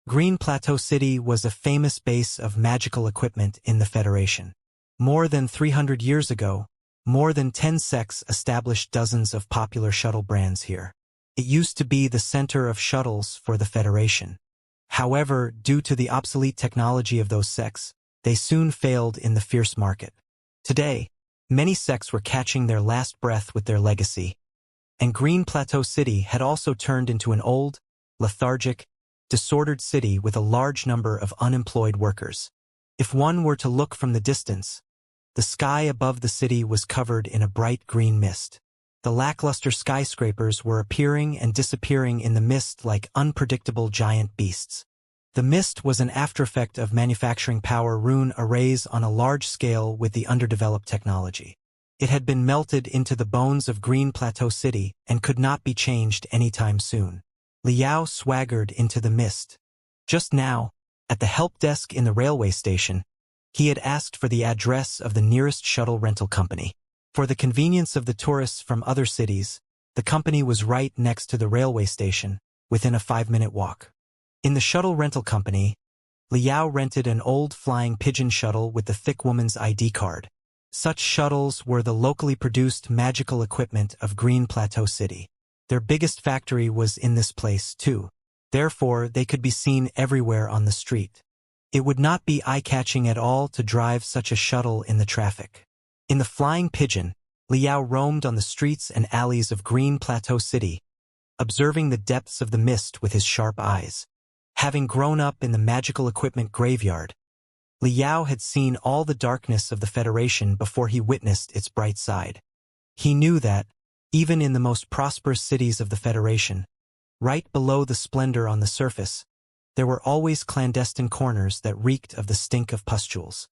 Green Plateau City was a famous base of magical equipment in the Federation. More than 300 years ago, more than 10 sects established dozens of popular shuttle brands here. It used to be the center of shuttles for the Federation. However, due to the obsolete technology of those sects, they soon failed in the fierce market. Today, many sects were catching their last breath with their legacy, and Green Plateau City had also turned into an old, lethargic, disordered city with a large number of unemployed workers. If one were to look from the distance, the sky above the city was covered in a bright green mist. The lackluster skyscrapers were appearing and disappearing in the mist like unpredictable giant beasts. The mist was an aftereffect of manufacturing power rune arrays on a large scale with the underdeveloped technology. It had been melted into the bones of Green Plateau City and could not be changed anytime soon. Liao swaggered into the mist. Just now, at the help desk in the railway station, he had asked for the address of the nearest shuttle rental company. For the convenience of the tourists from other cities, the company was right next to the railway station, within a 5-minute walk. In the shuttle rental company, Liao rented an old flying pigeon shuttle with the thick woman's ID card. Such shuttles were the locally produced magical equipment of Green Plateau City. Their biggest factory was in this place, too. Therefore, they could be seen everywhere on the street. It would not be eye-catching at all to drive such a shuttle in the traffic. In the flying pigeon, Liao roamed on the streets and alleys of Green Plateau City, observing the depths of the mist with his sharp eyes. Having grown up in the magical equipment graveyard, Liao had seen all the darkness of the Federation before he witnessed its bright side. He knew that, even in the most prosperous cities of the Federation, right below the splendor on the surface, there were always clandestine corners that reeked of the stink of pustules.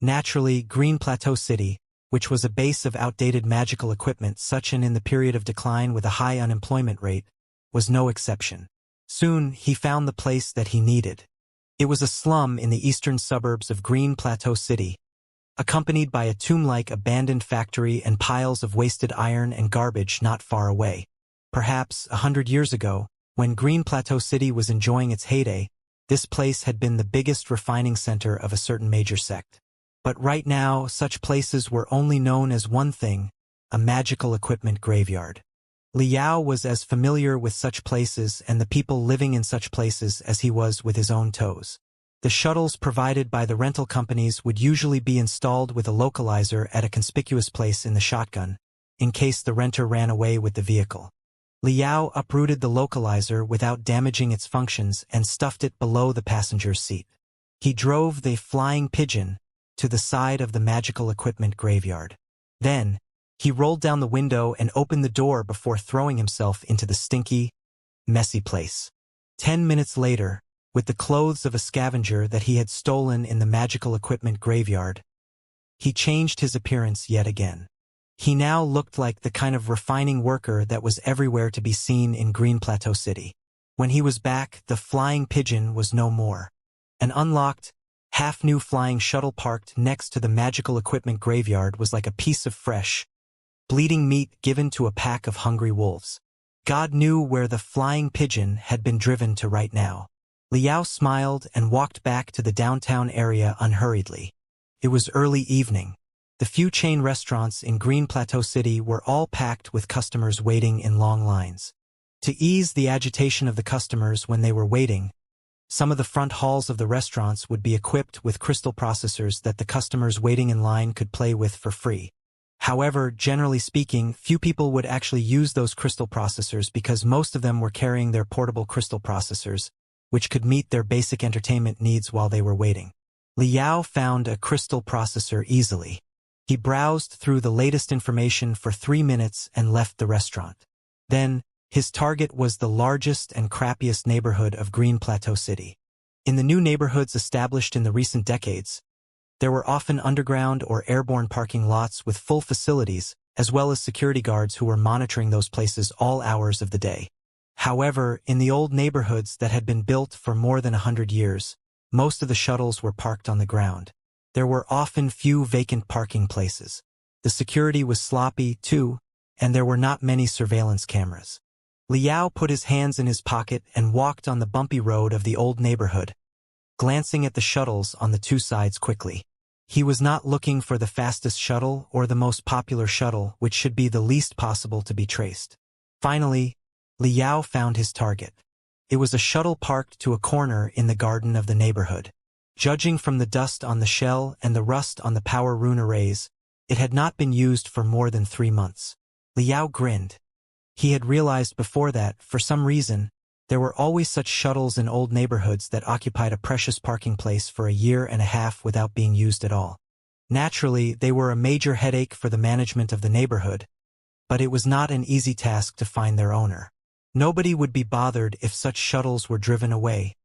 Naturally, Green Plateau City, which was a base of outdated magical equipment such and in the period of decline with a high unemployment rate, was no exception. Soon, he found the place that he needed. It was a slum in the eastern suburbs of Green Plateau City, accompanied by a tomb-like abandoned factory and piles of wasted iron and garbage not far away. Perhaps 100 years ago, when Green Plateau City was enjoying its heyday, this place had been the biggest refining center of a certain major sect. But right now, such places were only known as one thing, a magical equipment graveyard. Liao was as familiar with such places and the people living in such places as he was with his own toes. The shuttles provided by the rental companies would usually be installed with a localizer at a conspicuous place in the shotgun, in case the renter ran away with the vehicle. Liao uprooted the localizer without damaging its functions and stuffed it below the passenger's seat. He drove the flying pigeon to the side of the magical equipment graveyard. Then, he rolled down the window and opened the door before throwing himself into the stinky, messy place. 10 minutes later, with the clothes of a scavenger that he had stolen in the magical equipment graveyard, he changed his appearance yet again. He now looked like the kind of refining worker that was everywhere to be seen in Green Plateau City. When he was back, the flying pigeon was no more. An unlocked, half-new flying shuttle parked next to the magical equipment graveyard was like a piece of fresh, bleeding meat given to a pack of hungry wolves. God knew where the flying pigeon had been driven to right now. Liao smiled and walked back to the downtown area unhurriedly. It was early evening. The few chain restaurants in Green Plateau City were all packed with customers waiting in long lines. To ease the agitation of the customers when they were waiting, some of the front halls of the restaurants would be equipped with crystal processors that the customers waiting in line could play with for free. However, generally speaking, few people would actually use those crystal processors because most of them were carrying their portable crystal processors, which could meet their basic entertainment needs while they were waiting. Liao found a crystal processor easily. He browsed through the latest information for 3 minutes and left the restaurant. Then, his target was the largest and crappiest neighborhood of Green Plateau City. In the new neighborhoods established in the recent decades, there were often underground or airborne parking lots with full facilities, as well as security guards who were monitoring those places all hours of the day. However, in the old neighborhoods that had been built for more than 100 years, most of the shuttles were parked on the ground. There were often few vacant parking places. The security was sloppy, too, and there were not many surveillance cameras. Liao put his hands in his pocket and walked on the bumpy road of the old neighborhood, glancing at the shuttles on the two sides quickly. He was not looking for the fastest shuttle or the most popular shuttle, which should be the least possible to be traced. Finally, Liao found his target. It was a shuttle parked to a corner in the garden of the neighborhood. Judging from the dust on the shell and the rust on the power rune arrays, it had not been used for more than 3 months. Liao grinned. He had realized before that, for some reason, there were always such shuttles in old neighborhoods that occupied a precious parking place for a year and a half without being used at all. Naturally, they were a major headache for the management of the neighborhood, but it was not an easy task to find their owner. Nobody would be bothered if such shuttles were driven away,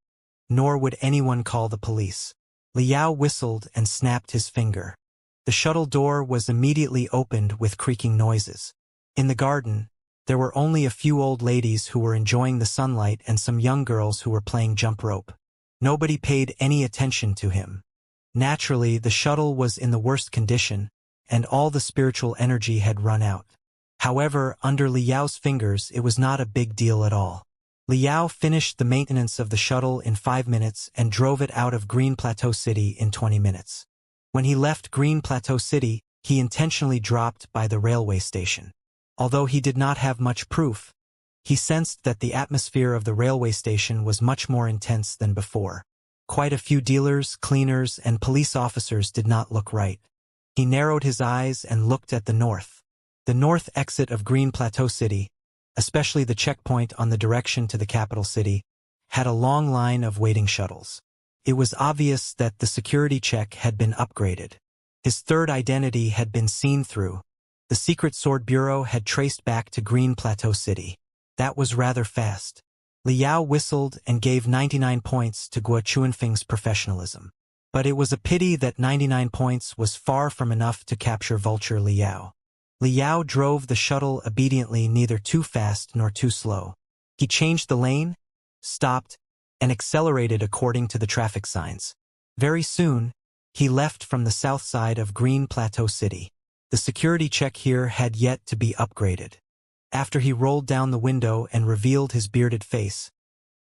nor would anyone call the police. Liao whistled and snapped his finger. The shuttle door was immediately opened with creaking noises. In the garden, there were only a few old ladies who were enjoying the sunlight and some young girls who were playing jump rope. Nobody paid any attention to him. Naturally, the shuttle was in the worst condition, and all the spiritual energy had run out. However, under Liao's fingers, it was not a big deal at all. Liao finished the maintenance of the shuttle in 5 minutes and drove it out of Green Plateau City in 20 minutes. When he left Green Plateau City, he intentionally dropped by the railway station. Although he did not have much proof, he sensed that the atmosphere of the railway station was much more intense than before. Quite a few dealers, cleaners, and police officers did not look right. He narrowed his eyes and looked at the north. The north exit of Green Plateau City, especially the checkpoint on the direction to the capital city, had a long line of waiting shuttles. It was obvious that the security check had been upgraded. His third identity had been seen through. The Secret Sword Bureau had traced back to Green Plateau City. That was rather fast. Liao whistled and gave 99 points to Guo Chuanfeng's professionalism. But it was a pity that 99 points was far from enough to capture Vulture Liao. Liao drove the shuttle obediently, neither too fast nor too slow. He changed the lane, stopped, and accelerated according to the traffic signs. Very soon, he left from the south side of Green Plateau City. The security check here had yet to be upgraded. After he rolled down the window and revealed his bearded face,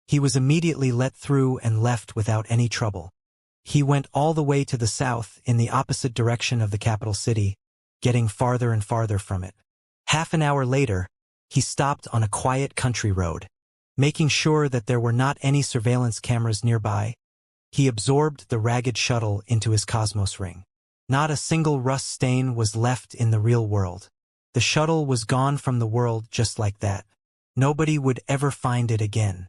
he was immediately let through and left without any trouble. He went all the way to the south in the opposite direction of the capital city, getting farther and farther from it. Half an hour later, he stopped on a quiet country road. Making sure that there were not any surveillance cameras nearby, he absorbed the ragged shuttle into his cosmos ring. Not a single rust stain was left in the real world. The shuttle was gone from the world just like that. Nobody would ever find it again.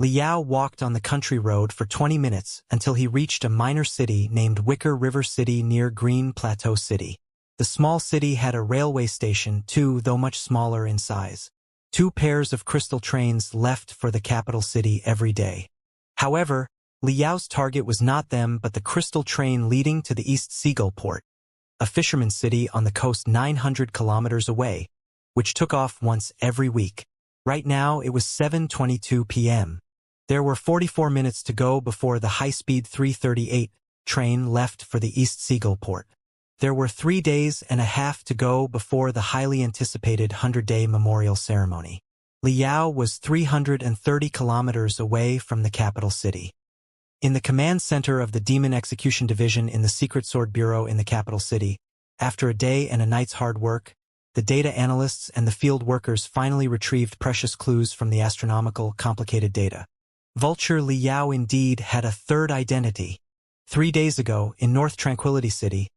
Liao walked on the country road for 20 minutes until he reached a minor city named Wicker River City near Green Plateau City. The small city had a railway station too, though much smaller in size. 2 pairs of crystal trains left for the capital city every day. However, Liao's target was not them but the crystal train leading to the East Seagull port, a fisherman's city on the coast 900 kilometers away, which took off once every week. Right now it was 7:22 p.m. There were 44 minutes to go before the high-speed 338 train left for the East Seagull port. There were 3 days and a half to go before the highly anticipated 100-day memorial ceremony. Liao was 330 kilometers away from the capital city. In the command center of the Demon Execution Division in the Secret Sword Bureau in the capital city, after a day and a night's hard work, the data analysts and the field workers finally retrieved precious clues from the astronomical, complicated data. Vulture Liao indeed had a third identity. 3 days ago, in North Tranquility City,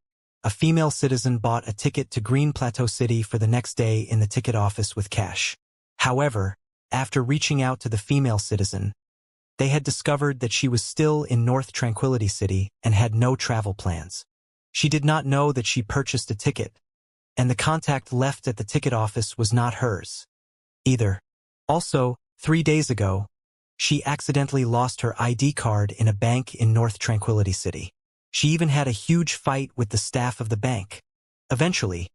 a female citizen bought a ticket to Green Plateau City for the next day in the ticket office with cash. However, after reaching out to the female citizen, they had discovered that she was still in North Tranquility City and had no travel plans. She did not know that she purchased a ticket, and the contact left at the ticket office was not hers either. Also, 3 days ago, she accidentally lost her ID card in a bank in North Tranquility City. She even had a huge fight with the staff of the bank. Eventually,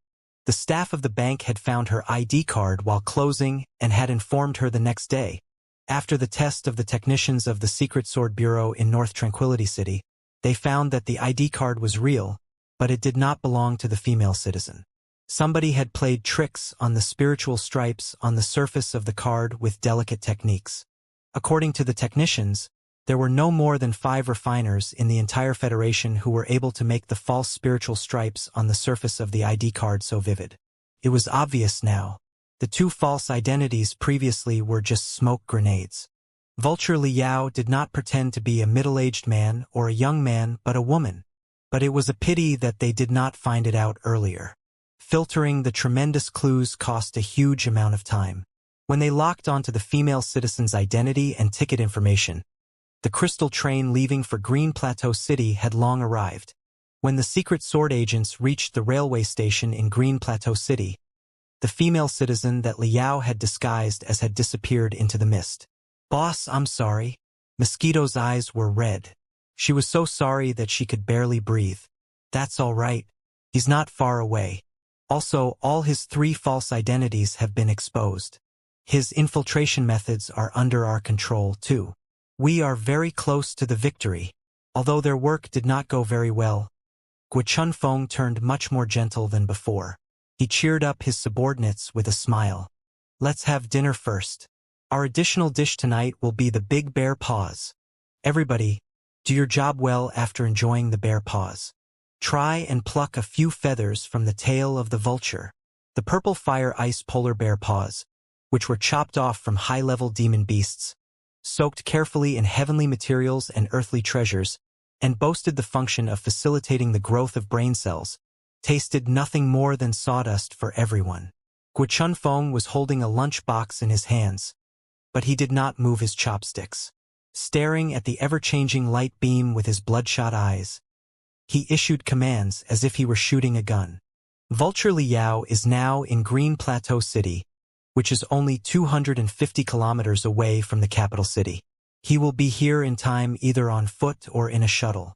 the staff of the bank had found her ID card while closing and had informed her the next day. After the test of the technicians of the Secret Sword Bureau in North Tranquility City, they found that the ID card was real, but it did not belong to the female citizen. Somebody had played tricks on the spiritual stripes on the surface of the card with delicate techniques. According to the technicians, there were no more than 5 refiners in the entire Federation who were able to make the false spiritual stripes on the surface of the ID card so vivid. It was obvious now. The 2 false identities previously were just smoke grenades. Vulture Liao did not pretend to be a middle-aged man or a young man but a woman. But it was a pity that they did not find it out earlier. Filtering the tremendous clues cost a huge amount of time. When they locked onto the female citizen's identity and ticket information, the crystal train leaving for Green Plateau City had long arrived. When the secret sword agents reached the railway station in Green Plateau City, the female citizen that Liao had disguised as had disappeared into the mist. "Boss, I'm sorry." Mosquito's eyes were red. She was so sorry that she could barely breathe. "That's all right. He's not far away. Also, all his 3 false identities have been exposed. His infiltration methods are under our control, too. We are very close to the victory." Although their work did not go very well, Guo Chunfeng turned much more gentle than before. He cheered up his subordinates with a smile. "Let's have dinner first. Our additional dish tonight will be the big bear paws. Everybody, do your job well after enjoying the bear paws. Try and pluck a few feathers from the tail of the vulture." The purple fire ice polar bear paws, which were chopped off from high-level demon beasts, soaked carefully in heavenly materials and earthly treasures, and boasted the function of facilitating the growth of brain cells, tasted nothing more than sawdust for everyone. Guo Chunfeng was holding a lunch box in his hands, but he did not move his chopsticks. Staring at the ever-changing light beam with his bloodshot eyes, he issued commands as if he were shooting a gun. Vulture Liao is now in Green Plateau City, which is only 250 kilometers away from the capital city. He will be here in time either on foot or in a shuttle.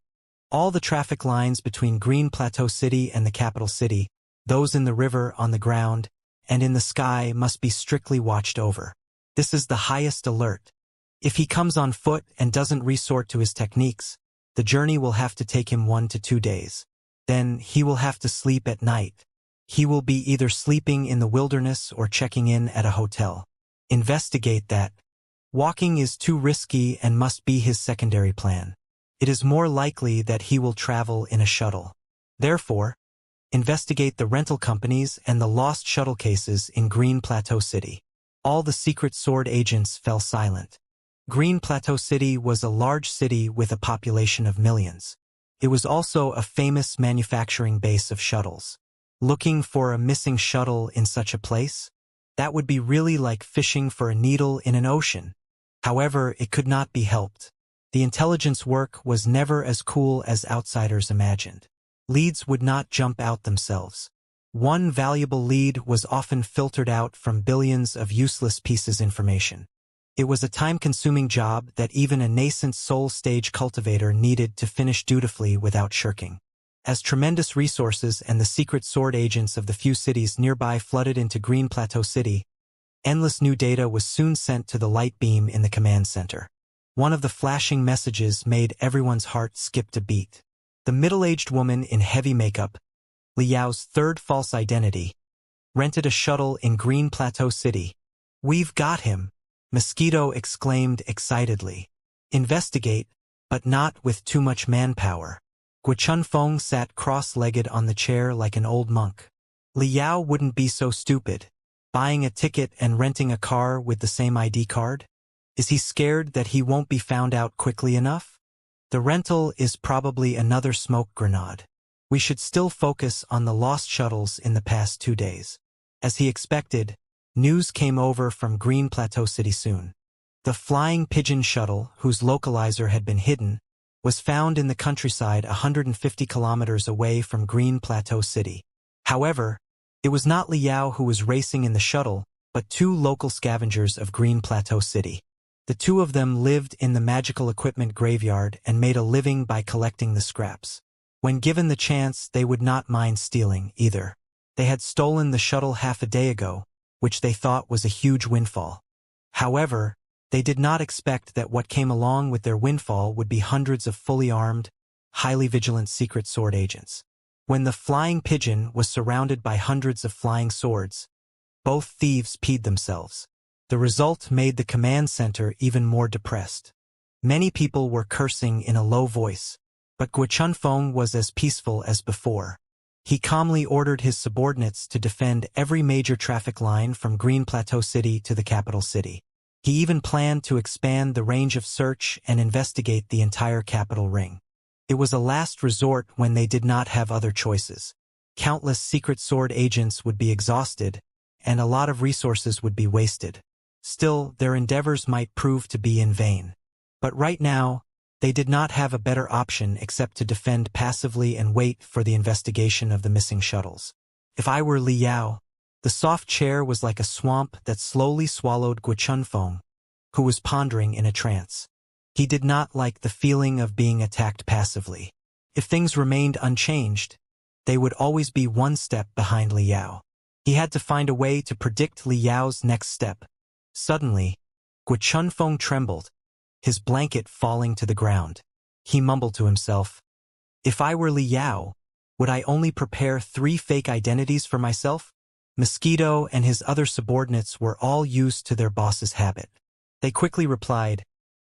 All the traffic lines between Green Plateau City and the capital city, those in the river, on the ground, and in the sky must be strictly watched over. This is the highest alert. If he comes on foot and doesn't resort to his techniques, the journey will have to take him 1 to 2 days. Then he will have to sleep at night. He will be either sleeping in the wilderness or checking in at a hotel. Investigate that. Walking is too risky and must be his secondary plan. It is more likely that he will travel in a shuttle. Therefore, investigate the rental companies and the lost shuttle cases in Green Plateau City. All the secret sword agents fell silent. Green Plateau City was a large city with a population of millions. It was also a famous manufacturing base of shuttles. Looking for a missing shuttle in such a place? That would be really like fishing for a needle in an ocean. However, it could not be helped. The intelligence work was never as cool as outsiders imagined. Leads would not jump out themselves. One valuable lead was often filtered out from billions of useless pieces of information. It was a time-consuming job that even a nascent soul-stage cultivator needed to finish dutifully without shirking. As tremendous resources and the secret sword agents of the few cities nearby flooded into Green Plateau City, endless new data was soon sent to the light beam in the command center. One of the flashing messages made everyone's heart skip a beat. The middle-aged woman in heavy makeup, Liao's 3rd false identity, rented a shuttle in Green Plateau City. "We've got him," Mosquito exclaimed excitedly. "Investigate, but not with too much manpower." Guo Chunfeng sat cross-legged on the chair like an old monk. Liao wouldn't be so stupid. Buying a ticket and renting a car with the same ID card? Is he scared that he won't be found out quickly enough? The rental is probably another smoke grenade. We should still focus on the lost shuttles in the past 2 days. As he expected, news came over from Green Plateau City soon. The Flying Pigeon shuttle, whose localizer had been hidden, was found in the countryside 150 kilometers away from Green Plateau City. However, it was not Liao who was racing in the shuttle, but 2 local scavengers of Green Plateau City. The 2 of them lived in the magical equipment graveyard and made a living by collecting the scraps. When given the chance, they would not mind stealing either. They had stolen the shuttle half a day ago, which they thought was a huge windfall. However, they did not expect that what came along with their windfall would be hundreds of fully armed, highly vigilant secret sword agents. When the flying pigeon was surrounded by hundreds of flying swords, both thieves peed themselves. The result made the command center even more depressed. Many people were cursing in a low voice, but Guo Chunfeng was as peaceful as before. He calmly ordered his subordinates to defend every major traffic line from Green Plateau City to the capital city. He even planned to expand the range of search and investigate the entire capital ring. It was a last resort when they did not have other choices. Countless secret sword agents would be exhausted, and a lot of resources would be wasted. Still, their endeavors might prove to be in vain. But right now, they did not have a better option except to defend passively and wait for the investigation of the missing shuttles. If I were Li Yao, the soft chair was like a swamp that slowly swallowed Guo Chunfeng, who was pondering in a trance. He did not like the feeling of being attacked passively. If things remained unchanged, they would always be one step behind Li Yao. He had to find a way to predict Li Yao's next step. Suddenly, Guo Chunfeng trembled, his blanket falling to the ground. He mumbled to himself, "If I were Li Yao, would I only prepare 3 fake identities for myself?" Mosquito and his other subordinates were all used to their boss's habit. They quickly replied,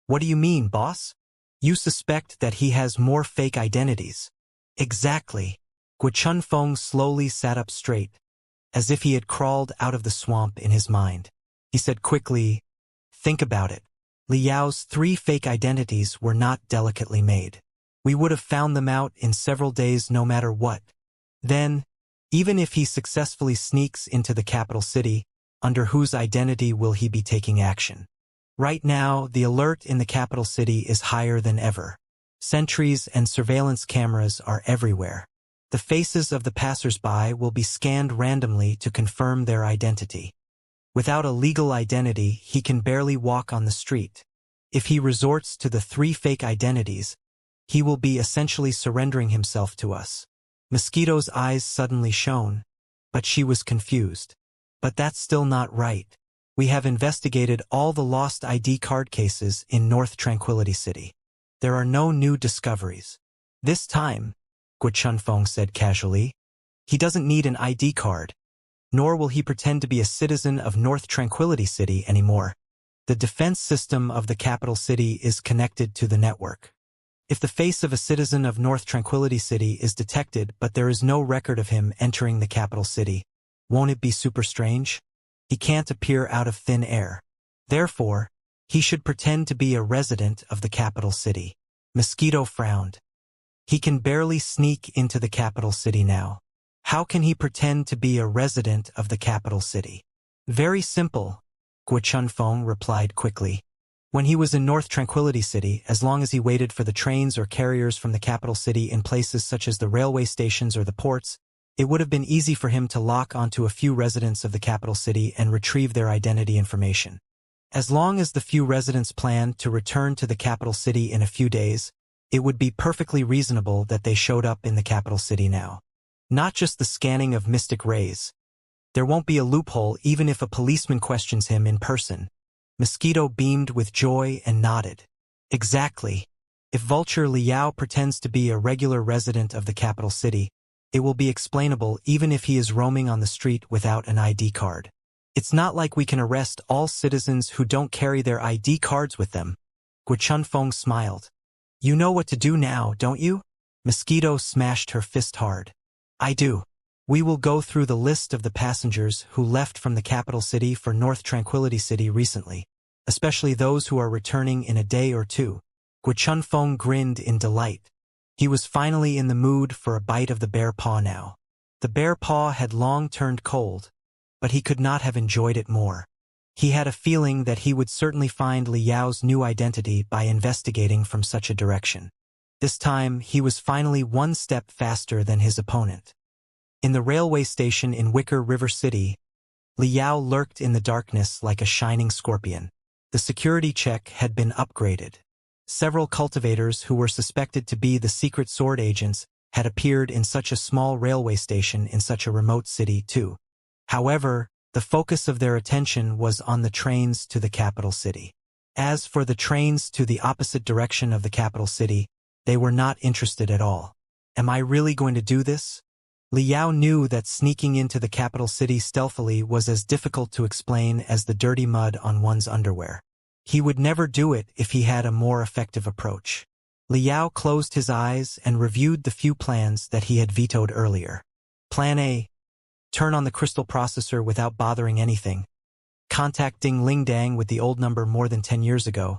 "What do you mean, boss? You suspect that he has more fake identities?" "Exactly." Guo Chunfeng slowly sat up straight, as if he had crawled out of the swamp in his mind. He said quickly, "Think about it. Li Yao's 3 fake identities were not delicately made. We would have found them out in several days no matter what. Then, even if he successfully sneaks into the capital city, under whose identity will he be taking action? Right now, the alert in the capital city is higher than ever. Sentries and surveillance cameras are everywhere. The faces of the passers-by will be scanned randomly to confirm their identity. Without a legal identity, he can barely walk on the street. If he resorts to the 3 fake identities, he will be essentially surrendering himself to us." Mosquito's eyes suddenly shone, but she was confused. "But that's still not right. We have investigated all the lost ID card cases in North Tranquility City. There are no new discoveries." "This time," Guo Chunfeng said casually, "he doesn't need an ID card. Nor will he pretend to be a citizen of North Tranquility City anymore. The defense system of the capital city is connected to the network. If the face of a citizen of North Tranquility City is detected but there is no record of him entering the capital city, won't it be super strange? He can't appear out of thin air. Therefore, he should pretend to be a resident of the capital city." Mosquito frowned. "He can barely sneak into the capital city now. How can he pretend to be a resident of the capital city?" "Very simple," Guo Chunfeng replied quickly. "When he was in North Tranquility City, as long as he waited for the trains or carriers from the capital city in places such as the railway stations or the ports, it would have been easy for him to lock onto a few residents of the capital city and retrieve their identity information. As long as the few residents planned to return to the capital city in a few days, it would be perfectly reasonable that they showed up in the capital city now. Not just the scanning of mystic rays. There won't be a loophole even if a policeman questions him in person." Mosquito beamed with joy and nodded. "Exactly. If Vulture Li Yao pretends to be a regular resident of the capital city, it will be explainable even if he is roaming on the street without an ID card. It's not like we can arrest all citizens who don't carry their ID cards with them." Guo Chunfeng smiled. "You know what to do now, don't you?" Mosquito smashed her fist hard. "I do. We will go through the list of the passengers who left from the capital city for North Tranquility City recently, especially those who are returning in a day or 2. Guo Chunfeng grinned in delight. He was finally in the mood for a bite of the bear paw now. The bear paw had long turned cold, but he could not have enjoyed it more. He had a feeling that he would certainly find Li Yao's new identity by investigating from such a direction. This time, he was finally one step faster than his opponent. In the railway station in Wicker River City, Li Yao lurked in the darkness like a shining scorpion. The security check had been upgraded. Several cultivators who were suspected to be the secret sword agents had appeared in such a small railway station in such a remote city too. However, the focus of their attention was on the trains to the capital city. As for the trains to the opposite direction of the capital city, they were not interested at all. Am I really going to do this? Liao knew that sneaking into the capital city stealthily was as difficult to explain as the dirty mud on one's underwear. He would never do it if he had a more effective approach. Liao closed his eyes and reviewed the few plans that he had vetoed earlier. Plan A. Turn on the crystal processor without bothering anything. Contact Ding Lingdang with the old number more than 10 years ago,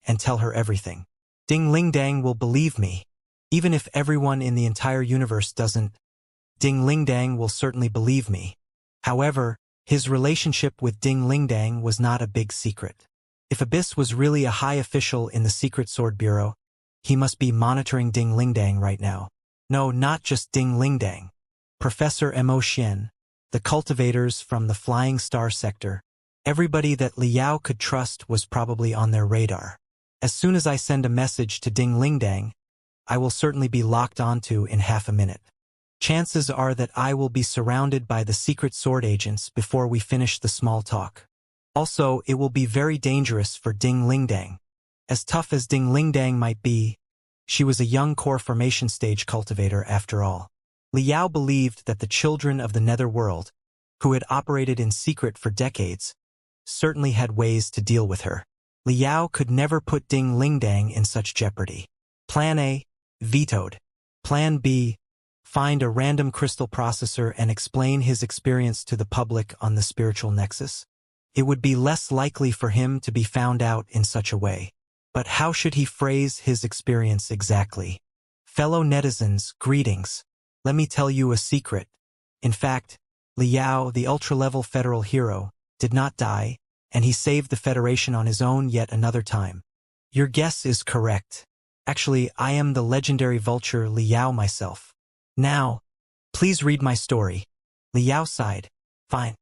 and tell her everything. Ding Lingdang will believe me. Even if everyone in the entire universe doesn't, Ding Lingdang will certainly believe me. However, his relationship with Ding Lingdang was not a big secret. If Abyss was really a high official in the Secret Sword Bureau, he must be monitoring Ding Lingdang right now. No, not just Ding Lingdang. Professor Mo Xian, the cultivators from the Flying Star sector, everybody that Liao could trust was probably on their radar. As soon as I send a message to Ding Lingdang, I will certainly be locked onto in half a minute. Chances are that I will be surrounded by the secret sword agents before we finish the small talk. Also, it will be very dangerous for Ding Lingdang. As tough as Ding Lingdang might be, she was a young core formation stage cultivator after all. Liao believed that the children of the netherworld, who had operated in secret for decades, certainly had ways to deal with her. Liao could never put Ding Lingdang in such jeopardy. Plan A, vetoed. Plan B, find a random crystal processor and explain his experience to the public on the spiritual nexus. It would be less likely for him to be found out in such a way. But how should he phrase his experience exactly? Fellow netizens, greetings. Let me tell you a secret. In fact, Liao, the ultra-level federal hero, did not die, and he saved the Federation on his own yet another time. Your guess is correct. Actually, I am the legendary vulture Liao myself. Now, please read my story. Liao sighed. Fine.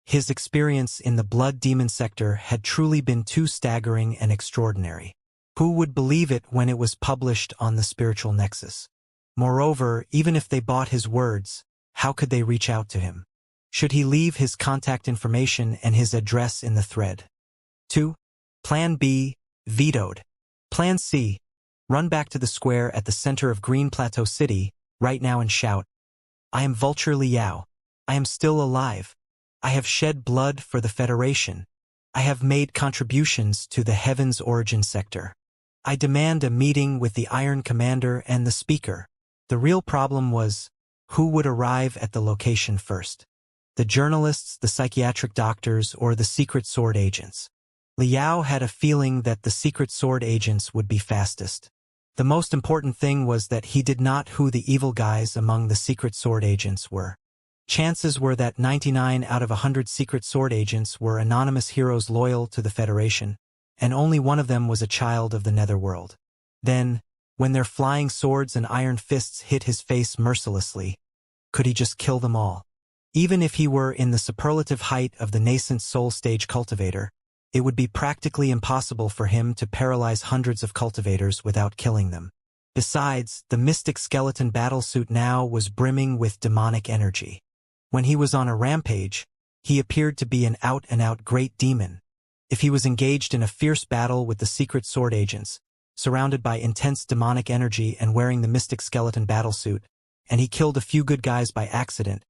His experience in the Blood Demon sector had truly been too staggering and extraordinary. Who would believe it when it was published on the spiritual nexus? Moreover, even if they bought his words, how could they reach out to him? Should he leave his contact information and his address in the thread? 2. Plan B, vetoed. Plan C, run back to the square at the center of Green Plateau City, right now and shout, I am Vulture Liao. I am still alive. I have shed blood for the Federation. I have made contributions to the Heaven's Origin sector. I demand a meeting with the Iron Commander and the Speaker. The real problem was, who would arrive at the location first? The journalists, the psychiatric doctors, or the secret sword agents? Liao had a feeling that the secret sword agents would be fastest. The most important thing was that he did not know who the evil guys among the secret sword agents were. Chances were that 99 out of 100 secret sword agents were anonymous heroes loyal to the Federation, and only one of them was a child of the netherworld. Then, when their flying swords and iron fists hit his face mercilessly, could he just kill them all? Even if he were in the superlative height of the nascent soul stage cultivator, it would be practically impossible for him to paralyze hundreds of cultivators without killing them. Besides, the mystic skeleton battlesuit now was brimming with demonic energy. When he was on a rampage, he appeared to be an out-and-out great demon. If he was engaged in a fierce battle with the secret sword agents, surrounded by intense demonic energy and wearing the mystic skeleton battlesuit, and he killed a few good guys by accident,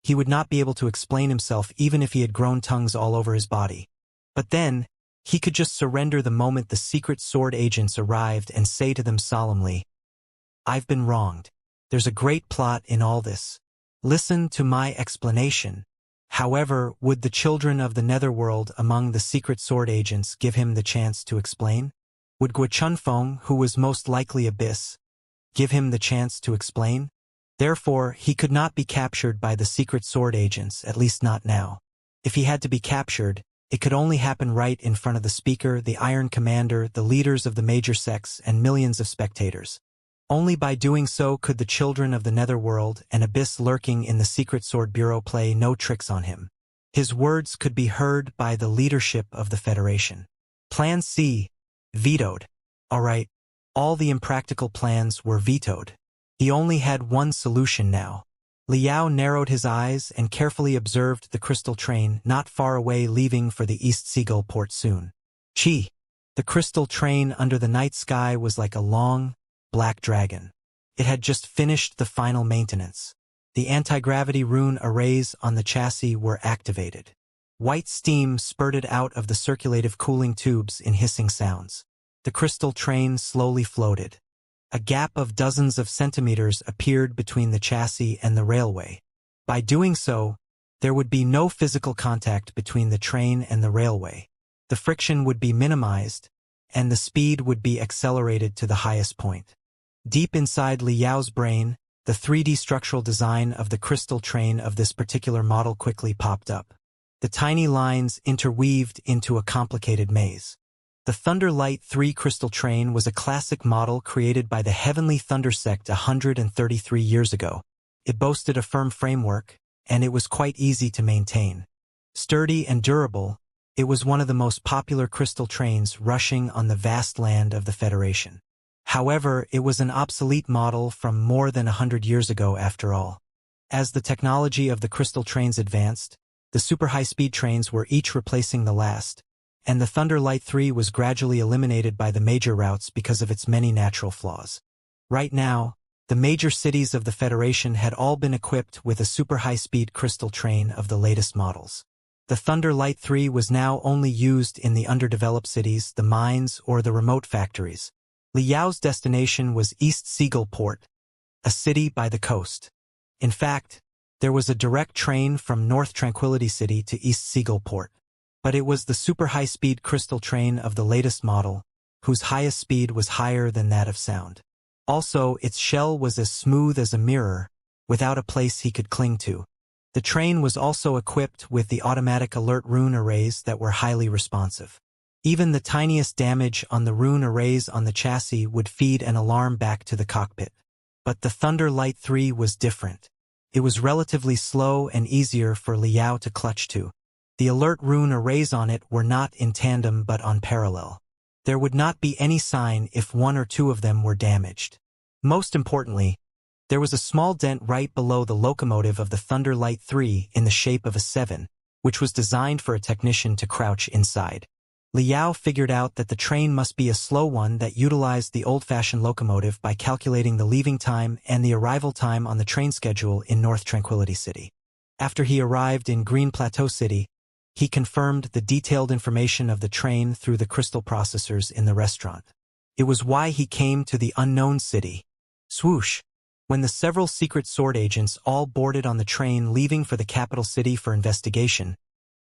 he would not be able to explain himself even if he had grown tongues all over his body. But then, he could just surrender the moment the secret sword agents arrived and say to them solemnly, I've been wronged. There's a great plot in all this. Listen to my explanation. However, would the children of the netherworld among the secret sword agents give him the chance to explain? Would Guo Chunfeng, who was most likely Abyss, give him the chance to explain? Therefore, he could not be captured by the secret sword agents, at least not now. If he had to be captured, it could only happen right in front of the Speaker, the Iron Commander, the leaders of the major sects, and millions of spectators. Only by doing so could the children of the netherworld and Abyss lurking in the Secret Sword Bureau play no tricks on him. His words could be heard by the leadership of the Federation. Plan C, vetoed. All right, all the impractical plans were vetoed. He only had one solution now. Liao narrowed his eyes and carefully observed the crystal train not far away leaving for the East Seagull port soon. Chi! The crystal train under the night sky was like a long, black dragon. It had just finished the final maintenance. The anti-gravity rune arrays on the chassis were activated. White steam spurted out of the circulative cooling tubes in hissing sounds. The crystal train slowly floated. A gap of dozens of centimeters appeared between the chassis and the railway. By doing so, there would be no physical contact between the train and the railway. The friction would be minimized, and the speed would be accelerated to the highest point. Deep inside Li Yao's brain, the 3D structural design of the crystal train of this particular model quickly popped up. The tiny lines interweaved into a complicated maze. The Thunder Light 3 crystal train was a classic model created by the Heavenly Thunder sect 133 years ago. It boasted a firm framework, and it was quite easy to maintain. Sturdy and durable, it was one of the most popular crystal trains rushing on the vast land of the Federation. However, it was an obsolete model from more than 100 years ago after all. As the technology of the crystal trains advanced, the super high-speed trains were each replacing the last, and the Thunder Light 3 was gradually eliminated by the major routes because of its many natural flaws. Right now, the major cities of the Federation had all been equipped with a super high-speed crystal train of the latest models. The Thunder Light 3 was now only used in the underdeveloped cities, the mines, or the remote factories. Li Yao's destination was East Seagull Port, a city by the coast. In fact, there was a direct train from North Tranquility City to East Seagull Port. But it was the super high-speed crystal train of the latest model, whose highest speed was higher than that of sound. Also, its shell was as smooth as a mirror, without a place he could cling to. The train was also equipped with the automatic alert rune arrays that were highly responsive. Even the tiniest damage on the rune arrays on the chassis would feed an alarm back to the cockpit. But the Thunder Light 3 was different. It was relatively slow and easier for Li Yao to clutch to. The alert rune arrays on it were not in tandem but on parallel. There would not be any sign if one or two of them were damaged. Most importantly, there was a small dent right below the locomotive of the Thunder Light 3 in the shape of a 7, which was designed for a technician to crouch inside. Li Yao figured out that the train must be a slow one that utilized the old-fashioned locomotive by calculating the leaving time and the arrival time on the train schedule in North Tranquility City. After he arrived in Green Plateau City, he confirmed the detailed information of the train through the crystal processors in the restaurant. It was why he came to the unknown city. Swoosh! When the several secret sword agents all boarded on the train leaving for the capital city for investigation,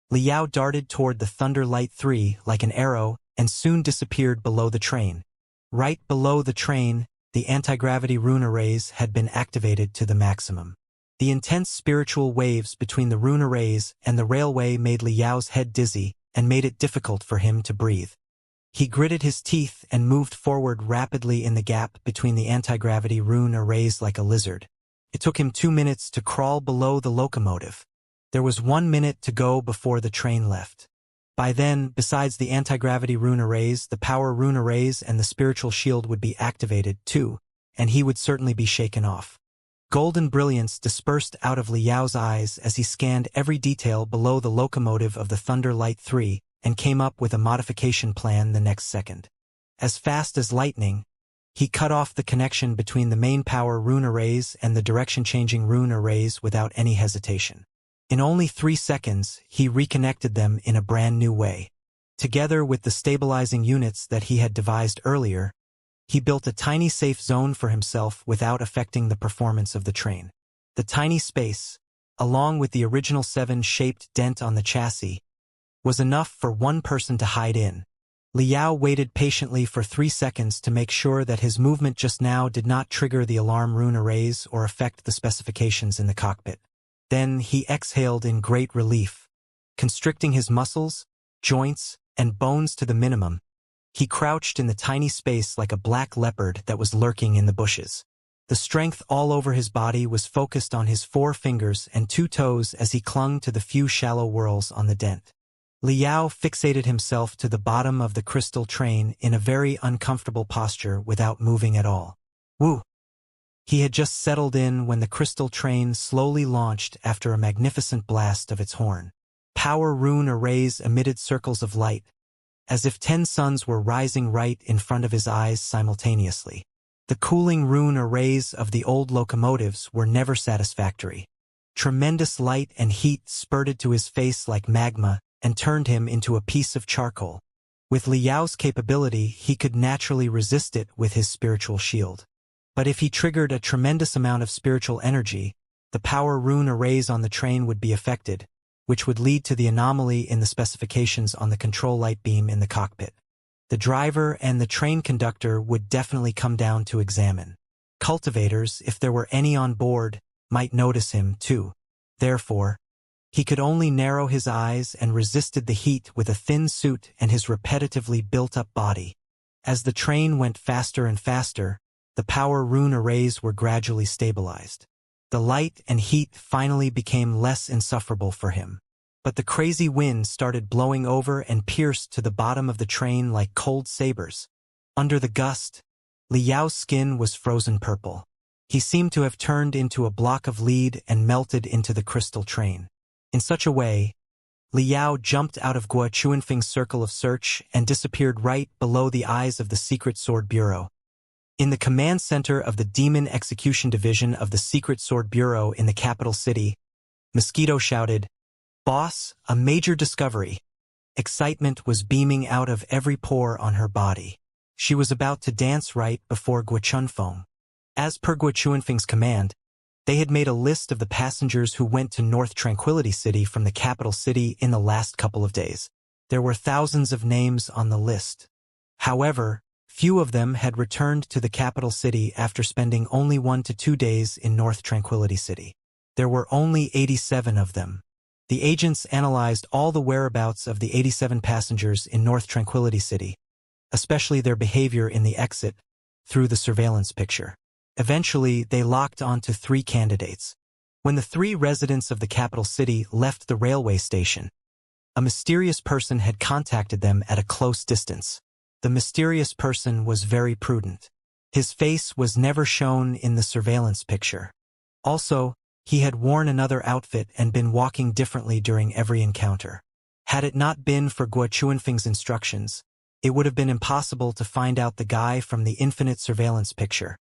Li Yao darted toward the Thunder Light 3 like an arrow and soon disappeared below the train. Right below the train, the anti-gravity rune arrays had been activated to the maximum. The intense spiritual waves between the rune arrays and the railway made Li Yao's head dizzy and made it difficult for him to breathe. He gritted his teeth and moved forward rapidly in the gap between the anti-gravity rune arrays like a lizard. It took him 2 minutes to crawl below the locomotive. There was 1 minute to go before the train left. By then, besides the anti-gravity rune arrays, the power rune arrays and the spiritual shield would be activated too, and he would certainly be shaken off. Golden brilliance dispersed out of Li Yao's eyes as he scanned every detail below the locomotive of the Thunder Light 3 and came up with a modification plan the next second. As fast as lightning, he cut off the connection between the main power rune arrays and the direction-changing rune arrays without any hesitation. In only 3 seconds, he reconnected them in a brand new way. Together with the stabilizing units that he had devised earlier, he built a tiny safe zone for himself without affecting the performance of the train. The tiny space, along with the original 7-shaped dent on the chassis, was enough for one person to hide in. Li Yao waited patiently for 3 seconds to make sure that his movement just now did not trigger the alarm rune arrays or affect the specifications in the cockpit. Then he exhaled in great relief. Constricting his muscles, joints, and bones to the minimum, he crouched in the tiny space like a black leopard that was lurking in the bushes. The strength all over his body was focused on his 4 fingers and 2 toes as he clung to the few shallow whorls on the dent. Li Yao fixated himself to the bottom of the crystal train in a very uncomfortable posture without moving at all. Woo! He had just settled in when the crystal train slowly launched after a magnificent blast of its horn. Power rune arrays emitted circles of light, as if 10 suns were rising right in front of his eyes simultaneously. The cooling rune arrays of the old locomotives were never satisfactory. Tremendous light and heat spurted to his face like magma and turned him into a piece of charcoal. With Liao's capability, he could naturally resist it with his spiritual shield. But if he triggered a tremendous amount of spiritual energy, the power rune arrays on the train would be affected, which would lead to the anomaly in the specifications on the control light beam in the cockpit. The driver and the train conductor would definitely come down to examine. Cultivators, if there were any on board, might notice him too. Therefore, he could only narrow his eyes and resisted the heat with a thin suit and his repetitively built-up body. As the train went faster and faster, the power rune arrays were gradually stabilized. The light and heat finally became less insufferable for him. But the crazy wind started blowing over and pierced to the bottom of the train like cold sabers. Under the gust, Liao's skin was frozen purple. He seemed to have turned into a block of lead and melted into the crystal train. In such a way, Liao jumped out of Guo Chuanfeng's circle of search and disappeared right below the eyes of the Secret Sword Bureau. In the command center of the Demon Execution Division of the Secret Sword Bureau in the capital city, Mosquito shouted, "Boss, a major discovery." Excitement was beaming out of every pore on her body. She was about to dance right before Guo Chunfeng. As per Guo Chuanfeng's command, they had made a list of the passengers who went to North Tranquility City from the capital city in the last couple of days. There were thousands of names on the list. However, few of them had returned to the capital city after spending only 1 to 2 days in North Tranquility City. There were only 87 of them. The agents analyzed all the whereabouts of the 87 passengers in North Tranquility City, especially their behavior in the exit, through the surveillance picture. Eventually, they locked onto 3 candidates. When the 3 residents of the capital city left the railway station, a mysterious person had contacted them at a close distance. The mysterious person was very prudent. His face was never shown in the surveillance picture. Also, he had worn another outfit and been walking differently during every encounter. Had it not been for Guo Chuanfeng's instructions, it would have been impossible to find out the guy from the infinite surveillance picture.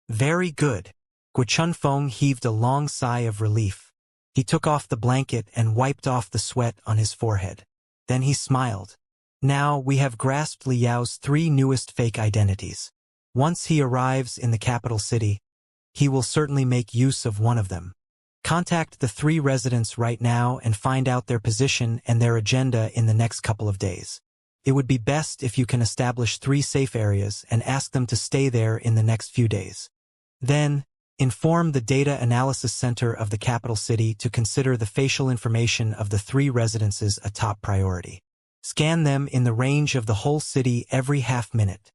Very good. Guo Chunfeng heaved a long sigh of relief. He took off the blanket and wiped off the sweat on his forehead. Then he smiled. Now we have grasped Liao's 3 newest fake identities. Once he arrives in the capital city, he will certainly make use of one of them. Contact the 3 residents right now and find out their position and their agenda in the next couple of days. It would be best if you can establish 3 safe areas and ask them to stay there in the next few days. Then, inform the Data Analysis Center of the capital city to consider the facial information of the 3 residences a top priority. Scan them in the range of the whole city every half-minute.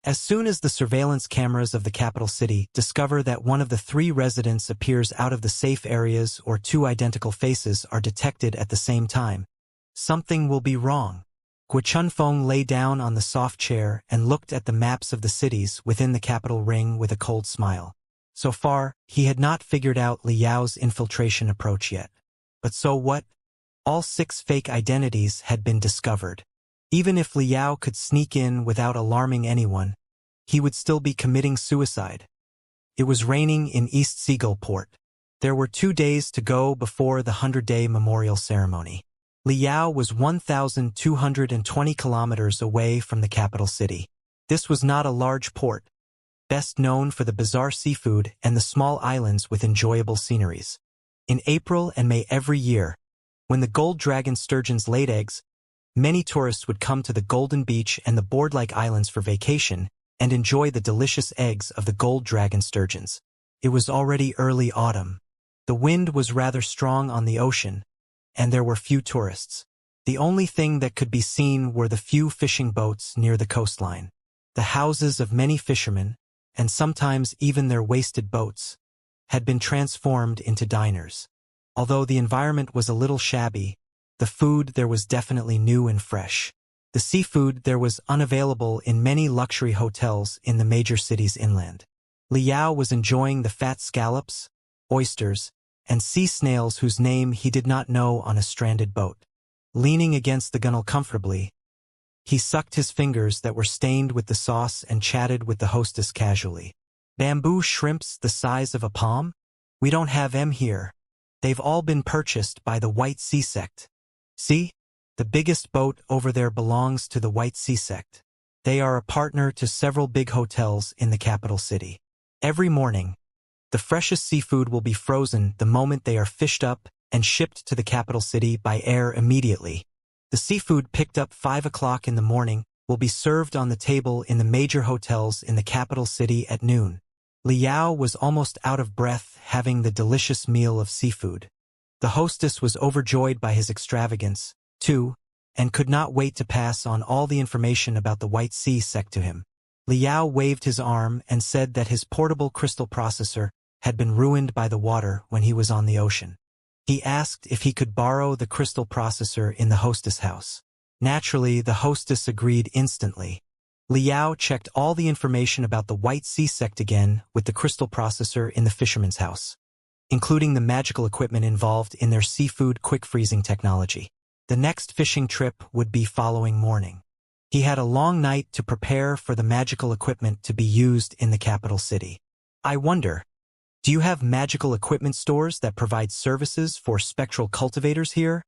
As soon as the surveillance cameras of the capital city discover that one of the 3 residents appears out of the safe areas or 2 identical faces are detected at the same time, something will be wrong. Guo Chunfeng lay down on the soft chair and looked at the maps of the cities within the capital ring with a cold smile. So far, he had not figured out Liao's infiltration approach yet. But so what? All 6 fake identities had been discovered. Even if Liao could sneak in without alarming anyone, he would still be committing suicide. It was raining in East Seagull Port. There were 2 days to go before the 100-day memorial ceremony. Liao was 1,220 kilometers away from the capital city. This was not a large port, best known for the bizarre seafood and the small islands with enjoyable sceneries. In April and May every year, when the gold dragon sturgeons laid eggs, many tourists would come to the Golden Beach and the board-like islands for vacation and enjoy the delicious eggs of the gold dragon sturgeons. It was already early autumn. The wind was rather strong on the ocean, and there were few tourists. The only thing that could be seen were the few fishing boats near the coastline. The houses of many fishermen, and sometimes even their wasted boats, had been transformed into diners. Although the environment was a little shabby, the food there was definitely new and fresh. The seafood there was unavailable in many luxury hotels in the major cities inland. Liao was enjoying the fat scallops, oysters, and sea snails whose name he did not know on a stranded boat. Leaning against the gunwale comfortably, he sucked his fingers that were stained with the sauce and chatted with the hostess casually. Bamboo shrimps the size of a palm? We don't have them here. They've all been purchased by the White Sea sect. See? The biggest boat over there belongs to the White Sea sect. They are a partner to several big hotels in the capital city. Every morning, the freshest seafood will be frozen the moment they are fished up and shipped to the capital city by air immediately. The seafood picked up 5 o'clock in the morning will be served on the table in the major hotels in the capital city at noon. Liao was almost out of breath having the delicious meal of seafood. The hostess was overjoyed by his extravagance, too, and could not wait to pass on all the information about the White Sea sect to him. Liao waved his arm and said that his portable crystal processor had been ruined by the water when he was on the ocean. He asked if he could borrow the crystal processor in the hostess house. Naturally, the hostess agreed instantly. Liao checked all the information about the White Sea sect again with the crystal processor in the fisherman's house, including the magical equipment involved in their seafood quick freezing technology. The next fishing trip would be following morning. He had a long night to prepare for the magical equipment to be used in the capital city. I wonder, do you have magical equipment stores that provide services for spectral cultivators here?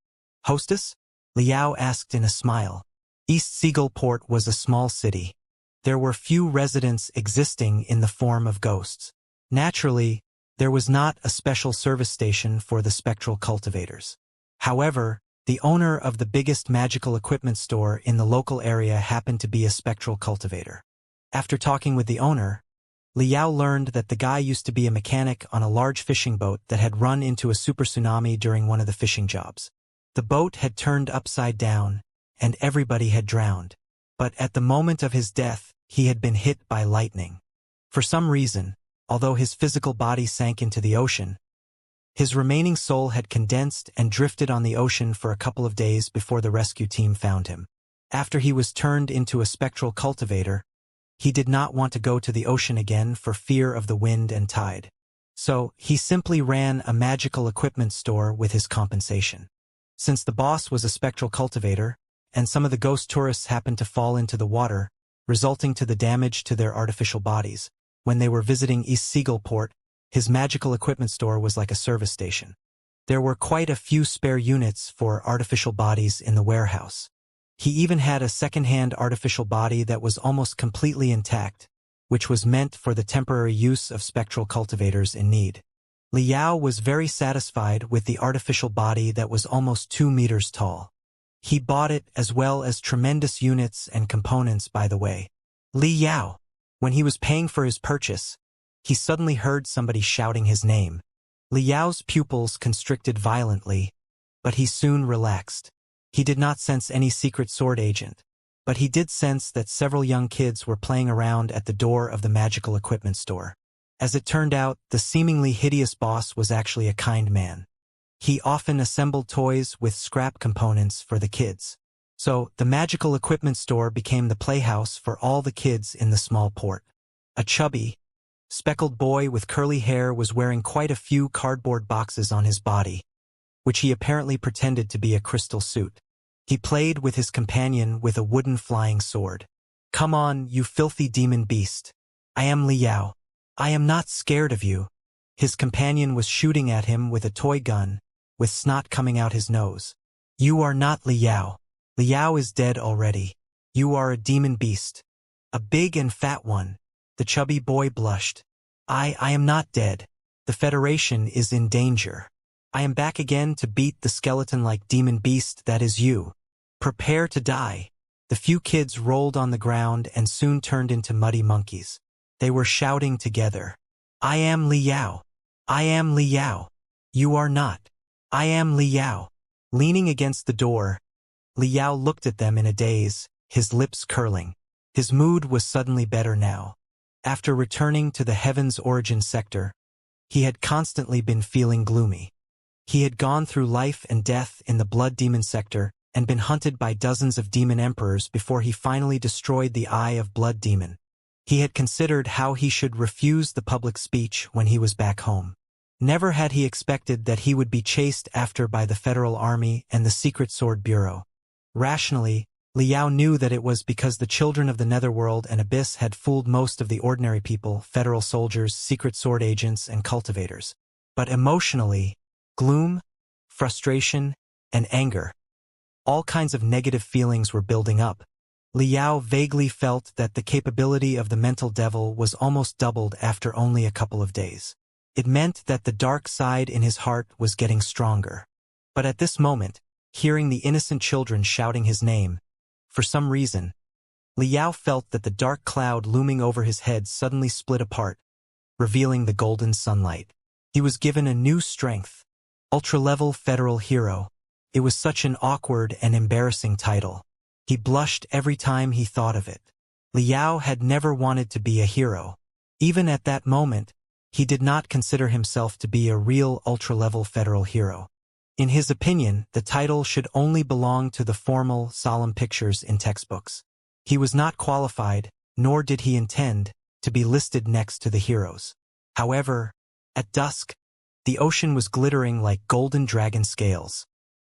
Hostess? Liao asked in a smile. East Seagull Port was a small city. There were few residents existing in the form of ghosts. Naturally, there was not a special service station for the spectral cultivators. However, the owner of the biggest magical equipment store in the local area happened to be a spectral cultivator. After talking with the owner, Liao learned that the guy used to be a mechanic on a large fishing boat that had run into a super tsunami during one of the fishing jobs. The boat had turned upside down, and everybody had drowned. But at the moment of his death, he had been hit by lightning. For some reason, although his physical body sank into the ocean, his remaining soul had condensed and drifted on the ocean for a couple of days before the rescue team found him. After he was turned into a spectral cultivator, he did not want to go to the ocean again for fear of the wind and tide. So, he simply ran a magical equipment store with his compensation. Since the boss was a spectral cultivator, and some of the ghost tourists happened to fall into the water, resulting to the damage to their artificial bodies, when they were visiting East Seagull Port, his magical equipment store was like a service station. There were quite a few spare units for artificial bodies in the warehouse. He even had a second-hand artificial body that was almost completely intact, which was meant for the temporary use of spectral cultivators in need. Liao was very satisfied with the artificial body that was almost 2 meters tall. He bought it as well as tremendous units and components, by the way. Liao. When he was paying for his purchase, he suddenly heard somebody shouting his name. Liao's pupils constricted violently, but he soon relaxed. He did not sense any secret sword agent, but he did sense that several young kids were playing around at the door of the magical equipment store. As it turned out, the seemingly hideous boss was actually a kind man. He often assembled toys with scrap components for the kids. So, the magical equipment store became the playhouse for all the kids in the small port. A chubby, speckled boy with curly hair was wearing quite a few cardboard boxes on his body, which he apparently pretended to be a crystal suit. He played with his companion with a wooden flying sword. Come on, you filthy demon beast. I am Liao. I am not scared of you. His companion was shooting at him with a toy gun, with snot coming out his nose. You are not Liao. Liao is dead already. You are a demon beast. A big and fat one. The chubby boy blushed. I am not dead. The Federation is in danger. I am back again to beat the skeleton-like demon beast that is you. Prepare to die. The few kids rolled on the ground and soon turned into muddy monkeys. They were shouting together. I am Liao. I am Liao. You are not. I am Liao. Leaning against the door, Liao looked at them in a daze, his lips curling. His mood was suddenly better now. After returning to the Heaven's Origin sector, he had constantly been feeling gloomy. He had gone through life and death in the Blood Demon sector and been hunted by dozens of demon emperors before he finally destroyed the Eye of Blood Demon. He had considered how he should refuse the public speech when he was back home. Never had he expected that he would be chased after by the Federal Army and the Secret Sword Bureau. Rationally, Liao knew that it was because the children of the netherworld and abyss had fooled most of the ordinary people, federal soldiers, secret sword agents, and cultivators. But emotionally, gloom, frustration, and anger, all kinds of negative feelings were building up. Liao vaguely felt that the capability of the mental devil was almost doubled after only a couple of days. It meant that the dark side in his heart was getting stronger. But at this moment, hearing the innocent children shouting his name, for some reason, Liao felt that the dark cloud looming over his head suddenly split apart, revealing the golden sunlight. He was given a new strength, ultra-level federal hero. It was such an awkward and embarrassing title. He blushed every time he thought of it. Liao had never wanted to be a hero. Even at that moment, he did not consider himself to be a real ultra-level federal hero. In his opinion, the title should only belong to the formal, solemn pictures in textbooks. He was not qualified, nor did he intend, to be listed next to the heroes. However, at dusk, the ocean was glittering like golden dragon scales.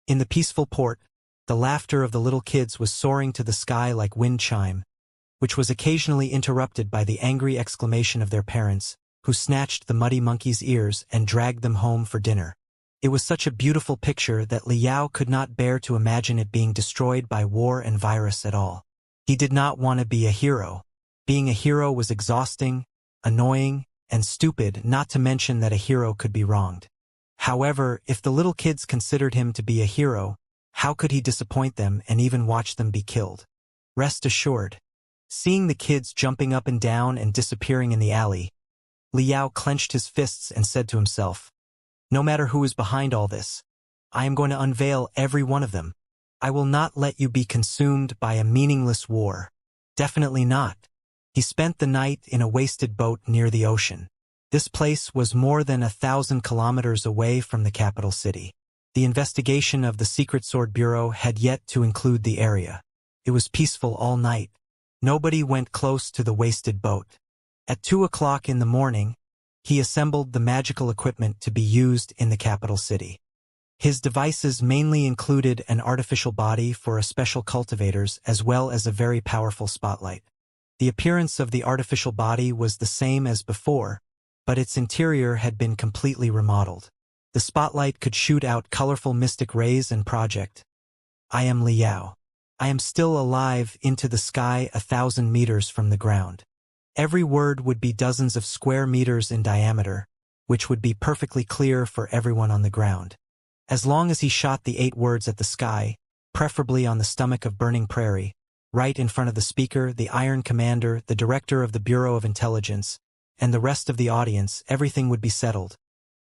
In the peaceful port, the laughter of the little kids was soaring to the sky like wind chime, which was occasionally interrupted by the angry exclamation of their parents, who snatched the muddy monkey's ears and dragged them home for dinner. It was such a beautiful picture that Liao could not bear to imagine it being destroyed by war and virus at all. He did not want to be a hero. Being a hero was exhausting, annoying, and stupid, not to mention that a hero could be wronged. However, if the little kids considered him to be a hero, how could he disappoint them and even watch them be killed? Rest assured. Seeing the kids jumping up and down and disappearing in the alley, Liao clenched his fists and said to himself, "No matter who is behind all this, I am going to unveil every one of them. I will not let you be consumed by a meaningless war. Definitely not." He spent the night in a wasted boat near the ocean. This place was more than 1,000 kilometers away from the capital city. The investigation of the Secret Sword Bureau had yet to include the area. It was peaceful all night. Nobody went close to the wasted boat. At 2 o'clock in the morning, he assembled the magical equipment to be used in the capital city. His devices mainly included an artificial body for a special cultivators as well as a very powerful spotlight. The appearance of the artificial body was the same as before, but its interior had been completely remodeled. The spotlight could shoot out colorful mystic rays and project, "I am Liao. I am still alive," into the sky 1,000 meters from the ground. Every word would be dozens of square meters in diameter, which would be perfectly clear for everyone on the ground. As long as he shot the 8 words at the sky, preferably on the stomach of burning prairie, right in front of the speaker, the Iron Commander, the director of the Bureau of Intelligence, and the rest of the audience, everything would be settled.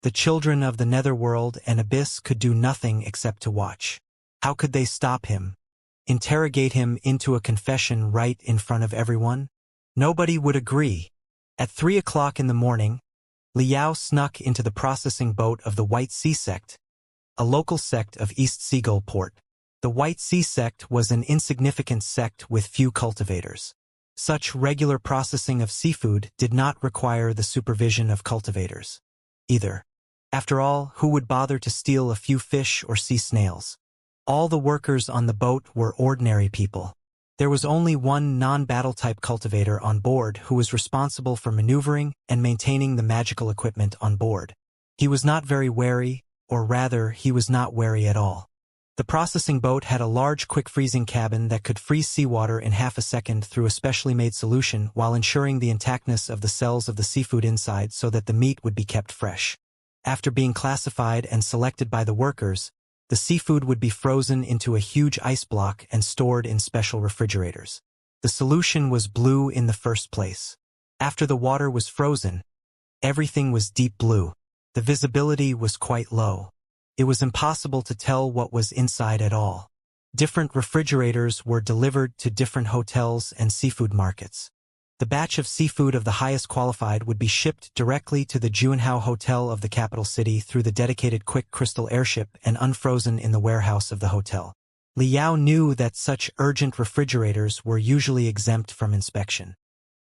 The children of the netherworld and abyss could do nothing except to watch. How could they stop him? Interrogate him into a confession right in front of everyone? Nobody would agree. At 3 o'clock in the morning, Liao snuck into the processing boat of the White Sea Sect, a local sect of East Seagull Port. The White Sea Sect was an insignificant sect with few cultivators. Such regular processing of seafood did not require the supervision of cultivators either. After all, who would bother to steal a few fish or sea snails? All the workers on the boat were ordinary people. There was only one non-battle type cultivator on board who was responsible for maneuvering and maintaining the magical equipment on board. He was not very wary, or rather, he was not wary at all. The processing boat had a large quick-freezing cabin that could freeze seawater in half a second through a specially made solution while ensuring the intactness of the cells of the seafood inside so that the meat would be kept fresh. After being classified and selected by the workers, the seafood would be frozen into a huge ice block and stored in special refrigerators. The solution was blue in the first place. After the water was frozen, everything was deep blue. The visibility was quite low. It was impossible to tell what was inside at all. Different refrigerators were delivered to different hotels and seafood markets. The batch of seafood of the highest qualified would be shipped directly to the Juanhao Hotel of the capital city through the dedicated quick crystal airship and unfrozen in the warehouse of the hotel. Liao knew that such urgent refrigerators were usually exempt from inspection.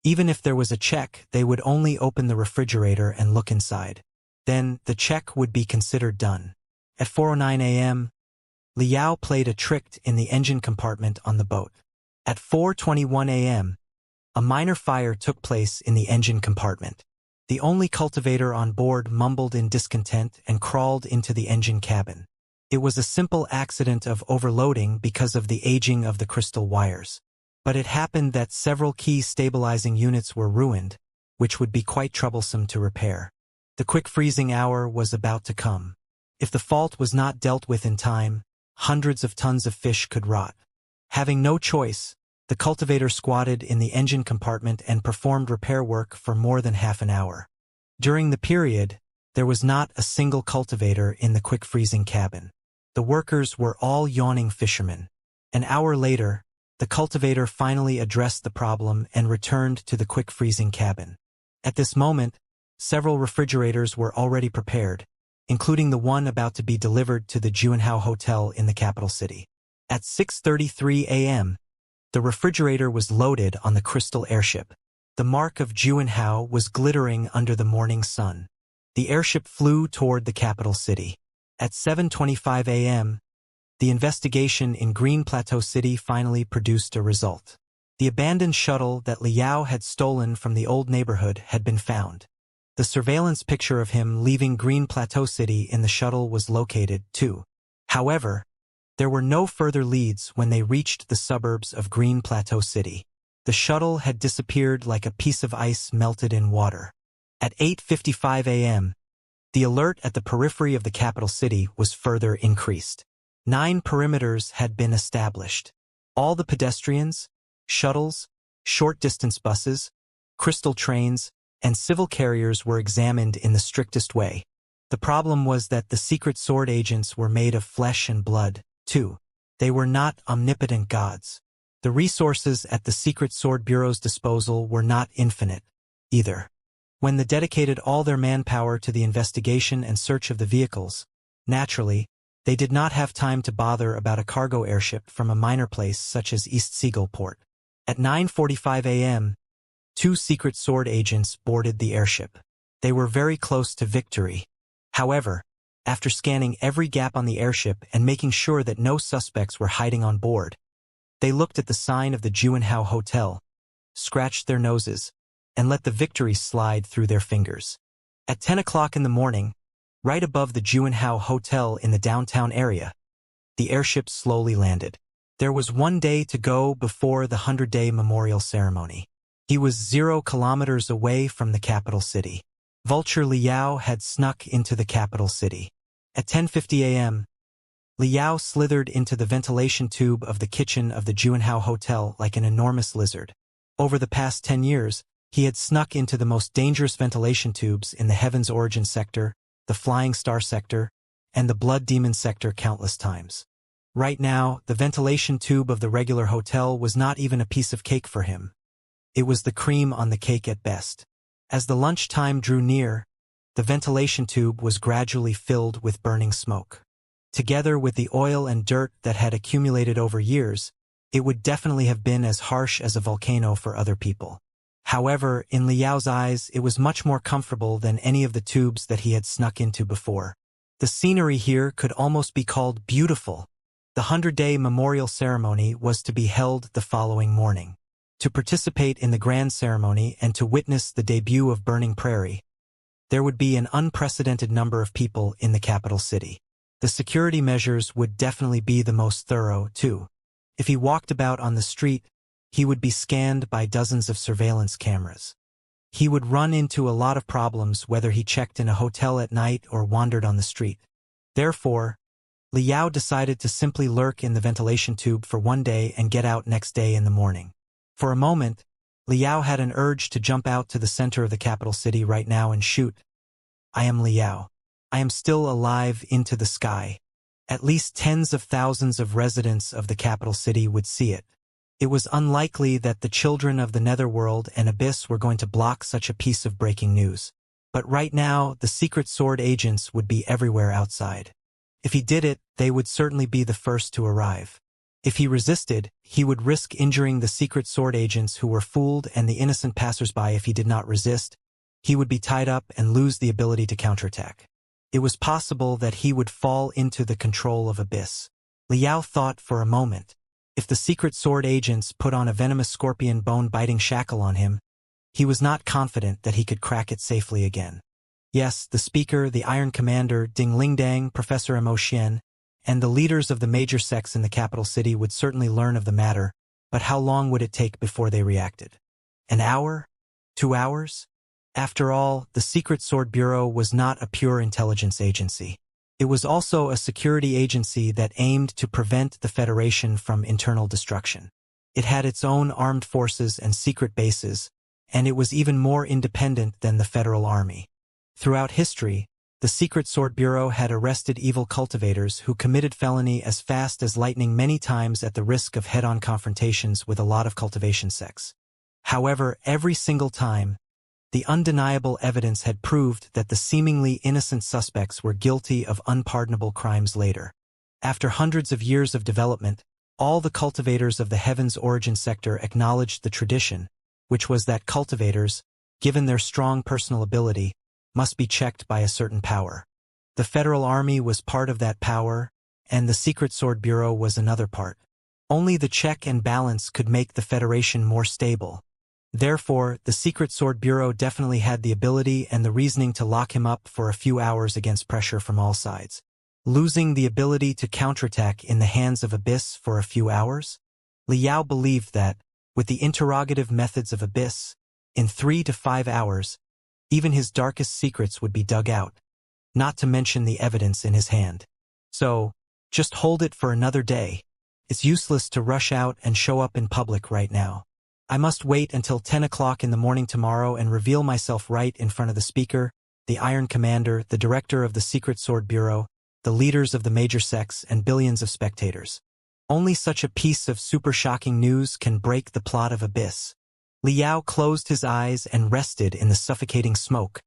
Even if there was a check, they would only open the refrigerator and look inside. Then, the check would be considered done. At 4:09 a.m., Liao played a trick in the engine compartment on the boat. At 4:21 a.m., a minor fire took place in the engine compartment. The only cultivator on board mumbled in discontent and crawled into the engine cabin. It was a simple accident of overloading because of the aging of the crystal wires. But it happened that several key stabilizing units were ruined, which would be quite troublesome to repair. The quick freezing hour was about to come. If the fault was not dealt with in time, hundreds of tons of fish could rot. Having no choice, the cultivator squatted in the engine compartment and performed repair work for more than half an hour. During the period, there was not a single cultivator in the quick freezing cabin. The workers were all yawning fishermen. An hour later, the cultivator finally addressed the problem and returned to the quick freezing cabin. At this moment, several refrigerators were already prepared, including the one about to be delivered to the Juanhao Hotel in the capital city. At 6:33 a.m., the refrigerator was loaded on the crystal airship. The mark of Juanhao was glittering under the morning sun. The airship flew toward the capital city. At 7:25 a.m., the investigation in Green Plateau City finally produced a result. The abandoned shuttle that Liao had stolen from the old neighborhood had been found. The surveillance picture of him leaving Green Plateau City in the shuttle was located, too. However, there were no further leads when they reached the suburbs of Green Plateau City. The shuttle had disappeared like a piece of ice melted in water. At 8:55 a.m., the alert at the periphery of the capital city was further increased. 9 perimeters had been established. All the pedestrians, shuttles, short-distance buses, crystal trains, and civil carriers were examined in the strictest way. The problem was that the secret sword agents were made of flesh and blood, too. They were not omnipotent gods. The resources at the Secret Sword Bureau's disposal were not infinite, either. When they dedicated all their manpower to the investigation and search of the vehicles, naturally, they did not have time to bother about a cargo airship from a minor place such as East Seagull Port. At 9:45 a.m., 2 Secret Sword agents boarded the airship. They were very close to victory. However, after scanning every gap on the airship and making sure that no suspects were hiding on board, they looked at the sign of the Juanhao Hotel, scratched their noses, and let the victory slide through their fingers. At 10 o'clock in the morning, right above the Juanhao Hotel in the downtown area, the airship slowly landed. There was 1 day to go before the 100-day memorial ceremony. He was 0 kilometers away from the capital city. Vulture Liao had snuck into the capital city. At 10:50 a.m., Liao slithered into the ventilation tube of the kitchen of the Juanhao Hotel like an enormous lizard. Over the past 10 years, he had snuck into the most dangerous ventilation tubes in the Heaven's Origin sector, the Flying Star sector, and the Blood Demon sector countless times. Right now, the ventilation tube of the regular hotel was not even a piece of cake for him. It was the cream on the cake at best. As the lunch time drew near, the ventilation tube was gradually filled with burning smoke. Together with the oil and dirt that had accumulated over years, it would definitely have been as harsh as a volcano for other people. However, in Liao's eyes, it was much more comfortable than any of the tubes that he had snuck into before. The scenery here could almost be called beautiful. The 100-day memorial ceremony was to be held the following morning. To participate in the grand ceremony and to witness the debut of Burning Prairie, there would be an unprecedented number of people in the capital city. The security measures would definitely be the most thorough, too. If he walked about on the street, he would be scanned by dozens of surveillance cameras. He would run into a lot of problems whether he checked in a hotel at night or wandered on the street. Therefore, Liao decided to simply lurk in the ventilation tube for 1 day and get out next day in the morning. For a moment, Liao had an urge to jump out to the center of the capital city right now and shoot. I am Liao. I am still alive into the sky. At least tens of thousands of residents of the capital city would see it. It was unlikely that the children of the netherworld and abyss were going to block such a piece of breaking news. But right now, the secret sword agents would be everywhere outside. If he did it, they would certainly be the first to arrive. If he resisted, he would risk injuring the secret sword agents who were fooled and the innocent passersby. If he did not resist, he would be tied up and lose the ability to counterattack. It was possible that he would fall into the control of Abyss. Liao thought for a moment. If the secret sword agents put on a venomous scorpion bone-biting shackle on him, he was not confident that he could crack it safely again. Yes, the speaker, the Iron Commander, Ding Lingdang, Professor Mo Xian, and the leaders of the major sects in the capital city would certainly learn of the matter, but how long would it take before they reacted? An hour? 2 hours? After all, the Secret Sword Bureau was not a pure intelligence agency. It was also a security agency that aimed to prevent the Federation from internal destruction. It had its own armed forces and secret bases, and it was even more independent than the Federal Army. Throughout history, the Secret Sword Bureau had arrested evil cultivators who committed felony as fast as lightning many times at the risk of head-on confrontations with a lot of cultivation sects. However, every single time, the undeniable evidence had proved that the seemingly innocent suspects were guilty of unpardonable crimes later. After hundreds of years of development, all the cultivators of the Heaven's Origin sector acknowledged the tradition, which was that cultivators, given their strong personal ability, must be checked by a certain power. The Federal Army was part of that power, and the Secret Sword Bureau was another part. Only the check and balance could make the Federation more stable. Therefore, the Secret Sword Bureau definitely had the ability and the reasoning to lock him up for a few hours against pressure from all sides. Losing the ability to counterattack in the hands of Abyss for a few hours? Liao believed that, with the interrogative methods of Abyss, in 3 to 5 hours, even his darkest secrets would be dug out, not to mention the evidence in his hand. So, just hold it for another day. It's useless to rush out and show up in public right now. I must wait until 10 o'clock in the morning tomorrow and reveal myself right in front of the speaker, the Iron Commander, the director of the Secret Sword Bureau, the leaders of the major sects, and billions of spectators. Only such a piece of super shocking news can break the plot of Abyss. Liao closed his eyes and rested in the suffocating smoke,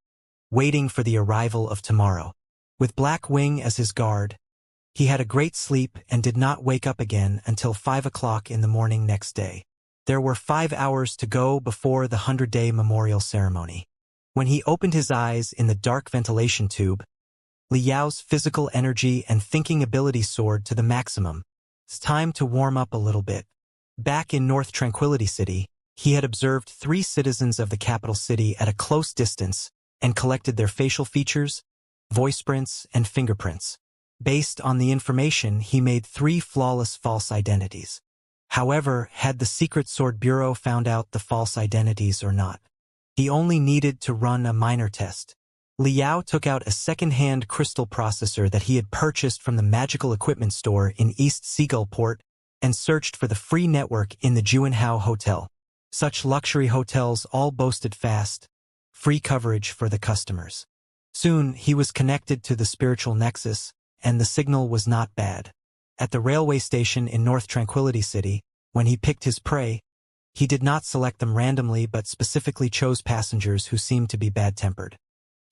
waiting for the arrival of tomorrow. With Black Wing as his guard, he had a great sleep and did not wake up again until 5 o'clock in the morning next day. There were 5 hours to go before the 100-day memorial ceremony. When he opened his eyes in the dark ventilation tube, Liao's physical energy and thinking ability soared to the maximum. It's time to warm up a little bit. Back in North Tranquility City, he had observed 3 citizens of the capital city at a close distance and collected their facial features, voice prints, and fingerprints. Based on the information, he made 3 flawless false identities. However, had the Secret Sword Bureau found out the false identities or not? He only needed to run a minor test. Liao took out a second-hand crystal processor that he had purchased from the magical equipment store in East Seagull Port and searched for the free network in the Juanhao Hotel. Such luxury hotels all boasted fast, free coverage for the customers. Soon, he was connected to the spiritual nexus, and the signal was not bad. At the railway station in North Tranquility City, when he picked his prey, he did not select them randomly but specifically chose passengers who seemed to be bad-tempered.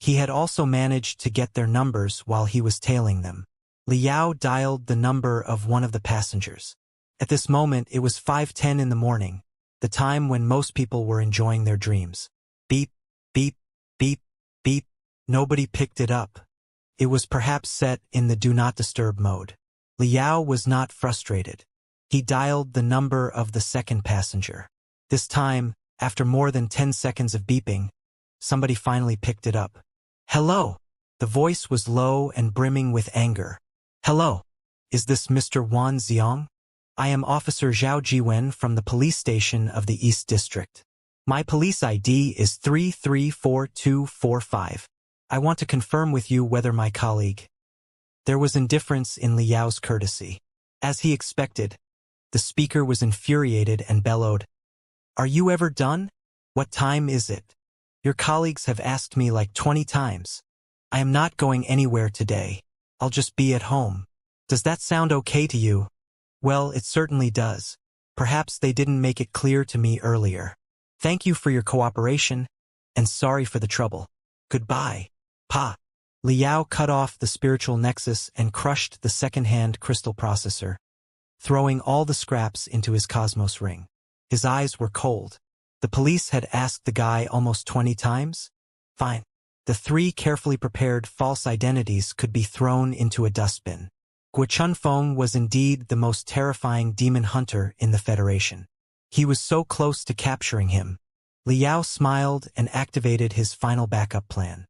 He had also managed to get their numbers while he was tailing them. Liao dialed the number of one of the passengers. At this moment, it was 5:10 in the morning, the time when most people were enjoying their dreams. Beep, beep, beep, beep. Nobody picked it up. It was perhaps set in the Do Not Disturb mode. Liao was not frustrated. He dialed the number of the second passenger. This time, after more than 10 seconds of beeping, somebody finally picked it up. Hello. The voice was low and brimming with anger. Hello. Is this Mr. Wan Xiong? I am Officer Zhao Jiwen from the police station of the East District. My police ID is 334245. I want to confirm with you whether my colleague... There was indifference in Liao's courtesy. As he expected, the speaker was infuriated and bellowed, "Are you ever done? What time is it? Your colleagues have asked me like 20 times. I am not going anywhere today. I'll just be at home. Does that sound okay to you?" Well, it certainly does. Perhaps they didn't make it clear to me earlier. Thank you for your cooperation, and sorry for the trouble. Goodbye. Pa. Liao cut off the spiritual nexus and crushed the second-hand crystal processor, throwing all the scraps into his cosmos ring. His eyes were cold. The police had asked the guy almost 20 times? Fine. The 3 carefully prepared false identities could be thrown into a dustbin. Guo was indeed the most terrifying demon hunter in the Federation. He was so close to capturing him. Liao smiled and activated his final backup plan.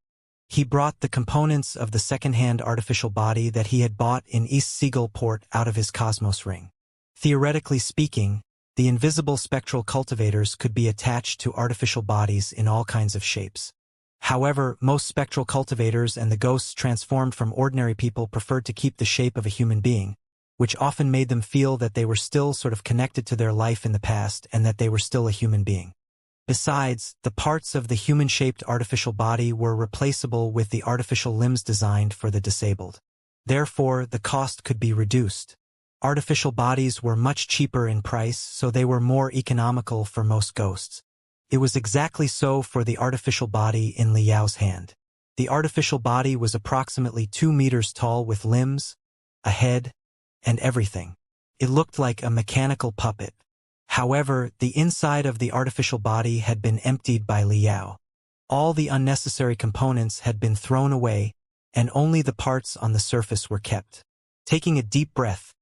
He brought the components of the second-hand artificial body that he had bought in East Seagull port out of his Cosmos ring. Theoretically speaking, the invisible spectral cultivators could be attached to artificial bodies in all kinds of shapes. However, most spectral cultivators and the ghosts transformed from ordinary people preferred to keep the shape of a human being, which often made them feel that they were still sort of connected to their life in the past and that they were still a human being. Besides, the parts of the human-shaped artificial body were replaceable with the artificial limbs designed for the disabled. Therefore, the cost could be reduced. Artificial bodies were much cheaper in price, so they were more economical for most ghosts. It was exactly so for the artificial body in Liao's hand. The artificial body was approximately 2 meters tall with limbs, a head, and everything. It looked like a mechanical puppet. However, the inside of the artificial body had been emptied by Liao. All the unnecessary components had been thrown away, and only the parts on the surface were kept. Taking a deep breath,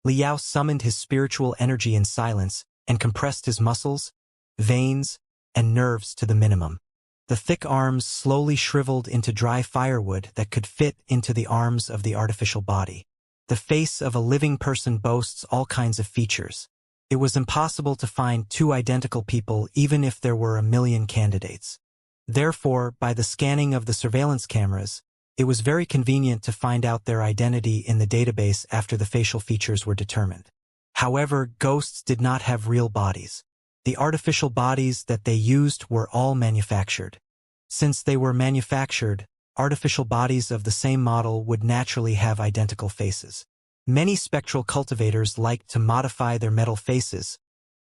Liao summoned his spiritual energy in silence and compressed his muscles, veins, and nerves to the minimum. The thick arms slowly shriveled into dry firewood that could fit into the arms of the artificial body. The face of a living person boasts all kinds of features. It was impossible to find two identical people even if there were 1,000,000 candidates. Therefore, by the scanning of the surveillance cameras, it was very convenient to find out their identity in the database after the facial features were determined. However, ghosts did not have real bodies. The artificial bodies that they used were all manufactured. Since they were manufactured, artificial bodies of the same model would naturally have identical faces. Many spectral cultivators liked to modify their metal faces,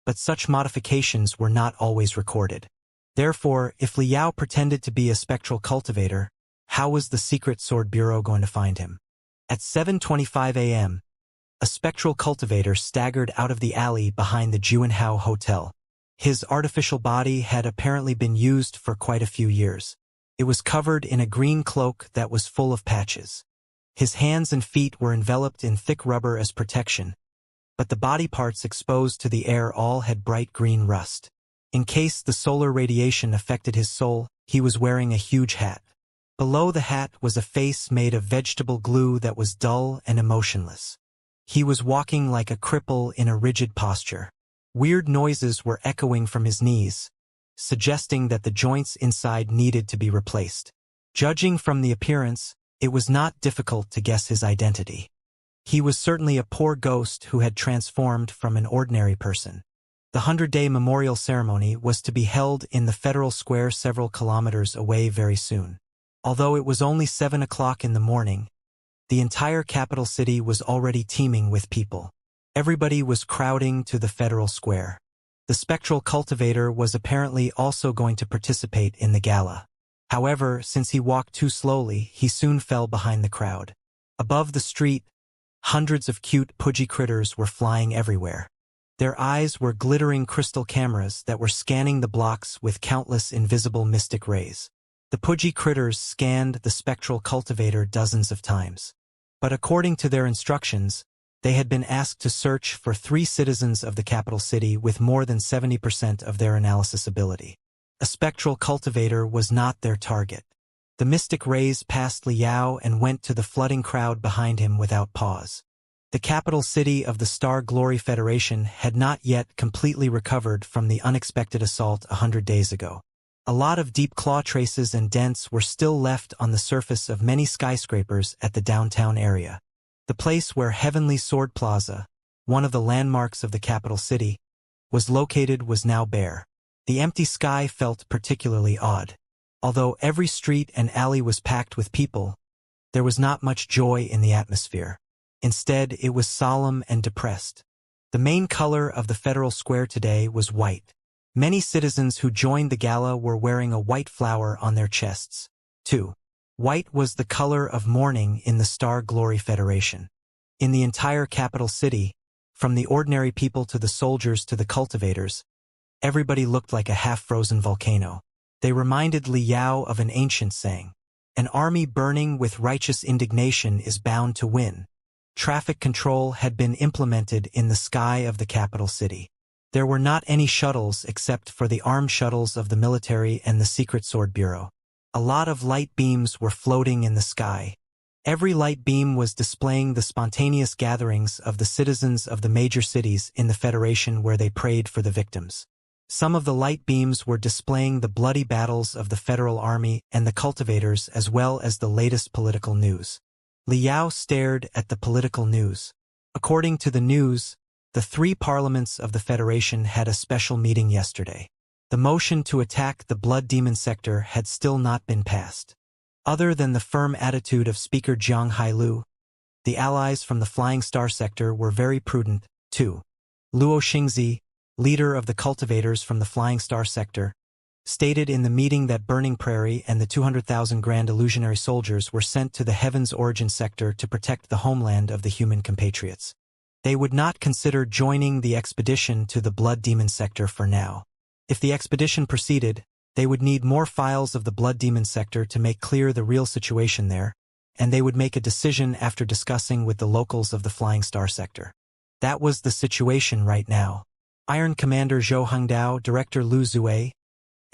but such modifications were not always recorded. Therefore, if Liao pretended to be a spectral cultivator, how was the Secret Sword Bureau going to find him? At 7:25 a.m., a spectral cultivator staggered out of the alley behind the Juanhao Hotel. His artificial body had apparently been used for quite a few years. It was covered in a green cloak that was full of patches. His hands and feet were enveloped in thick rubber as protection, but the body parts exposed to the air all had bright green rust. In case the solar radiation affected his soul, he was wearing a huge hat. Below the hat was a face made of vegetable glue that was dull and emotionless. He was walking like a cripple in a rigid posture. Weird noises were echoing from his knees, suggesting that the joints inside needed to be replaced. Judging from the appearance, it was not difficult to guess his identity. He was certainly a poor ghost who had transformed from an ordinary person. The 100-day memorial ceremony was to be held in the Federal Square several kilometers away very soon. Although it was only 7 o'clock in the morning, the entire capital city was already teeming with people. Everybody was crowding to the Federal Square. The spectral cultivator was apparently also going to participate in the gala. However, since he walked too slowly, he soon fell behind the crowd. Above the street, hundreds of cute pudgy critters were flying everywhere. Their eyes were glittering crystal cameras that were scanning the blocks with countless invisible mystic rays. The pudgy critters scanned the spectral cultivator dozens of times. But according to their instructions, they had been asked to search for 3 citizens of the capital city with more than 70% of their analysis ability. A spectral cultivator was not their target. The mystic rays passed Liao and went to the flooding crowd behind him without pause. The capital city of the Star Glory Federation had not yet completely recovered from the unexpected assault 100 days ago. A lot of deep claw traces and dents were still left on the surface of many skyscrapers at the downtown area. The place where Heavenly Sword Plaza, one of the landmarks of the capital city, was located was now bare. The empty sky felt particularly odd. Although every street and alley was packed with people, there was not much joy in the atmosphere. Instead, it was solemn and depressed. The main color of the Federal Square today was white. Many citizens who joined the gala were wearing a white flower on their chests. 2. White was the color of mourning in the Star Glory Federation. In the entire capital city, from the ordinary people to the soldiers to the cultivators, everybody looked like a half-frozen volcano. They reminded Liao of an ancient saying, "An army burning with righteous indignation is bound to win." traffic control had been implemented in the sky of the capital city. There were not any shuttles except for the armed shuttles of the military and the Secret Sword Bureau. A lot of light beams were floating in the sky. Every light beam was displaying the spontaneous gatherings of the citizens of the major cities in the Federation where they prayed for the victims. Some of the light beams were displaying the bloody battles of the Federal Army and the Cultivators as well as the latest political news. Liao stared at the political news. According to the news, the three parliaments of the Federation had a special meeting yesterday. The motion to attack the Blood Demon sector had still not been passed. Other than the firm attitude of Speaker Jiang Hailu, the allies from the Flying Star sector were very prudent, too. Luo Xingzi, leader of the Cultivators from the Flying Star sector, stated in the meeting that Burning Prairie and the 200,000 Grand Illusionary soldiers were sent to the Heaven's Origin sector to protect the homeland of the human compatriots. They would not consider joining the expedition to the Blood Demon sector for now. If the expedition proceeded, they would need more files of the Blood Demon sector to make clear the real situation there, and they would make a decision after discussing with the locals of the Flying Star sector. That was the situation right now. Iron Commander Zhou Hengdao, Director Lu Zue,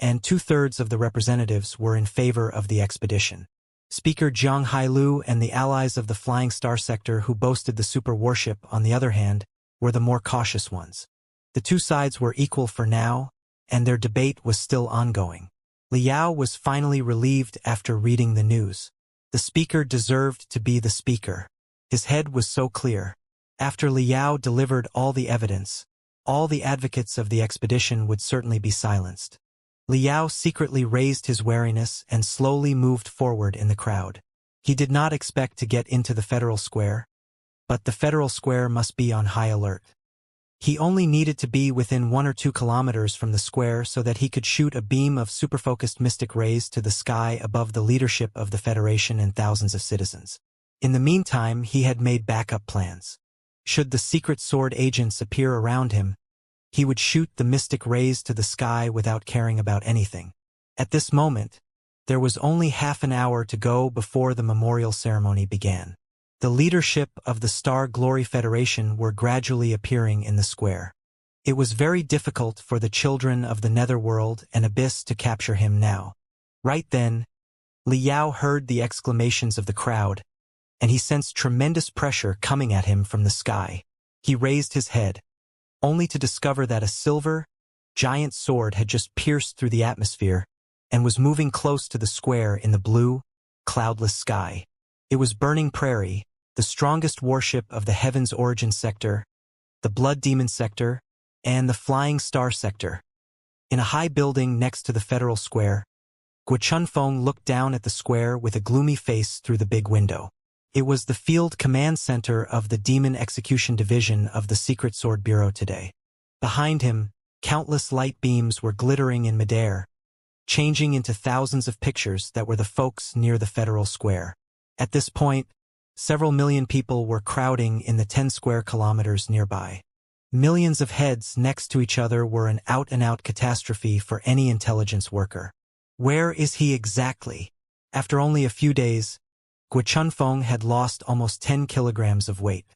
and 2/3 of the representatives were in favor of the expedition. Speaker Jiang Hailu and the allies of the Flying Star sector who boasted the super warship, on the other hand, were the more cautious ones. The two sides were equal for now, and their debate was still ongoing. Liao was finally relieved after reading the news. The speaker deserved to be the speaker. His head was so clear. After Liao delivered all the evidence, all the advocates of the expedition would certainly be silenced. Liao secretly raised his wariness and slowly moved forward in the crowd. He did not expect to get into the Federal Square, but the Federal Square must be on high alert. He only needed to be within 1 or 2 kilometers from the square so that he could shoot a beam of superfocused mystic rays to the sky above the leadership of the Federation and thousands of citizens. In the meantime, he had made backup plans. Should the secret sword agents appear around him, he would shoot the mystic rays to the sky without caring about anything. At this moment, there was only half an hour to go before the memorial ceremony began. The leadership of the Star Glory Federation were gradually appearing in the square. It was very difficult for the children of the Netherworld and Abyss to capture him now. Right then, Liao heard the exclamations of the crowd, and he sensed tremendous pressure coming at him from the sky. He raised his head, only to discover that a silver, giant sword had just pierced through the atmosphere and was moving close to the square in the blue, cloudless sky. It was Burning Prairie, the strongest warship of the Heaven's Origin sector, the Blood Demon sector, and the Flying Star sector. In a high building next to the Federal Square, Guo Chunfeng looked down at the square with a gloomy face through the big window. It was the field command center of the Demon Execution Division of the Secret Sword Bureau today. Behind him, countless light beams were glittering in midair, changing into thousands of pictures that were the folks near the Federal Square. At this point, several million people were crowding in the 10 square kilometers nearby. Millions of heads next to each other were an out-and-out catastrophe for any intelligence worker. Where is he exactly? After only a few days, Guo Chunfeng had lost almost 10 kilograms of weight.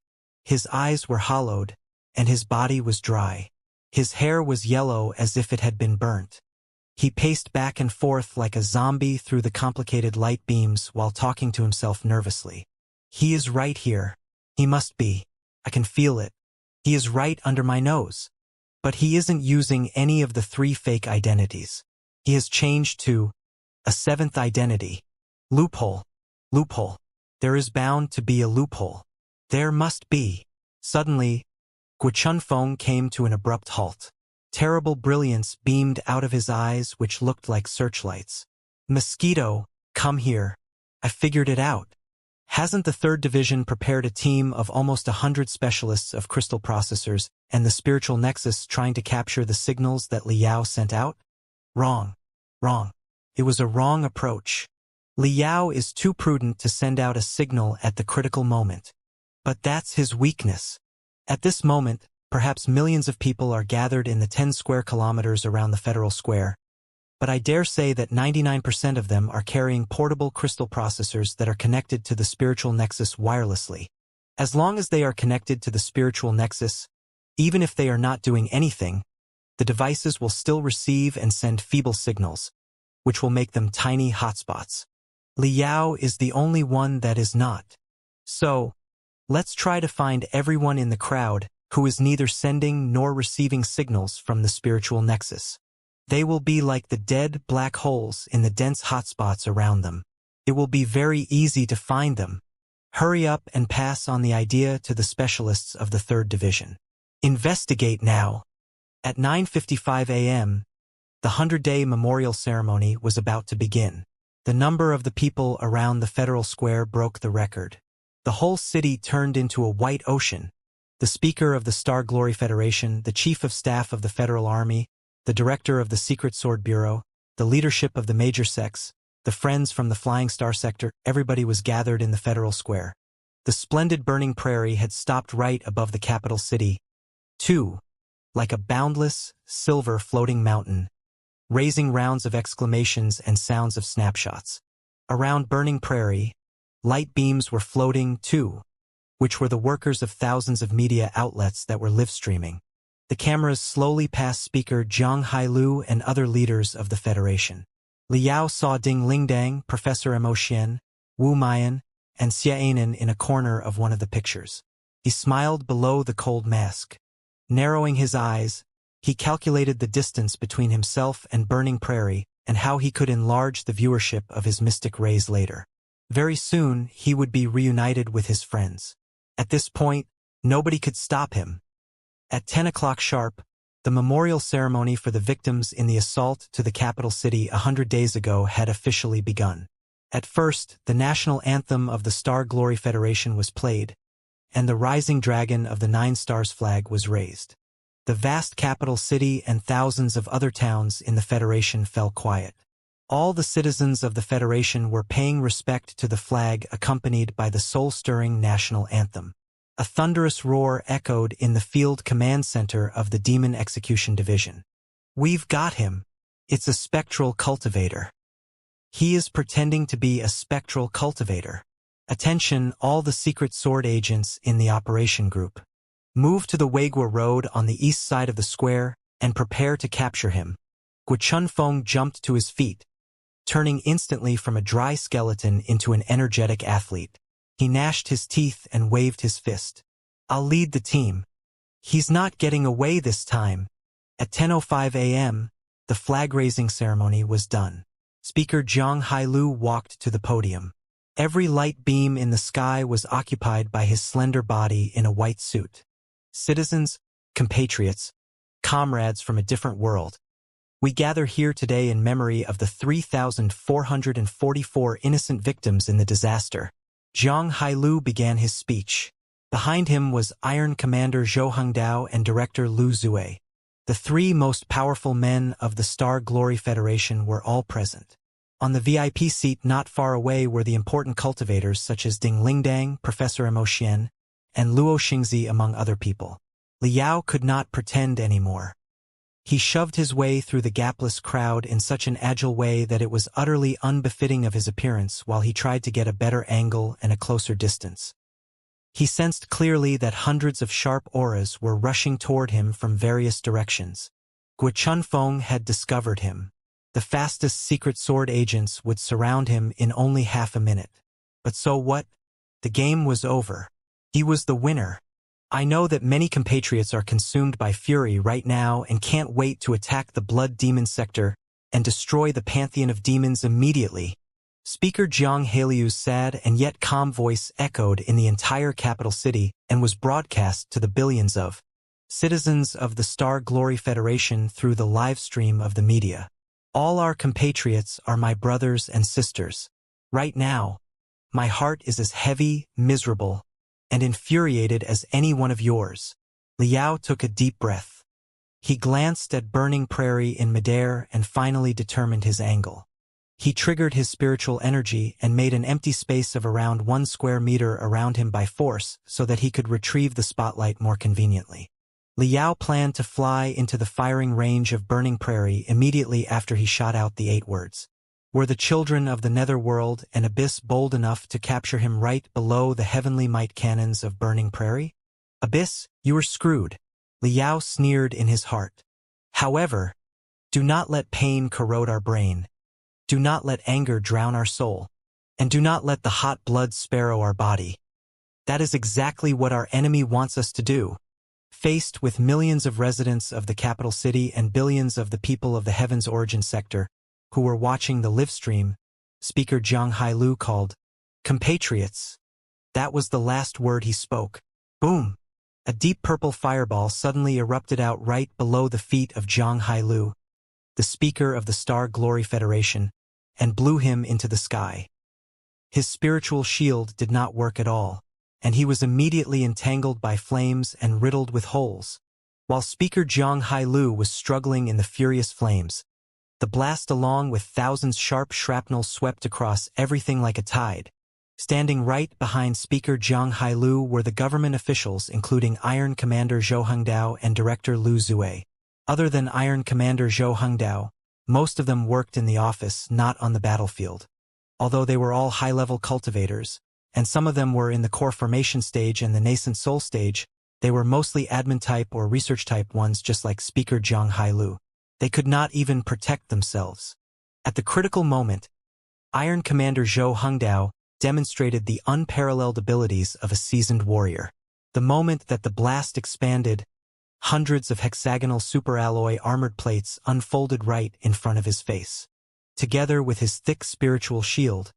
His eyes were hollowed, and his body was dry. His hair was yellow as if it had been burnt. He paced back and forth like a zombie through the complicated light beams while talking to himself nervously. He is right here. He must be. I can feel it. He is right under my nose. But he isn't using any of the 3 fake identities. He has changed to a 7th identity. Loophole. Loophole. There is bound to be a loophole. There must be. Suddenly, Guo Chunfeng came to an abrupt halt. Terrible brilliance beamed out of his eyes which looked like searchlights. Mosquito, come here. I figured it out. Hasn't the 3rd Division prepared a team of almost 100 specialists of crystal processors and the spiritual nexus trying to capture the signals that Liao sent out? Wrong. Wrong. It was a wrong approach. Liao is too prudent to send out a signal at the critical moment. But that's his weakness. At this moment, perhaps millions of people are gathered in the 10 square kilometers around the Federal Square, but I dare say that 99% of them are carrying portable crystal processors that are connected to the spiritual nexus wirelessly. As long as they are connected to the spiritual nexus, even if they are not doing anything, the devices will still receive and send feeble signals, which will make them tiny hotspots. Liao is the only one that is not. So, let's try to find everyone in the crowd who is neither sending nor receiving signals from the spiritual nexus. They will be like the dead black holes in the dense hotspots around them. It will be very easy to find them. Hurry up and pass on the idea to the specialists of the 3rd Division. Investigate now. At 9:55 a.m., the 100-day memorial ceremony was about to begin. The number of the people around the Federal Square broke the record. The whole city turned into a white ocean. The Speaker of the Star Glory Federation, the Chief of Staff of the Federal Army, the Director of the Secret Sword Bureau, the leadership of the major sects, the friends from the Flying Star Sector, everybody was gathered in the Federal Square. The splendid burning prairie had stopped right above the capital city, too, like a boundless, silver floating mountain, raising rounds of exclamations and sounds of snapshots. Around burning prairie, light beams were floating, too, which were the workers of thousands of media outlets that were live-streaming. The cameras slowly passed Speaker Zhang Hailu and other leaders of the Federation. Liao saw Ding Lingdang, Professor Mo Xian, Wu Mian, and Xianan in a corner of one of the pictures. He smiled below the cold mask. Narrowing his eyes, he calculated the distance between himself and burning prairie and how he could enlarge the viewership of his mystic rays later. Very soon, he would be reunited with his friends. At this point, nobody could stop him. At 10 o'clock sharp, the memorial ceremony for the victims in the assault to the capital city 100 days ago had officially begun. At first, the national anthem of the Star Glory Federation was played, and the rising dragon of the 9 Stars flag was raised. The vast capital city and thousands of other towns in the Federation fell quiet. All the citizens of the Federation were paying respect to the flag accompanied by the soul-stirring national anthem. A thunderous roar echoed in the field command center of the Demon Execution Division. "We've got him. It's a spectral cultivator. He is pretending to be a spectral cultivator. Attention, all the secret sword agents in the operation group. Move to the Weigua Road on the east side of the square and prepare to capture him." Gu Chunfeng jumped to his feet, turning instantly from a dry skeleton into an energetic athlete. He gnashed his teeth and waved his fist. "I'll lead the team. He's not getting away this time." At 10:05 a.m., the flag-raising ceremony was done. Speaker Zhang Hailu walked to the podium. Every light beam in the sky was occupied by his slender body in a white suit. "Citizens, compatriots, comrades from a different world, we gather here today in memory of the 3,444 innocent victims in the disaster." Zhang Hailu began his speech. Behind him was Iron Commander Zhou Hengdao and Director Lu Zue. The 3 most powerful men of the Star Glory Federation were all present. On the VIP seat not far away were the important cultivators such as Ding Lingdang, Professor Mo Xian, and Luo Xingzi among other people. Liao could not pretend anymore. He shoved his way through the gapless crowd in such an agile way that it was utterly unbefitting of his appearance while he tried to get a better angle and a closer distance. He sensed clearly that hundreds of sharp auras were rushing toward him from various directions. Gu Chunfeng had discovered him. The fastest secret sword agents would surround him in only half a minute. But so what? The game was over. He was the winner. "I know that many compatriots are consumed by fury right now and can't wait to attack the Blood Demon sector and destroy the pantheon of demons immediately." Speaker Zhang Hailu's sad and yet calm voice echoed in the entire capital city and was broadcast to the billions of citizens of the Star Glory Federation through the live stream of the media. "All our compatriots are my brothers and sisters. Right now, my heart is as heavy, miserable, and infuriated as any one of yours." Liao took a deep breath. He glanced at burning prairie in midair and finally determined his angle. He triggered his spiritual energy and made an empty space of around 1 square meter around him by force so that he could retrieve the spotlight more conveniently. Liao planned to fly into the firing range of burning prairie immediately after he shot out the 8 words. Were the children of the netherworld and abyss bold enough to capture him right below the heavenly might cannons of burning prairie? Abyss, you were screwed, Liao sneered in his heart. However, do not let pain corrode our brain. Do not let anger drown our soul. And do not let the hot blood sparrow our body. That is exactly what our enemy wants us to do. Faced with millions of residents of the capital city and billions of the people of the Heaven's Origin sector, who were watching the live stream, Speaker Zhang Hailu called, "Compatriots." That was the last word he spoke. Boom! A deep purple fireball suddenly erupted out right below the feet of Zhang Hailu, the Speaker of the Star Glory Federation, and blew him into the sky. His spiritual shield did not work at all, and he was immediately entangled by flames and riddled with holes. While Speaker Zhang Hailu was struggling in the furious flames, the blast along with thousands sharp shrapnel swept across everything like a tide. Standing right behind Speaker Zhang Hailu were the government officials including Iron Commander Zhou Hengdao and Director Lu Zue. Other than Iron Commander Zhou Hengdao, most of them worked in the office, not on the battlefield. Although they were all high-level cultivators, and some of them were in the core formation stage and the nascent soul stage, they were mostly admin-type or research-type ones just like Speaker Zhang Hailu. They could not even protect themselves. At the critical moment, Iron Commander Zhou Hengdao demonstrated the unparalleled abilities of a seasoned warrior. The moment that the blast expanded, hundreds of hexagonal superalloy armored plates unfolded right in front of his face. Together with his thick spiritual shield,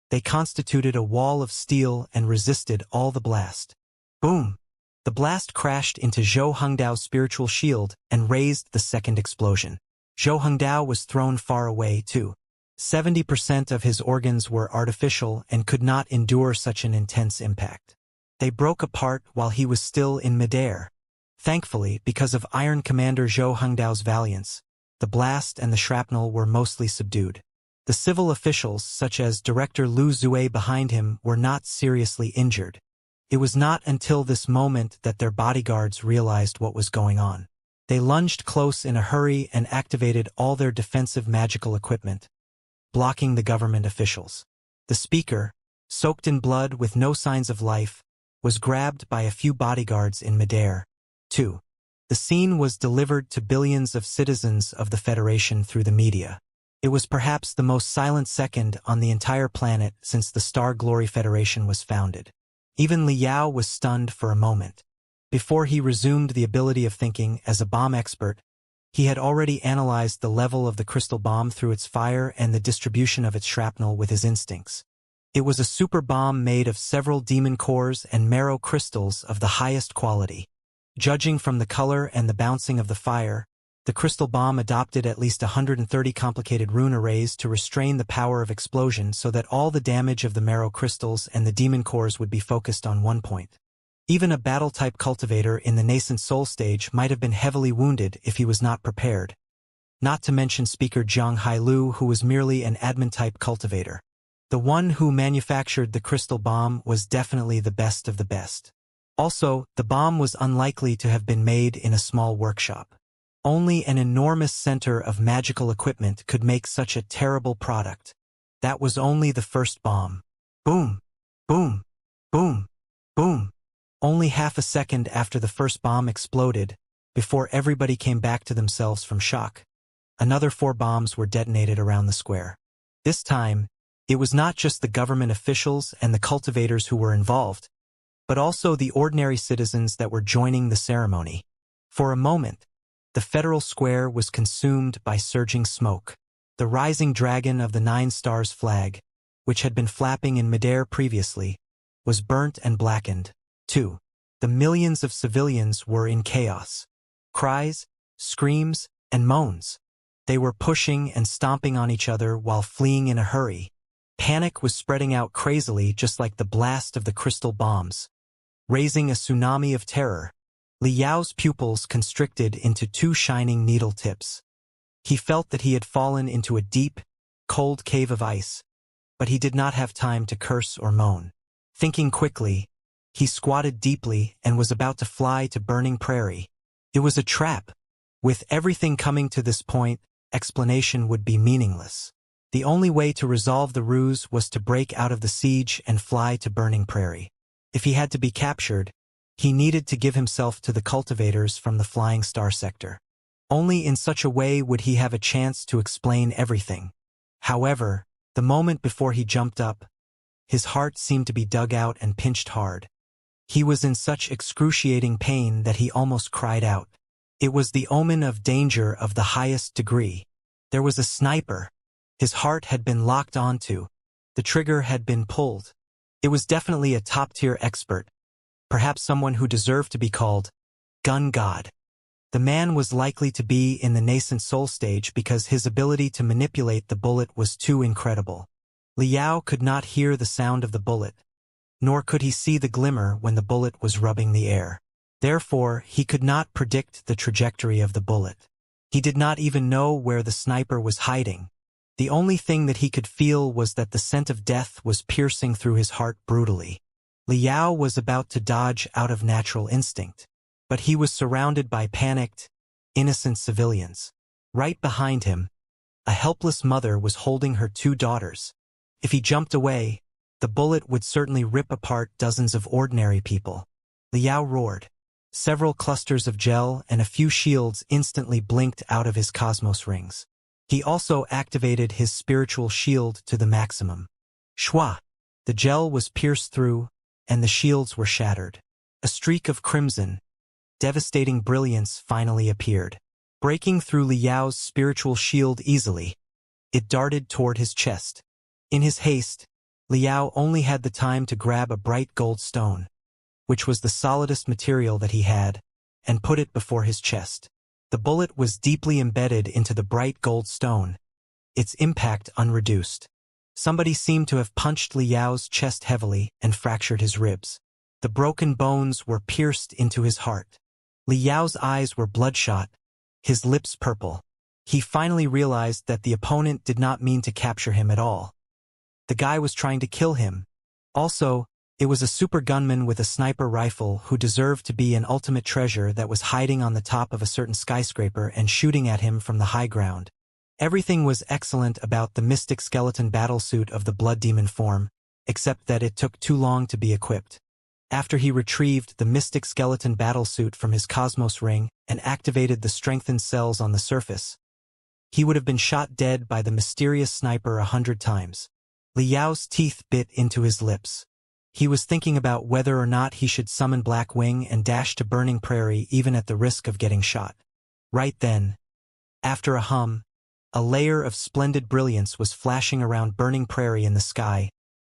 they constituted a wall of steel and resisted all the blast. Boom! The blast crashed into Zhou Hengdao's spiritual shield and raised the second explosion. Zhou Hengdao was thrown far away, too. 70% of his organs were artificial and could not endure such an intense impact. They broke apart while he was still in midair. Thankfully, because of Iron Commander Zhou Hengdao's valiance, the blast and the shrapnel were mostly subdued. The civil officials, such as Director Lu Zue behind him, were not seriously injured. It was not until this moment that their bodyguards realized what was going on. They lunged close in a hurry and activated all their defensive magical equipment, blocking the government officials. The speaker, soaked in blood with no signs of life, was grabbed by a few bodyguards in midair. 2. The scene was delivered to billions of citizens of the Federation through the media. It was perhaps the most silent second on the entire planet since the Star Glory Federation was founded. Even Liao was stunned for a moment. Before he resumed the ability of thinking as a bomb expert, he had already analyzed the level of the crystal bomb through its fire and the distribution of its shrapnel with his instincts. It was a super bomb made of several demon cores and marrow crystals of the highest quality. Judging from the color and the bouncing of the fire, the crystal bomb adopted at least 130 complicated rune arrays to restrain the power of explosion so that all the damage of the marrow crystals and the demon cores would be focused on one point. Even a battle-type cultivator in the nascent soul stage might have been heavily wounded if he was not prepared. Not to mention Speaker Zhang Hailu, who was merely an admin-type cultivator. The one who manufactured the crystal bomb was definitely the best of the best. Also, the bomb was unlikely to have been made in a small workshop. Only an enormous center of magical equipment could make such a terrible product. That was only the first bomb. Boom! Boom! Boom! Boom! Only half a second after the first bomb exploded, before everybody came back to themselves from shock, another 4 bombs were detonated around the square. This time, it was not just the government officials and the cultivators who were involved, but also the ordinary citizens that were joining the ceremony. For a moment, the federal square was consumed by surging smoke. The rising dragon of the 9 stars flag, which had been flapping in midair previously, was burnt and blackened. 2. The millions of civilians were in chaos. Cries, screams, and moans. They were pushing and stomping on each other while fleeing in a hurry. Panic was spreading out crazily just like the blast of the crystal bombs, raising a tsunami of terror. Liao's pupils constricted into 2 shining needle tips. He felt that he had fallen into a deep, cold cave of ice, but he did not have time to curse or moan. Thinking quickly, he squatted deeply and was about to fly to burning prairie. It was a trap. With everything coming to this point, explanation would be meaningless. The only way to resolve the ruse was to break out of the siege and fly to Burning Prairie. If he had to be captured, he needed to give himself to the cultivators from the Flying Star sector. Only in such a way would he have a chance to explain everything. However, the moment before he jumped up, his heart seemed to be dug out and pinched hard. He was in such excruciating pain that he almost cried out. It was the omen of danger of the highest degree. There was a sniper. His heart had been locked onto. The trigger had been pulled. It was definitely a top-tier expert, perhaps someone who deserved to be called Gun God. The man was likely to be in the nascent soul stage because his ability to manipulate the bullet was too incredible. Liao could not hear the sound of the bullet, nor could he see the glimmer when the bullet was rubbing the air. Therefore, he could not predict the trajectory of the bullet. He did not even know where the sniper was hiding. The only thing that he could feel was that the scent of death was piercing through his heart brutally. Liao was about to dodge out of natural instinct, but he was surrounded by panicked, innocent civilians. Right behind him, a helpless mother was holding her 2 daughters. If he jumped away, the bullet would certainly rip apart dozens of ordinary people. Liao roared. Several clusters of gel and a few shields instantly blinked out of his cosmos rings. He also activated his spiritual shield to the maximum. Shwa! The gel was pierced through, and the shields were shattered. A streak of crimson, devastating brilliance finally appeared. Breaking through Liao's spiritual shield easily, it darted toward his chest. In his haste, Liao only had the time to grab a bright gold stone, which was the solidest material that he had, and put it before his chest. The bullet was deeply embedded into the bright gold stone, its impact unreduced. Somebody seemed to have punched Liao's chest heavily and fractured his ribs. The broken bones were pierced into his heart. Liao's eyes were bloodshot, his lips purple. He finally realized that the opponent did not mean to capture him at all. The guy was trying to kill him. Also, it was a super gunman with a sniper rifle who deserved to be an ultimate treasure that was hiding on the top of a certain skyscraper and shooting at him from the high ground. Everything was excellent about the mystic skeleton battlesuit of the blood demon form, except that it took too long to be equipped. After he retrieved the mystic skeleton battlesuit from his cosmos ring and activated the strengthened cells on the surface, he would have been shot dead by the mysterious sniper 100 times. Liao's teeth bit into his lips. He was thinking about whether or not he should summon Blackwing and dash to Burning Prairie even at the risk of getting shot. Right then, after a hum, a layer of splendid brilliance was flashing around Burning Prairie in the sky,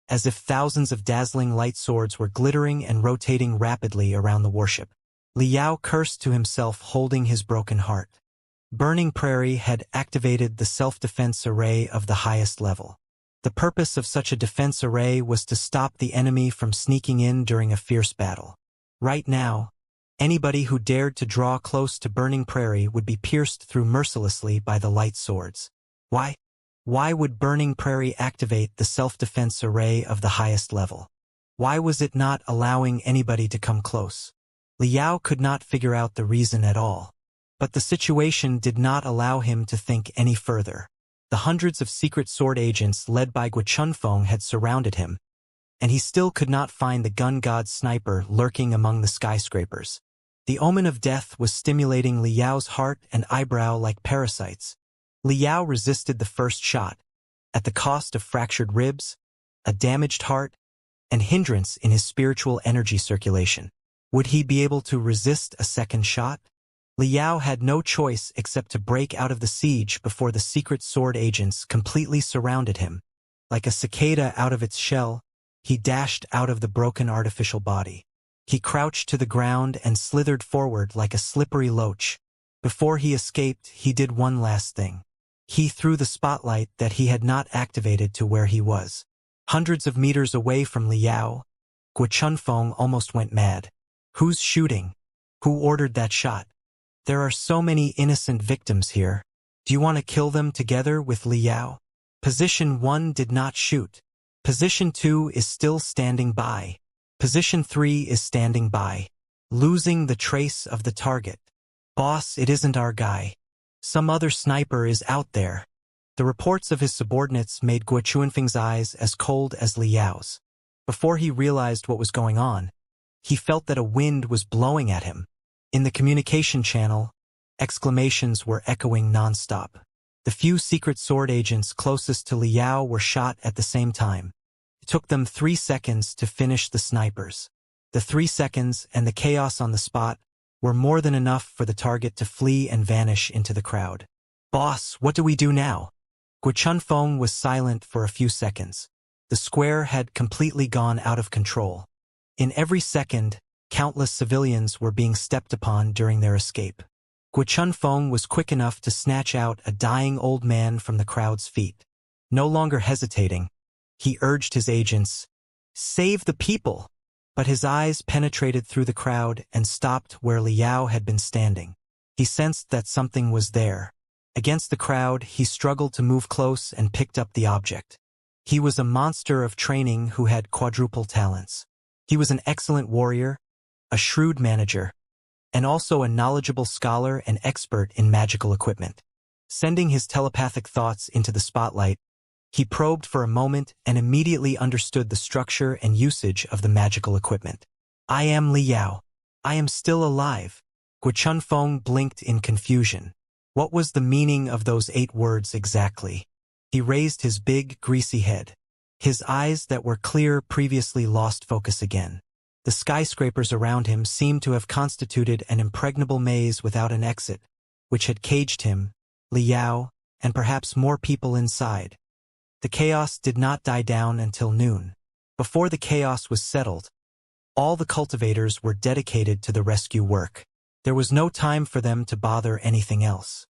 as if thousands of dazzling light swords were glittering and rotating rapidly around the warship. Liao cursed to himself, holding his broken heart. Burning Prairie had activated the self-defense array of the highest level. The purpose of such a defense array was to stop the enemy from sneaking in during a fierce battle. Right now, anybody who dared to draw close to Burning Prairie would be pierced through mercilessly by the light swords. Why? Why would Burning Prairie activate the self-defense array of the highest level? Why was it not allowing anybody to come close? Liao could not figure out the reason at all. But the situation did not allow him to think any further. The hundreds of secret sword agents led by Guochunfeng had surrounded him, and he still could not find the gun god sniper lurking among the skyscrapers. The omen of death was stimulating Liao's heart and eyebrow like parasites. Liao resisted the first shot, at the cost of fractured ribs, a damaged heart, and hindrance in his spiritual energy circulation. Would he be able to resist a second shot? Liao had no choice except to break out of the siege before the secret sword agents completely surrounded him. Like a cicada out of its shell, he dashed out of the broken artificial body. He crouched to the ground and slithered forward like a slippery loach. Before he escaped, he did one last thing. He threw the spotlight that he had not activated to where he was. Hundreds of meters away from Liao, Guochunfeng almost went mad. Who's shooting? Who ordered that shot? There are so many innocent victims here. Do you want to kill them together with Liao? Position 1 did not shoot. Position 2 is still standing by. Position 3 is standing by. Losing the trace of the target. Boss, it isn't our guy. Some other sniper is out there. The reports of his subordinates made Guo Chuanfeng's eyes as cold as Li Yao's. Before he realized what was going on, he felt that a wind was blowing at him. In the communication channel, exclamations were echoing non-stop. The few secret sword agents closest to Li Yao were shot at the same time. It took them 3 seconds to finish the snipers. The 3 seconds and the chaos on the spot were more than enough for the target to flee and vanish into the crowd. "Boss, what do we do now?" Guo Chunfeng was silent for a few seconds. The square had completely gone out of control. In every second, countless civilians were being stepped upon during their escape. Guo Chunfeng was quick enough to snatch out a dying old man from the crowd's feet. No longer hesitating, he urged his agents, "Save the people!" But his eyes penetrated through the crowd and stopped where Li Yao had been standing. He sensed that something was there. Against the crowd, he struggled to move close and picked up the object. He was a monster of training who had quadruple talents. He was an excellent warrior, a shrewd manager, and also a knowledgeable scholar and expert in magical equipment. Sending his telepathic thoughts into the spotlight, he probed for a moment and immediately understood the structure and usage of the magical equipment. "I am Li Yao. I am still alive." Guo Chunfeng blinked in confusion. What was the meaning of those 8 words exactly? He raised his big, greasy head. His eyes that were clear previously lost focus again. The skyscrapers around him seemed to have constituted an impregnable maze without an exit, which had caged him, Li Yao, and perhaps more people inside. The chaos did not die down until noon. Before the chaos was settled, all the cultivators were dedicated to the rescue work. There was no time for them to bother anything else.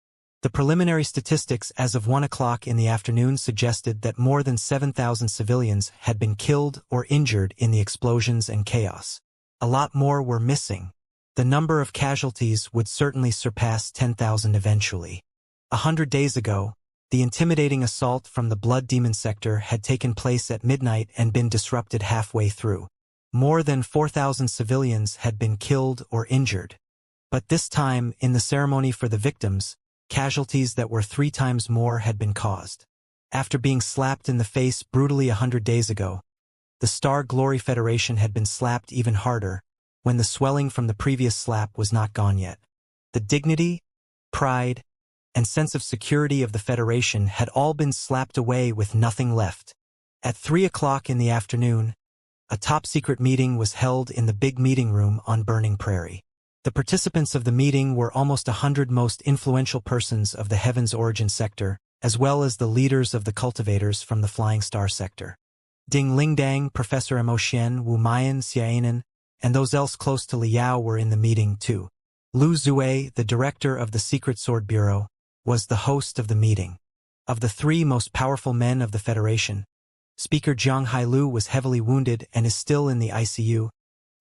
The preliminary statistics as of 1 o'clock in the afternoon suggested that more than 7,000 civilians had been killed or injured in the explosions and chaos. A lot more were missing. The number of casualties would certainly surpass 10,000 eventually. 100 days ago, the intimidating assault from the Blood Demon sector had taken place at midnight and been disrupted halfway through. More than 4,000 civilians had been killed or injured. But this time, in the ceremony for the victims, casualties that were 3 times more had been caused. After being slapped in the face brutally 100 days ago, the Star Glory Federation had been slapped even harder when the swelling from the previous slap was not gone yet. The dignity, pride, and sense of security of the Federation had all been slapped away with nothing left. At 3 o'clock in the afternoon, a top-secret meeting was held in the big meeting room on Burning Prairie. The participants of the meeting were almost 100 most influential persons of the Heaven's Origin sector, as well as the leaders of the Cultivators from the Flying Star sector. Ding Lingdang, Professor Mo Xian, Wu Mian, Xianan, and those else close to Li Yao were in the meeting too. Lu Zue, the director of the Secret Sword Bureau, was the host of the meeting. Of the 3 most powerful men of the Federation, Speaker Jiang Hailu was heavily wounded and is still in the ICU,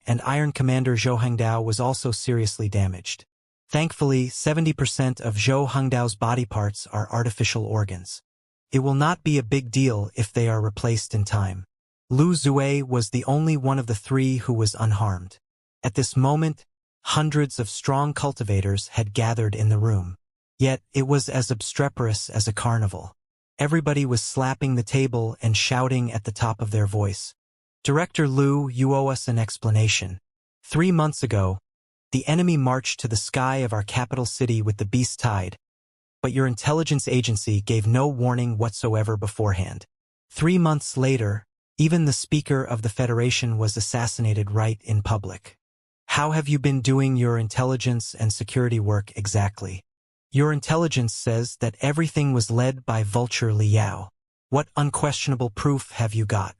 and Iron Commander Zhou Hengdao was also seriously damaged. Thankfully, 70% of Zhou Hengdao's body parts are artificial organs. It will not be a big deal if they are replaced in time. Lu Zue was the only one of the 3 who was unharmed. At this moment, hundreds of strong cultivators had gathered in the room. Yet, it was as obstreperous as a carnival. Everybody was slapping the table and shouting at the top of their voice. "Director Lu, you owe us an explanation. 3 months ago, the enemy marched to the sky of our capital city with the beast tide, but your intelligence agency gave no warning whatsoever beforehand. 3 months later, even the Speaker of the Federation was assassinated right in public. How have you been doing your intelligence and security work exactly? Your intelligence says that everything was led by Vulture Li Yao. What unquestionable proof have you got?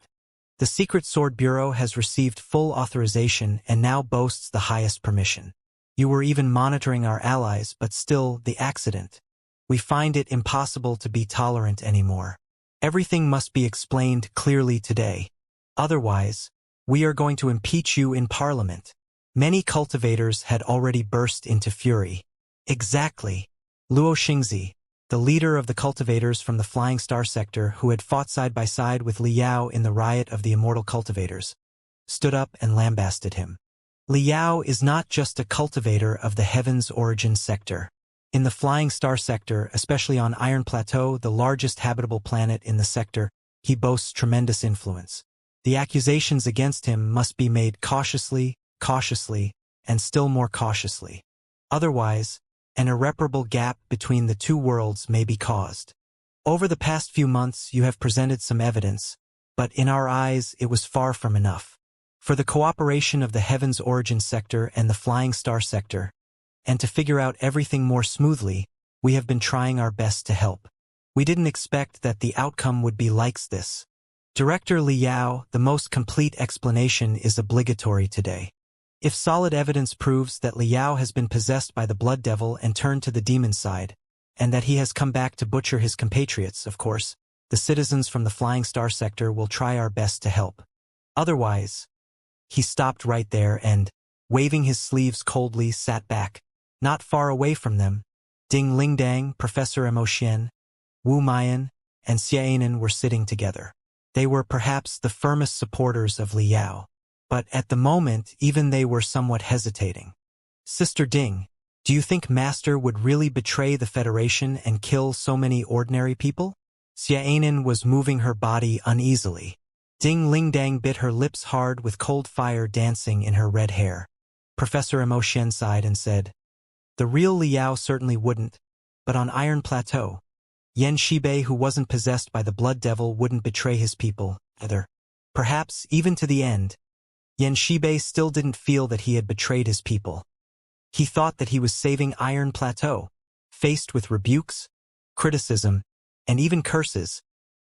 The Secret Sword Bureau has received full authorization and now boasts the highest permission. You were even monitoring our allies, but still, the accident. We find it impossible to be tolerant anymore. Everything must be explained clearly today. Otherwise, we are going to impeach you in Parliament." Many cultivators had already burst into fury. Exactly. Luo Xingzi, the leader of the cultivators from the Flying Star sector who had fought side by side with Li Yao in the riot of the immortal cultivators, stood up and lambasted him. Li Yao is not just a cultivator of the Heaven's Origin sector. In the Flying Star sector, especially on Iron Plateau, the largest habitable planet in the sector, he boasts tremendous influence. The accusations against him must be made cautiously, and still more cautiously. Otherwise, an irreparable gap between the two worlds may be caused. Over the past few months, you have presented some evidence, but in our eyes, it was far from enough. For the cooperation of the Heavens Origin sector and the Flying Star sector, and to figure out everything more smoothly, we have been trying our best to help. We didn't expect that the outcome would be like this. Director Liao, the most complete explanation is obligatory today. If solid evidence proves that Liao has been possessed by the blood devil and turned to the demon side, and that he has come back to butcher his compatriots, of course, the citizens from the Flying Star sector will try our best to help. Otherwise, he stopped right there and, waving his sleeves coldly, sat back. Not far away from them, Ding Lingdang, Professor Mo Xian, Wu Mian, and Xiaonan were sitting together. They were perhaps the firmest supporters of Liao, but at the moment even they were somewhat hesitating. Sister Ding, do you think Master would really betray the Federation and kill so many ordinary people? Xiaonan was moving her body uneasily. Ding Lingdang bit her lips hard with cold fire dancing in her red hair. Professor Mo Xian sighed and said, "The real Liao certainly wouldn't, but on Iron Plateau, Yan Shibei, who wasn't possessed by the blood devil, wouldn't betray his people, either. Perhaps, even to the end, Yan Shibei still didn't feel that he had betrayed his people. He thought that he was saving Iron Plateau. Faced with rebukes, criticism, and even curses,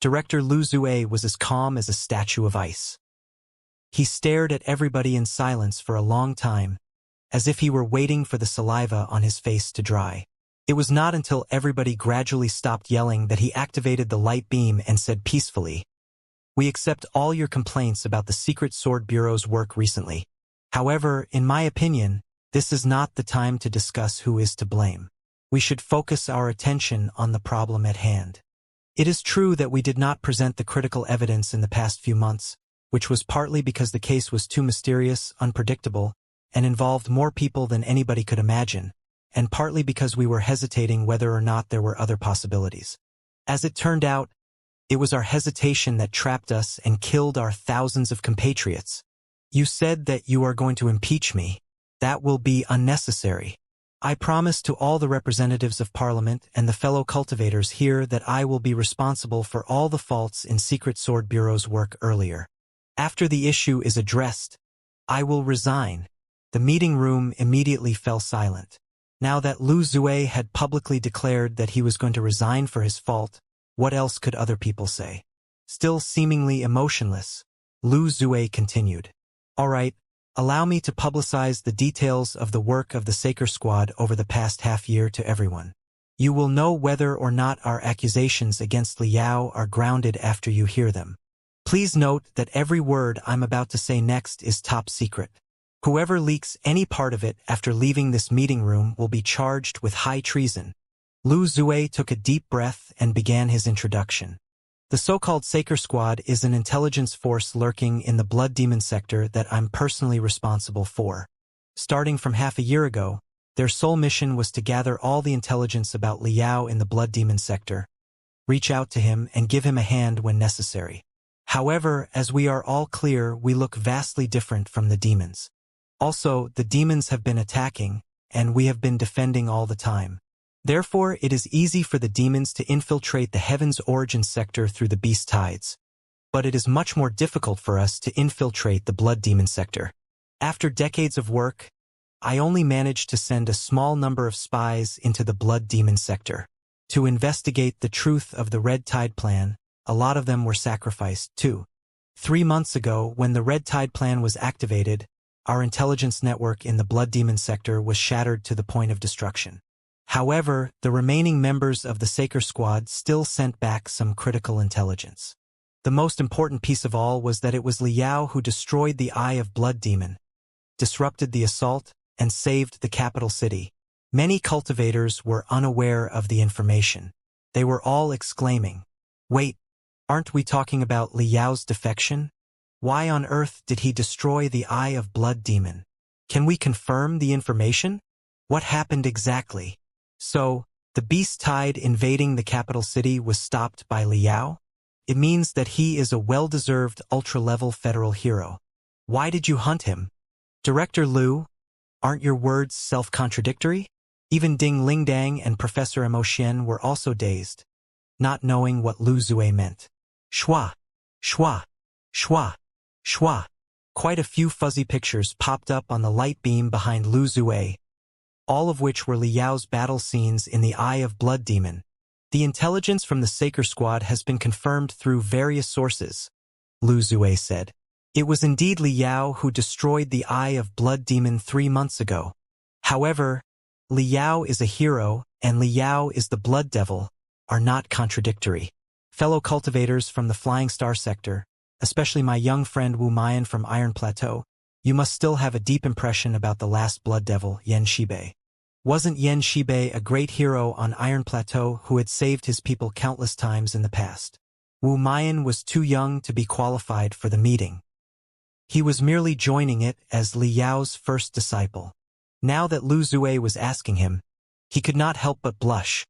Director Lu Zue was as calm as a statue of ice. He stared at everybody in silence for a long time, as if he were waiting for the saliva on his face to dry. It was not until everybody gradually stopped yelling that he activated the light beam and said peacefully, "We accept all your complaints about the Secret Sword Bureau's work recently. However, in my opinion, this is not the time to discuss who is to blame. We should focus our attention on the problem at hand. It is true that we did not present the critical evidence in the past few months, which was partly because the case was too mysterious, unpredictable, and involved more people than anybody could imagine, and partly because we were hesitating whether or not there were other possibilities. As it turned out, it was our hesitation that trapped us and killed our thousands of compatriots. You said that you are going to impeach me. That will be unnecessary. I promise to all the representatives of Parliament and the fellow cultivators here that I will be responsible for all the faults in Secret Sword Bureau's work earlier. After the issue is addressed, I will resign." The meeting room immediately fell silent. Now that Lu Zue had publicly declared that he was going to resign for his fault, what else could other people say? Still seemingly emotionless, Lu Zue continued. "All right, allow me to publicize the details of the work of the Saker Squad over the past half-year to everyone. You will know whether or not our accusations against Liao are grounded after you hear them. Please note that every word I'm about to say next is top secret. Whoever leaks any part of it after leaving this meeting room will be charged with high treason." Lu Zue took a deep breath and began his introduction. The so-called Saker Squad is an intelligence force lurking in the Blood Demon sector that I'm personally responsible for. Starting from half a year ago, their sole mission was to gather all the intelligence about Liao in the Blood Demon sector, reach out to him and give him a hand when necessary. However, as we are all clear, we look vastly different from the demons. Also, the demons have been attacking, and we have been defending all the time. Therefore, it is easy for the demons to infiltrate the Heavens Origin sector through the Beast Tides. But it is much more difficult for us to infiltrate the Blood Demon sector. After decades of work, I only managed to send a small number of spies into the Blood Demon sector. To investigate the truth of the Red Tide plan, a lot of them were sacrificed, too. 3 months ago, when the Red Tide plan was activated, our intelligence network in the Blood Demon sector was shattered to the point of destruction. However, the remaining members of the Saker Squad still sent back some critical intelligence. The most important piece of all was that it was Liao who destroyed the Eye of Blood Demon, disrupted the assault, and saved the capital city. Many cultivators were unaware of the information. They were all exclaiming, "Wait, aren't we talking about Liao's defection? Why on earth did he destroy the Eye of Blood Demon? Can we confirm the information? What happened exactly?" So, the beast tide invading the capital city was stopped by Liao? It means that he is a well-deserved ultra-level federal hero. Why did you hunt him? Director Liu, aren't your words self-contradictory? Even Ding Lingdang and Professor Emotian were also dazed, not knowing what Lu Zue meant. Shua, shua, shua, shua. Quite a few fuzzy pictures popped up on the light beam behind Lu Zue, all of which were Liao's battle scenes in the Eye of Blood Demon. The intelligence from the Saker Squad has been confirmed through various sources, Lu Zue said. It was indeed Liao who destroyed the Eye of Blood Demon 3 months ago. However, Liao is a hero and Liao is the Blood Devil are not contradictory. Fellow cultivators from the Flying Star sector, especially my young friend Wu Mayan from Iron Plateau, you must still have a deep impression about the last Blood Devil, Yan Shibei. Wasn't Yan Shibei a great hero on Iron Plateau who had saved his people countless times in the past? Wu Mayan was too young to be qualified for the meeting. He was merely joining it as Liao's first disciple. Now that Lu Zue was asking him, he could not help but blush,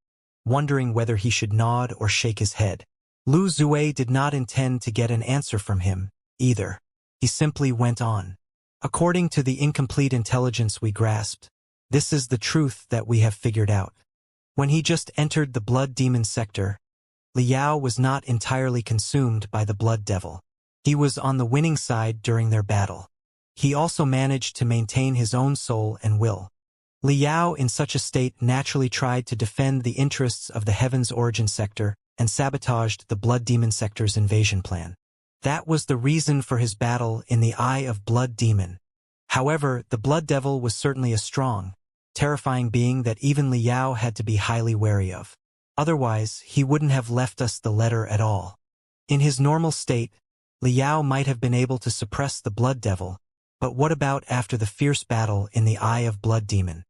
wondering whether he should nod or shake his head. Lu Zue did not intend to get an answer from him, either. He simply went on. According to the incomplete intelligence we grasped, this is the truth that we have figured out. When he just entered the Blood Demon sector, Liao was not entirely consumed by the Blood Devil. He was on the winning side during their battle. He also managed to maintain his own soul and will. Liao in such a state naturally tried to defend the interests of the Heaven's Origin sector and sabotaged the Blood Demon sector's invasion plan. That was the reason for his battle in the Eye of Blood Demon. However, the Blood Devil was certainly a strong, terrifying being that even Liao had to be highly wary of. Otherwise, he wouldn't have left us the letter at all. In his normal state, Liao might have been able to suppress the Blood Devil, but what about after the fierce battle in the Eye of Blood Demon?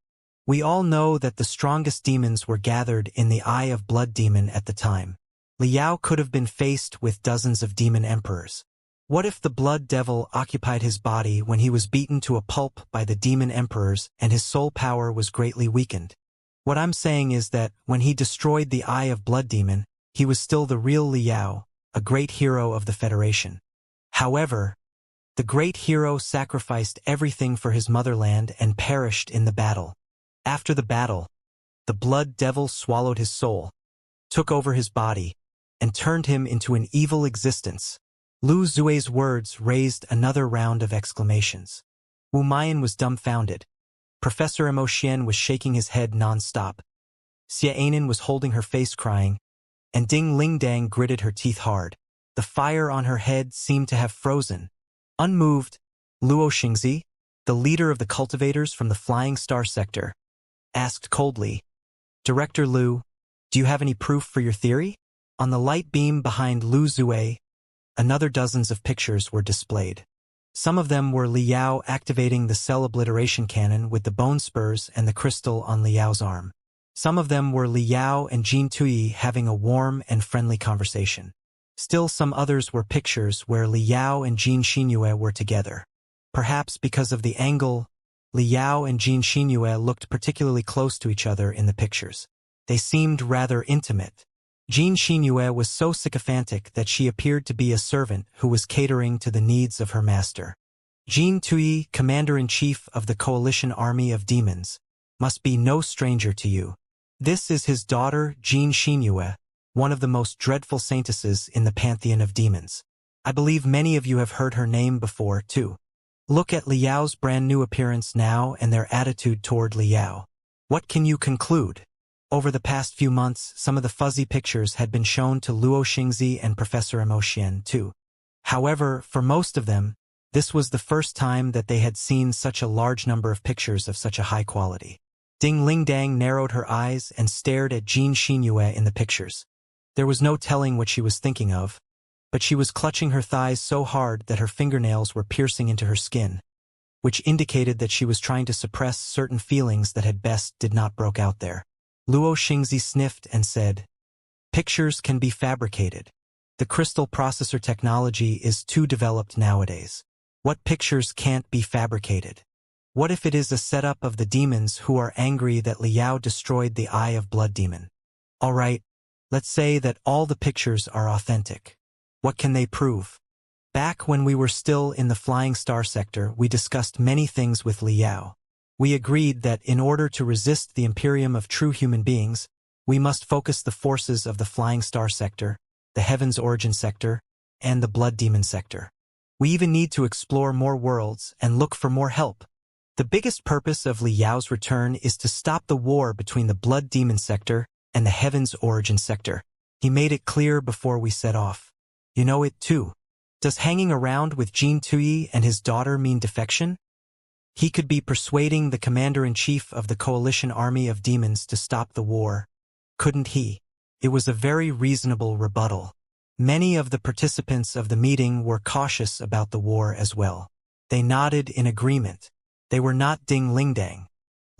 We all know that the strongest demons were gathered in the Eye of Blood Demon at the time. Liao could have been faced with dozens of demon emperors. What if the Blood Devil occupied his body when he was beaten to a pulp by the demon emperors and his soul power was greatly weakened? What I'm saying is that when he destroyed the Eye of Blood Demon, he was still the real Liao, a great hero of the Federation. However, the great hero sacrificed everything for his motherland and perished in the battle. After the battle, the Blood Devil swallowed his soul, took over his body, and turned him into an evil existence. Lu Zue's words raised another round of exclamations. Wu Mayan was dumbfounded. Professor Emotian was shaking his head non-stop. Xianxia was holding her face crying, and Ding Lingdang gritted her teeth hard. The fire on her head seemed to have frozen. Unmoved, Luo Xingzi, the leader of the cultivators from the Flying Star sector, asked coldly, "Director Liu, do you have any proof for your theory?" On the light beam behind Lu Zue, another dozens of pictures were displayed. Some of them were Liao activating the cell obliteration cannon with the bone spurs and the crystal on Liao's arm. Some of them were Liao and Jin Tui having a warm and friendly conversation. Still some others were pictures where Liao and Jin Xianxia were together. Perhaps because of the angle, Liao and Jin Xianxia looked particularly close to each other in the pictures. They seemed rather intimate. Jin Xianxia was so sycophantic that she appeared to be a servant who was catering to the needs of her master. Jin Tui, commander-in-chief of the coalition army of demons, must be no stranger to you. This is his daughter, Jin Xianxia, one of the most dreadful saintesses in the pantheon of demons. I believe many of you have heard her name before, too. Look at Liao's brand new appearance now and their attitude toward Liao. What can you conclude? Over the past few months, some of the fuzzy pictures had been shown to Luo Xingzi and Professor Emotian, too. However, for most of them, this was the first time that they had seen such a large number of pictures of such a high quality. Ding Lingdang narrowed her eyes and stared at Jin Xianxia in the pictures. There was no telling what she was thinking of, but she was clutching her thighs so hard that her fingernails were piercing into her skin, which indicated that she was trying to suppress certain feelings that had best did not broke out there. Luo Xingzi sniffed and said, "Pictures can be fabricated. The crystal processor technology is too developed nowadays. What pictures can't be fabricated?" What if it is a setup of the demons who are angry that Liao destroyed the Eye of Blood Demon? Alright, let's say that all the pictures are authentic. What can they prove? Back when we were still in the Flying Star sector, we discussed many things with Liao. We agreed that in order to resist the Imperium of true human beings, we must focus the forces of the Flying Star sector, the Heaven's Origin sector, and the Blood Demon sector. We even need to explore more worlds and look for more help. The biggest purpose of Liao's return is to stop the war between the Blood Demon sector and the Heaven's Origin sector. He made it clear before we set off. You know it too. Does hanging around with Jin Tui and his daughter mean defection? He could be persuading the commander-in-chief of the coalition army of demons to stop the war. Couldn't he? It was a very reasonable rebuttal. Many of the participants of the meeting were cautious about the war as well. They nodded in agreement. They were not ding-ling-dang.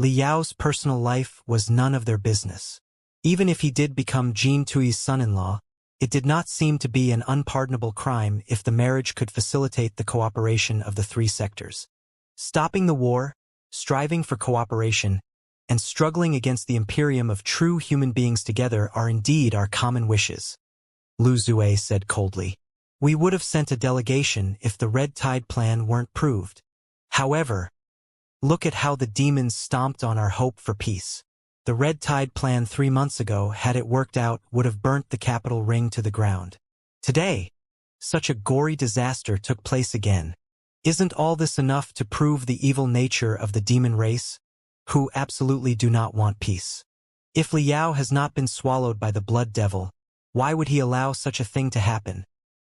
Liao's personal life was none of their business. Even if he did become Jin Tui's son-in-law, it did not seem to be an unpardonable crime if the marriage could facilitate the cooperation of the three sectors. Stopping the war, striving for cooperation, and struggling against the Imperium of true human beings together are indeed our common wishes. Lu Zue said coldly. We would have sent a delegation if the Red Tide plan weren't proved. However, look at how the demons stomped on our hope for peace. The Red Tide plan 3 months ago, had it worked out, would have burnt the capital ring to the ground. Today, such a gory disaster took place again. Isn't all this enough to prove the evil nature of the demon race, who absolutely do not want peace? If Liao has not been swallowed by the blood devil, why would he allow such a thing to happen?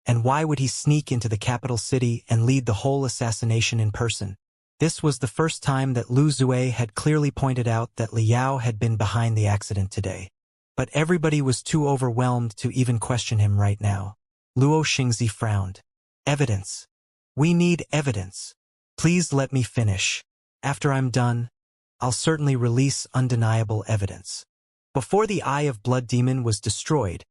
And why would he sneak into the capital city and lead the whole assassination in person? This was the first time that Lu Zue had clearly pointed out that Liao had been behind the accident today. But everybody was too overwhelmed to even question him right now. Luo Xingzi frowned. Evidence. We need evidence. Please let me finish. After I'm done, I'll certainly release undeniable evidence. Before the Eye of Blood Demon was destroyed,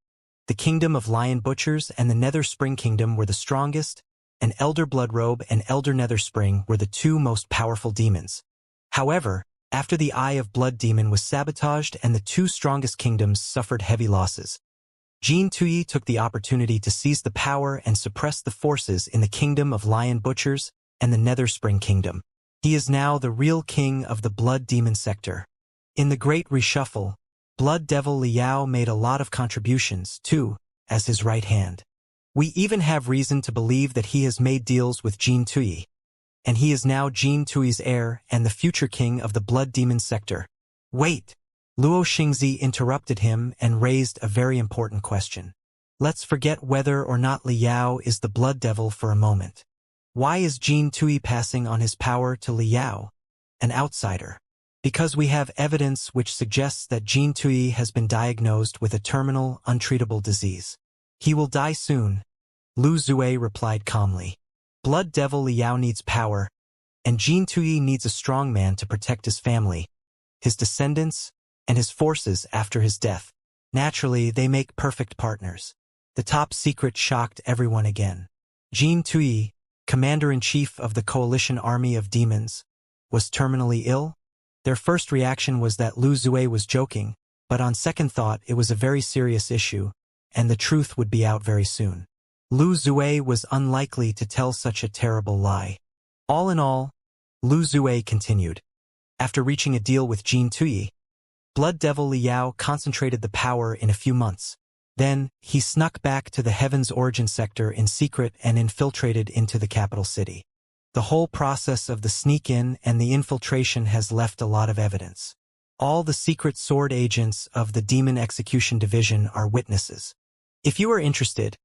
the Kingdom of Lion Butchers and the Nether Spring Kingdom were the strongest, and Elder Bloodrobe and Elder Nether Spring were the two most powerful demons. However, after the Eye of Blood Demon was sabotaged and the two strongest kingdoms suffered heavy losses, Jin Tui took the opportunity to seize the power and suppress the forces in the Kingdom of Lion Butchers and the Nether Spring Kingdom. He is now the real king of the Blood Demon sector. In the Great Reshuffle, Blood Devil Liao made a lot of contributions, too, as his right hand. We even have reason to believe that he has made deals with Jin Tui, and he is now Jin Tui's heir and the future king of the Blood Demon sector. Wait! Luo Xingzi interrupted him and raised a very important question. Let's forget whether or not Liao is the Blood Devil for a moment. Why is Jin Tui passing on his power to Liao, an outsider? Because we have evidence which suggests that Jin Tui has been diagnosed with a terminal, untreatable disease. He will die soon, Lu Zue replied calmly. Blood Devil Liao needs power, and Jin Tui needs a strong man to protect his family, his descendants, and his forces after his death. Naturally, they make perfect partners. The top secret shocked everyone again. Jin Tui, commander-in-chief of the coalition army of demons, was terminally ill? Their first reaction was that Lu Zue was joking, but on second thought it was a very serious issue, and the truth would be out very soon. Lu Zue was unlikely to tell such a terrible lie. All in all, Lu Zue continued. After reaching a deal with Jin Tui, Blood Devil Liao concentrated the power in a few months. Then, he snuck back to the Heaven's Origin sector in secret and infiltrated into the capital city. The whole process of the sneak-in and the infiltration has left a lot of evidence. All the secret sword agents of the Demon Execution Division are witnesses. If you are interested,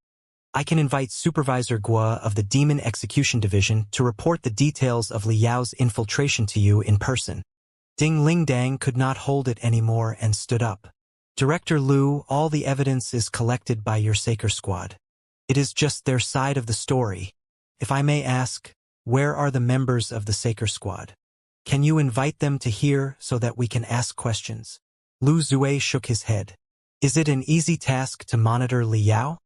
I can invite Supervisor Guo of the Demon Execution Division to report the details of Liao's infiltration to you in person. Ding Ling Dang could not hold it anymore and stood up. Director Lu, all the evidence is collected by your Saker squad. It is just their side of the story. If I may ask, where are the members of the Saker squad? Can you invite them to here so that we can ask questions? Lu Zue shook his head. Is it an easy task to monitor Liao?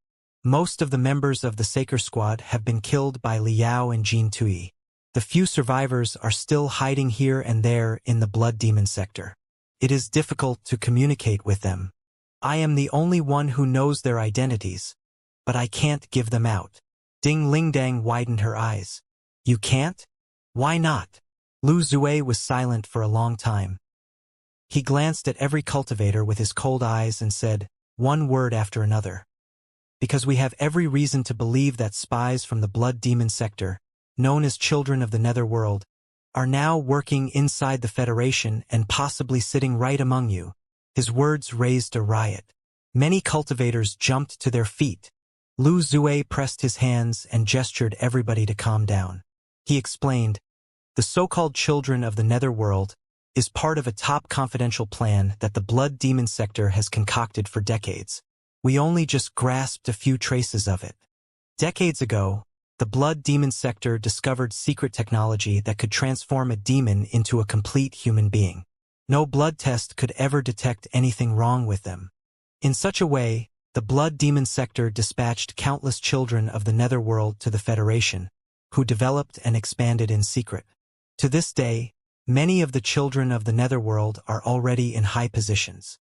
Most of the members of the Saker squad have been killed by Liao and Jin Tui. The few survivors are still hiding here and there in the blood demon sector. It is difficult to communicate with them. I am the only one who knows their identities, but I can't give them out. Ding Lingdang widened her eyes. You can't? Why not? Lu Zue was silent for a long time. He glanced at every cultivator with his cold eyes and said, one word after another. Because we have every reason to believe that spies from the blood demon sector, known as children of the netherworld, are now working inside the Federation and possibly sitting right among you. His words raised a riot. Many cultivators jumped to their feet. Lu Zue pressed his hands and gestured everybody to calm down. He explained, the so-called children of the netherworld is part of a top confidential plan that the blood demon sector has concocted for decades. We only just grasped a few traces of it. Decades ago, the blood demon sector discovered secret technology that could transform a demon into a complete human being. No blood test could ever detect anything wrong with them. In such a way, the blood demon sector dispatched countless children of the netherworld to the Federation, who developed and expanded in secret. To this day, many of the children of the netherworld are already in high positions.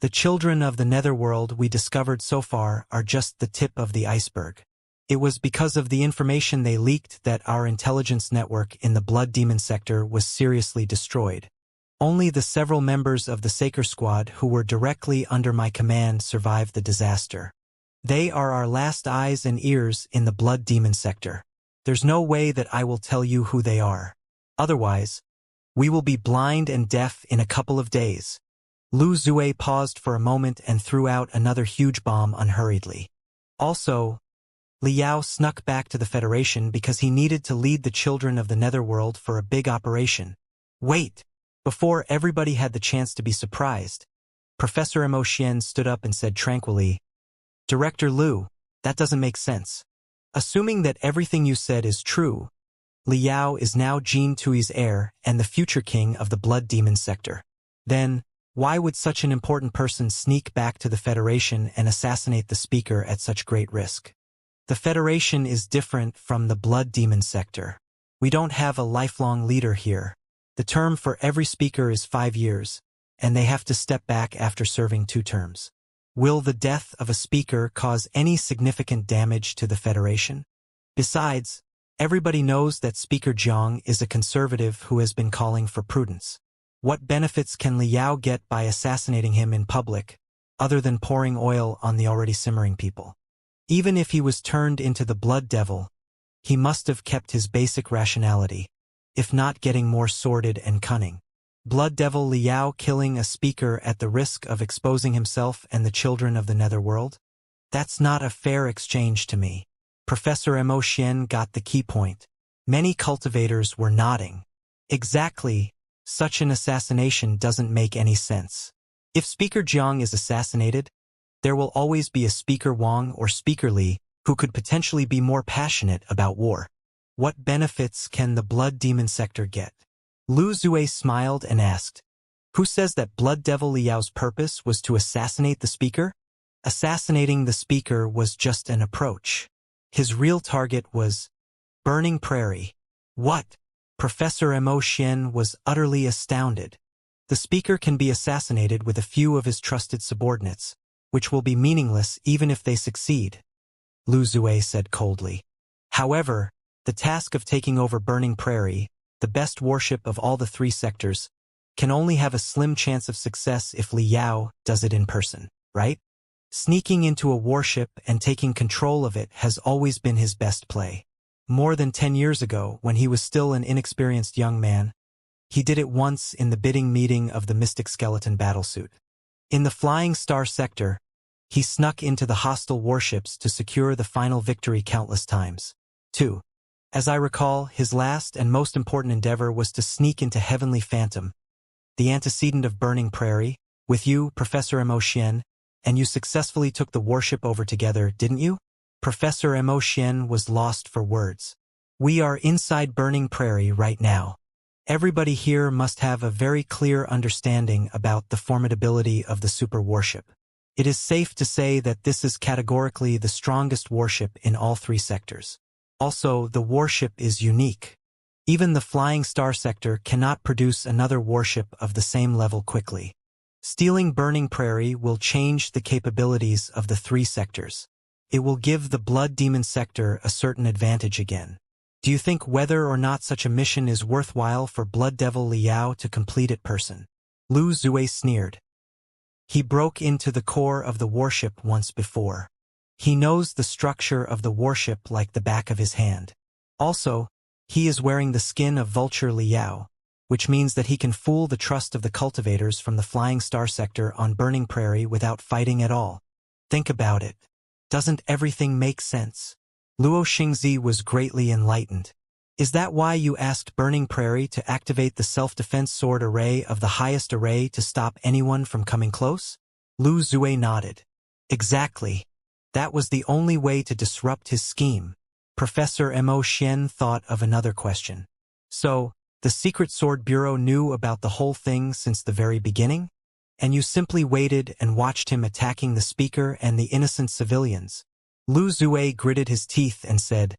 The children of the netherworld we discovered so far are just the tip of the iceberg. It was because of the information they leaked that our intelligence network in the blood demon sector was seriously destroyed. Only the several members of the Saker Squad who were directly under my command survived the disaster. They are our last eyes and ears in the blood demon sector. There's no way that I will tell you who they are. Otherwise, we will be blind and deaf in a couple of days. Lu Zue paused for a moment and threw out another huge bomb unhurriedly. Also, Liao snuck back to the Federation because he needed to lead the children of the netherworld for a big operation. Wait! Before everybody had the chance to be surprised, Professor Mo Xian stood up and said tranquilly, Director Lu, that doesn't make sense. Assuming that everything you said is true, Liao is now Jin Tui's heir and the future king of the blood demon sector. Then, why would such an important person sneak back to the Federation and assassinate the speaker at such great risk? The Federation is different from the blood demon sector. We don't have a lifelong leader here. The term for every speaker is 5 years, and they have to step back after serving 2 terms. Will the death of a speaker cause any significant damage to the Federation? Besides, everybody knows that Speaker Jiang is a conservative who has been calling for prudence. What benefits can Liao get by assassinating him in public, other than pouring oil on the already simmering people? Even if he was turned into the blood devil, he must have kept his basic rationality, if not getting more sordid and cunning. Blood devil Liao killing a speaker at the risk of exposing himself and the children of the netherworld? That's not a fair exchange to me. Professor Mo Xian got the key point. Many cultivators were nodding. Exactly, such an assassination doesn't make any sense. If Speaker Jiang is assassinated, there will always be a Speaker Wang or Speaker Li who could potentially be more passionate about war. What benefits can the blood demon sector get? Lu Zue smiled and asked, who says that Blood Devil Liao's purpose was to assassinate the speaker? Assassinating the speaker was just an approach. His real target was Burning Prairie. What? Professor Mo Xian was utterly astounded. The speaker can be assassinated with a few of his trusted subordinates, which will be meaningless even if they succeed, Lu Zue said coldly. However, the task of taking over Burning Prairie, the best warship of all the 3 sectors, can only have a slim chance of success if Liao does it in person, right? Sneaking into a warship and taking control of it has always been his best play. More than 10 years ago, when he was still an inexperienced young man, he did it once in the bidding meeting of the Mystic Skeleton battlesuit. In the Flying Star sector, he snuck into the hostile warships to secure the final victory countless times. 2. As I recall, his last and most important endeavor was to sneak into Heavenly Phantom, the antecedent of Burning Prairie, with you, Professor Mo Xian, and you successfully took the warship over together, didn't you? Professor Mo Xian was lost for words. We are inside Burning Prairie right now. Everybody here must have a very clear understanding about the formidability of the super warship. It is safe to say that this is categorically the strongest warship in all 3 sectors. Also, the warship is unique. Even the flying star sector cannot produce another warship of the same level quickly. Stealing Burning Prairie will change the capabilities of the three sectors. It will give the Blood Demon sector a certain advantage again. Do you think whether or not such a mission is worthwhile for Blood Devil Liao to complete it person? Lu Zue sneered. He broke into the core of the warship once before. He knows the structure of the warship like the back of his hand. Also, he is wearing the skin of Vulture Liao, which means that he can fool the trust of the cultivators from the Flying Star sector on Burning Prairie without fighting at all. Think about it. Doesn't everything make sense? Luo Xingzi was greatly enlightened. Is that why you asked Burning Prairie to activate the self-defense sword array of the highest array to stop anyone from coming close? Lu Zue nodded. Exactly. That was the only way to disrupt his scheme. Professor Mo Xian thought of another question. So, the Secret Sword Bureau knew about the whole thing since the very beginning? And you simply waited and watched him attacking the speaker and the innocent civilians? Lu Zue gritted his teeth and said,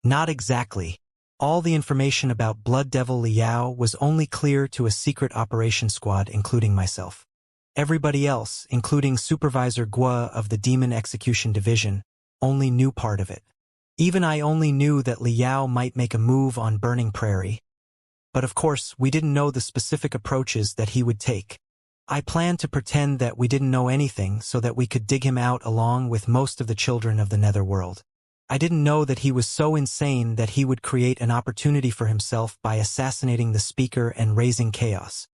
Not exactly. All the information about Blood Devil Liao was only clear to a secret operation squad including myself. Everybody else, including Supervisor Guo of the Demon Execution Division, only knew part of it. Even I only knew that Liao might make a move on Burning Prairie. But of course, we didn't know the specific approaches that he would take. I planned to pretend that we didn't know anything so that we could dig him out along with most of the children of the netherworld. I didn't know that he was so insane that he would create an opportunity for himself by assassinating the speaker and raising chaos.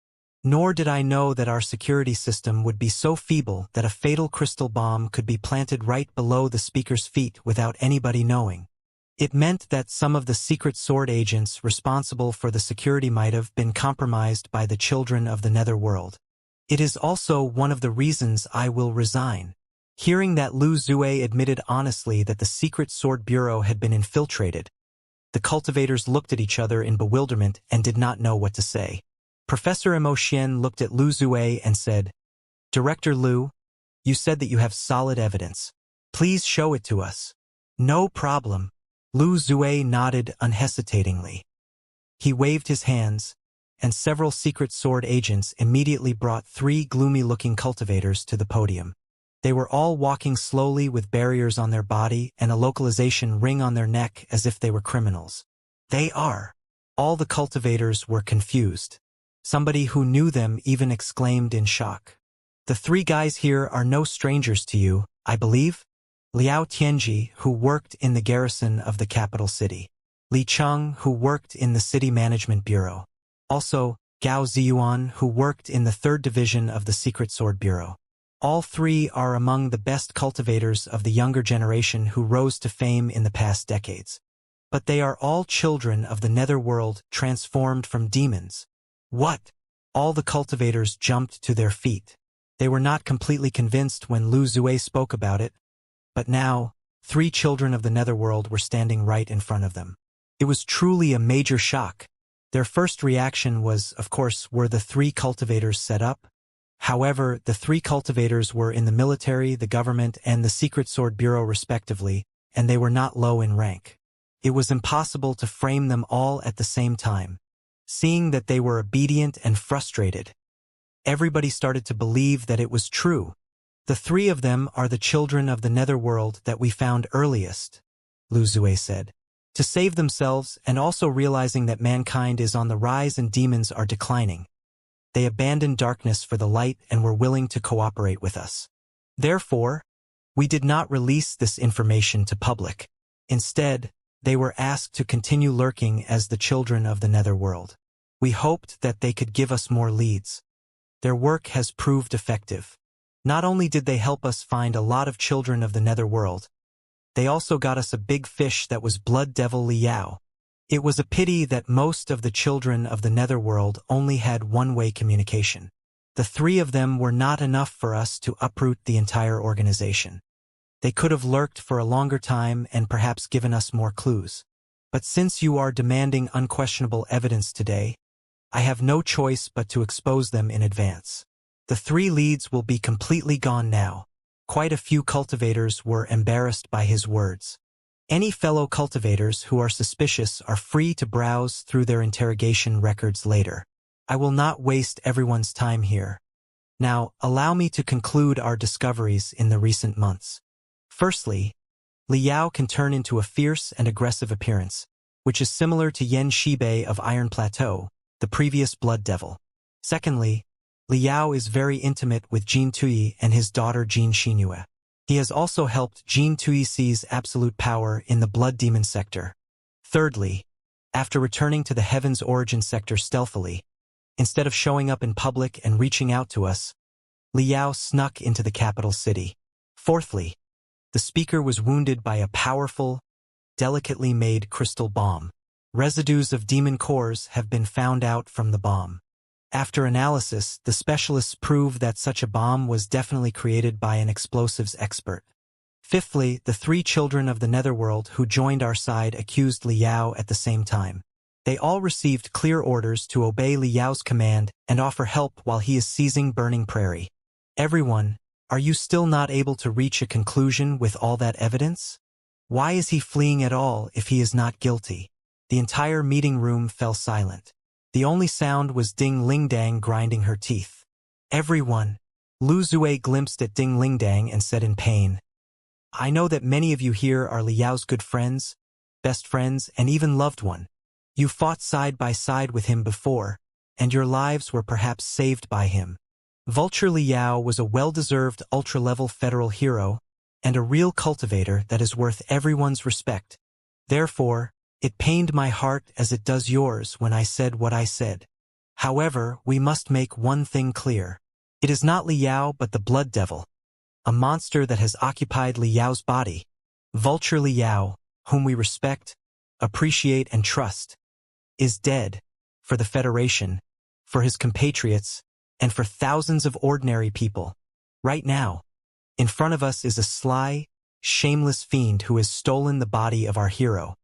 Nor did I know that our security system would be so feeble that a fatal crystal bomb could be planted right below the speaker's feet without anybody knowing. It meant that some of the secret sword agents responsible for the security might have been compromised by the children of the netherworld. It is also one of the reasons I will resign. Hearing that Lu Zue admitted honestly that the Secret Sword Bureau had been infiltrated, the cultivators looked at each other in bewilderment and did not know what to say. Professor Mo Xian looked at Lu Zue and said, Director Lu, you said that you have solid evidence. Please show it to us. No problem. Lu Zue nodded unhesitatingly. He waved his hands, and several secret sword agents immediately brought 3 gloomy-looking cultivators to the podium. They were all walking slowly with barriers on their body and a localization ring on their neck as if they were criminals. They are. All the cultivators were confused. Somebody who knew them even exclaimed in shock. The 3 guys here are no strangers to you, I believe? Liao Tianji, who worked in the garrison of the capital city. Li Cheng, who worked in the City Management Bureau. Also, Gao Ziyuan, who worked in the 3rd Division of the Secret Sword Bureau. All 3 are among the best cultivators of the younger generation who rose to fame in the past decades. But they are all children of the netherworld transformed from demons. What? All the cultivators jumped to their feet. They were not completely convinced when Lu Zue spoke about it, but now, 3 children of the netherworld were standing right in front of them. It was truly a major shock. Their first reaction was, of course, were the 3 cultivators set up? However, the 3 cultivators were in the military, the government, and the Secret Sword Bureau respectively, and they were not low in rank. It was impossible to frame them all at the same time. Seeing that they were obedient and frustrated, everybody started to believe that it was true. The 3 of them are the children of the netherworld that we found earliest, Lu Zue said. To save themselves and also realizing that mankind is on the rise and demons are declining, they abandoned darkness for the light and were willing to cooperate with us. Therefore, we did not release this information to public. Instead, they were asked to continue lurking as the children of the netherworld. We hoped that they could give us more leads. Their work has proved effective. Not only did they help us find a lot of children of the netherworld, they also got us a big fish that was Blood Devil Liao. It was a pity that most of the children of the netherworld only had one-way communication. The 3 of them were not enough for us to uproot the entire organization. They could have lurked for a longer time and perhaps given us more clues. But since you are demanding unquestionable evidence today, I have no choice but to expose them in advance. The 3 leads will be completely gone now. Quite a few cultivators were embarrassed by his words. Any fellow cultivators who are suspicious are free to browse through their interrogation records later. I will not waste everyone's time here. Now, allow me to conclude our discoveries in the recent months. Firstly, Liao can turn into a fierce and aggressive appearance, which is similar to Yen Shibei of Iron Plateau, the previous Blood Devil. Secondly, Liao is very intimate with Jin Tui and his daughter Jin Xinhua. He has also helped Jin Tui seize absolute power in the Blood Demon sector. Thirdly, after returning to the Heaven's Origin sector stealthily, instead of showing up in public and reaching out to us, Liao snuck into the capital city. Fourthly, the speaker was wounded by a powerful, delicately made crystal bomb. Residues of demon cores have been found out from the bomb. After analysis, the specialists prove that such a bomb was definitely created by an explosives expert. Fifthly, the 3 children of the Netherworld who joined our side accused Liao at the same time. They all received clear orders to obey Liao's command and offer help while he is seizing Burning Prairie. Everyone, are you still not able to reach a conclusion with all that evidence? Why is he fleeing at all if he is not guilty? The entire meeting room fell silent. The only sound was Ding Lingdang grinding her teeth. Everyone. Lu Zue glimpsed at Ding Lingdang and said in pain, I know that many of you here are Liao's good friends, best friends, and even loved one. You fought side by side with him before, and your lives were perhaps saved by him. Vulture Liao was a well-deserved ultra-level federal hero, and a real cultivator that is worth everyone's respect. Therefore, it pained my heart as it does yours when I said what I said. However, we must make one thing clear. It is not Liao but the Blood Devil, a monster that has occupied Liao's body. Vulture Liao, whom we respect, appreciate, and trust, is dead, for the Federation, for his compatriots, and for thousands of ordinary people. Right now, in front of us is a sly, shameless fiend who has stolen the body of our hero.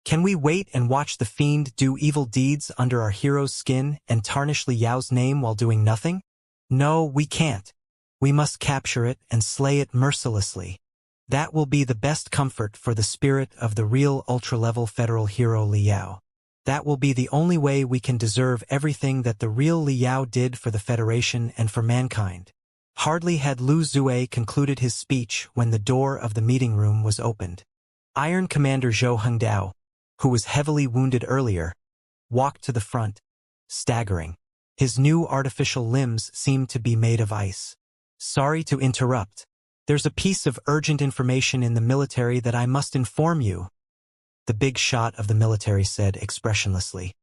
Can we wait and watch the fiend do evil deeds under our hero's skin and tarnish Liao's name while doing nothing? No, we can't. We must capture it and slay it mercilessly. That will be the best comfort for the spirit of the real ultra-level federal hero Liao. That will be the only way we can deserve everything that the real Liao did for the Federation and for mankind. Hardly had Lu Zue concluded his speech when the door of the meeting room was opened. Iron Commander Zhou Hengdao, who was heavily wounded earlier, walked to the front, staggering. His new artificial limbs seemed to be made of ice. Sorry to interrupt. There's a piece of urgent information in the military that I must inform you, the big shot of the military said expressionlessly.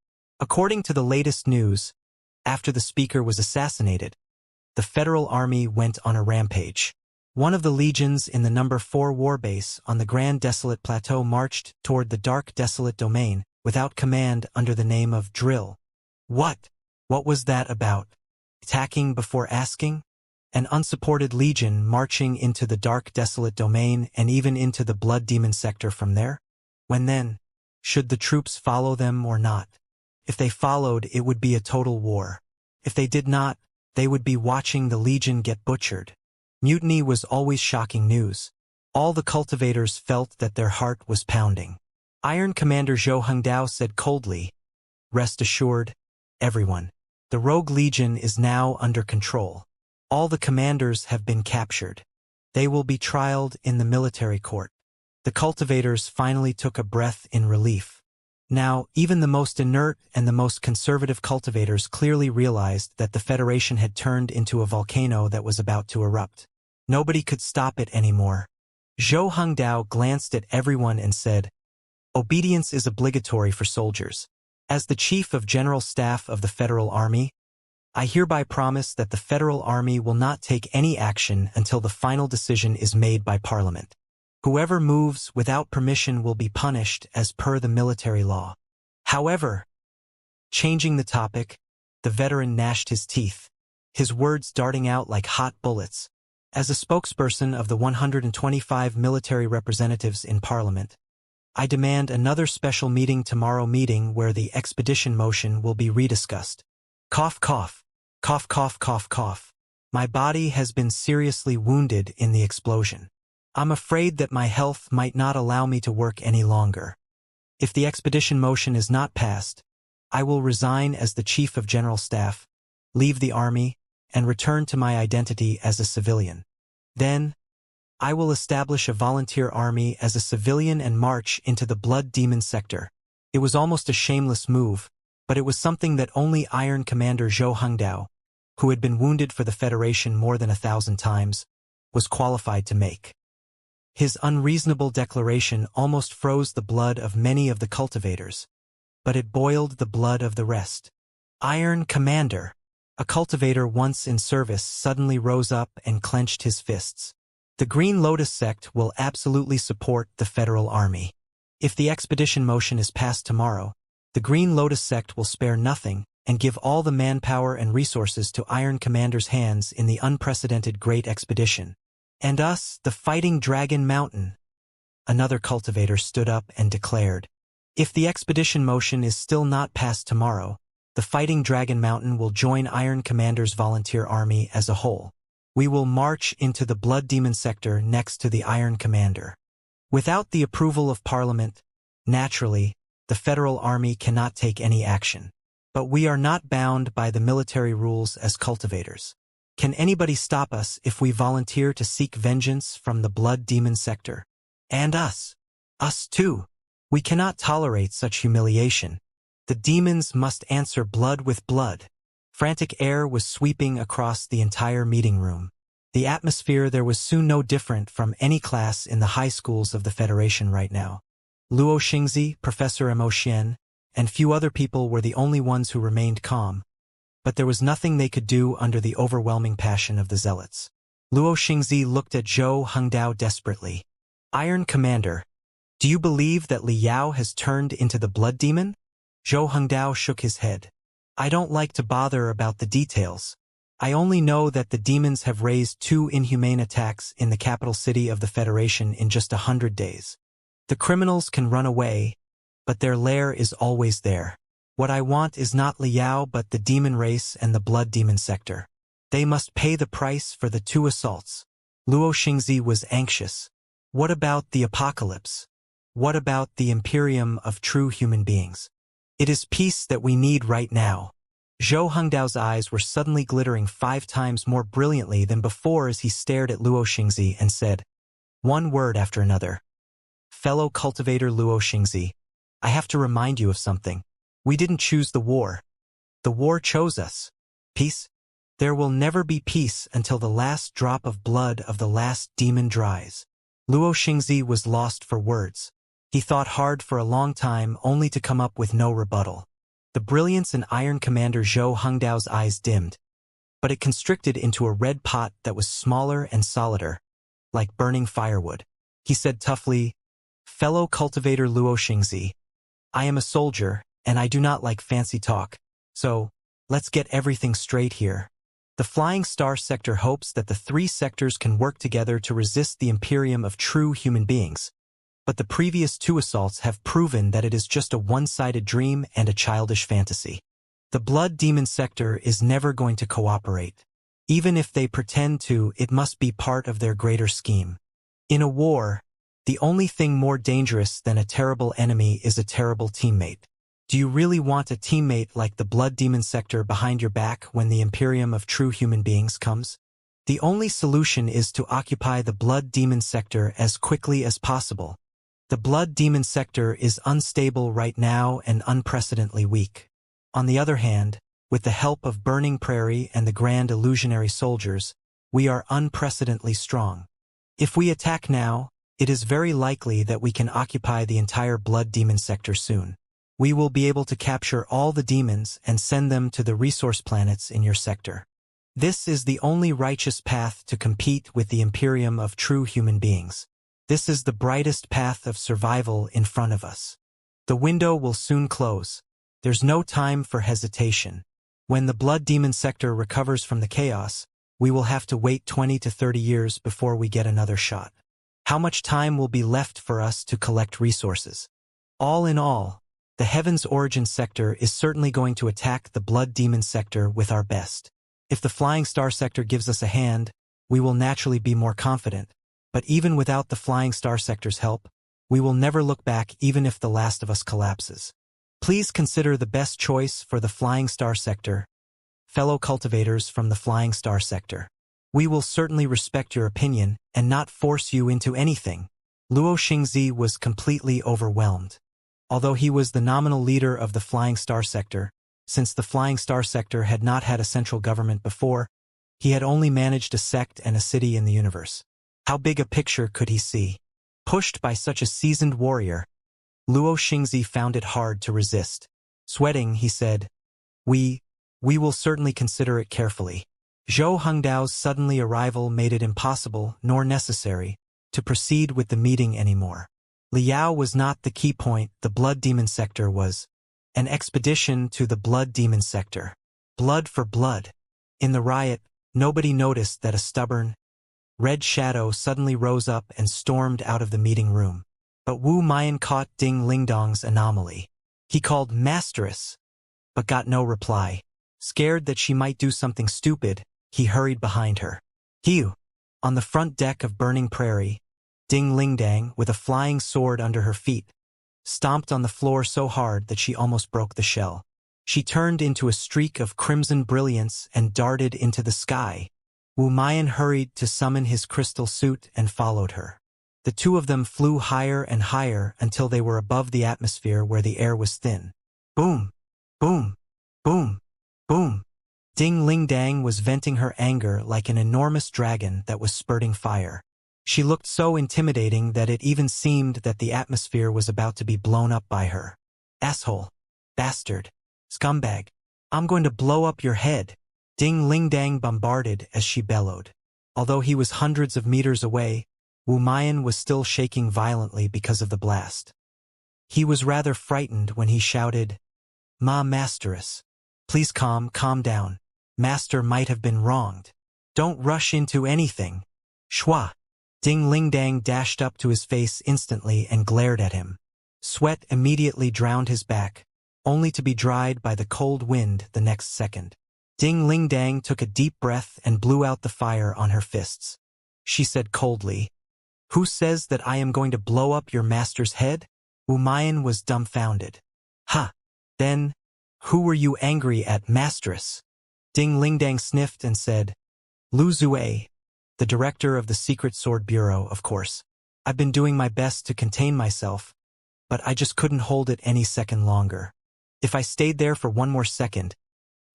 According to the latest news, after the speaker was assassinated, the Federal Army went on a rampage. One of the legions in the number 4 war base on the Grand Desolate Plateau marched toward the Dark Desolate Domain without command under the name of Drill. What? What was that about? Attacking before asking? An unsupported legion marching into the Dark Desolate Domain and even into the Blood Demon sector from there? When then? Should the troops follow them or not? If they followed, it would be a total war. If they did not, they would be watching the legion get butchered. Mutiny was always shocking news. All the cultivators felt that their heart was pounding. Iron Commander Zhou Hengdao said coldly, Rest assured, everyone. The Rogue Legion is now under control. All the commanders have been captured. They will be trialed in the military court. The cultivators finally took a breath in relief. Now, even the most inert and the most conservative cultivators clearly realized that the Federation had turned into a volcano that was about to erupt. Nobody could stop it anymore. Zhou Hengdao glanced at everyone and said, Obedience is obligatory for soldiers. As the Chief of General Staff of the Federal Army, I hereby promise that the Federal Army will not take any action until the final decision is made by Parliament. Whoever moves without permission will be punished as per the military law. However, changing the topic, the veteran gnashed his teeth, his words darting out like hot bullets. As a spokesperson of the 125 military representatives in Parliament, I demand another special meeting tomorrow meeting where the expedition motion will be rediscussed. Cough, cough. Cough, cough, cough, cough. My body has been seriously wounded in the explosion. I'm afraid that my health might not allow me to work any longer. If the expedition motion is not passed, I will resign as the Chief of General Staff, leave the army, and return to my identity as a civilian. Then, I will establish a volunteer army as a civilian and march into the Blood Demon sector. It was almost a shameless move, but it was something that only Iron Commander Zhou Hengdao, who had been wounded for the Federation more than 1,000 times, was qualified to make. His unreasonable declaration almost froze the blood of many of the cultivators, but it boiled the blood of the rest. Iron Commander! A cultivator once in service suddenly rose up and clenched his fists. The Green Lotus sect will absolutely support the Federal Army. If the expedition motion is passed tomorrow, the Green Lotus sect will spare nothing and give all the manpower and resources to Iron Commander's hands in the unprecedented Great Expedition. And us, the Fighting Dragon Mountain. Another cultivator stood up and declared, if the expedition motion is still not passed tomorrow, the Fighting Dragon Mountain will join Iron Commander's volunteer army as a whole. We will march into the Blood Demon sector next to the Iron Commander. Without the approval of Parliament, naturally, the Federal Army cannot take any action. But we are not bound by the military rules as cultivators. Can anybody stop us if we volunteer to seek vengeance from the Blood Demon sector? And us. Us too. We cannot tolerate such humiliation. The demons must answer blood with blood. Frantic air was sweeping across the entire meeting room. The atmosphere there was soon no different from any class in the high schools of the Federation right now. Luo Xingzi, Professor Mo Xian, and few other people were the only ones who remained calm. But there was nothing they could do under the overwhelming passion of the zealots. Luo Xingzi looked at Zhou Hengdao desperately. Iron Commander, do you believe that Li Yao has turned into the Blood Demon? Zhou Hengdao shook his head. I don't like to bother about the details. I only know that the demons have raised 2 inhumane attacks in the capital city of the Federation in just 100 days. The criminals can run away, but their lair is always there. What I want is not Li Yao but the demon race and the Blood Demon sector. They must pay the price for the 2 assaults. Luo Xingzi was anxious. What about the apocalypse? What about the Imperium of true human beings? It is peace that we need right now. Zhou Hengdao's eyes were suddenly glittering 5 times more brilliantly than before as he stared at Luo Xingzi and said, one word after another. Fellow cultivator Luo Xingzi, I have to remind you of something. We didn't choose the war. The war chose us. Peace? There will never be peace until the last drop of blood of the last demon dries. Luo Xingzi was lost for words. He thought hard for a long time only to come up with no rebuttal. The brilliance in Iron Commander Zhou Hengdao's eyes dimmed, but it constricted into a red pot that was smaller and solider, like burning firewood. He said toughly, fellow cultivator Luo Xingzi, I am a soldier, and I do not like fancy talk, so let's get everything straight here. The Flying Star sector hopes that the 3 sectors can work together to resist the Imperium of true human beings. But the previous 2 assaults have proven that it is just a one-sided dream and a childish fantasy. The Blood Demon sector is never going to cooperate. Even if they pretend to, it must be part of their greater scheme. In a war, the only thing more dangerous than a terrible enemy is a terrible teammate. Do you really want a teammate like the Blood Demon sector behind your back when the Imperium of true human beings comes? The only solution is to occupy the Blood Demon sector as quickly as possible. The Blood Demon sector is unstable right now and unprecedentedly weak. On the other hand, with the help of Burning Prairie and the Grand Illusionary soldiers, we are unprecedentedly strong. If we attack now, it is very likely that we can occupy the entire Blood Demon sector soon. We will be able to capture all the demons and send them to the resource planets in your sector. This is the only righteous path to compete with the Imperium of true human beings. This is the brightest path of survival in front of us. The window will soon close. There's no time for hesitation. When the Blood Demon sector recovers from the chaos, we will have to wait 20 to 30 years before we get another shot. How much time will be left for us to collect resources? All in all, the Heaven's Origin sector is certainly going to attack the Blood Demon sector with our best. If the Flying Star sector gives us a hand, we will naturally be more confident. But even without the Flying Star Sector's help, we will never look back even if The Last of Us collapses. Please consider the best choice for the Flying Star Sector, fellow cultivators from the Flying Star Sector. We will certainly respect your opinion and not force you into anything. Luo Xingzi was completely overwhelmed. Although he was the nominal leader of the Flying Star Sector, since the Flying Star Sector had not had a central government before, he had only managed a sect and a city in the universe. How big a picture could he see? Pushed by such a seasoned warrior, Luo Xingzi found it hard to resist. Sweating, he said, We will certainly consider it carefully. Zhou Hengdao's suddenly arrival made it impossible, nor necessary, to proceed with the meeting anymore. Liao was not the key point, the Blood Demon Sector was. An expedition to the Blood Demon Sector. Blood for blood. In the riot, nobody noticed that a stubborn, red shadow suddenly rose up and stormed out of the meeting room. But Wu Mayan caught Ding Lingdong's anomaly. He called Masteress, but got no reply. Scared that she might do something stupid, he hurried behind her. Hiu! On the front deck of Burning Prairie, Ding Lingdang, with a flying sword under her feet, stomped on the floor so hard that she almost broke the shell. She turned into a streak of crimson brilliance and darted into the sky. Wu Mayan hurried to summon his crystal suit and followed her. The two of them flew higher and higher until they were above the atmosphere where the air was thin. Boom! Boom! Boom! Boom! Ding Lingdang was venting her anger like an enormous dragon that was spurting fire. She looked so intimidating that it even seemed that the atmosphere was about to be blown up by her. Asshole! Bastard! Scumbag! I'm going to blow up your head! Ding Lingdang bombarded as she bellowed. Although he was hundreds of meters away, Wu Mayan was still shaking violently because of the blast. He was rather frightened when he shouted, Ma Masteress, please calm down. Master might have been wronged. Don't rush into anything. Shua! Ding Lingdang dashed up to his face instantly and glared at him. Sweat immediately drowned his back, only to be dried by the cold wind the next second. Ding Lingdang took a deep breath and blew out the fire on her fists. She said coldly, Who says that I am going to blow up your master's head? Wu Mayan was dumbfounded. Ha! Then, who were you angry at, Masteress? Ding Lingdang sniffed and said, Lu Zue, the director of the Secret Sword Bureau, of course. I've been doing my best to contain myself, but I just couldn't hold it any second longer. If I stayed there for one more second,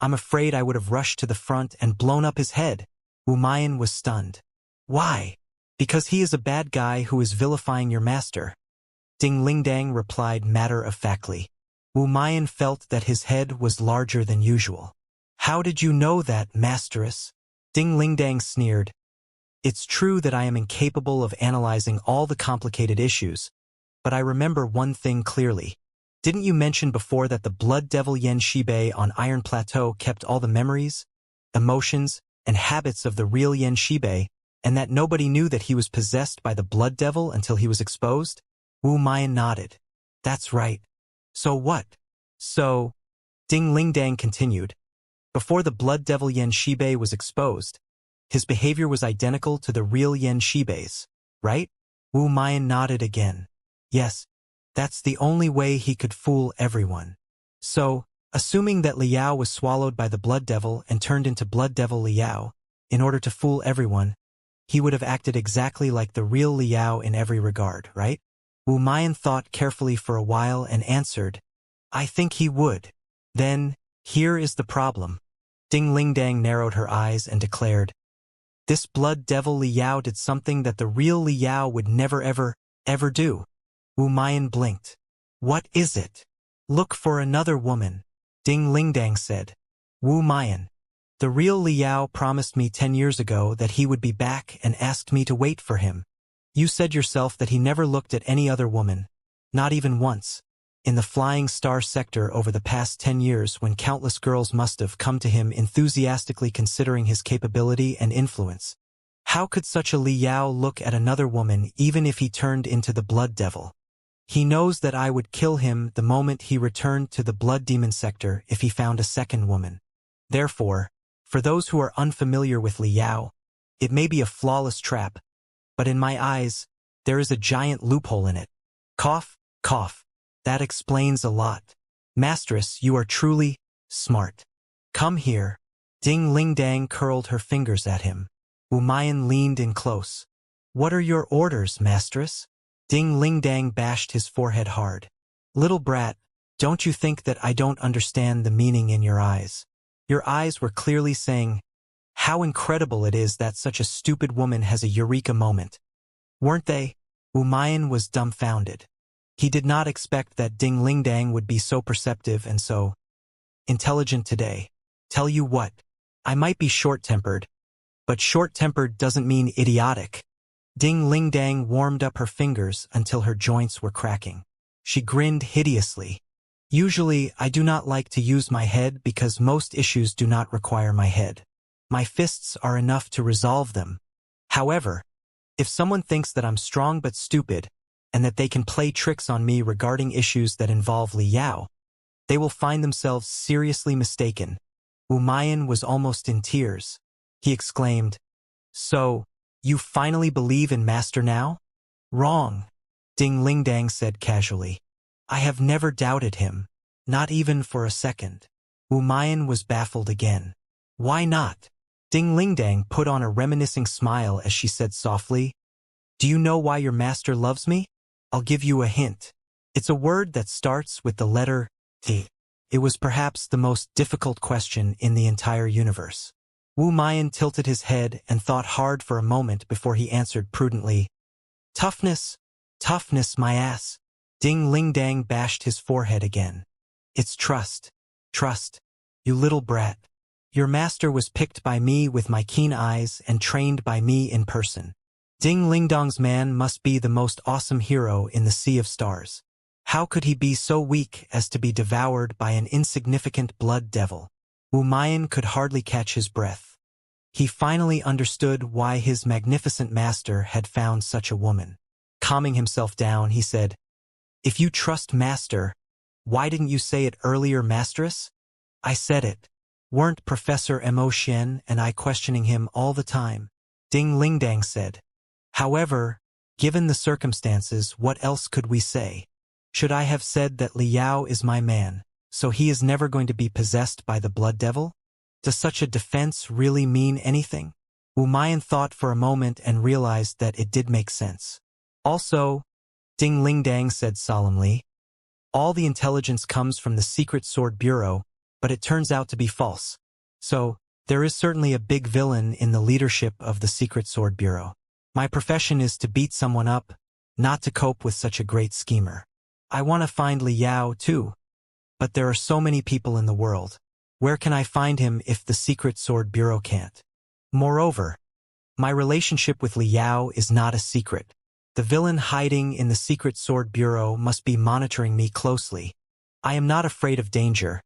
I'm afraid I would have rushed to the front and blown up his head. Wu Mayan was stunned. Why? Because he is a bad guy who is vilifying your master. Ding Lingdang replied matter-of-factly. Wu Mayan felt that his head was larger than usual. How did you know that, Masteress? Ding Lingdang sneered. It's true that I am incapable of analyzing all the complicated issues, but I remember one thing clearly. Didn't you mention before that the blood devil Yan Shibei on Iron Plateau kept all the memories, emotions, and habits of the real Yan Shibei, and that nobody knew that he was possessed by the blood devil until he was exposed? Wu Mayan nodded. That's right. So what? So, Ding Lingdang continued, before the blood devil Yan Shibei was exposed, his behavior was identical to the real Yan Shibei's, right? Wu Mayan nodded again. Yes, that's the only way he could fool everyone. So, assuming that Liao was swallowed by the blood devil and turned into blood devil Liao, in order to fool everyone, he would have acted exactly like the real Liao in every regard, right? Wu Mayan thought carefully for a while and answered, I think he would. Then, here is the problem. Ding Lingdang narrowed her eyes and declared, This blood devil Liao did something that the real Liao would never ever do. Wu Mayan blinked. What is it? Look for another woman, Ding Lingdang said. Wu Mayan. The real Liao promised me 10 years ago that he would be back and asked me to wait for him. You said yourself that he never looked at any other woman, not even once, in the Flying Star Sector over the past 10 years when countless girls must have come to him enthusiastically considering his capability and influence. How could such a Liao look at another woman even if he turned into the blood devil? He knows that I would kill him the moment he returned to the Blood Demon Sector if he found a second woman. Therefore, for those who are unfamiliar with Liao, it may be a flawless trap, but in my eyes, there is a giant loophole in it. Cough, cough. That explains a lot. Mistress, you are truly smart. Come here. Ding Ling Dang curled her fingers at him. Wumayan leaned in close. What are your orders, mistress? Ding Ling Dang bashed his forehead hard. Little brat, don't you think that I don't understand the meaning in your eyes? Your eyes were clearly saying, how incredible it is that such a stupid woman has a eureka moment. Weren't they? Wumayan was dumbfounded. He did not expect that Ding Ling Dang would be so perceptive and so intelligent today. Tell you what, I might be short-tempered, but short-tempered doesn't mean idiotic. Ding Ling Dang warmed up her fingers until her joints were cracking. She grinned hideously. Usually, I do not like to use my head because most issues do not require my head. My fists are enough to resolve them. However, if someone thinks that I'm strong but stupid, and that they can play tricks on me regarding issues that involve Li Yao, they will find themselves seriously mistaken. Wumayan was almost in tears. He exclaimed, So, you finally believe in Master now? Wrong, Ding Ling Dang said casually. I have never doubted him, not even for a second. Wumayan was baffled again. Why not? Ding Ling Dang put on a reminiscing smile as she said softly, Do you know why your master loves me? I'll give you a hint. It's a word that starts with the letter T. It was perhaps the most difficult question in the entire universe. Wumayan tilted his head and thought hard for a moment before he answered prudently, Toughness, toughness, my ass. Ding Ling Dang bashed his forehead again. It's trust, trust, you little brat. Your master was picked by me with my keen eyes and trained by me in person. Ding Ling Dong's man must be the most awesome hero in the Sea of Stars. How could he be so weak as to be devoured by an insignificant blood devil? Wumayan could hardly catch his breath. He finally understood why his magnificent master had found such a woman. Calming himself down, he said, If you trust master, why didn't you say it earlier, mistress? I said it. Weren't Professor Mo Xian and I questioning him all the time? Ding Ling Dang said. However, given the circumstances, what else could we say? Should I have said that Li Yao is my man, so he is never going to be possessed by the blood devil? Does such a defense really mean anything? Wumayan thought for a moment and realized that it did make sense. Also, Ding Ling Dang said solemnly, all the intelligence comes from the Secret Sword Bureau, but it turns out to be false. So, there is certainly a big villain in the leadership of the Secret Sword Bureau. My profession is to beat someone up, not to cope with such a great schemer. I want to find Li Yao too. But there are so many people in the world. Where can I find him if the Secret Sword Bureau can't? Moreover, my relationship with Li Yao is not a secret. The villain hiding in the Secret Sword Bureau must be monitoring me closely. I am not afraid of danger,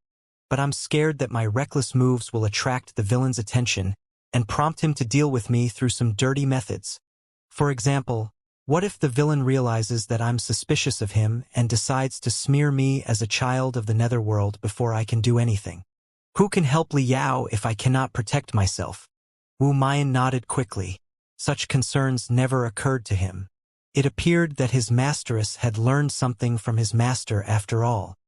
but I'm scared that my reckless moves will attract the villain's attention and prompt him to deal with me through some dirty methods. For example, what if the villain realizes that I'm suspicious of him and decides to smear me as a child of the netherworld before I can do anything? Who can help Li Yao if I cannot protect myself? Wumayan nodded quickly. Such concerns never occurred to him. It appeared that his masteress had learned something from his master after all.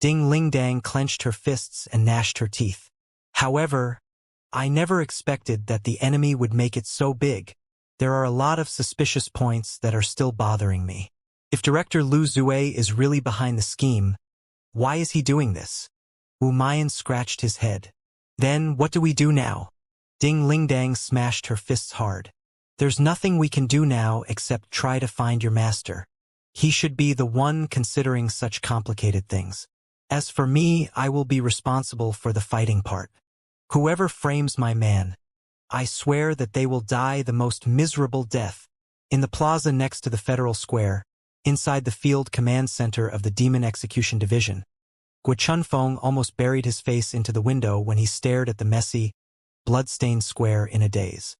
Ding Ling Dang clenched her fists and gnashed her teeth. However, I never expected that the enemy would make it so big. There are a lot of suspicious points that are still bothering me. If Director Lu Zue is really behind the scheme, why is he doing this? Wumayan scratched his head. Then, what do we do now? Ding Ling Dang smashed her fists hard. There's nothing we can do now except try to find your master. He should be the one considering such complicated things. As for me, I will be responsible for the fighting part. Whoever frames my man, I swear that they will die the most miserable death. In the plaza next to the Federal Square, inside the field command center of the Demon Execution Division, Guo Chunfeng almost buried his face into the window when he stared at the messy, blood-stained square in a daze.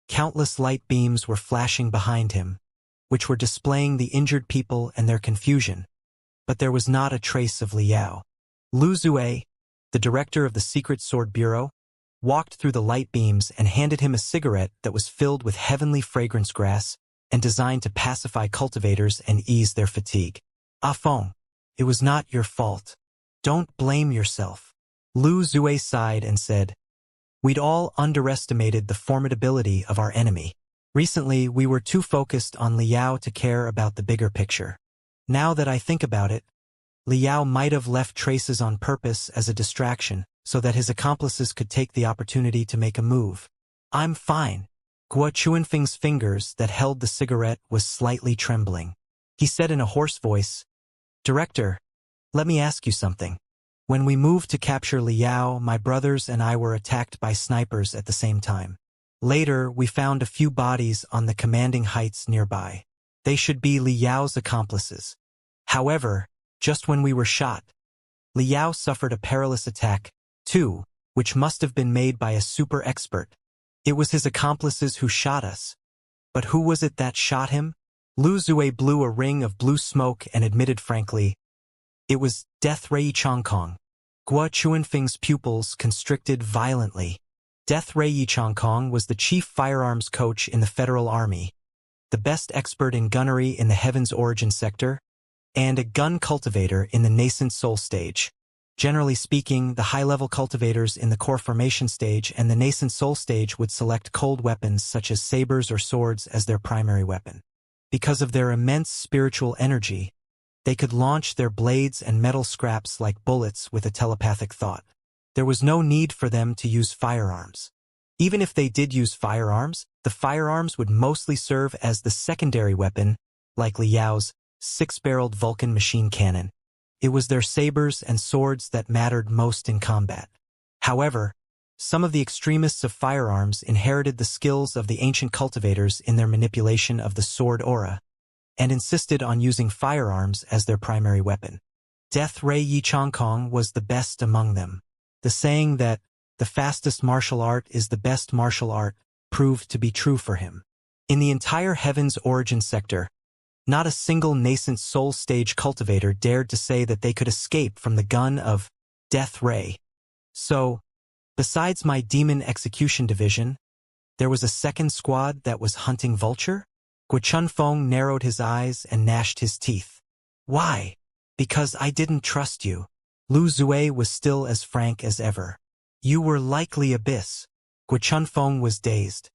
Countless light beams were flashing behind him, which were displaying the injured people and their confusion, but there was not a trace of Li Yao. Lu Zue, the director of the Secret Sword Bureau, walked through the light beams and handed him a cigarette that was filled with heavenly fragrance grass and designed to pacify cultivators and ease their fatigue. Ah Feng, it was not your fault. Don't blame yourself. Lu Zue sighed and said, we'd all underestimated the formidability of our enemy. Recently, we were too focused on Liao to care about the bigger picture. Now that I think about it, Liao might have left traces on purpose as a distraction so that his accomplices could take the opportunity to make a move. I'm fine. Guo Chuanfeng's fingers that held the cigarette was slightly trembling. He said in a hoarse voice, Director, let me ask you something. When we moved to capture Liao, my brothers and I were attacked by snipers at the same time. Later, we found a few bodies on the commanding heights nearby. They should be Liao's accomplices. However, just when we were shot, Liao suffered a perilous attack, too, which must have been made by a super expert. It was his accomplices who shot us. But who was it that shot him? Lu Zue blew a ring of blue smoke and admitted frankly, it was Death Rei Chongkong. Guo Chuanfeng's pupils constricted violently. Death Rei Chongkong was the chief firearms coach in the Federal Army, the best expert in gunnery in the Heaven's Origin sector, and a gun cultivator in the nascent soul stage. Generally speaking, the high-level cultivators in the core formation stage and the nascent soul stage would select cold weapons such as sabers or swords as their primary weapon. Because of their immense spiritual energy, they could launch their blades and metal scraps like bullets with a telepathic thought. There was no need for them to use firearms. Even if they did use firearms, the firearms would mostly serve as the secondary weapon, like Liao's six-barreled Vulcan machine cannon. It was their sabers and swords that mattered most in combat. However, some of the extremists of firearms inherited the skills of the ancient cultivators in their manipulation of the sword aura, and insisted on using firearms as their primary weapon. Death Rei Chongkong was the best among them. The saying that the fastest martial art is the best martial art proved to be true for him. In the entire Heaven's Origin sector, not a single nascent soul stage cultivator dared to say that they could escape from the gun of Death Rei. So, besides my demon execution division, there was a second squad that was hunting Vulture? Guo Chunfeng narrowed his eyes and gnashed his teeth. Why? Because I didn't trust you. Lu Zue was still as frank as ever. You were likely Abyss. Guo Chunfeng was dazed.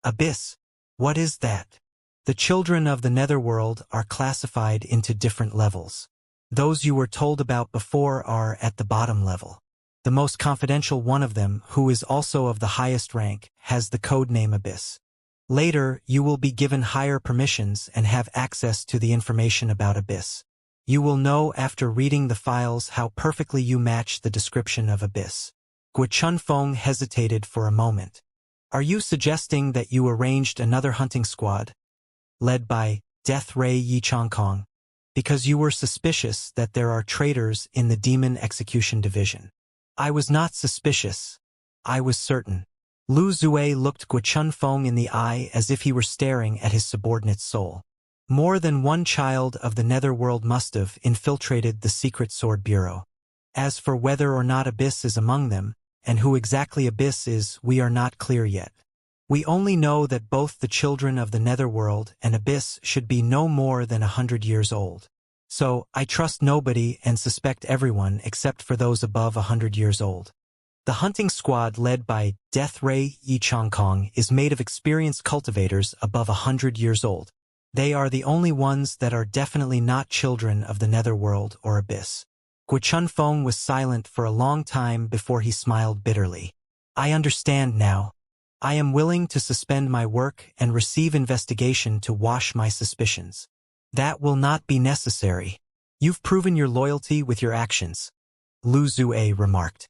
Abyss? What is that? The children of the netherworld are classified into different levels. Those you were told about before are at the bottom level. The most confidential one of them, who is also of the highest rank, has the code name Abyss. Later, you will be given higher permissions and have access to the information about Abyss. You will know after reading the files how perfectly you match the description of Abyss. Guo Chunfeng hesitated for a moment. Are you suggesting that you arranged another hunting squad, led by Death Rei Chongkong, because you were suspicious that there are traitors in the Demon Execution Division? I was not suspicious. I was certain. Lu Zue looked Guo Chunfeng in the eye as if he were staring at his subordinate's soul. More than one child of the netherworld must have infiltrated the Secret Sword Bureau. As for whether or not Abyss is among them, and who exactly Abyss is, we are not clear yet. We only know that both the children of the netherworld and Abyss should be no more than 100 years old. So, I trust nobody and suspect everyone except for those above 100 years old. The hunting squad led by Death Rei Chongkong is made of experienced cultivators above 100 years old. They are the only ones that are definitely not children of the netherworld or Abyss. Guo Chunfeng was silent for a long time before he smiled bitterly. I understand now. I am willing to suspend my work and receive investigation to wash my suspicions. That will not be necessary. You've proven your loyalty with your actions, Lu Zue remarked.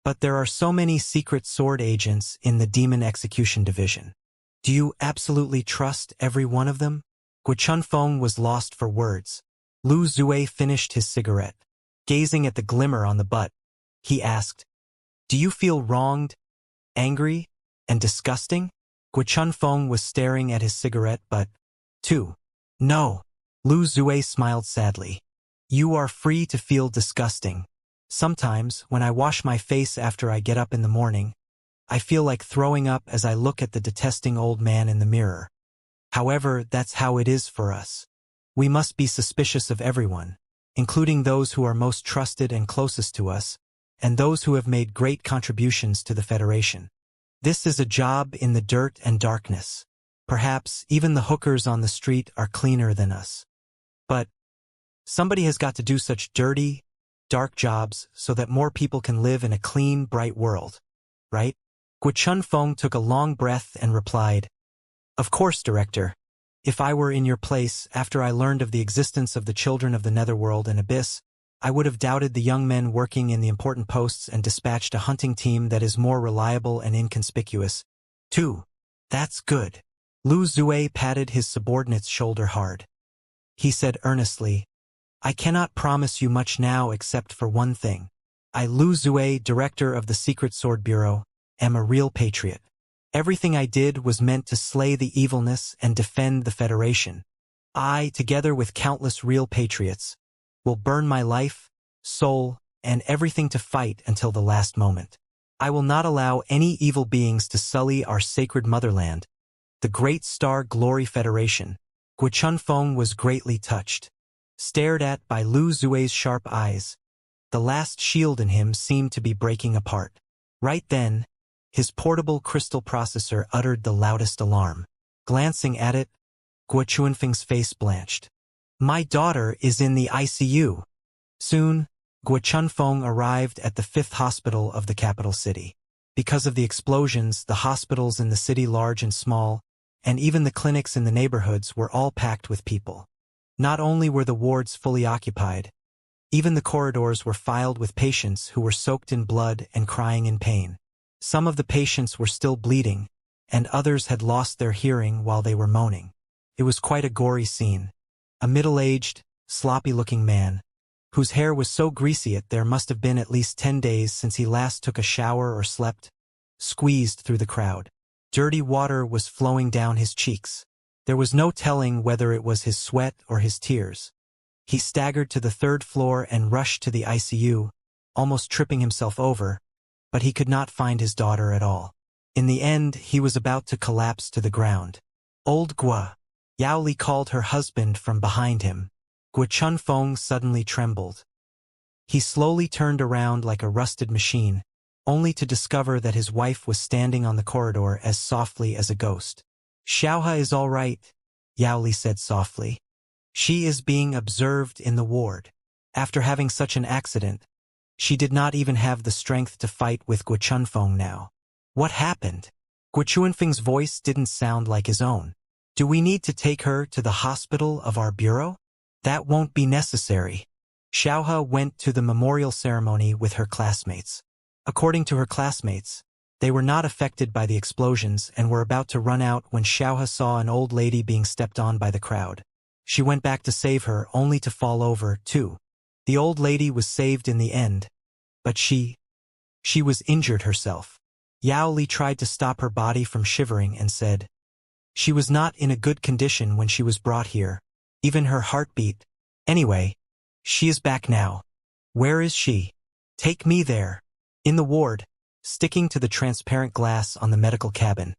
But there are so many secret sword agents in the Demon Execution Division. Do you absolutely trust every one of them? Guo Chunfeng was lost for words. Lu Zue finished his cigarette. Gazing at the glimmer on the butt, he asked, Do you feel wronged, angry, and disgusting? Guo Chunfeng was staring at his cigarette but, no. Lu Zue smiled sadly. You are free to feel disgusting. Sometimes, when I wash my face after I get up in the morning, I feel like throwing up as I look at the detesting old man in the mirror. However, that's how it is for us. We must be suspicious of everyone, including those who are most trusted and closest to us, and those who have made great contributions to the Federation. This is a job in the dirt and darkness. Perhaps even the hookers on the street are cleaner than us. But somebody has got to do such dirty, dark jobs so that more people can live in a clean, bright world, right? Guo Chunfeng took a long breath and replied, "Of course, Director. If I were in your place after I learned of the existence of the children of the Netherworld and Abyss, I would have doubted the young men working in the important posts and dispatched a hunting team that is more reliable and inconspicuous. 2. That's good." Lu Zue patted his subordinate's shoulder hard. He said earnestly, "I cannot promise you much now except for one thing. I, Lu Zue, Director of the Secret Sword Bureau, am a real patriot. Everything I did was meant to slay the evilness and defend the Federation. I, together with countless real patriots, will burn my life, soul, and everything to fight until the last moment. I will not allow any evil beings to sully our sacred motherland, the Great Star Glory Federation." Guo Chunfeng was greatly touched. Stared at by Lu Zue's sharp eyes, the last shield in him seemed to be breaking apart. Right then, his portable crystal processor uttered the loudest alarm. Glancing at it, Guo Chunfeng's face blanched. "My daughter is in the ICU." Soon, Guo Chunfeng arrived at the 5th hospital of the capital city. Because of the explosions, the hospitals in the city, large and small, and even the clinics in the neighborhoods, were all packed with people. Not only were the wards fully occupied, even the corridors were filled with patients who were soaked in blood and crying in pain. Some of the patients were still bleeding, and others had lost their hearing while they were moaning. It was quite a gory scene. A middle-aged, sloppy-looking man, whose hair was so greasy it there must have been at least 10 days since he last took a shower or slept, squeezed through the crowd. Dirty water was flowing down his cheeks. There was no telling whether it was his sweat or his tears. He staggered to the 3rd floor and rushed to the ICU, almost tripping himself over, but he could not find his daughter at all. In the end, he was about to collapse to the ground. "Old Guo," Yao Li called her husband from behind him. Guo Chunfeng suddenly trembled. He slowly turned around like a rusted machine, only to discover that his wife was standing on the corridor as softly as a ghost. "Xiaohe is all right," Yao Li said softly. "She is being observed in the ward. After having such an accident, she did not even have the strength to fight with Guo Chunfeng now." "What happened?" Guo Chunfeng's voice didn't sound like his own. "Do we need to take her to the hospital of our bureau?" "That won't be necessary." Xiaohe went to the memorial ceremony with her classmates. According to her classmates, they were not affected by the explosions and were about to run out when Xiaohe saw an old lady being stepped on by the crowd. She went back to save her, only to fall over, too. The old lady was saved in the end, but she was injured herself. Yao Li tried to stop her body from shivering and said, "She was not in a good condition when she was brought here. Even her heartbeat. Anyway, she is back now." "Where is she?" "Take me there." In the ward, sticking to the transparent glass on the medical cabin,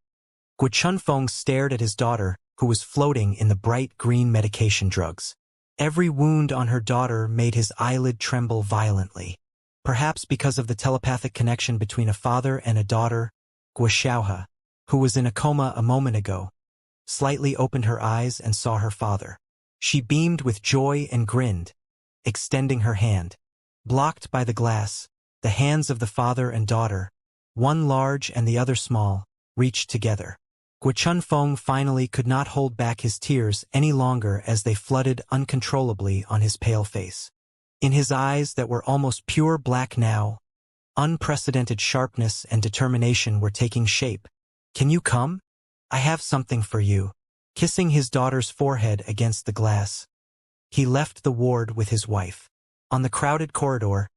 Guo Chunfeng stared at his daughter, who was floating in the bright green medication drugs. Every wound on her daughter made his eyelid tremble violently. Perhaps because of the telepathic connection between a father and a daughter, Guo Xiaohe, who was in a coma a moment ago, slightly opened her eyes and saw her father. She beamed with joy and grinned, extending her hand. Blocked by the glass, the hands of the father and daughter, one large and the other small, reached together. Guo Chunfeng finally could not hold back his tears any longer as they flooded uncontrollably on his pale face. In his eyes that were almost pure black now, unprecedented sharpness and determination were taking shape. "Can you come? I have something for you." Kissing his daughter's forehead against the glass, he left the ward with his wife. On the crowded corridor,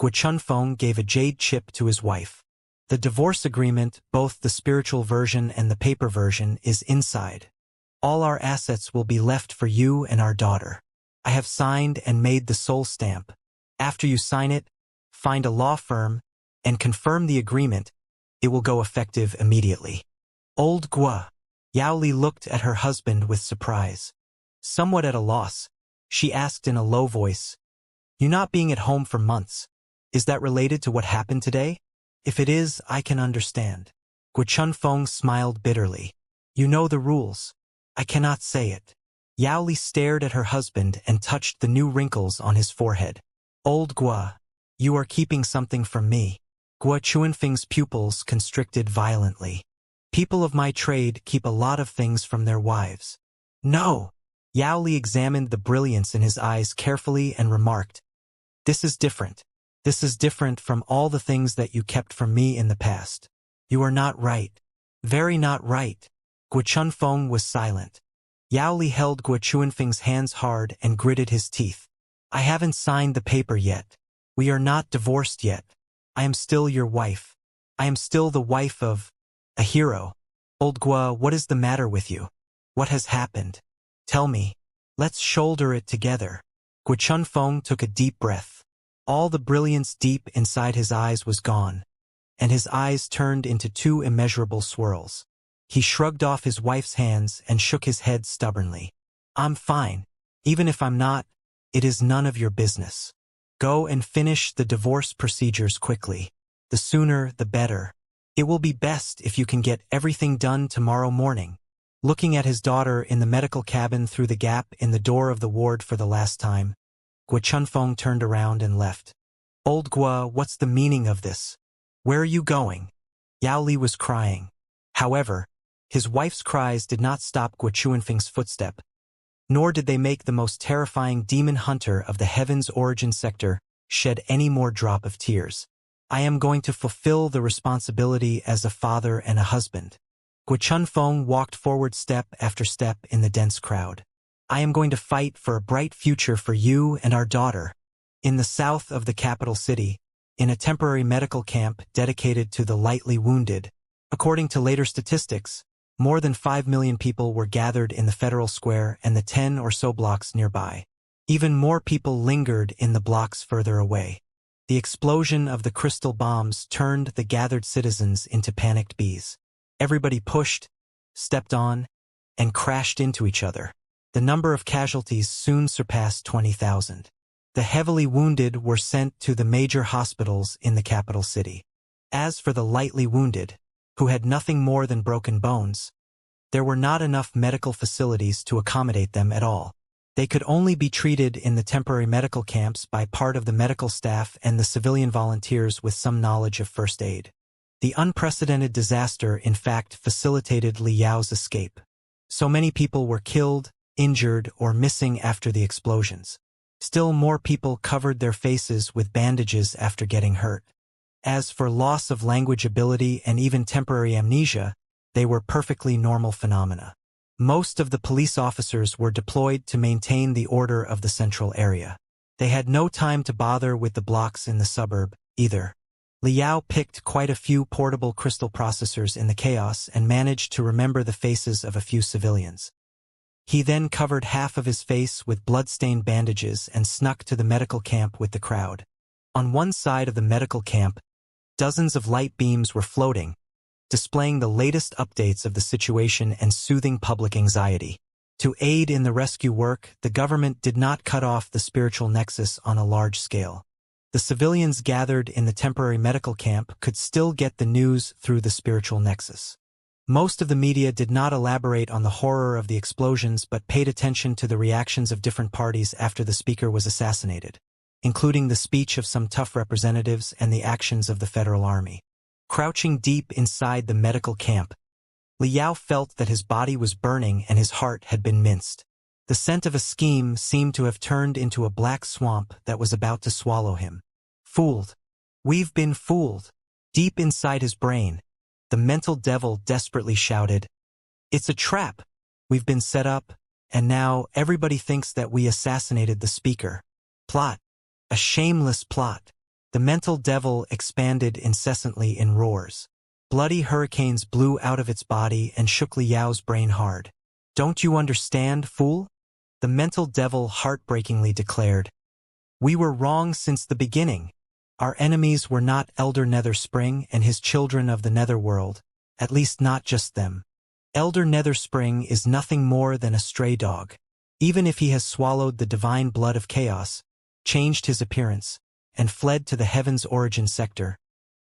Guo Chunfeng gave a jade chip to his wife. "The divorce agreement, both the spiritual version and the paper version, is inside. All our assets will be left for you and our daughter. I have signed and made the soul stamp. After you sign it, find a law firm, and confirm the agreement. It will go effective immediately." "Old Guo," Yao Li looked at her husband with surprise. Somewhat at a loss, she asked in a low voice, "You not being at home for months, is that related to what happened today? If it is, I can understand." Guo Chunfeng smiled bitterly. "You know the rules. I cannot say it." Yao Li stared at her husband and touched the new wrinkles on his forehead. "Old Guo, you are keeping something from me." Guo Chunfeng's pupils constricted violently. "People of my trade keep a lot of things from their wives." "No!" Yao Li examined the brilliance in his eyes carefully and remarked, "This is different. This is different from all the things that you kept from me in the past. You are not right. Very not right." Guo Chunfeng was silent. Yao Li held Guo Chunfeng's hands hard and gritted his teeth. "I haven't signed the paper yet. We are not divorced yet. I am still your wife. I am still the wife of a hero. Old Guo, what is the matter with you? What has happened? Tell me. Let's shoulder it together." Guo Chunfeng took a deep breath. All the brilliance deep inside his eyes was gone, and his eyes turned into two immeasurable swirls. He shrugged off his wife's hands and shook his head stubbornly. "I'm fine. Even if I'm not, it is none of your business. Go and finish the divorce procedures quickly. The sooner, the better. It will be best if you can get everything done tomorrow morning." Looking at his daughter in the medical cabin through the gap in the door of the ward for the last time, Guo Chunfeng turned around and left. "Old Guo, what's the meaning of this? Where are you going?" Yao Li was crying. However, his wife's cries did not stop Guo Chunfeng's footstep, nor did they make the most terrifying demon hunter of the heavens origin sector shed any more drop of tears. "I am going to fulfill the responsibility as a father and a husband." Guo Chunfeng walked forward step after step in the dense crowd. "I am going to fight for a bright future for you and our daughter." In the south of the capital city, in a temporary medical camp dedicated to the lightly wounded, according to later statistics, more than 5 million people were gathered in the Federal Square and the 10 or so blocks nearby. Even more people lingered in the blocks further away. The explosion of the crystal bombs turned the gathered citizens into panicked bees. Everybody pushed, stepped on, and crashed into each other. The number of casualties soon surpassed 20,000. The heavily wounded were sent to the major hospitals in the capital city. As for the lightly wounded, who had nothing more than broken bones, there were not enough medical facilities to accommodate them at all. They could only be treated in the temporary medical camps by part of the medical staff and the civilian volunteers with some knowledge of first aid. The unprecedented disaster, in fact, facilitated Li Yao's escape. So many people were killed, injured, or missing after the explosions. Still more people covered their faces with bandages after getting hurt. As for loss of language ability and even temporary amnesia, they were perfectly normal phenomena. Most of the police officers were deployed to maintain the order of the central area. They had no time to bother with the blocks in the suburb, either. Li Yao picked quite a few portable crystal processors in the chaos and managed to remember the faces of a few civilians. He then covered half of his face with blood-stained bandages and snuck to the medical camp with the crowd. On one side of the medical camp, dozens of light beams were floating, displaying the latest updates of the situation and soothing public anxiety. To aid in the rescue work, the government did not cut off the spiritual nexus on a large scale. The civilians gathered in the temporary medical camp could still get the news through the spiritual nexus. Most of the media did not elaborate on the horror of the explosions but paid attention to the reactions of different parties after the speaker was assassinated, including the speech of some tough representatives and the actions of the Federal Army. Crouching deep inside the medical camp, Li Yao felt that his body was burning and his heart had been minced. The scent of a scheme seemed to have turned into a black swamp that was about to swallow him. Fooled. We've been fooled. Deep inside his brain, the mental devil desperately shouted, "It's a trap. We've been set up, and now everybody thinks that we assassinated the speaker. Plot. A shameless plot." The mental devil expanded incessantly in roars. Bloody hurricanes blew out of its body and shook Li Yao's brain hard. "Don't you understand, fool?" The mental devil heartbreakingly declared. "We were wrong since the beginning. Our enemies were not Elder Nether Spring and his children of the Netherworld, at least not just them. Elder Netherspring is nothing more than a stray dog. Even if he has swallowed the divine blood of chaos, changed his appearance, and fled to the Heaven's Origin sector,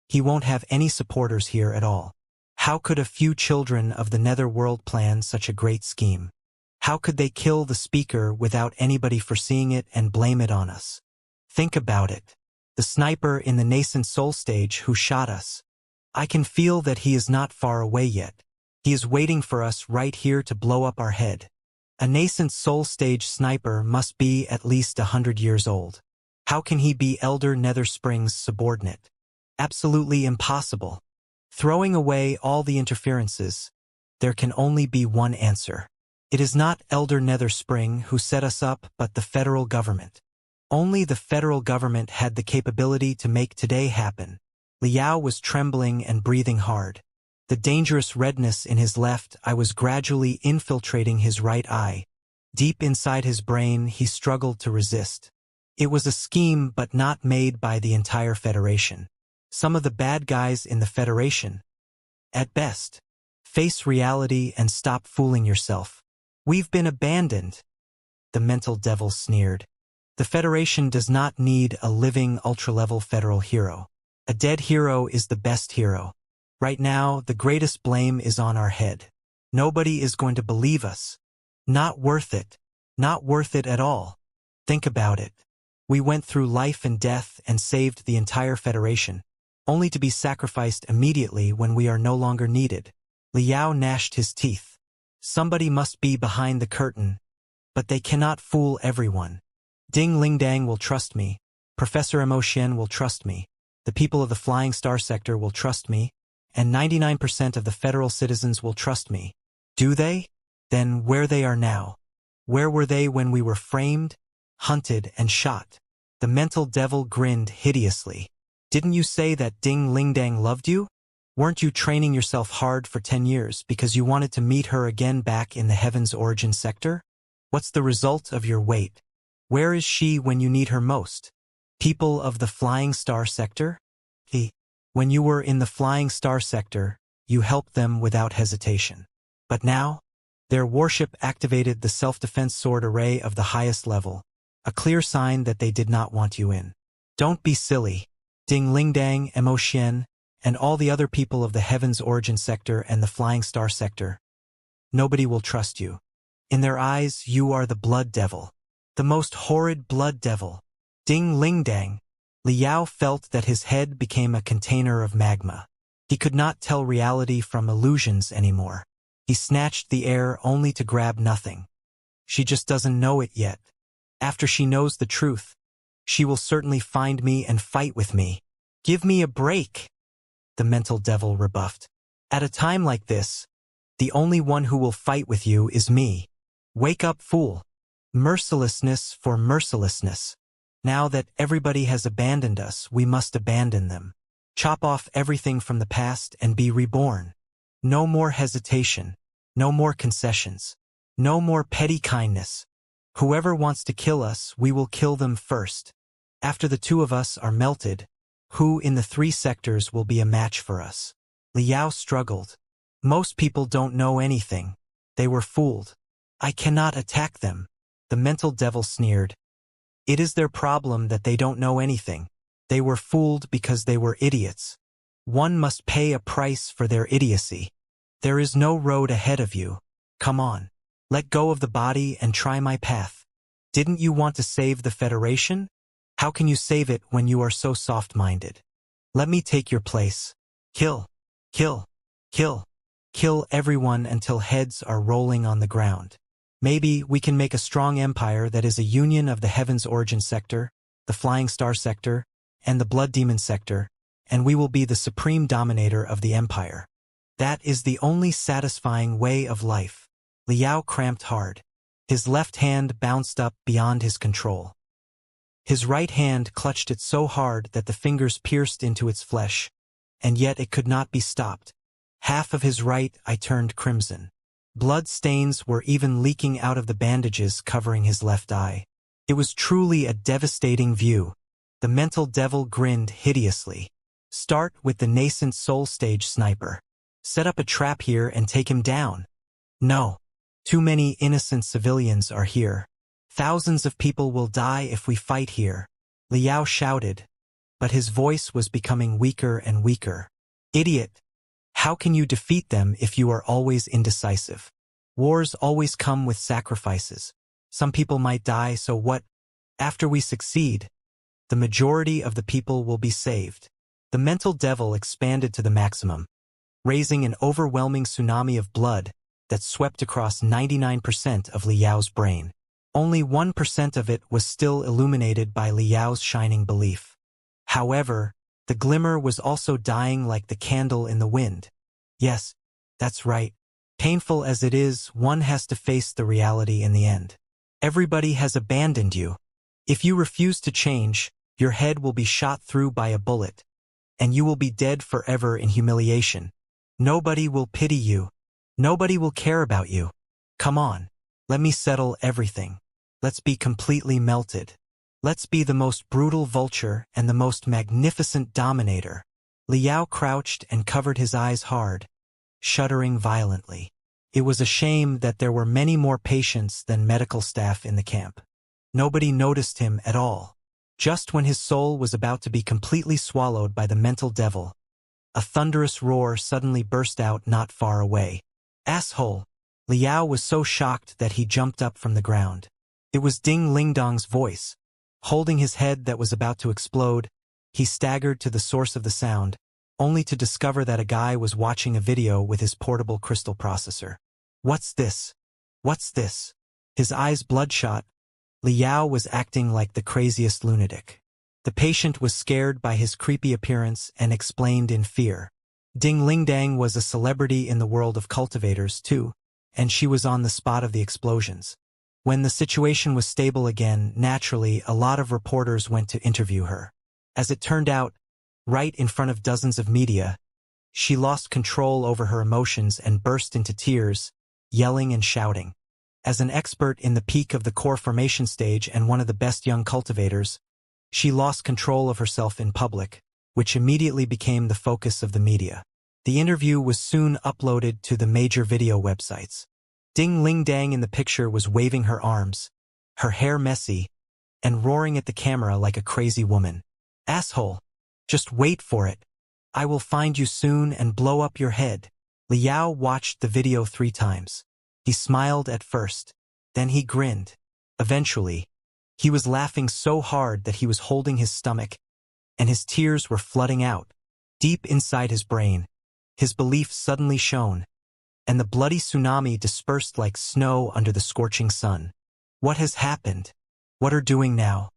he won't have any supporters here at all. How could a few children of the Netherworld plan such a great scheme? How could they kill the speaker without anybody foreseeing it and blame it on us? Think about it. The sniper in the nascent soul stage who shot us. I can feel that he is not far away yet. He is waiting for us right here to blow up our head. A nascent soul stage sniper must be at least 100 years old. How can he be Elder Netherspring's subordinate? Absolutely impossible. Throwing away all the interferences, there can only be one answer. It is not Elder Netherspring who set us up, but the federal government. Only the federal government had the capability to make today happen. Liao was trembling and breathing hard. The dangerous redness in his left eye was gradually infiltrating his right eye. Deep inside his brain, he struggled to resist. It was a scheme, but not made by the entire Federation. Some of the bad guys in the Federation. At best. Face reality and stop fooling yourself. We've been abandoned. The mental devil sneered. The Federation does not need a living ultra-level federal hero. A dead hero is the best hero. Right now, the greatest blame is on our head. Nobody is going to believe us. Not worth it. Not worth it at all. Think about it. We went through life and death and saved the entire Federation, only to be sacrificed immediately when we are no longer needed. Liao gnashed his teeth. Somebody must be behind the curtain, but they cannot fool everyone. Ding Lingdang will trust me. Professor Mo Xian will trust me. The people of the Flying Star sector will trust me, and 99% of the federal citizens will trust me. Do they? Then where they are now? Where were they when we were framed, hunted, and shot? The mental devil grinned hideously. Didn't you say that Ding Lingdang loved you? Weren't you training yourself hard for 10 years because you wanted to meet her again back in the Heaven's Origin sector? What's the result of your wait? Where is she when you need her most? People of the Flying Star sector? When you were in the Flying Star sector, you helped them without hesitation. But now, their warship activated the self-defense sword array of the highest level, a clear sign that they did not want you in. Don't be silly. Ding Lingdang, Mo Xian, and all the other people of the Heaven's Origin sector and the Flying Star sector. Nobody will trust you. In their eyes, you are the blood devil. The most horrid blood devil. Ding Lingdang. Liao felt that his head became a container of magma. He could not tell reality from illusions anymore. He snatched the air only to grab nothing. She just doesn't know it yet. After she knows the truth, she will certainly find me and fight with me. Give me a break, the mental devil rebuffed. At a time like this, the only one who will fight with you is me. Wake up, fool. Mercilessness for mercilessness. Now that everybody has abandoned us, we must abandon them. Chop off everything from the past and be reborn. No more hesitation. No more concessions. No more petty kindness. Whoever wants to kill us, we will kill them first. After the two of us are melted, who in the 3 sectors will be a match for us? Liao struggled. Most people don't know anything. They were fooled. I cannot attack them. The mental devil sneered. It is their problem that they don't know anything. They were fooled because they were idiots. One must pay a price for their idiocy. There is no road ahead of you. Come on. Let go of the body and try my path. Didn't you want to save the Federation? How can you save it when you are so soft-minded? Let me take your place. Kill. Kill. Kill. Kill everyone until heads are rolling on the ground. Maybe we can make a strong empire that is a union of the Heaven's Origin sector, the Flying Star sector, and the Blood Demon sector, and we will be the supreme dominator of the empire. That is the only satisfying way of life. Liao cramped hard. His left hand bounced up beyond his control. His right hand clutched it so hard that the fingers pierced into its flesh, and yet it could not be stopped. Half of his right eye turned crimson. Blood stains were even leaking out of the bandages covering his left eye. It was truly a devastating view. The mental devil grinned hideously. Start with the nascent soul stage sniper. Set up a trap here and take him down. No. Too many innocent civilians are here. Thousands of people will die if we fight here, Liao shouted, but his voice was becoming weaker and weaker. Idiot! How can you defeat them if you are always indecisive? Wars always come with sacrifices. Some people might die, so what? After we succeed, the majority of the people will be saved. The mental devil expanded to the maximum, raising an overwhelming tsunami of blood that swept across 99% of Liao's brain. Only 1% of it was still illuminated by Liao's shining belief. However, the glimmer was also dying like the candle in the wind. Yes, that's right. Painful as it is, one has to face the reality in the end. Everybody has abandoned you. If you refuse to change, your head will be shot through by a bullet, and you will be dead forever in humiliation. Nobody will pity you. Nobody will care about you. Come on, let me settle everything. Let's be completely melted. Let's be the most brutal vulture and the most magnificent dominator. Liao crouched and covered his eyes hard, shuddering violently. It was a shame that there were many more patients than medical staff in the camp. Nobody noticed him at all. Just when his soul was about to be completely swallowed by the mental devil, a thunderous roar suddenly burst out not far away. Asshole! Liao was so shocked that he jumped up from the ground. It was Ding Lingdong's voice. Holding his head that was about to explode, he staggered to the source of the sound, only to discover that a guy was watching a video with his portable crystal processor. What's this? What's this? His eyes bloodshot, Liao was acting like the craziest lunatic. The patient was scared by his creepy appearance and explained in fear. Ding Lingdang was a celebrity in the world of cultivators, too, and she was on the spot of the explosions. When the situation was stable again, naturally, a lot of reporters went to interview her. As it turned out, right in front of dozens of media, she lost control over her emotions and burst into tears, yelling and shouting. As an expert in the peak of the core formation stage and one of the best young cultivators, she lost control of herself in public, which immediately became the focus of the media. The interview was soon uploaded to the major video websites. Ding Lingdang in the picture was waving her arms, her hair messy, and roaring at the camera like a crazy woman. Asshole! Just wait for it. I will find you soon and blow up your head. Liao watched the video 3 times. He smiled at first, then he grinned. Eventually, he was laughing so hard that he was holding his stomach, and his tears were flooding out. Deep inside his brain, his belief suddenly shone, and the bloody tsunami dispersed like snow under the scorching sun. What has happened? What are doing now?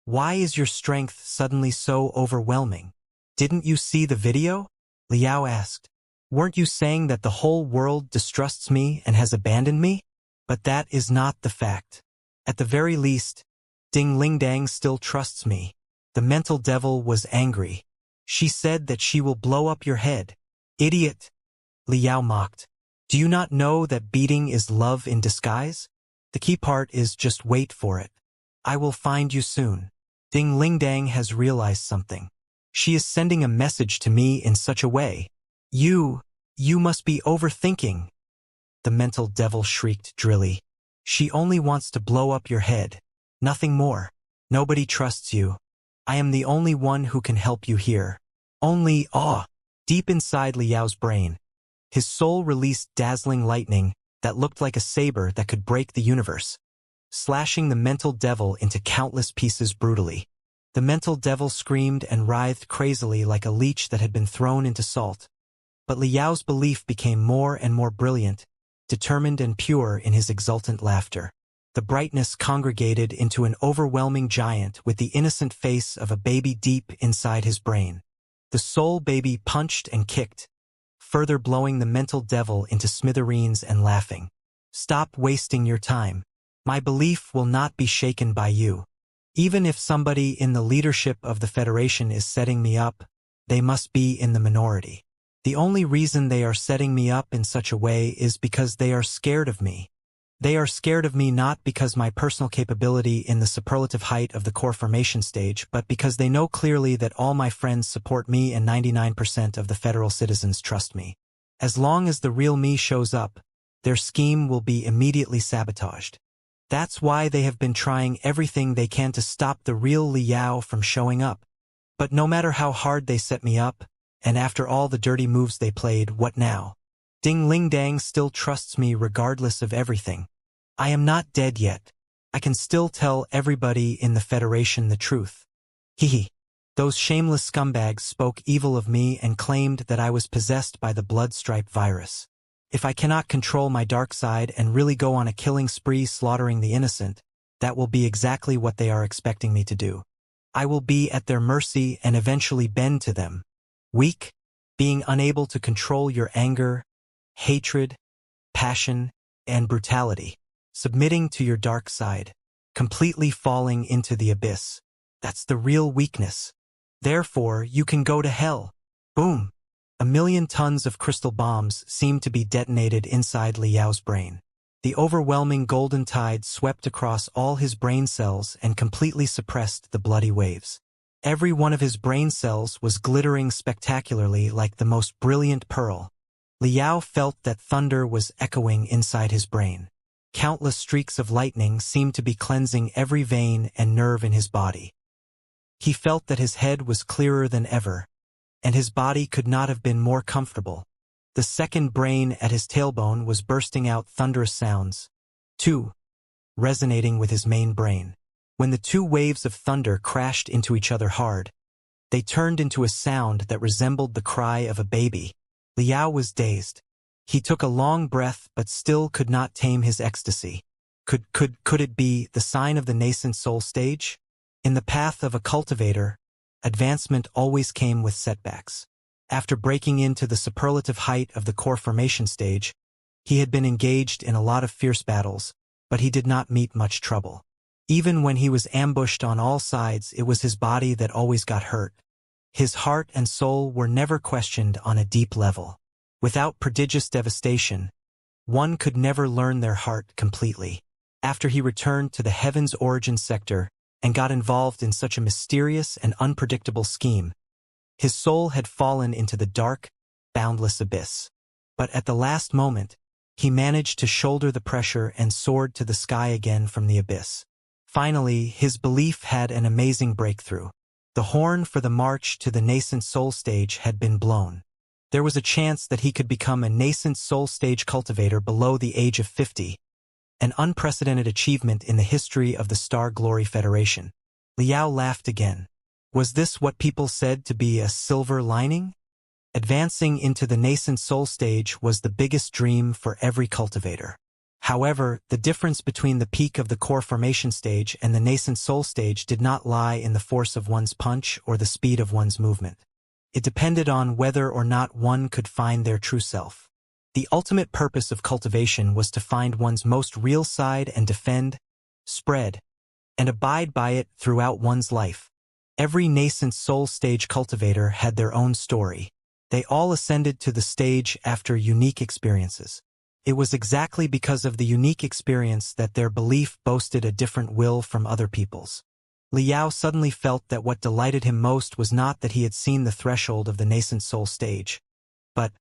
Why is your strength suddenly so overwhelming? Didn't you see the video? Liao asked. Weren't you saying that the whole world distrusts me and has abandoned me? But that is not the fact. At the very least, Ding Lingdang still trusts me. The mental devil was angry. She said that she will blow up your head. Idiot! Liao mocked. Do you not know that beating is love in disguise? The key part is just wait for it. I will find you soon. Ding Lingdang has realized something. She is sending a message to me in such a way. You must be overthinking. The mental devil shrieked drily. She only wants to blow up your head. Nothing more. Nobody trusts you. I am the only one who can help you here. Only awe. Deep inside Liao's brain, his soul released dazzling lightning that looked like a saber that could break the universe, slashing the mental devil into countless pieces brutally. The mental devil screamed and writhed crazily like a leech that had been thrown into salt. But Liao's belief became more and more brilliant, determined and pure in his exultant laughter. The brightness congregated into an overwhelming giant with the innocent face of a baby deep inside his brain. The soul baby punched and kicked, further blowing the mental devil into smithereens and laughing. Stop wasting your time. My belief will not be shaken by you. Even if somebody in the leadership of the Federation is setting me up, they must be in the minority. The only reason they are setting me up in such a way is because they are scared of me. They are scared of me not because my personal capability in the superlative height of the core formation stage, but because they know clearly that all my friends support me and 99% of the federal citizens trust me. As long as the real me shows up, their scheme will be immediately sabotaged. That's why they have been trying everything they can to stop the real Liao from showing up. But no matter how hard they set me up, and after all the dirty moves they played, what now? Ding Ling Dang still trusts me regardless of everything. I am not dead yet. I can still tell everybody in the Federation the truth. Hehe. Those shameless scumbags spoke evil of me and claimed that I was possessed by the blood-stripe virus. If I cannot control my dark side and really go on a killing spree slaughtering the innocent, that will be exactly what they are expecting me to do. I will be at their mercy and eventually bend to them. Weak, being unable to control your anger, hatred, passion, and brutality, submitting to your dark side, completely falling into the abyss. That's the real weakness. Therefore, you can go to hell. Boom. 1,000,000 tons of crystal bombs seemed to be detonated inside Liao's brain. The overwhelming golden tide swept across all his brain cells and completely suppressed the bloody waves. Every one of his brain cells was glittering spectacularly like the most brilliant pearl. Liao felt that thunder was echoing inside his brain. Countless streaks of lightning seemed to be cleansing every vein and nerve in his body. He felt that his head was clearer than ever, and his body could not have been more comfortable. The second brain at his tailbone was bursting out thunderous sounds, too, resonating with his main brain. When the two waves of thunder crashed into each other hard, they turned into a sound that resembled the cry of a baby. Liao was dazed. He took a long breath but still could not tame his ecstasy. Could it be the sign of the nascent soul stage? In the path of a cultivator, advancement always came with setbacks. After breaking into the superlative height of the core formation stage, he had been engaged in a lot of fierce battles, but he did not meet much trouble. Even when he was ambushed on all sides, it was his body that always got hurt. His heart and soul were never questioned on a deep level. Without prodigious devastation, one could never learn their heart completely. After he returned to the Heaven's Origin sector and got involved in such a mysterious and unpredictable scheme, his soul had fallen into the dark, boundless abyss. But at the last moment, he managed to shoulder the pressure and soared to the sky again from the abyss. Finally, his belief had an amazing breakthrough. The horn for the march to the nascent soul stage had been blown. There was a chance that he could become a nascent soul stage cultivator below the age of 50, an unprecedented achievement in the history of the Star Glory Federation. Liao laughed again. Was this what people said to be a silver lining? Advancing into the nascent soul stage was the biggest dream for every cultivator. However, the difference between the peak of the core formation stage and the nascent soul stage did not lie in the force of one's punch or the speed of one's movement. It depended on whether or not one could find their true self. The ultimate purpose of cultivation was to find one's most real side and defend, spread, and abide by it throughout one's life. Every nascent soul stage cultivator had their own story. They all ascended to the stage after unique experiences. It was exactly because of the unique experience that their belief boasted a different will from other people's. Liao suddenly felt that what delighted him most was not that he had seen the threshold of the nascent soul stage, but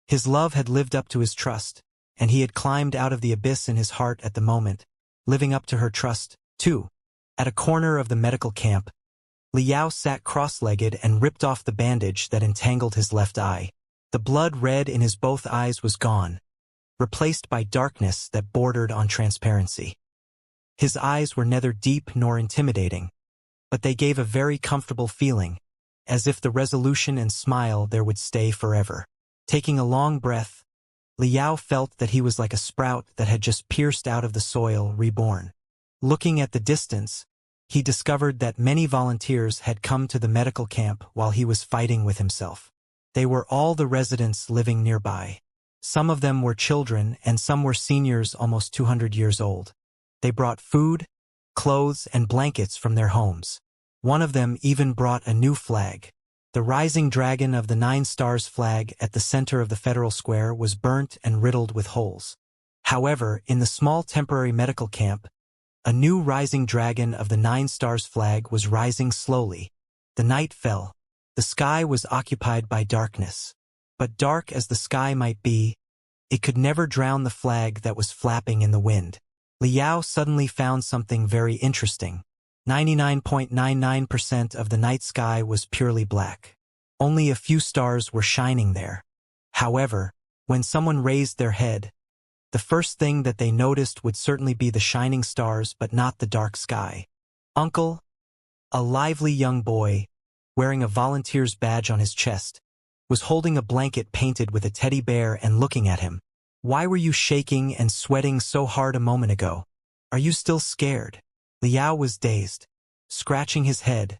his love had lived up to his trust, and he had climbed out of the abyss in his heart at the moment, living up to her trust, too. At a corner of the medical camp, Liao sat cross-legged and ripped off the bandage that entangled his left eye. The blood red in his both eyes was gone, replaced by darkness that bordered on transparency. His eyes were neither deep nor intimidating, but they gave a very comfortable feeling, as if the resolution and smile there would stay forever. Taking a long breath, Liao felt that he was like a sprout that had just pierced out of the soil, reborn. Looking at the distance, he discovered that many volunteers had come to the medical camp while he was fighting with himself. They were all the residents living nearby. Some of them were children and some were seniors almost 200 years old. They brought food, clothes, and blankets from their homes. One of them even brought a new flag. The rising dragon of the 9 stars flag at the center of the federal square was burnt and riddled with holes. However, in the small temporary medical camp, a new rising dragon of the 9 stars flag was rising slowly. The night fell. The sky was occupied by darkness. But dark as the sky might be, It could never drown the flag that was flapping in the wind. Liao suddenly found something very interesting. 99.99% of the night sky was purely black. Only a few stars were shining there. However, when someone raised their head, the first thing that they noticed would certainly be the shining stars but not the dark sky. Uncle, a lively young boy, wearing a volunteer's badge on his chest, was holding a blanket painted with a teddy bear and looking at him. Why were you shaking and sweating so hard a moment ago? Are you still scared? Liao was dazed, scratching his head.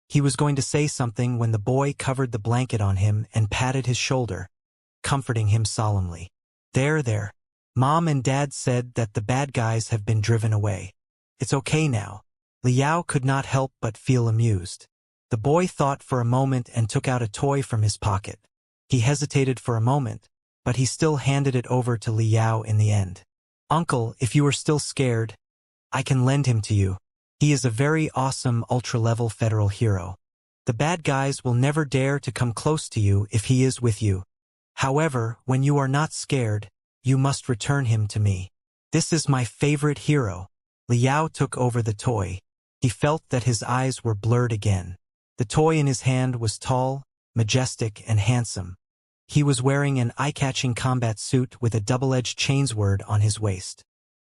He was going to say something when the boy covered the blanket on him and patted his shoulder, comforting him solemnly. There. Mom and Dad said that the bad guys have been driven away. It's okay now. Liao could not help but feel amused. The boy thought for a moment and took out a toy from his pocket. He hesitated for a moment, but he still handed it over to Liao in the end. Uncle, if you are still scared, I can lend him to you. He is a very awesome ultra-level federal hero. The bad guys will never dare to come close to you if he is with you. However, when you are not scared, you must return him to me. This is my favorite hero. Liao took over the toy. He felt that his eyes were blurred again. The toy in his hand was tall, majestic, and handsome. He was wearing an eye-catching combat suit with a double-edged chainsword on his waist.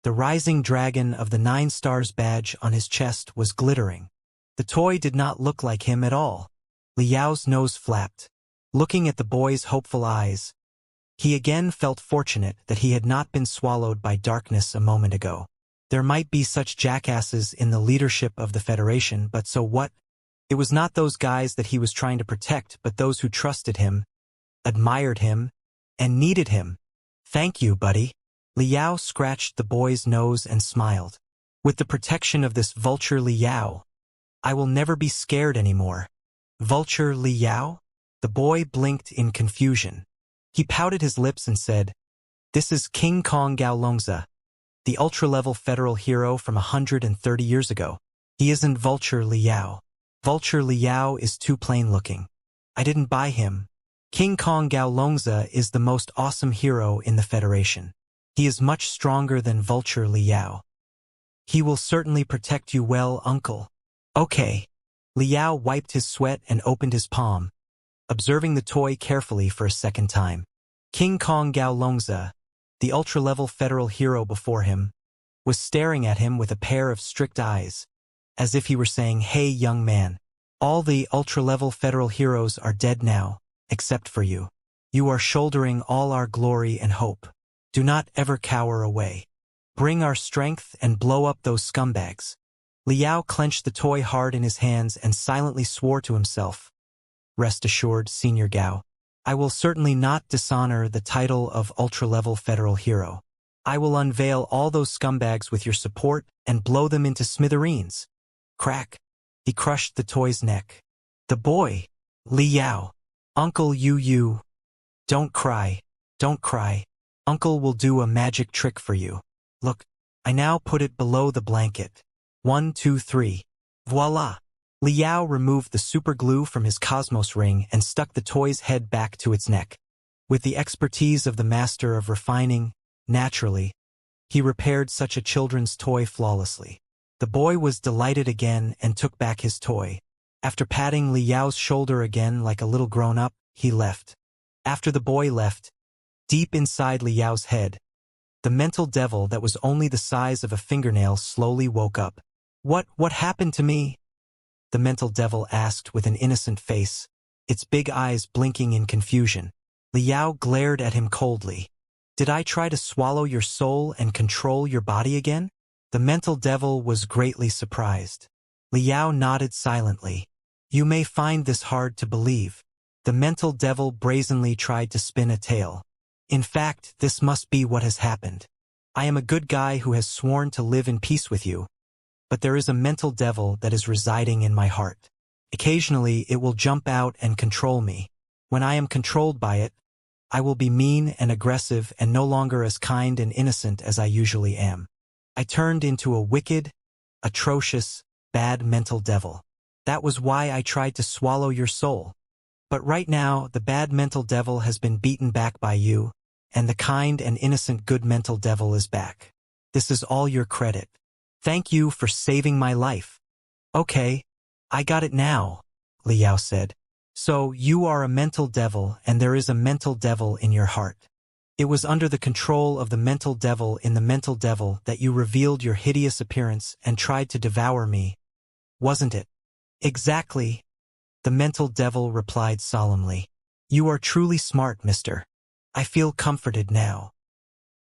The rising dragon of the 9 stars badge on his chest was glittering. The toy did not look like him at all. Liao's nose flapped. Looking at the boy's hopeful eyes, he again felt fortunate that he had not been swallowed by darkness a moment ago. There might be such jackasses in the leadership of the Federation, but so what? It was not those guys that he was trying to protect, but those who trusted him, admired him, and needed him. Thank you, buddy. Liao scratched the boy's nose and smiled. With the protection of this vulture Liao, I will never be scared anymore. Vulture Liao? The boy blinked in confusion. He pouted his lips and said, This is King Kong Gaolongza, the ultra-level federal hero from 130 years ago. He isn't Vulture Liao. Vulture Liao is too plain-looking. I didn't buy him. King Kong Gaolongza is the most awesome hero in the Federation. He is much stronger than Vulture Liao. He will certainly protect you well, uncle. Okay. Liao wiped his sweat and opened his palm, observing the toy carefully for a second time. King Kong Gaolongza, the ultra-level federal hero before him, was staring at him with a pair of strict eyes, as if he were saying, Hey, young man, all the ultra-level federal heroes are dead now, except for you. You are shouldering all our glory and hope. Do not ever cower away. Bring our strength and blow up those scumbags. Liao clenched the toy hard in his hands and silently swore to himself. Rest assured, Senior Gao, I will certainly not dishonor the title of ultra-level federal hero. I will unveil all those scumbags with your support and blow them into smithereens. Crack. He crushed the toy's neck. The boy, Liao. Uncle you. Don't cry. Uncle will do a magic trick for you. Look, I now put it below the blanket. 1, 2, 3. Voila! Liao removed the super glue from his Cosmos ring and stuck the toy's head back to its neck. With the expertise of the master of refining, naturally, he repaired such a children's toy flawlessly. The boy was delighted again and took back his toy. After patting Liao's shoulder again like a little grown-up, he left. After the boy left, deep inside Liao's head, the mental devil that was only the size of a fingernail slowly woke up. What happened to me? The mental devil asked with an innocent face, its big eyes blinking in confusion. Liao glared at him coldly. Did I try to swallow your soul and control your body again? The mental devil was greatly surprised. Liao nodded silently. You may find this hard to believe. The mental devil brazenly tried to spin a tale. In fact, this must be what has happened. I am a good guy who has sworn to live in peace with you, but there is a mental devil that is residing in my heart. Occasionally, it will jump out and control me. When I am controlled by it, I will be mean and aggressive and no longer as kind and innocent as I usually am. I turned into a wicked, atrocious, bad mental devil. That was why I tried to swallow your soul. But right now, the bad mental devil has been beaten back by you, and the kind and innocent good mental devil is back. This is all your credit. Thank you for saving my life. Okay, I got it now, Liao said. So you are a mental devil and there is a mental devil in your heart. It was under the control of the mental devil in the mental devil that you revealed your hideous appearance and tried to devour me, wasn't it? Exactly, the mental devil replied solemnly. You are truly smart, mister. I feel comforted now.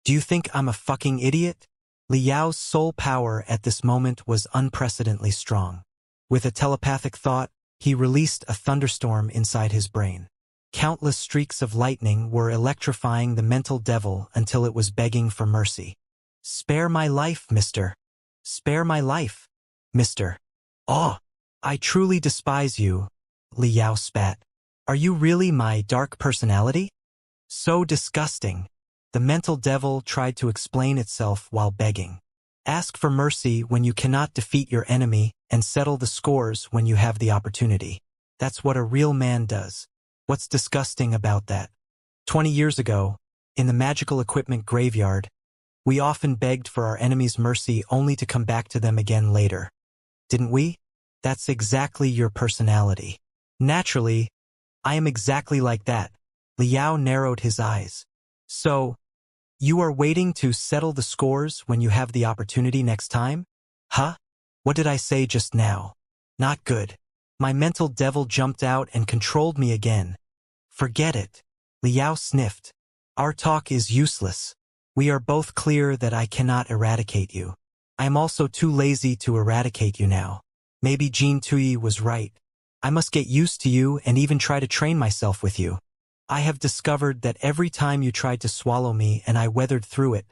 Do you think I'm a fucking idiot? Liao's soul power at this moment was unprecedentedly strong. With a telepathic thought, he released a thunderstorm inside his brain. Countless streaks of lightning were electrifying the mental devil until it was begging for mercy. Spare my life, mister. Spare my life, mister. Oh, I truly despise you, Liao spat. Are you really my dark personality? So disgusting. The mental devil tried to explain itself while begging. Ask for mercy when you cannot defeat your enemy and settle the scores when you have the opportunity. That's what a real man does. What's disgusting about that? 20 years ago, in the magical equipment graveyard, we often begged for our enemies' mercy only to come back to them again later. Didn't we? That's exactly your personality. Naturally, I am exactly like that. Liao narrowed his eyes. So, you are waiting to settle the scores when you have the opportunity next time? Huh? What did I say just now? Not good. My mental devil jumped out and controlled me again. Forget it. Liao sniffed. Our talk is useless. We are both clear that I cannot eradicate you. I am also too lazy to eradicate you now. Maybe Jean Tui was right. I must get used to you and even try to train myself with you. I have discovered that every time you tried to swallow me and I weathered through it,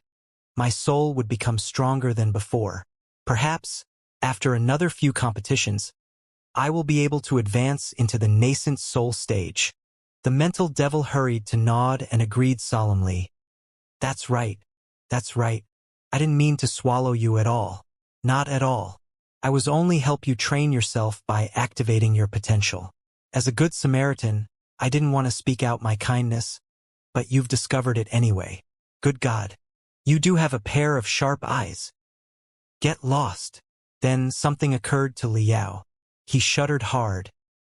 my soul would become stronger than before. Perhaps, after another few competitions, I will be able to advance into the nascent soul stage. The mental devil hurried to nod and agreed solemnly. That's right. That's right. I didn't mean to swallow you at all. Not at all. I was only help you train yourself by activating your potential. As a good Samaritan, I didn't want to speak out my kindness, but you've discovered it anyway. Good God. You do have a pair of sharp eyes. Get lost. Then something occurred to Liao. He shuddered hard,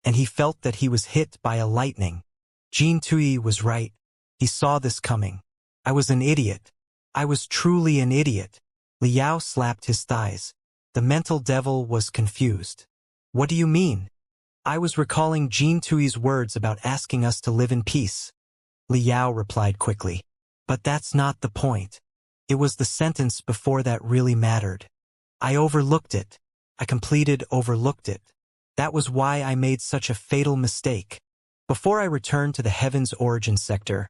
and he felt that he was hit by a lightning. Jean Tui was right. He saw this coming. I was an idiot. I was truly an idiot. Liao slapped his thighs. The mental devil was confused. What do you mean? I was recalling Jean Tui's words about asking us to live in peace. Liao replied quickly. But that's not the point. It was the sentence before that really mattered. I overlooked it. I completed overlooked it. That was why I made such a fatal mistake. Before I returned to the Heaven's Origin sector,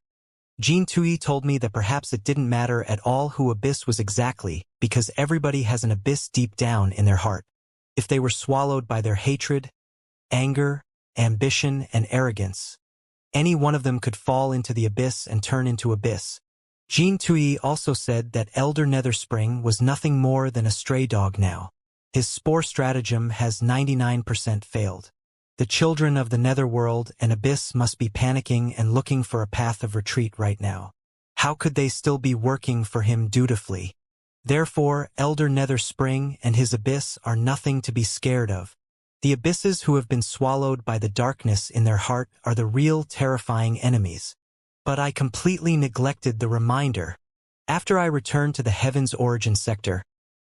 Jean Tui told me that perhaps it didn't matter at all who Abyss was exactly, because everybody has an abyss deep down in their heart. If they were swallowed by their hatred, anger, ambition, and arrogance, any one of them could fall into the abyss and turn into abyss. Jean Tui also said that Elder Netherspring was nothing more than a stray dog now. His spore stratagem has 99% failed. The children of the netherworld and abyss must be panicking and looking for a path of retreat right now. How could they still be working for him dutifully? Therefore, Elder Netherspring and his abyss are nothing to be scared of. The abysses who have been swallowed by the darkness in their heart are the real terrifying enemies. But I completely neglected the reminder. After I returned to the Heaven's Origin sector,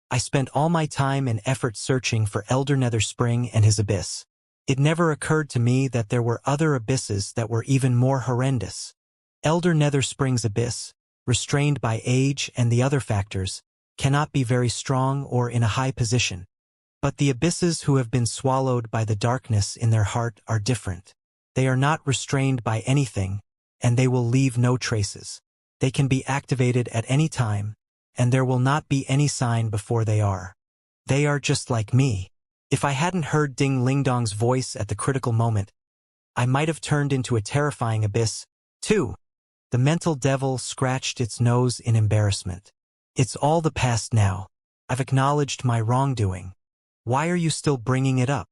I spent all my time and effort searching for Elder Netherspring and his abyss. It never occurred to me that there were other abysses that were even more horrendous. Elder Netherspring's abyss, restrained by age and the other factors, cannot be very strong or in a high position. But the abysses who have been swallowed by the darkness in their heart are different. They are not restrained by anything, and they will leave no traces. They can be activated at any time, and there will not be any sign before they are. They are just like me. If I hadn't heard Ding Lingdong's voice at the critical moment, I might have turned into a terrifying abyss, too. The mental devil scratched its nose in embarrassment. It's all the past now. I've acknowledged my wrongdoing. Why are you still bringing it up?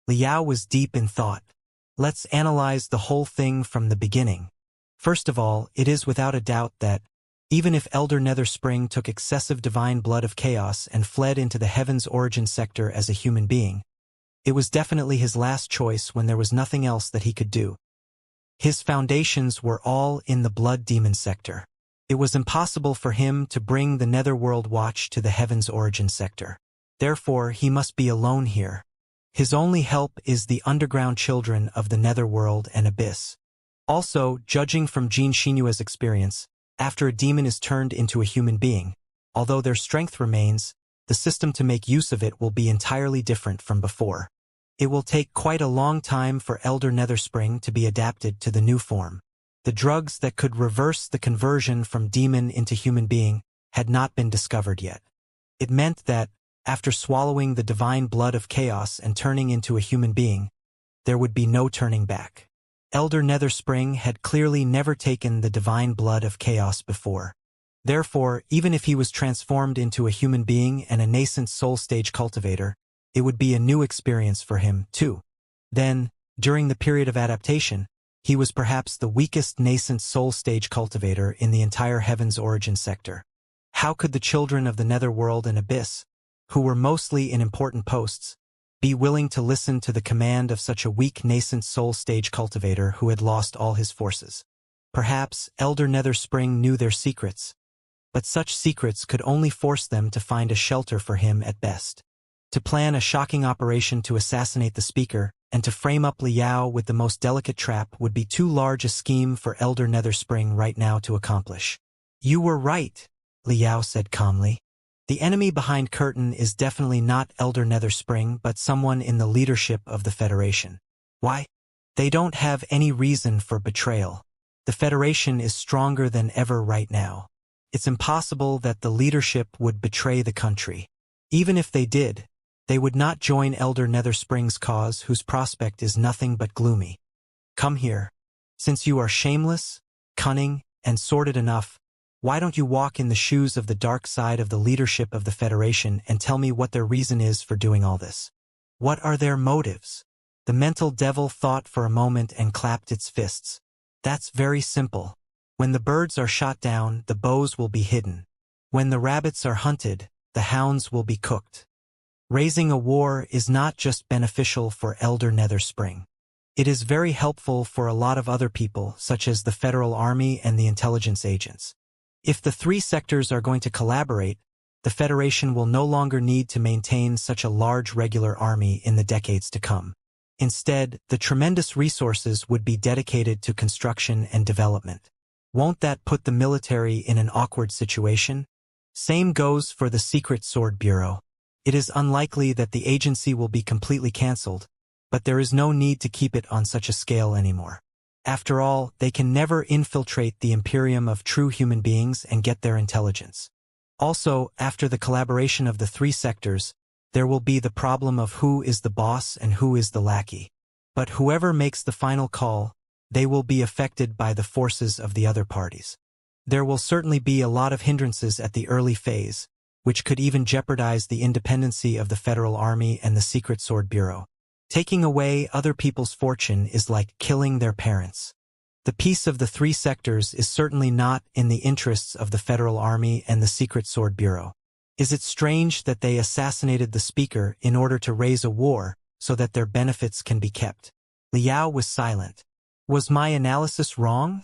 Liao was deep in thought. Let's analyze the whole thing from the beginning. First of all, it is without a doubt that, even if Elder Netherspring took excessive divine blood of chaos and fled into the heaven's origin sector as a human being, it was definitely his last choice when there was nothing else that he could do. His foundations were all in the blood demon sector. It was impossible for him to bring the Netherworld Watch to the heaven's origin sector. Therefore, he must be alone here. His only help is the underground children of the Netherworld and Abyss. Also, judging from Xianxia's experience, after a demon is turned into a human being, although their strength remains, the system to make use of it will be entirely different from before. It will take quite a long time for Elder Netherspring to be adapted to the new form. The drugs that could reverse the conversion from demon into human being had not been discovered yet. It meant that, after swallowing the divine blood of chaos and turning into a human being, there would be no turning back. Elder Netherspring had clearly never taken the divine blood of chaos before. Therefore, even if he was transformed into a human being and a nascent soul stage cultivator, it would be a new experience for him, too. Then, during the period of adaptation, he was perhaps the weakest nascent soul stage cultivator in the entire Heaven's origin sector. How could the children of the Netherworld and Abyss, who were mostly in important posts, be willing to listen to the command of such a weak nascent soul stage cultivator who had lost all his forces? Perhaps Elder Netherspring knew their secrets, but such secrets could only force them to find a shelter for him at best. To plan a shocking operation to assassinate the speaker and to frame up Liao with the most delicate trap would be too large a scheme for Elder Netherspring right now to accomplish. "You were right," Liao said calmly. "The enemy behind curtain is definitely not Elder Netherspring but someone in the leadership of the Federation. Why? They don't have any reason for betrayal. The Federation is stronger than ever right now. It's impossible that the leadership would betray the country. Even if they did, they would not join Elder Netherspring's cause, whose prospect is nothing but gloomy. Come here. Since you are shameless, cunning, and sordid enough, why don't you walk in the shoes of the dark side of the leadership of the Federation and tell me what their reason is for doing all this? What are their motives?" The mental devil thought for a moment and clapped its fists. "That's very simple. When the birds are shot down, the bows will be hidden. When the rabbits are hunted, the hounds will be cooked. Raising a war is not just beneficial for Elder Netherspring. It is very helpful for a lot of other people, such as the Federal Army and the intelligence agents. If the three sectors are going to collaborate, the Federation will no longer need to maintain such a large regular army in the decades to come. Instead, the tremendous resources would be dedicated to construction and development. Won't that put the military in an awkward situation? Same goes for the Secret Sword Bureau. It is unlikely that the agency will be completely cancelled, but there is no need to keep it on such a scale anymore. After all, they can never infiltrate the Imperium of true human beings and get their intelligence. Also, after the collaboration of the three sectors, there will be the problem of who is the boss and who is the lackey. But whoever makes the final call, they will be affected by the forces of the other parties. There will certainly be a lot of hindrances at the early phase, which could even jeopardize the independency of the Federal Army and the Secret Sword Bureau. Taking away other people's fortune is like killing their parents. The peace of the three sectors is certainly not in the interests of the Federal Army and the Secret Sword Bureau. Is it strange that they assassinated the speaker in order to raise a war so that their benefits can be kept? Liao was silent. "Was my analysis wrong?"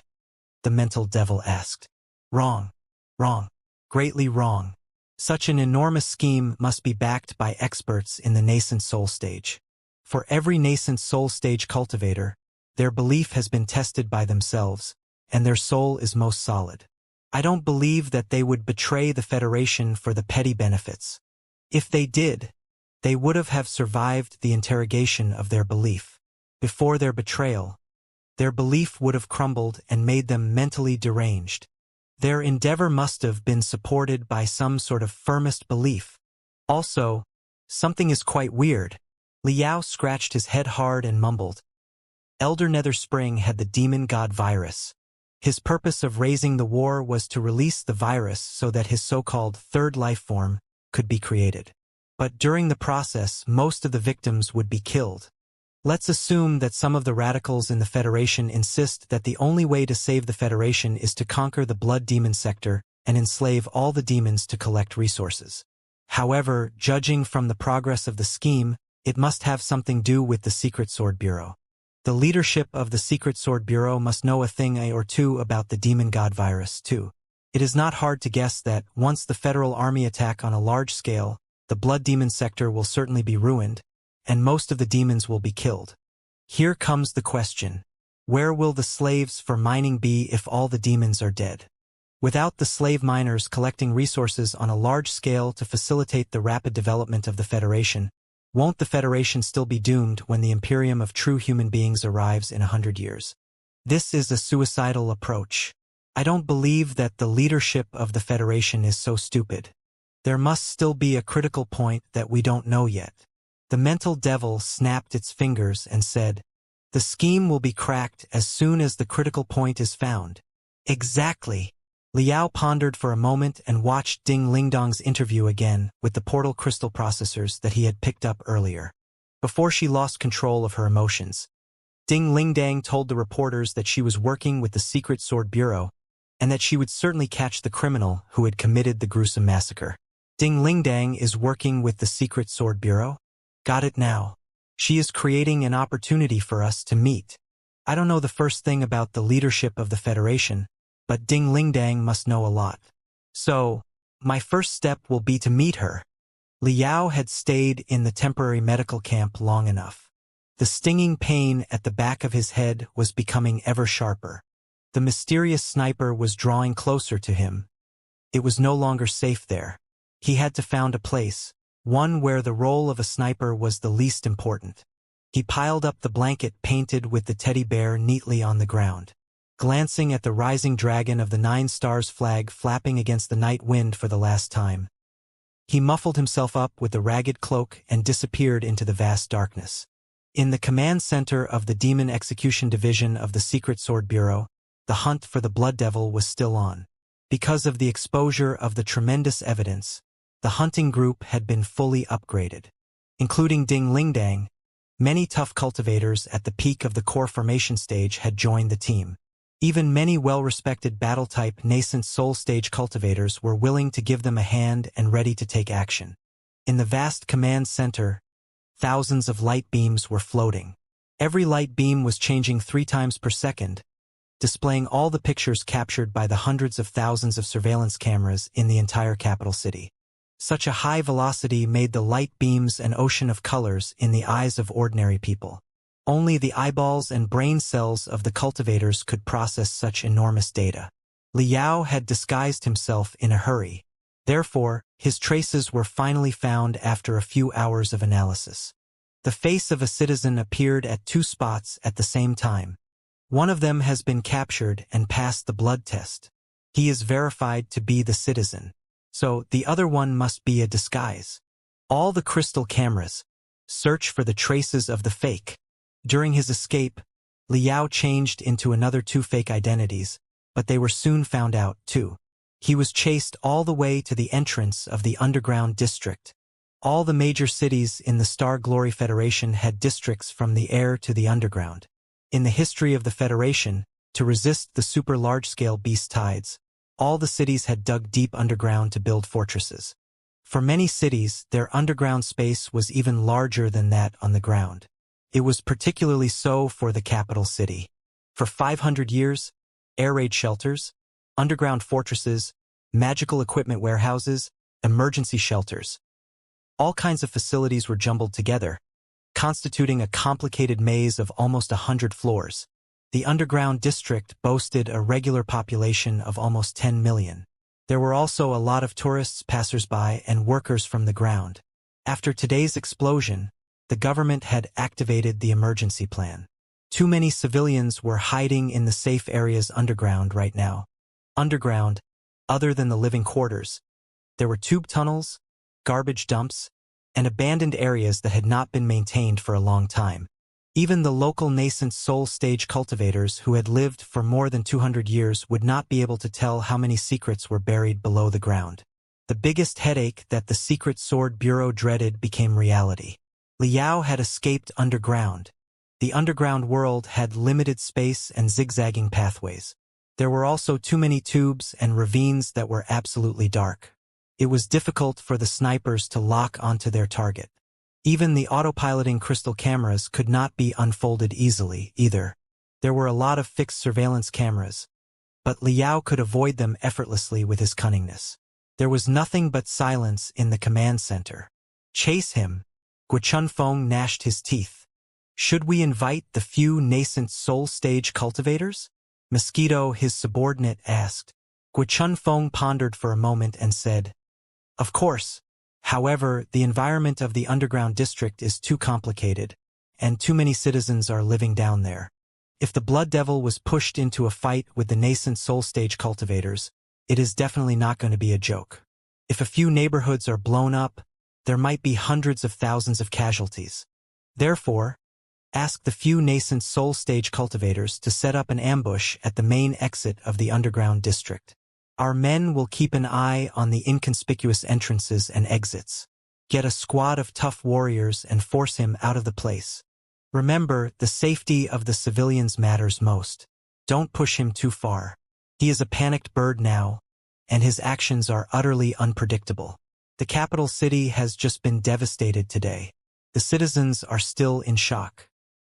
the mental devil asked. "Wrong. Wrong. Greatly wrong. Such an enormous scheme must be backed by experts in the nascent soul stage. For every nascent soul stage cultivator, their belief has been tested by themselves, and their soul is most solid. I don't believe that they would betray the Federation for the petty benefits. If they did, they would have survived the interrogation of their belief. Before their betrayal, their belief would have crumbled and made them mentally deranged. Their endeavor must have been supported by some sort of firmest belief. Also, something is quite weird." Liao scratched his head hard and mumbled. Elder Netherspring had the demon god virus. His purpose of raising the war was to release the virus so that his so-called third life form could be created. But during the process, most of the victims would be killed. Let's assume that some of the radicals in the Federation insist that the only way to save the Federation is to conquer the Blood Demon sector and enslave all the demons to collect resources. However, judging from the progress of the scheme, it must have something to do with the Secret Sword Bureau. The leadership of the Secret Sword Bureau must know a thing or two about the demon god virus, too. It is not hard to guess that, once the Federal Army attack on a large scale, the Blood Demon sector will certainly be ruined, and most of the demons will be killed. Here comes the question. Where will the slaves for mining be if all the demons are dead? Without the slave miners collecting resources on a large scale to facilitate the rapid development of the Federation, won't the Federation still be doomed when the Imperium of true human beings arrives in 100 years? This is a suicidal approach. I don't believe that the leadership of the Federation is so stupid. There must still be a critical point that we don't know yet. The mental devil snapped its fingers and said, "The scheme will be cracked as soon as the critical point is found." Exactly. Liao pondered for a moment and watched Ding Lingdong's interview again with the portal crystal processors that he had picked up earlier. Before she lost control of her emotions, Ding Lingdang told the reporters that she was working with the Secret Sword Bureau and that she would certainly catch the criminal who had committed the gruesome massacre. Ding Lingdang is working with the Secret Sword Bureau? Got it now. She is creating an opportunity for us to meet. I don't know the first thing about the leadership of the Federation, but Ding Lingdang must know a lot. So, my first step will be to meet her. Liao had stayed in the temporary medical camp long enough. The stinging pain at the back of his head was becoming ever sharper. The mysterious sniper was drawing closer to him. It was no longer safe there. He had to find a place, one where the role of a sniper was the least important. He piled up the blanket painted with the teddy bear neatly on the ground. Glancing at the rising dragon of the 9 stars flag flapping against the night wind for the last time, he muffled himself up with the ragged cloak and disappeared into the vast darkness. In the command center of the Demon Execution Division of the Secret Sword Bureau, the hunt for the Blood Devil was still on. Because of the exposure of the tremendous evidence, the hunting group had been fully upgraded. Including Ding Lingdang, many tough cultivators at the peak of the core formation stage had joined the team. Even many well-respected battle-type nascent soul stage cultivators were willing to give them a hand and ready to take action. In the vast command center, thousands of light beams were floating. Every light beam was changing 3 times per second, displaying all the pictures captured by the hundreds of thousands of surveillance cameras in the entire capital city. Such a high velocity made the light beams an ocean of colors in the eyes of ordinary people. Only the eyeballs and brain cells of the cultivators could process such enormous data. Liao had disguised himself in a hurry. Therefore, his traces were finally found after a few hours of analysis. The face of a citizen appeared at 2 spots at the same time. One of them has been captured and passed the blood test. He is verified to be the citizen. So, the other one must be a disguise. All the crystal cameras search for the traces of the fake. During his escape, Liao changed into another 2 fake identities, but they were soon found out, too. He was chased all the way to the entrance of the underground district. All the major cities in the Star Glory Federation had districts from the air to the underground. In the history of the Federation, to resist the super large-scale beast tides, all the cities had dug deep underground to build fortresses. For many cities, their underground space was even larger than that on the ground. It was particularly so for the capital city. For 500 years, air raid shelters, underground fortresses, magical equipment warehouses, emergency shelters. All kinds of facilities were jumbled together, constituting a complicated maze of almost 100 floors. The underground district boasted a regular population of almost 10 million. There were also a lot of tourists, passers-by, and workers from the ground. After today's explosion, the government had activated the emergency plan. Too many civilians were hiding in the safe areas underground right now. Underground, other than the living quarters, there were tube tunnels, garbage dumps, and abandoned areas that had not been maintained for a long time. Even the local nascent soul stage cultivators who had lived for more than 200 years would not be able to tell how many secrets were buried below the ground. The biggest headache that the Secret Sword Bureau dreaded became reality. Liao had escaped underground. The underground world had limited space and zigzagging pathways. There were also too many tubes and ravines that were absolutely dark. It was difficult for the snipers to lock onto their target. Even the autopiloting crystal cameras could not be unfolded easily, either. There were a lot of fixed surveillance cameras, but Liao could avoid them effortlessly with his cunningness. There was nothing but silence in the command center. Chase him. Guochunfeng gnashed his teeth. Should we invite the few nascent soul stage cultivators? Mosquito, his subordinate, asked. Guochunfeng pondered for a moment and said, "Of course. However, the environment of the underground district is too complicated, and too many citizens are living down there. If the Blood Devil was pushed into a fight with the nascent soul stage cultivators, it is definitely not going to be a joke. If a few neighborhoods are blown up, there might be hundreds of thousands of casualties. Therefore, ask the few nascent soul stage cultivators to set up an ambush at the main exit of the underground district. Our men will keep an eye on the inconspicuous entrances and exits. Get a squad of tough warriors and force him out of the place. Remember, the safety of the civilians matters most. Don't push him too far. He is a panicked bird now, and his actions are utterly unpredictable. The capital city has just been devastated today. The citizens are still in shock.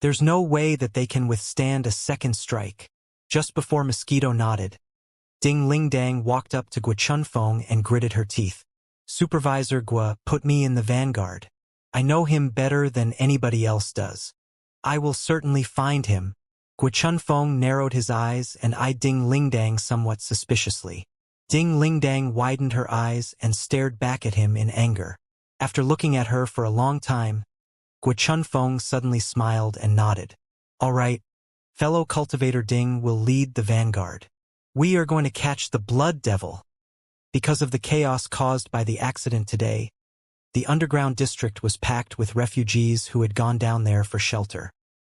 There's no way that they can withstand a second strike." Just before Mosquito nodded, Ding Lingdang walked up to Guochunfeng and gritted her teeth. "Supervisor Gua put me in the vanguard. I know him better than anybody else does. I will certainly find him." Guochunfeng narrowed his eyes and eyed Ding Lingdang somewhat suspiciously. Ding Lingdang widened her eyes and stared back at him in anger. After looking at her for a long time, Guochunfeng suddenly smiled and nodded. "All right, fellow cultivator Ding will lead the vanguard. We are going to catch the Blood Devil." Because of the chaos caused by the accident today, the underground district was packed with refugees who had gone down there for shelter.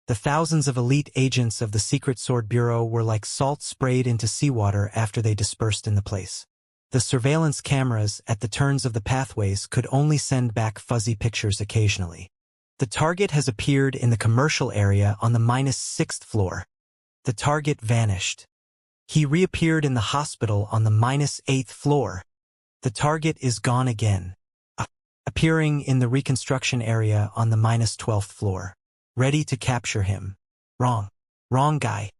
The thousands of elite agents of the Secret Sword Bureau were like salt sprayed into seawater after they dispersed in the place. The surveillance cameras at the turns of the pathways could only send back fuzzy pictures occasionally. The target has appeared in the commercial area on the -6th floor. The target vanished. He reappeared in the hospital on the -8th floor. The target is gone again. Appearing in the reconstruction area on the -12th floor. Ready to capture him. Wrong. Wrong guy.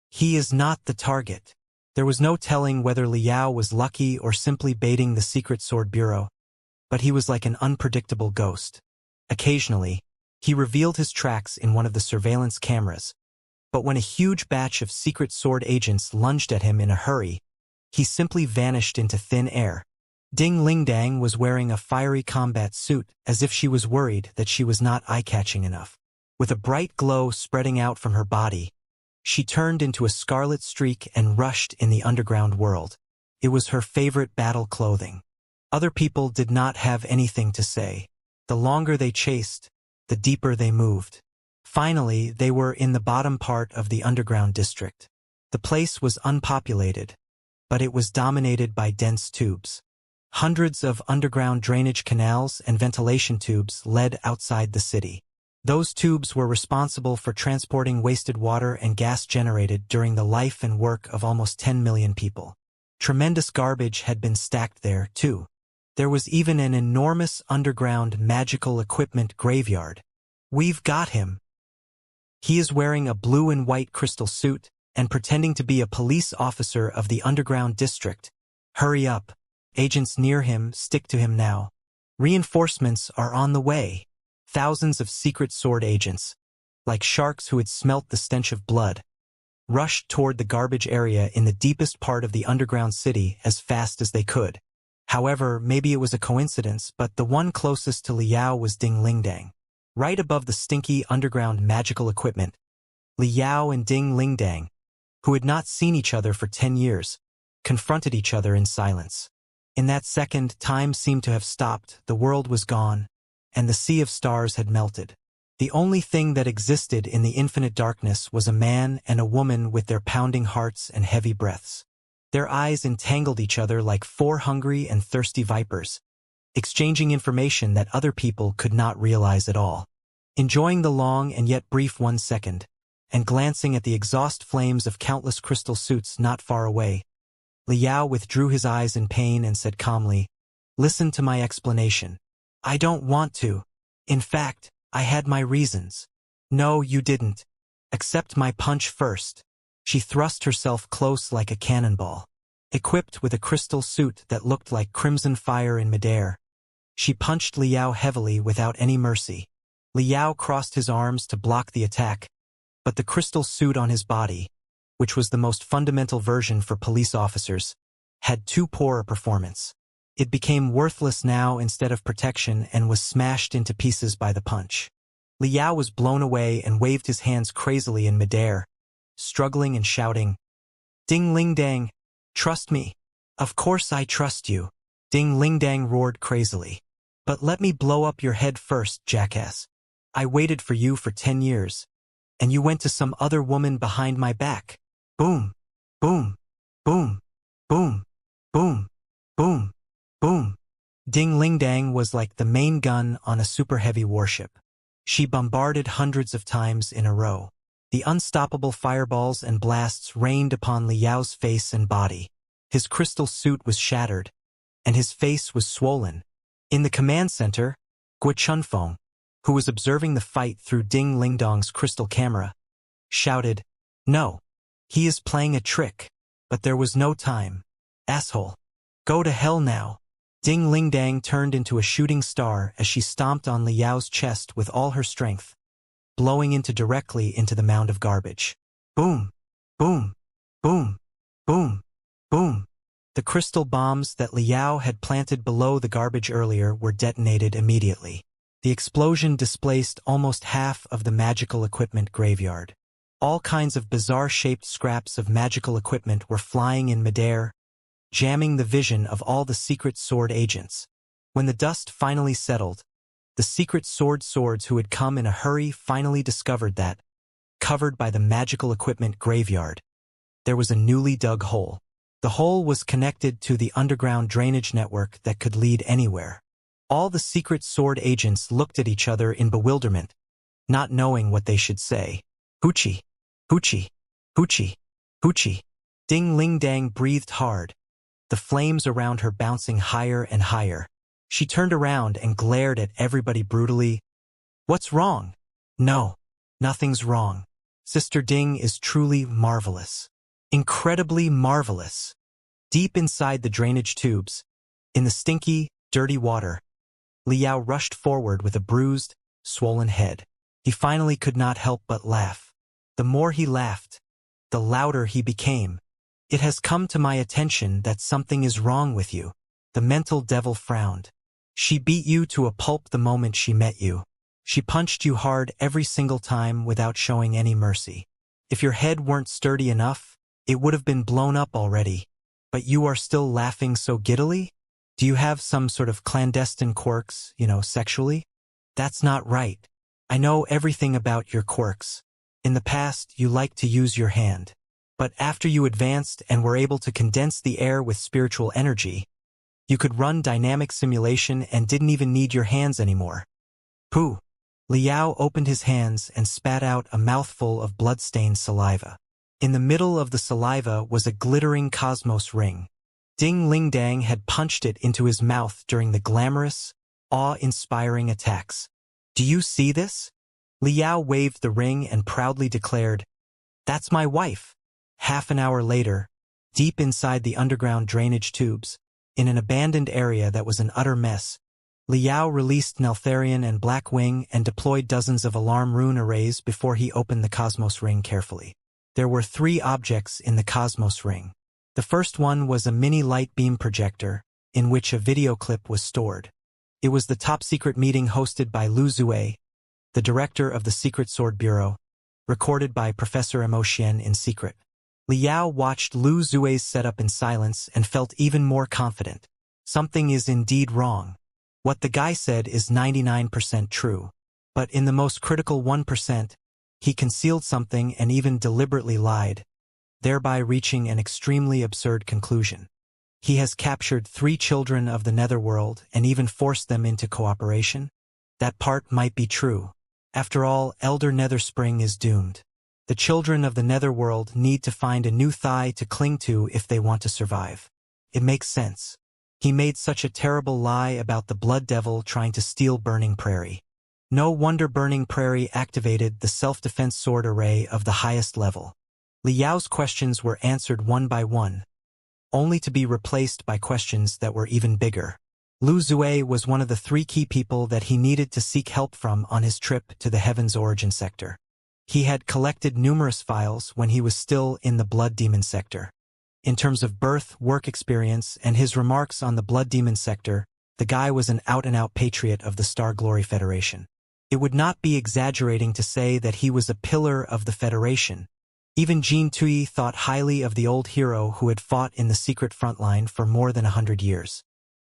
He is not the target. There was no telling whether Liao was lucky or simply baiting the Secret Sword Bureau, but he was like an unpredictable ghost. Occasionally, he revealed his tracks in one of the surveillance cameras, but when a huge batch of Secret Sword agents lunged at him in a hurry, he simply vanished into thin air. Ding Lingdang was wearing a fiery combat suit as if she was worried that she was not eye-catching enough. With a bright glow spreading out from her body, she turned into a scarlet streak and rushed in the underground world. It was her favorite battle clothing. Other people did not have anything to say. The longer they chased, the deeper they moved. Finally, they were in the bottom part of the underground district. The place was unpopulated, but it was dominated by dense tubes. Hundreds of underground drainage canals and ventilation tubes led outside the city. Those tubes were responsible for transporting wasted water and gas generated during the life and work of almost 10 million people. Tremendous garbage had been stacked there, too. There was even an enormous underground magical equipment graveyard. "We've got him." He is wearing a blue and white crystal suit and pretending to be a police officer of the underground district. Hurry up. Agents near him stick to him now. Reinforcements are on the way. Thousands of Secret Sword agents, like sharks who had smelt the stench of blood, rushed toward the garbage area in the deepest part of the underground city as fast as they could. However, maybe it was a coincidence, but the one closest to Liao was Ding Lingdang. Right above the stinky underground magical equipment, Liao and Ding Lingdang, who had not seen each other for 10 years, confronted each other in silence. In that second, time seemed to have stopped, the world was gone, and the sea of stars had melted. The only thing that existed in the infinite darkness was a man and a woman with their pounding hearts and heavy breaths. Their eyes entangled each other like four hungry and thirsty vipers, exchanging information that other people could not realize at all. Enjoying the long and yet brief 1 second, and glancing at the exhaust flames of countless crystal suits not far away, Liao withdrew his eyes in pain and said calmly, "Listen to my explanation. I don't want to. In fact, I had my reasons." "No, you didn't. Accept my punch first." She thrust herself close like a cannonball. Equipped with a crystal suit that looked like crimson fire in midair, she punched Liao heavily without any mercy. Liao crossed his arms to block the attack, but the crystal suit on his body, which was the most fundamental version for police officers, had too poor a performance. It became worthless now instead of protection and was smashed into pieces by the punch. Liao was blown away and waved his hands crazily in midair, struggling and shouting, "Ding Ling Dang, trust me." "Of course I trust you," Ding Ling Dang roared crazily. "But let me blow up your head first, jackass. I waited for you for 10 years, and you went to some other woman behind my back." Boom, boom, boom, boom, boom, boom, boom. Ding Ling Dang was like the main gun on a super-heavy warship. She bombarded hundreds of times in a row. The unstoppable fireballs and blasts rained upon Liao's face and body. His crystal suit was shattered, and his face was swollen. In the command center, Guo Chunfeng, who was observing the fight through Ding Lingdong's crystal camera, shouted, "No, he is playing a trick." But there was no time. "Asshole. Go to hell now." Ding Lingdang turned into a shooting star as she stomped on Liao's chest with all her strength, blowing directly into the mound of garbage. Boom, boom, boom, boom, boom. The crystal bombs that Liao had planted below the garbage earlier were detonated immediately. The explosion displaced almost half of the magical equipment graveyard. All kinds of bizarre-shaped scraps of magical equipment were flying in midair, jamming the vision of all the secret sword agents. When the dust finally settled, the secret swords who had come in a hurry finally discovered that, covered by the magical equipment graveyard, there was a newly dug hole. The hole was connected to the underground drainage network that could lead anywhere. All the secret sword agents looked at each other in bewilderment, not knowing what they should say. "Hoochie, hoochie, hoochie, hoochie." Ding Ling Dang breathed hard, the flames around her bouncing higher and higher. She turned around and glared at everybody brutally. "What's wrong?" "No, nothing's wrong. Sister Ding is truly marvelous. Incredibly marvelous." Deep inside the drainage tubes, in the stinky, dirty water, Liao rushed forward with a bruised, swollen head. He finally could not help but laugh. The more he laughed, the louder he became. "It has come to my attention that something is wrong with you." The mental devil frowned. "She beat you to a pulp the moment she met you. She punched you hard every single time without showing any mercy. If your head weren't sturdy enough, it would have been blown up already. But you are still laughing so giddily? Do you have some sort of clandestine quirks, sexually? That's not right. I know everything about your quirks. In the past, you liked to use your hand. But after you advanced and were able to condense the air with spiritual energy, you could run dynamic simulation and didn't even need your hands anymore." Pooh! Liao opened his hands and spat out a mouthful of blood-stained saliva. In the middle of the saliva was a glittering cosmos ring. Ding Lingdang had punched it into his mouth during the glamorous, awe-inspiring attacks. "Do you see this?" Liao waved the ring and proudly declared, "That's my wife." Half an hour later, deep inside the underground drainage tubes, in an abandoned area that was an utter mess, Liao released Neltharion and Blackwing and deployed dozens of alarm rune arrays before he opened the Cosmos Ring carefully. There were 3 objects in the Cosmos Ring. The first one was a mini light beam projector, in which a video clip was stored. It was the top-secret meeting hosted by Lu Zue, the director of the Secret Sword Bureau, recorded by Professor Emotian in secret. Liao watched Lu Zue's setup in silence and felt even more confident. Something is indeed wrong. What the guy said is 99% true. But in the most critical 1%, he concealed something and even deliberately lied, thereby reaching an extremely absurd conclusion. He has captured 3 children of the netherworld and even forced them into cooperation? That part might be true. After all, Elder Netherspring is doomed. The children of the Netherworld need to find a new thigh to cling to if they want to survive. It makes sense. He made such a terrible lie about the Blood Devil trying to steal Burning Prairie. No wonder Burning Prairie activated the self-defense sword array of the highest level. Li Yao's questions were answered one by one, only to be replaced by questions that were even bigger. Lu Zue was one of the 3 key people that he needed to seek help from on his trip to the Heaven's Origin sector. He had collected numerous files when he was still in the Blood Demon sector. In terms of birth, work experience, and his remarks on the Blood Demon sector, the guy was an out-and-out patriot of the Star Glory Federation. It would not be exaggerating to say that he was a pillar of the Federation. Even Jean Tui thought highly of the old hero who had fought in the secret frontline for more than 100 years.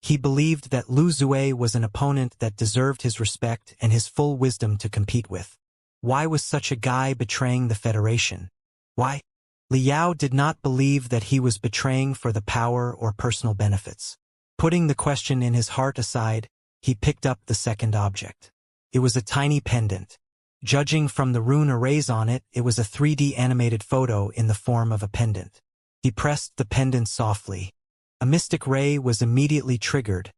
He believed that Lu Zue was an opponent that deserved his respect and his full wisdom to compete with. Why was such a guy betraying the Federation? Why? Li Yao did not believe that he was betraying for the power or personal benefits. Putting the question in his heart aside, he picked up the second object. It was a tiny pendant. Judging from the rune arrays on it, it was a 3D animated photo in the form of a pendant. He pressed the pendant softly. A mystic ray was immediately triggered,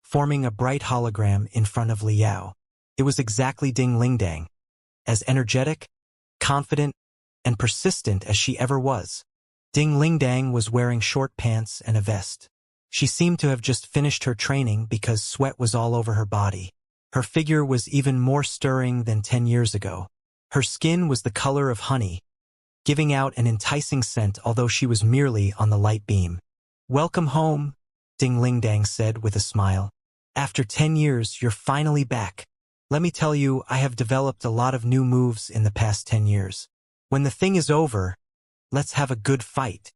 forming a bright hologram in front of Li Yao. It was exactly Ding Lingdang, as energetic, confident, and persistent as she ever was. Ding Lingdang was wearing short pants and a vest. She seemed to have just finished her training because sweat was all over her body. Her figure was even more stirring than 10 years ago. Her skin was the color of honey, giving out an enticing scent although she was merely on the light beam. "Welcome home," Ding Lingdang said with a smile. "After 10 years, you're finally back. Let me tell you, I have developed a lot of new moves in the past 10 years. When the thing is over, let's have a good fight."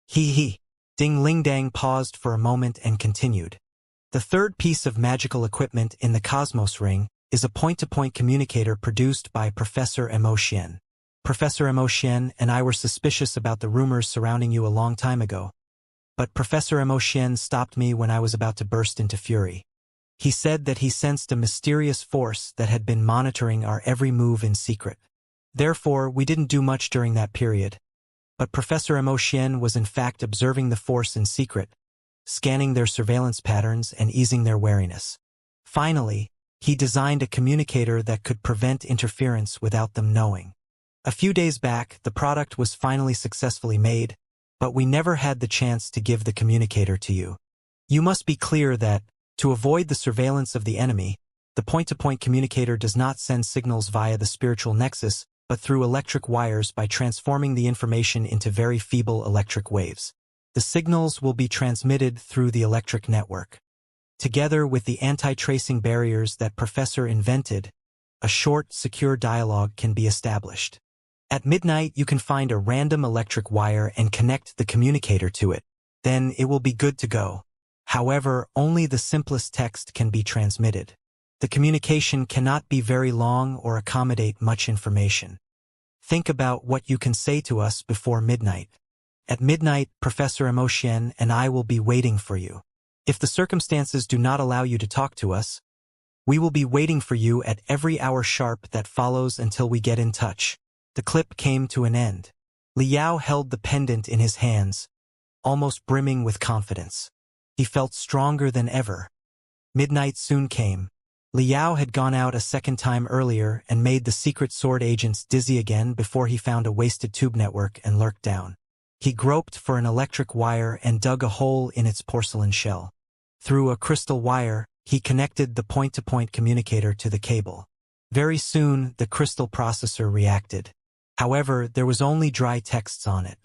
He. Ding Lingdang paused for a moment and continued. "The third piece of magical equipment in the Cosmos Ring is a point-to-point communicator produced by Professor Emotian. Professor Emotian and I were suspicious about the rumors surrounding you a long time ago. But Professor Emotian stopped me when I was about to burst into fury. He said that he sensed a mysterious force that had been monitoring our every move in secret. Therefore, we didn't do much during that period. But Professor Emotian was in fact observing the force in secret, scanning their surveillance patterns and easing their wariness. Finally, he designed a communicator that could prevent interference without them knowing. A few days back, the product was finally successfully made, but we never had the chance to give the communicator to you. You must be clear that, to avoid the surveillance of the enemy, the point-to-point communicator does not send signals via the spiritual nexus, but through electric wires by transforming the information into very feeble electric waves. The signals will be transmitted through the electric network. Together with the anti-tracing barriers that Professor invented, a short, secure dialogue can be established. At midnight, you can find a random electric wire and connect the communicator to it. Then it will be good to go. However, only the simplest text can be transmitted. The communication cannot be very long or accommodate much information. Think about what you can say to us before midnight. At midnight, Professor Emotian and I will be waiting for you. If the circumstances do not allow you to talk to us, we will be waiting for you at every hour sharp that follows until we get in touch. The clip came to an end. Li Yao held the pendant in his hands, almost brimming with confidence. He felt stronger than ever. Midnight soon came. Li Yao had gone out a second time earlier and made the secret sword agents dizzy again before he found a wasted tube network and lurked down. He groped for an electric wire and dug a hole in its porcelain shell. Through a crystal wire, he connected the point-to-point communicator to the cable. Very soon, the crystal processor reacted. However, there was only dry texts on it.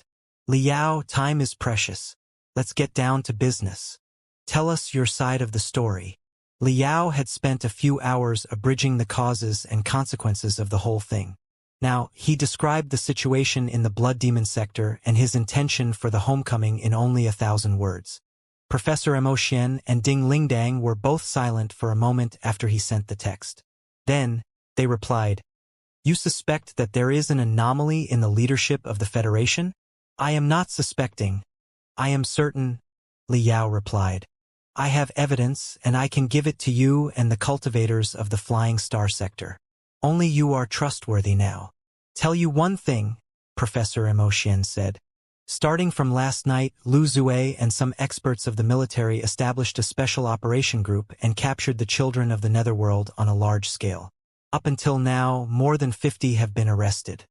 "Li Yao, time is precious. Let's get down to business. Tell us your side of the story." Li Yao had spent a few hours abridging the causes and consequences of the whole thing. Now, he described the situation in the Blood Demon sector and his intention for the homecoming in only 1,000 words. Professor Emotian and Ding Lingdang were both silent for a moment after he sent the text. Then, they replied, "You suspect that there is an anomaly in the leadership of the Federation?" "I am not suspecting. I am certain," Li Yao replied. "I have evidence, and I can give it to you and the cultivators of the Flying Star sector." Only you are trustworthy now. Tell you one thing, Professor Emotian said. Starting from last night, Lu Zue and some experts of the military established a special operation group and captured the children of the netherworld on a large scale. Up until now, more than 50 have been arrested.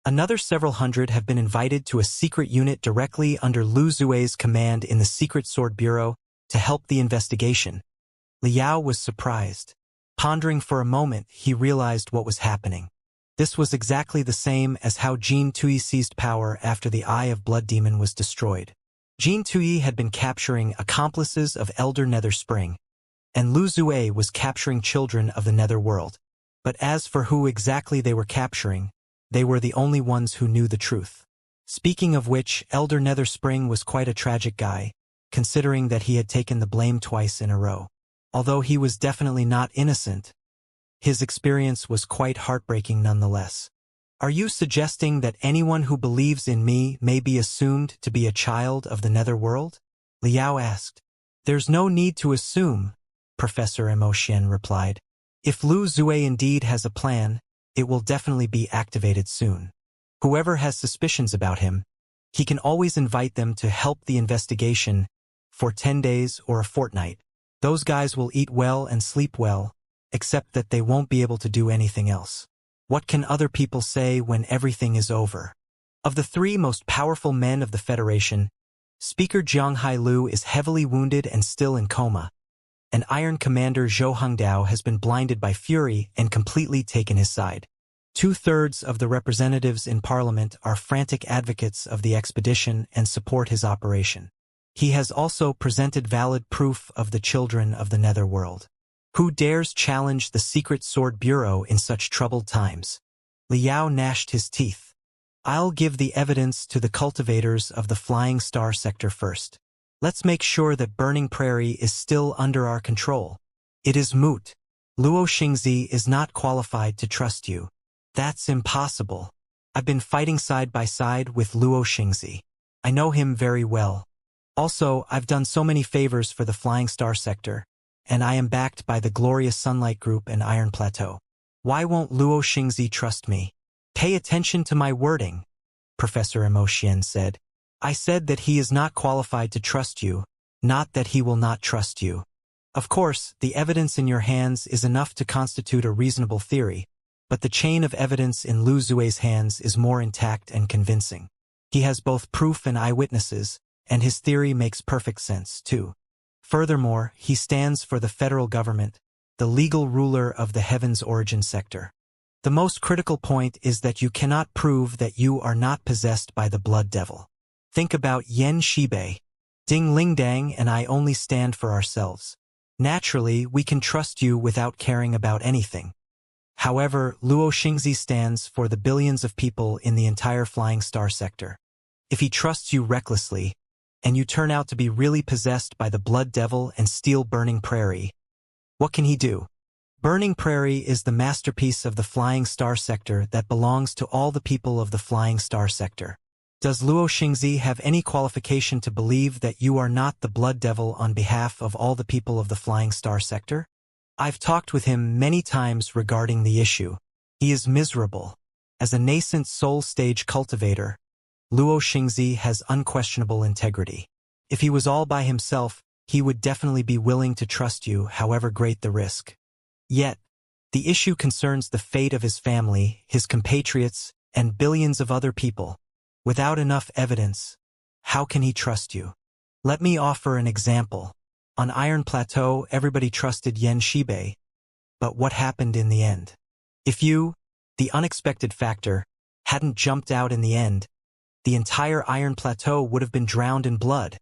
Another several hundred have been invited to a secret unit directly under Lu Zue's command in the Secret Sword Bureau to help the investigation. Liao was surprised. Pondering for a moment, he realized what was happening. This was exactly the same as how Jin Tui seized power after the Eye of Blood Demon was destroyed. Jin Tui had been capturing accomplices of Elder Nether Spring, and Lu Zue was capturing children of the Nether World. But as for who exactly they were capturing, they were the only ones who knew the truth. Speaking of which, Elder Nether Spring was quite a tragic guy, considering that he had taken the blame twice in a row. Although he was definitely not innocent, his experience was quite heartbreaking nonetheless. Are you suggesting that anyone who believes in me may be assumed to be a child of the netherworld? Liao asked. There's no need to assume, Professor Emotian replied. If Lu Zue indeed has a plan, it will definitely be activated soon. Whoever has suspicions about him, he can always invite them to help the investigation for 10 days or a fortnight. Those guys will eat well and sleep well, except that they won't be able to do anything else. What can other people say when everything is over? Of the 3 most powerful men of the Federation, Speaker Jianghai Lu is heavily wounded and still in coma, and Iron Commander Zhou Hongdao has been blinded by fury and completely taken his side. 2/3 of the representatives in Parliament are frantic advocates of the expedition and support his operation. He has also presented valid proof of the children of the netherworld. Who dares challenge the Secret Sword Bureau in such troubled times? Liao gnashed his teeth. I'll give the evidence to the cultivators of the Flying Star sector first. Let's make sure that Burning Prairie is still under our control. It is moot. Luo Xingzi is not qualified to trust you. That's impossible. I've been fighting side by side with Luo Xingzi. I know him very well. Also, I've done so many favors for the Flying Star sector, and I am backed by the Glorious Sunlight Group and Iron Plateau. Why won't Luo Xingzi trust me? Pay attention to my wording, Professor Emotian said. I said that he is not qualified to trust you, not that he will not trust you. Of course, the evidence in your hands is enough to constitute a reasonable theory, but the chain of evidence in Lu Zue's hands is more intact and convincing. He has both proof and eyewitnesses, and his theory makes perfect sense, too. Furthermore, he stands for the federal government, the legal ruler of the Heaven's Origin sector. The most critical point is that you cannot prove that you are not possessed by the blood devil. Think about Yen Shibei. Ding Lingdang and I only stand for ourselves. Naturally, we can trust you without caring about anything. However, Luo Xingzi stands for the billions of people in the entire Flying Star sector. If he trusts you recklessly, and you turn out to be really possessed by the blood devil and steal Burning Prairie, what can he do? Burning Prairie is the masterpiece of the Flying Star sector that belongs to all the people of the Flying Star sector. Does Luo Xingzi have any qualification to believe that you are not the blood devil on behalf of all the people of the Flying Star sector? I've talked with him many times regarding the issue. He is miserable. As a nascent soul stage cultivator, Luo Xingzi has unquestionable integrity. If he was all by himself, he would definitely be willing to trust you, however great the risk. Yet, the issue concerns the fate of his family, his compatriots, and billions of other people. Without enough evidence, how can he trust you? Let me offer an example. On Iron Plateau, everybody trusted Yen Shibei. But what happened in the end? If you, the unexpected factor, hadn't jumped out in the end, the entire Iron Plateau would have been drowned in blood.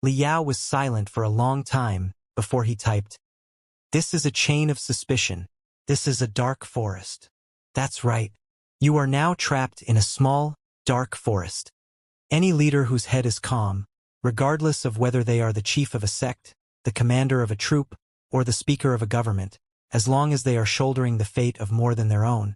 Liao was silent for a long time before he typed, "This is a chain of suspicion. This is a dark forest." That's right. You are now trapped in a small, dark forest. Any leader whose head is calm, regardless of whether they are the chief of a sect, the commander of a troop, or the speaker of a government, as long as they are shouldering the fate of more than their own,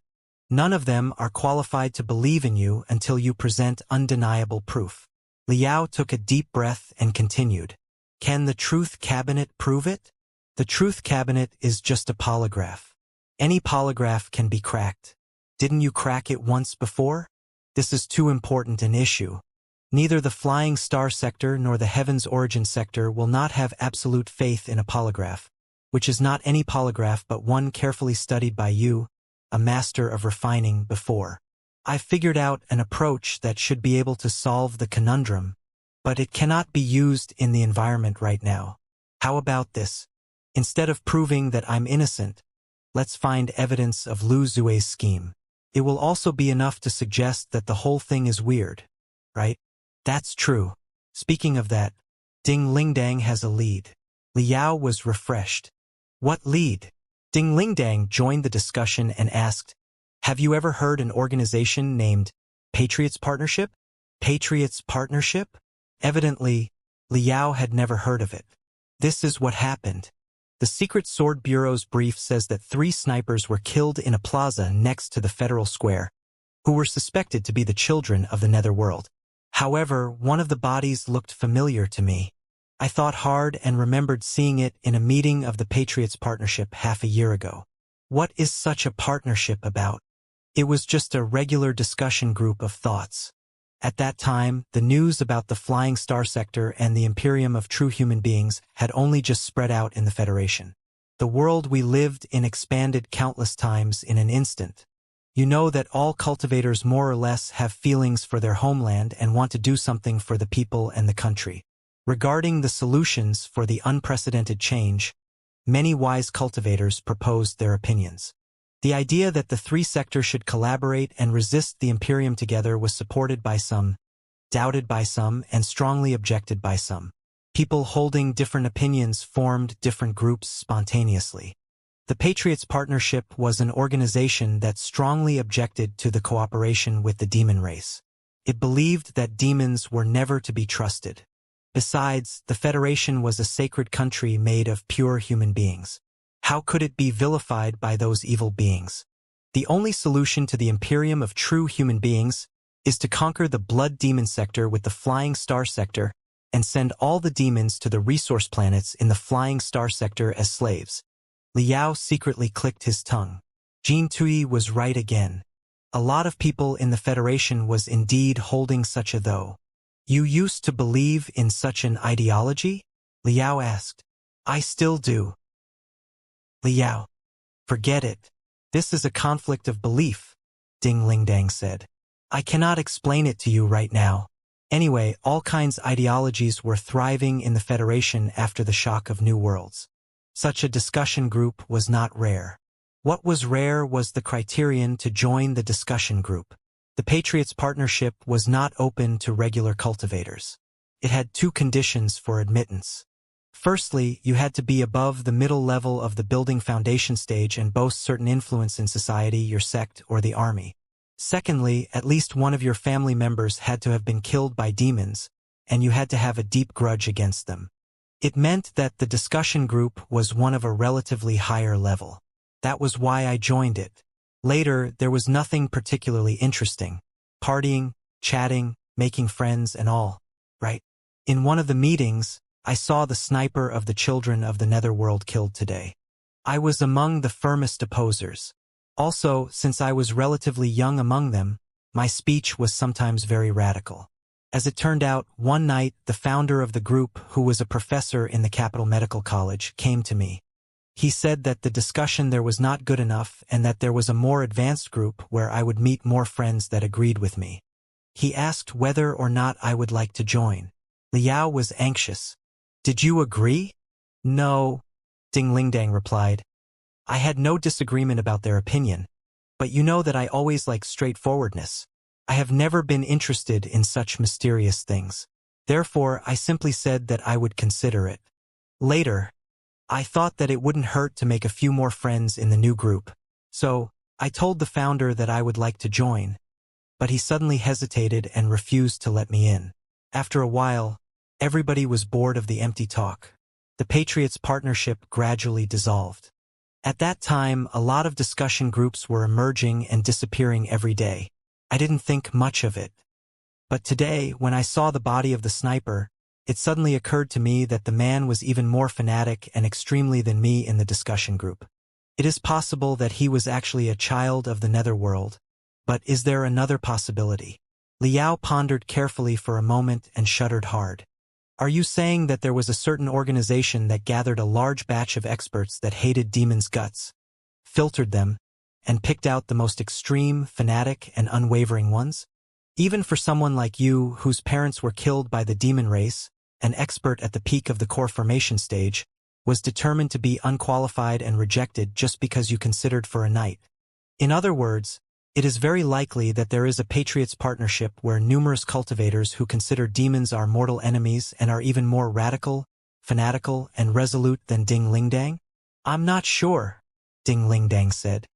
none of them are qualified to believe in you until you present undeniable proof. Liao took a deep breath and continued, "Can the Truth Cabinet prove it? The Truth Cabinet is just a polygraph. Any polygraph can be cracked. Didn't you crack it once before? This is too important an issue. Neither the flying star sector nor the heavens origin sector will not have absolute faith in a polygraph, which is not any polygraph but one carefully studied by you, a master of refining before. I figured out an approach that should be able to solve the conundrum, but it cannot be used in the environment right now. How about this? Instead of proving that I'm innocent, let's find evidence of Lu Zue's scheme. It will also be enough to suggest that the whole thing is weird, right? That's true. Speaking of that, Ding Lingdang has a lead. Liao was refreshed. What lead? Ding Lingdang joined the discussion and asked, have you ever heard an organization named Patriots Partnership? Patriots Partnership? Evidently, Liao had never heard of it. This is what happened. The Secret Sword Bureau's brief says that 3 snipers were killed in a plaza next to the Federal Square, who were suspected to be the children of the Netherworld. However, one of the bodies looked familiar to me. I thought hard and remembered seeing it in a meeting of the Patriots Partnership half a year ago. What is such a partnership about? It was just a regular discussion group of thoughts. At that time, the news about the Flying Star Sector and the Imperium of True Human Beings had only just spread out in the Federation. The world we lived in expanded countless times in an instant. You know that all cultivators more or less have feelings for their homeland and want to do something for the people and the country. Regarding the solutions for the unprecedented change, many wise cultivators proposed their opinions. The idea that the 3 sectors should collaborate and resist the Imperium together was supported by some, doubted by some, and strongly objected by some. People holding different opinions formed different groups spontaneously. The Patriots Partnership was an organization that strongly objected to the cooperation with the demon race. It believed that demons were never to be trusted. Besides, the Federation was a sacred country made of pure human beings. How could it be vilified by those evil beings? The only solution to the Imperium of True Human Beings is to conquer the Blood Demon Sector with the Flying Star Sector and send all the demons to the resource planets in the Flying Star Sector as slaves. Liao secretly clicked his tongue. Jin Tui was right again. A lot of people in the Federation was indeed holding such a though. You used to believe in such an ideology? Liao asked. I still do. Liao. Forget it. This is a conflict of belief, Ding Lingdang said. I cannot explain it to you right now. Anyway, all kinds ideologies were thriving in the Federation after the shock of New Worlds. Such a discussion group was not rare. What was rare was the criterion to join the discussion group. The Patriots Partnership was not open to regular cultivators. It had 2 conditions for admittance. Firstly, you had to be above the middle level of the building foundation stage and boast certain influence in society, your sect, or the army. Secondly, at least one of your family members had to have been killed by demons, and you had to have a deep grudge against them. It meant that the discussion group was one of a relatively higher level. That was why I joined it. Later, there was nothing particularly interesting. Partying, chatting, making friends and all, right? In one of the meetings, I saw the sniper of the children of the Netherworld killed today. I was among the firmest opposers. Also, since I was relatively young among them, my speech was sometimes very radical. As it turned out, one night, the founder of the group, who was a professor in the Capital Medical College, came to me. He said that the discussion there was not good enough and that there was a more advanced group where I would meet more friends that agreed with me. He asked whether or not I would like to join. Liao was anxious. Did you agree? No, Ding Lingdang replied. I had no disagreement about their opinion, but you know that I always like straightforwardness. I have never been interested in such mysterious things. Therefore, I simply said that I would consider it. Later, I thought that it wouldn't hurt to make a few more friends in the new group, so I told the founder that I would like to join, but he suddenly hesitated and refused to let me in. After a while, everybody was bored of the empty talk. The Patriots Partnership gradually dissolved. At that time, a lot of discussion groups were emerging and disappearing every day. I didn't think much of it. But today, when I saw the body of the sniper, it suddenly occurred to me that the man was even more fanatic and extremely than me in the discussion group. It is possible that he was actually a child of the netherworld, but is there another possibility? Liao pondered carefully for a moment and shuddered hard. Are you saying that there was a certain organization that gathered a large batch of experts that hated demons' guts, filtered them, and picked out the most extreme, fanatic, and unwavering ones? Even for someone like you, whose parents were killed by the demon race, an expert at the peak of the core formation stage, was determined to be unqualified and rejected just because you considered for a night. In other words, it is very likely that there is a Patriots partnership where numerous cultivators who consider demons our mortal enemies and are even more radical, fanatical, and resolute than Ding Lingdang? I'm not sure, Ding Lingdang said.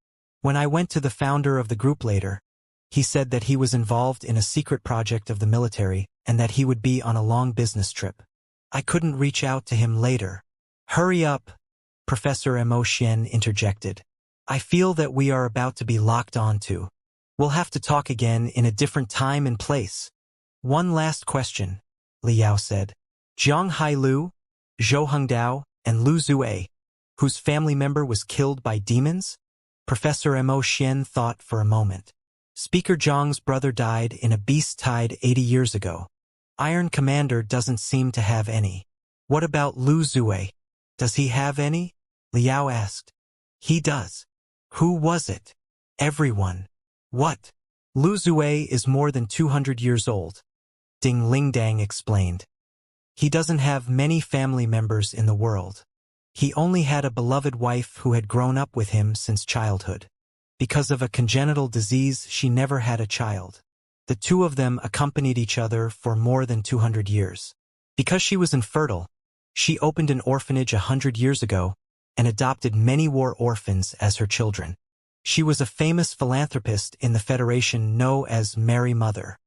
When I went to the founder of the group later, he said that he was involved in a secret project of the military and that he would be on a long business trip. I couldn't reach out to him later. Hurry up, Professor Mo Xian interjected. I feel that we are about to be locked onto. We'll have to talk again in a different time and place. One last question, Liao said. Jiang Hailu, Zhou Hengdao, and Lu Zue, whose family member was killed by demons? Professor Mo Xian thought for a moment. Speaker Zhang's brother died in a beast tide 80 years ago. Iron Commander doesn't seem to have any. What about Lu Zue? Does he have any? Liao asked. He does. Who was it? Everyone. What? Lu Zue is more than 200 years old, Ding Lingdang explained. He doesn't have many family members in the world. He only had a beloved wife who had grown up with him since childhood. Because of a congenital disease, she never had a child. The two of them accompanied each other for more than 200 years. Because she was infertile, she opened an orphanage 100 years ago and adopted many war orphans as her children. She was a famous philanthropist in the Federation known as Mary Mother.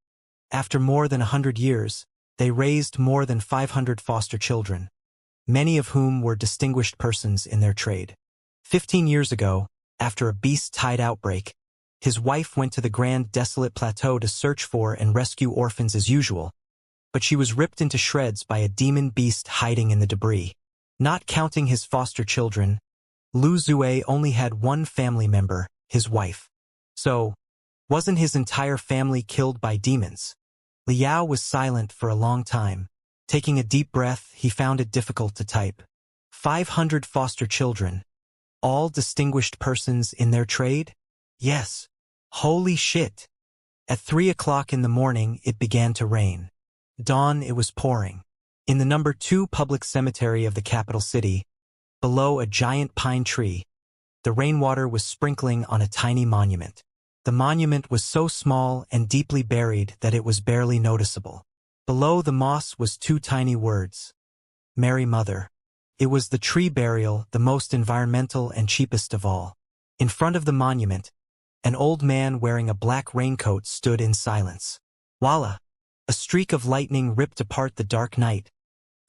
After more than 100 years, they raised more than 500 foster children, many of whom were distinguished persons in their trade. 15 years ago, after a beast tide outbreak, his wife went to the Grand Desolate Plateau to search for and rescue orphans as usual, but she was ripped into shreds by a demon beast hiding in the debris. Not counting his foster children, Lu Zue only had one family member, his wife. So, wasn't his entire family killed by demons? Liao was silent for a long time. Taking a deep breath, he found it difficult to type. 500 foster children. All distinguished persons in their trade? Yes. Holy shit. At 3 o'clock in the morning, it began to rain. Dawn, it was pouring. In the number 2 public cemetery of the capital city, below a giant pine tree, the rainwater was sprinkling on a tiny monument. The monument was so small and deeply buried that it was barely noticeable. Below the moss was 2 tiny words. Mary Mother. It was the tree burial, the most environmental and cheapest of all. In front of the monument, an old man wearing a black raincoat stood in silence. Voila! A streak of lightning ripped apart the dark night,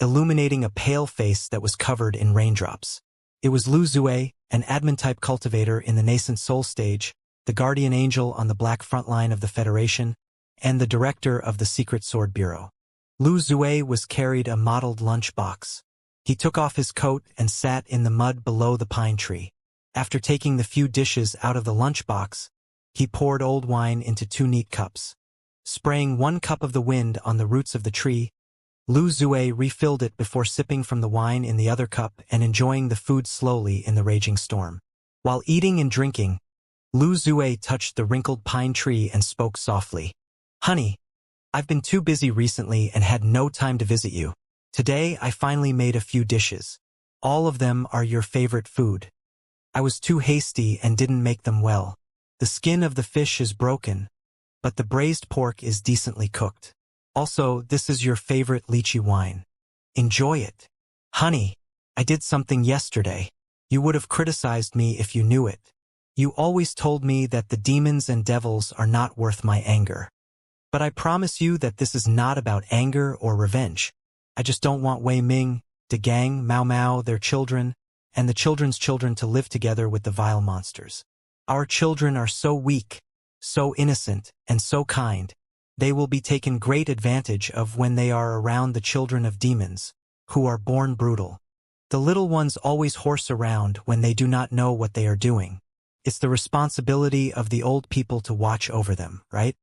illuminating a pale face that was covered in raindrops. It was Lu Zue, an admin-type cultivator in the nascent soul stage, the guardian angel on the black front line of the Federation, and the director of the Secret Sword Bureau. Lu Zue was carried a mottled lunchbox. He took off his coat and sat in the mud below the pine tree. After taking the few dishes out of the lunchbox, he poured old wine into 2 neat cups. Spraying 1 cup of the wind on the roots of the tree, Lu Zue refilled it before sipping from the wine in the other cup and enjoying the food slowly in the raging storm. While eating and drinking, Lu Zue touched the wrinkled pine tree and spoke softly. Honey, I've been too busy recently and had no time to visit you. Today I finally made a few dishes. All of them are your favorite food. I was too hasty and didn't make them well. The skin of the fish is broken, but the braised pork is decently cooked. Also, this is your favorite lychee wine. Enjoy it. Honey, I did something yesterday. You would have criticized me if you knew it. You always told me that the demons and devils are not worth my anger. But I promise you that this is not about anger or revenge. I just don't want Wei Ming, De Gang, Mao Mao, their children, and the children's children to live together with the vile monsters. Our children are so weak, so innocent, and so kind. They will be taken great advantage of when they are around the children of demons, who are born brutal. The little ones always horse around when they do not know what they are doing. It's the responsibility of the old people to watch over them, right?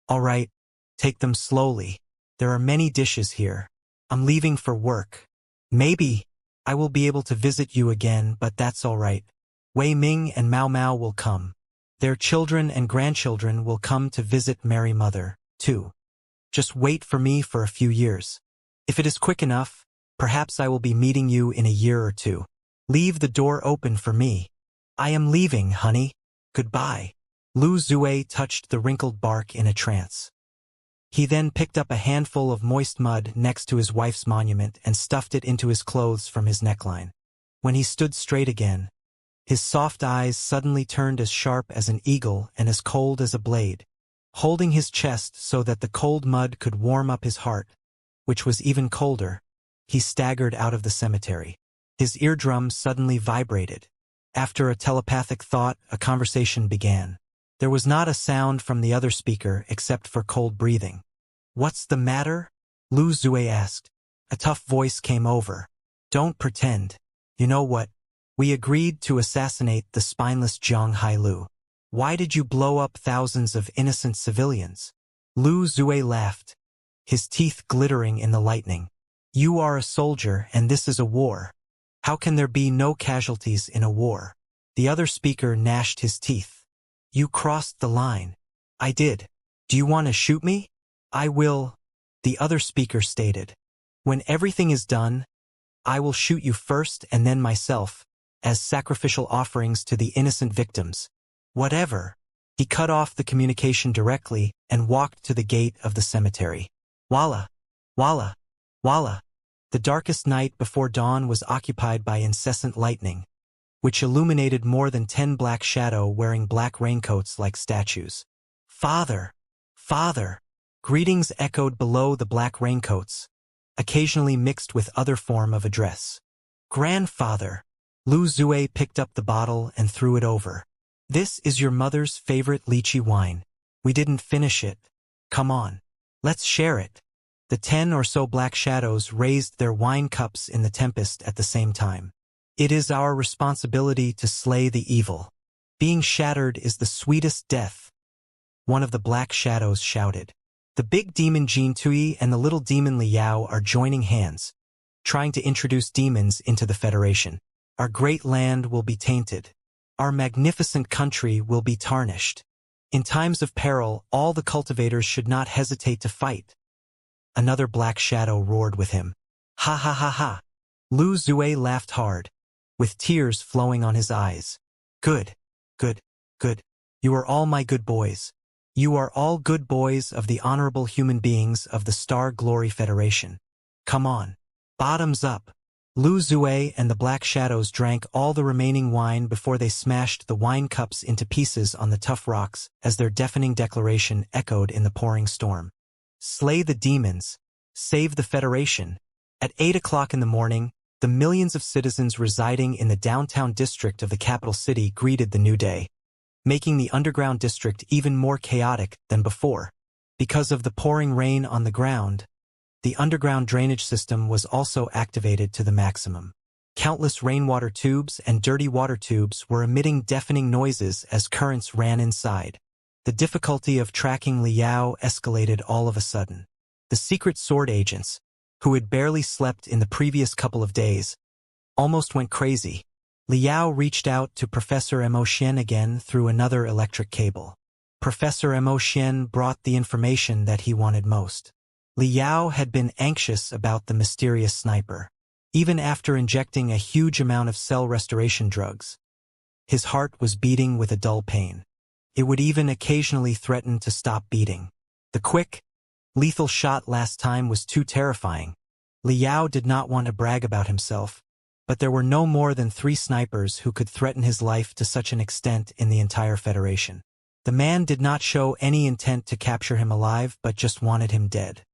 All right, take them slowly. There are many dishes here. I'm leaving for work. Maybe I will be able to visit you again, but that's all right. Wei Ming and Mao Mao will come. Their children and grandchildren will come to visit Mary Mother, too. Just wait for me for a few years. If it is quick enough, perhaps I will be meeting you in a year or two. Leave the door open for me. I am leaving, honey. Goodbye. Lu Zue touched the wrinkled bark in a trance. He then picked up a handful of moist mud next to his wife's monument and stuffed it into his clothes from his neckline. When he stood straight again, his soft eyes suddenly turned as sharp as an eagle and as cold as a blade. Holding his chest so that the cold mud could warm up his heart, which was even colder, he staggered out of the cemetery. His eardrums suddenly vibrated. After a telepathic thought, a conversation began. There was not a sound from the other speaker except for cold breathing. "What's the matter?" Lu Zue asked. A tough voice came over. "Don't pretend. You know what? We agreed to assassinate the spineless Jiang Hailu. Why did you blow up thousands of innocent civilians?" Lu Zue laughed, his teeth glittering in the lightning. "You are a soldier and this is a war. How can there be no casualties in a war?" The other speaker gnashed his teeth. "You crossed the line." "I did. Do you want to shoot me?" "I will," the other speaker stated. "When everything is done, I will shoot you first and then myself, as sacrificial offerings to the innocent victims." "Whatever." He cut off the communication directly and walked to the gate of the cemetery. Walla, walla, walla. The darkest night before dawn was occupied by incessant lightning, which illuminated more than 10 black shadow wearing black raincoats like statues. "Father! Father!" Greetings echoed below the black raincoats, occasionally mixed with other form of address. "Grandfather!" Lu Zue picked up the bottle and threw it over. "This is your mother's favorite lychee wine. We didn't finish it. Come on. Let's share it." The 10 or so black shadows raised their wine cups in the tempest at the same time. "It is our responsibility to slay the evil. Being shattered is the sweetest death," one of the black shadows shouted. "The big demon Jin Tui and the little demon Liao are joining hands, trying to introduce demons into the Federation. Our great land will be tainted. Our magnificent country will be tarnished. In times of peril, all the cultivators should not hesitate to fight." Another black shadow roared with him. "Ha ha ha ha." Lu Zue laughed hard, with tears flowing on his eyes. "Good, good, good. You are all my good boys. You are all good boys of the honorable human beings of the Star Glory Federation. Come on. Bottoms up." Lu Zue and the black shadows drank all the remaining wine before they smashed the wine cups into pieces on the tough rocks as their deafening declaration echoed in the pouring storm. Slay the demons. Save the Federation. At 8 o'clock in the morning, the millions of citizens residing in the downtown district of the capital city greeted the new day, making the underground district even more chaotic than before. Because of the pouring rain on the ground, the underground drainage system was also activated to the maximum. Countless rainwater tubes and dirty water tubes were emitting deafening noises as currents ran inside. The difficulty of tracking Liao escalated all of a sudden. The secret sword agents, who had barely slept in the previous couple of days, almost went crazy. Liao reached out to Professor Mo Xian again through another electric cable. Professor Mo Xian brought the information that he wanted most. Liao had been anxious about the mysterious sniper, even after injecting a huge amount of cell restoration drugs. His heart was beating with a dull pain. It would even occasionally threaten to stop beating. The quick, lethal shot last time was too terrifying. Liao did not want to brag about himself, but there were no more than 3 snipers who could threaten his life to such an extent in the entire Federation. The man did not show any intent to capture him alive, but just wanted him dead.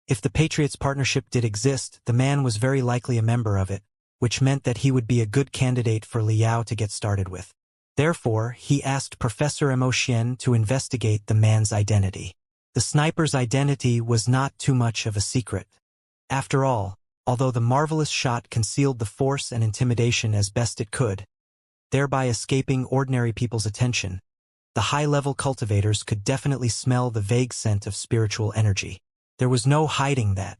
If the Patriots partnership did exist, the man was very likely a member of it, which meant that he would be a good candidate for Liao to get started with. Therefore, he asked Professor Mo Xian to investigate the man's identity. The sniper's identity was not too much of a secret. After all, although the marvelous shot concealed the force and intimidation as best it could, thereby escaping ordinary people's attention. The high-level cultivators could definitely smell the vague scent of spiritual energy. There was no hiding that.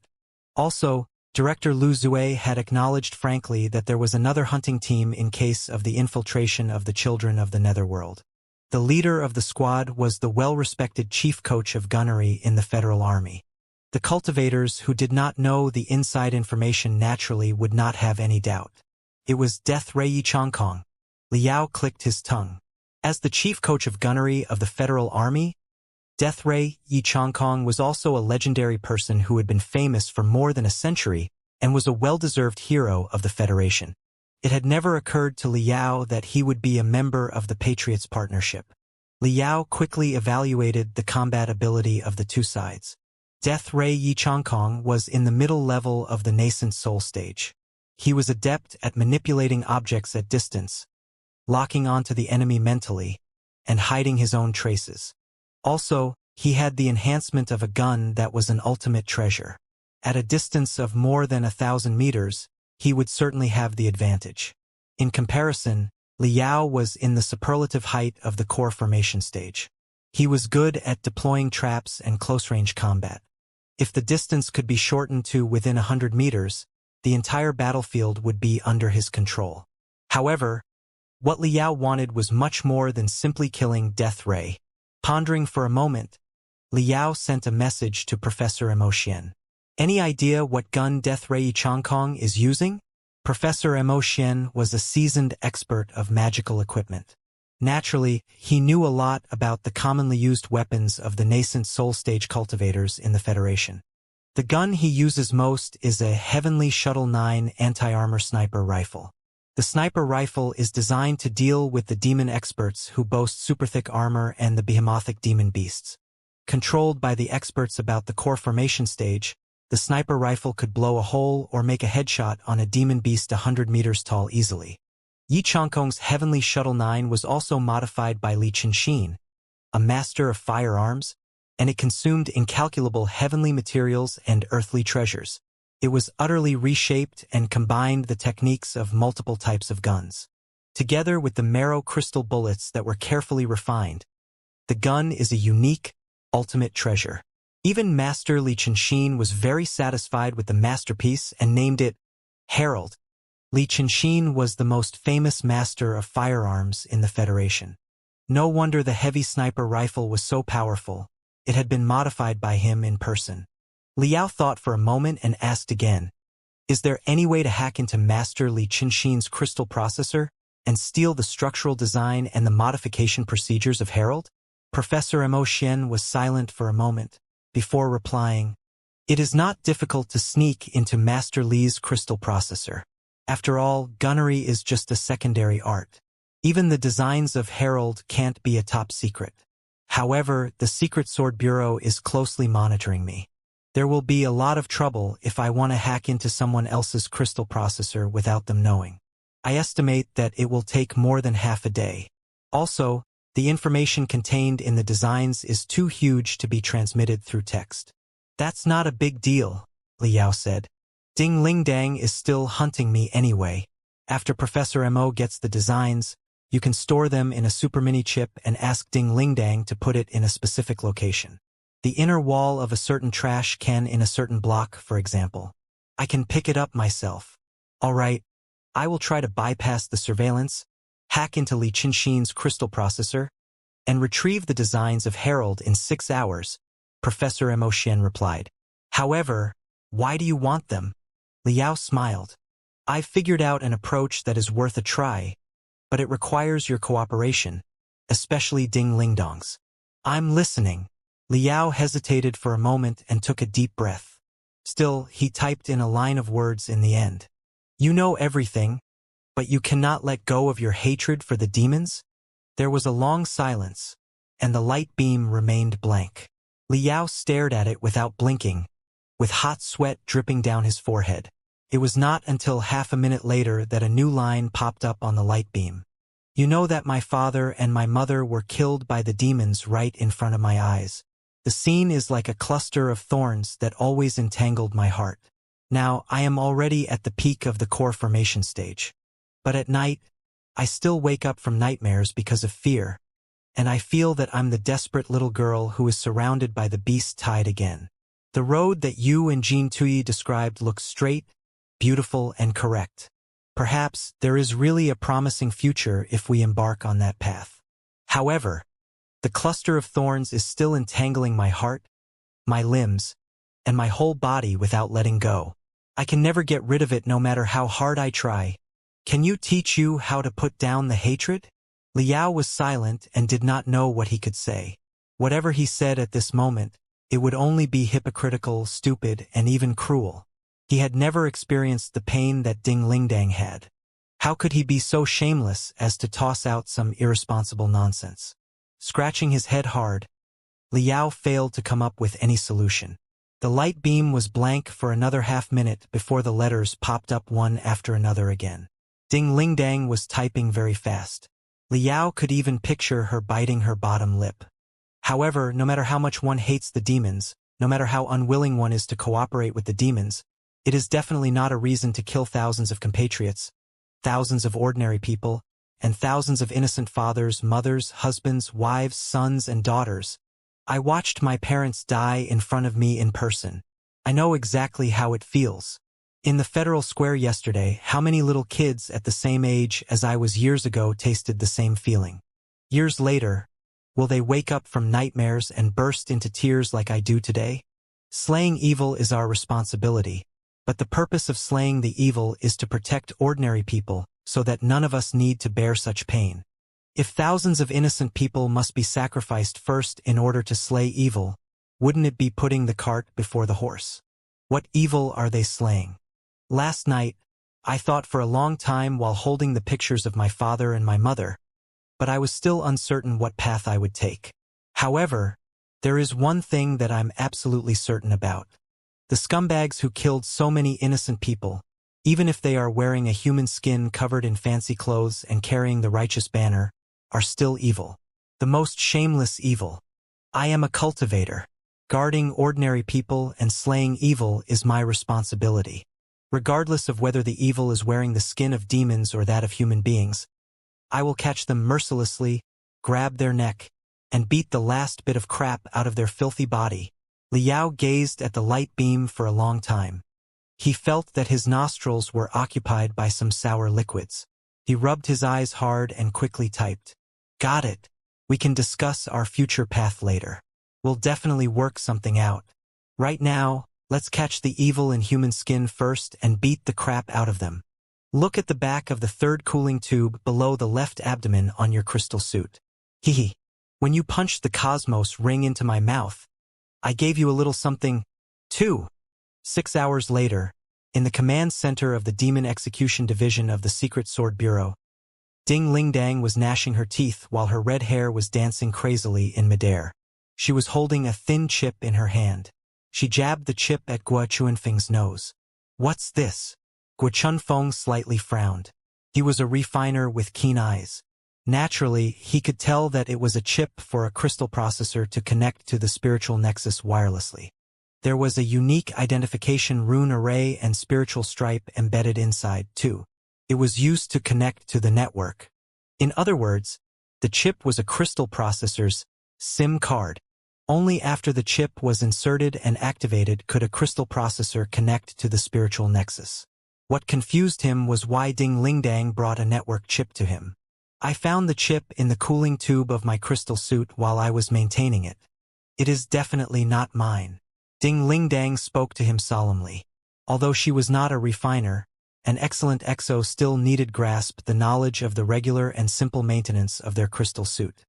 Also, Director Lu Zue had acknowledged frankly that there was another hunting team in case of the infiltration of the children of the Netherworld. The leader of the squad was the well-respected chief coach of gunnery in the Federal Army. The cultivators who did not know the inside information naturally would not have any doubt. It was Death Ray Yichangkong. Liao clicked his tongue. As the chief coach of gunnery of the Federal Army, Death Ray Yichangkong was also a legendary person who had been famous for more than a century and was a well-deserved hero of the Federation. It had never occurred to Liao that he would be a member of the Patriots Partnership. Liao quickly evaluated the combat ability of the two sides. Death Ray Yichangkong was in the middle level of the nascent soul stage. He was adept at manipulating objects at distance, locking onto the enemy mentally, and hiding his own traces. Also, he had the enhancement of a gun that was an ultimate treasure. At a distance of more than 1,000 meters, he would certainly have the advantage. In comparison, Liao was in the superlative height of the core formation stage. He was good at deploying traps and close-range combat. If the distance could be shortened to within 100 meters, the entire battlefield would be under his control. However, what Liao wanted was much more than simply killing Death Ray. Pondering for a moment, Liao sent a message to Professor Emotian. Any idea what gun Death Ray Yichangkong is using? Professor Emotian was a seasoned expert of magical equipment. Naturally, he knew a lot about the commonly used weapons of the nascent soul stage cultivators in the Federation. The gun he uses most is a Heavenly Shuttle 9 anti-armor sniper rifle. The sniper rifle is designed to deal with the demon experts who boast super thick armor and the behemothic demon beasts. Controlled by the experts about the core formation stage, the sniper rifle could blow a hole or make a headshot on a demon beast 100 meters tall easily. Yichangkong's Heavenly Shuttle 9 was also modified by Li Chenxin, a master of firearms, and it consumed incalculable heavenly materials and earthly treasures. It was utterly reshaped and combined the techniques of multiple types of guns. Together with the marrow crystal bullets that were carefully refined, the gun is a unique, ultimate treasure. Even Master Li Chenxin was very satisfied with the masterpiece and named it Herald. Li Chenxin was the most famous master of firearms in the Federation. No wonder the heavy sniper rifle was so powerful. It had been modified by him in person. Liao thought for a moment and asked again, "Is there any way to hack into Master Li Chenxin's crystal processor and steal the structural design and the modification procedures of Herald?" Professor Emotian was silent for a moment, before replying, "It is not difficult to sneak into Master Li's crystal processor. After all, gunnery is just a secondary art. Even the designs of Herald can't be a top secret. However, the Secret Sword Bureau is closely monitoring me. There will be a lot of trouble if I want to hack into someone else's crystal processor without them knowing. I estimate that it will take more than half a day. Also, the information contained in the designs is too huge to be transmitted through text." "That's not a big deal," Liao said. "Ding Lingdang is still hunting me anyway. After Professor Mo gets the designs, you can store them in a super mini chip and ask Ding Lingdang to put it in a specific location. The inner wall of a certain trash can in a certain block, for example. I can pick it up myself. All right, I will try to bypass the surveillance, hack into Li Chenxin's crystal processor, and retrieve the designs of Herald in 6 hours," Professor Emotian replied. "However, why do you want them?" Liao smiled. "I've figured out an approach that is worth a try, but it requires your cooperation, especially Ding Lingdong's." "I'm listening." Liao hesitated for a moment and took a deep breath. Still, he typed in a line of words in the end. "You know everything, but you cannot let go of your hatred for the demons?" There was a long silence, and the light beam remained blank. Liao stared at it without blinking, with hot sweat dripping down his forehead. It was not until half a minute later that a new line popped up on the light beam. "You know that my father and my mother were killed by the demons right in front of my eyes. The scene is like a cluster of thorns that always entangled my heart. Now, I am already at the peak of the core formation stage. But at night, I still wake up from nightmares because of fear, and I feel that I'm the desperate little girl who is surrounded by the beast tide again. The road that you and Jean Thuy described looks straight, beautiful, and correct. Perhaps there is really a promising future if we embark on that path. However, the cluster of thorns is still entangling my heart, my limbs, and my whole body without letting go. I can never get rid of it no matter how hard I try. Can you teach you how to put down the hatred? Liao was silent and did not know what he could say. Whatever he said at this moment, it would only be hypocritical, stupid, and even cruel. He had never experienced the pain that Ding Lingdang had. How could he be so shameless as to toss out some irresponsible nonsense? Scratching his head hard, Liao failed to come up with any solution. The light beam was blank for another half-minute before the letters popped up one after another again. Ding Lingdang was typing very fast. Liao could even picture her biting her bottom lip. However, no matter how much one hates the demons, no matter how unwilling one is to cooperate with the demons, it is definitely not a reason to kill thousands of compatriots, thousands of ordinary people, and thousands of innocent fathers, mothers, husbands, wives, sons, and daughters. I watched my parents die in front of me in person. I know exactly how it feels. In the Federal Square yesterday, how many little kids at the same age as I was years ago tasted the same feeling? Years later, will they wake up from nightmares and burst into tears like I do today? Slaying evil is our responsibility, but the purpose of slaying the evil is to protect ordinary people so that none of us need to bear such pain. If thousands of innocent people must be sacrificed first in order to slay evil, wouldn't it be putting the cart before the horse? What evil are they slaying? Last night, I thought for a long time while holding the pictures of my father and my mother, but I was still uncertain what path I would take. However, there is one thing that I'm absolutely certain about. The scumbags who killed so many innocent people, even if they are wearing a human skin covered in fancy clothes and carrying the righteous banner, are still evil. The most shameless evil. I am a cultivator. Guarding ordinary people and slaying evil is my responsibility. Regardless of whether the evil is wearing the skin of demons or that of human beings, I will catch them mercilessly, grab their neck, and beat the last bit of crap out of their filthy body. Liao gazed at the light beam for a long time. He felt that his nostrils were occupied by some sour liquids. He rubbed his eyes hard and quickly typed. Got it. We can discuss our future path later. We'll definitely work something out. Right now, let's catch the evil in human skin first and beat the crap out of them. Look at the back of the third cooling tube below the left abdomen on your crystal suit. Hehe. When you punched the cosmos ring into my mouth, I gave you a little something, too. 6 hours later, in the command center of the Demon Execution Division of the Secret Sword Bureau, Ding Lingdang was gnashing her teeth while her red hair was dancing crazily in midair. She was holding a thin chip in her hand. She jabbed the chip at Guo Chunfeng's nose. What's this? Guo Chunfeng slightly frowned. He was a refiner with keen eyes. Naturally, he could tell that it was a chip for a crystal processor to connect to the spiritual nexus wirelessly. There was a unique identification rune array and spiritual stripe embedded inside, too. It was used to connect to the network. In other words, the chip was a crystal processor's SIM card. Only after the chip was inserted and activated could a crystal processor connect to the spiritual nexus. What confused him was why Ding Lingdang brought a network chip to him. I found the chip in the cooling tube of my crystal suit while I was maintaining it. It is definitely not mine. Ding Lingdang spoke to him solemnly. Although she was not a refiner, an excellent exo still needed grasp the knowledge of the regular and simple maintenance of their crystal suit.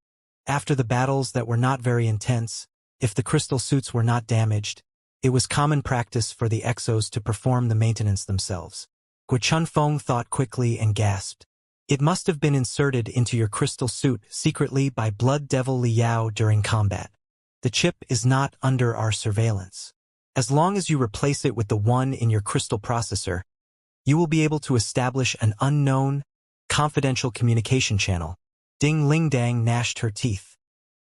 After the battles that were not very intense, if the crystal suits were not damaged, it was common practice for the exos to perform the maintenance themselves. Guo Chunfeng thought quickly and gasped. It must have been inserted into your crystal suit secretly by Blood Devil Liao during combat. The chip is not under our surveillance. As long as you replace it with the one in your crystal processor, you will be able to establish an unknown, confidential communication channel. Ding Lingdang gnashed her teeth.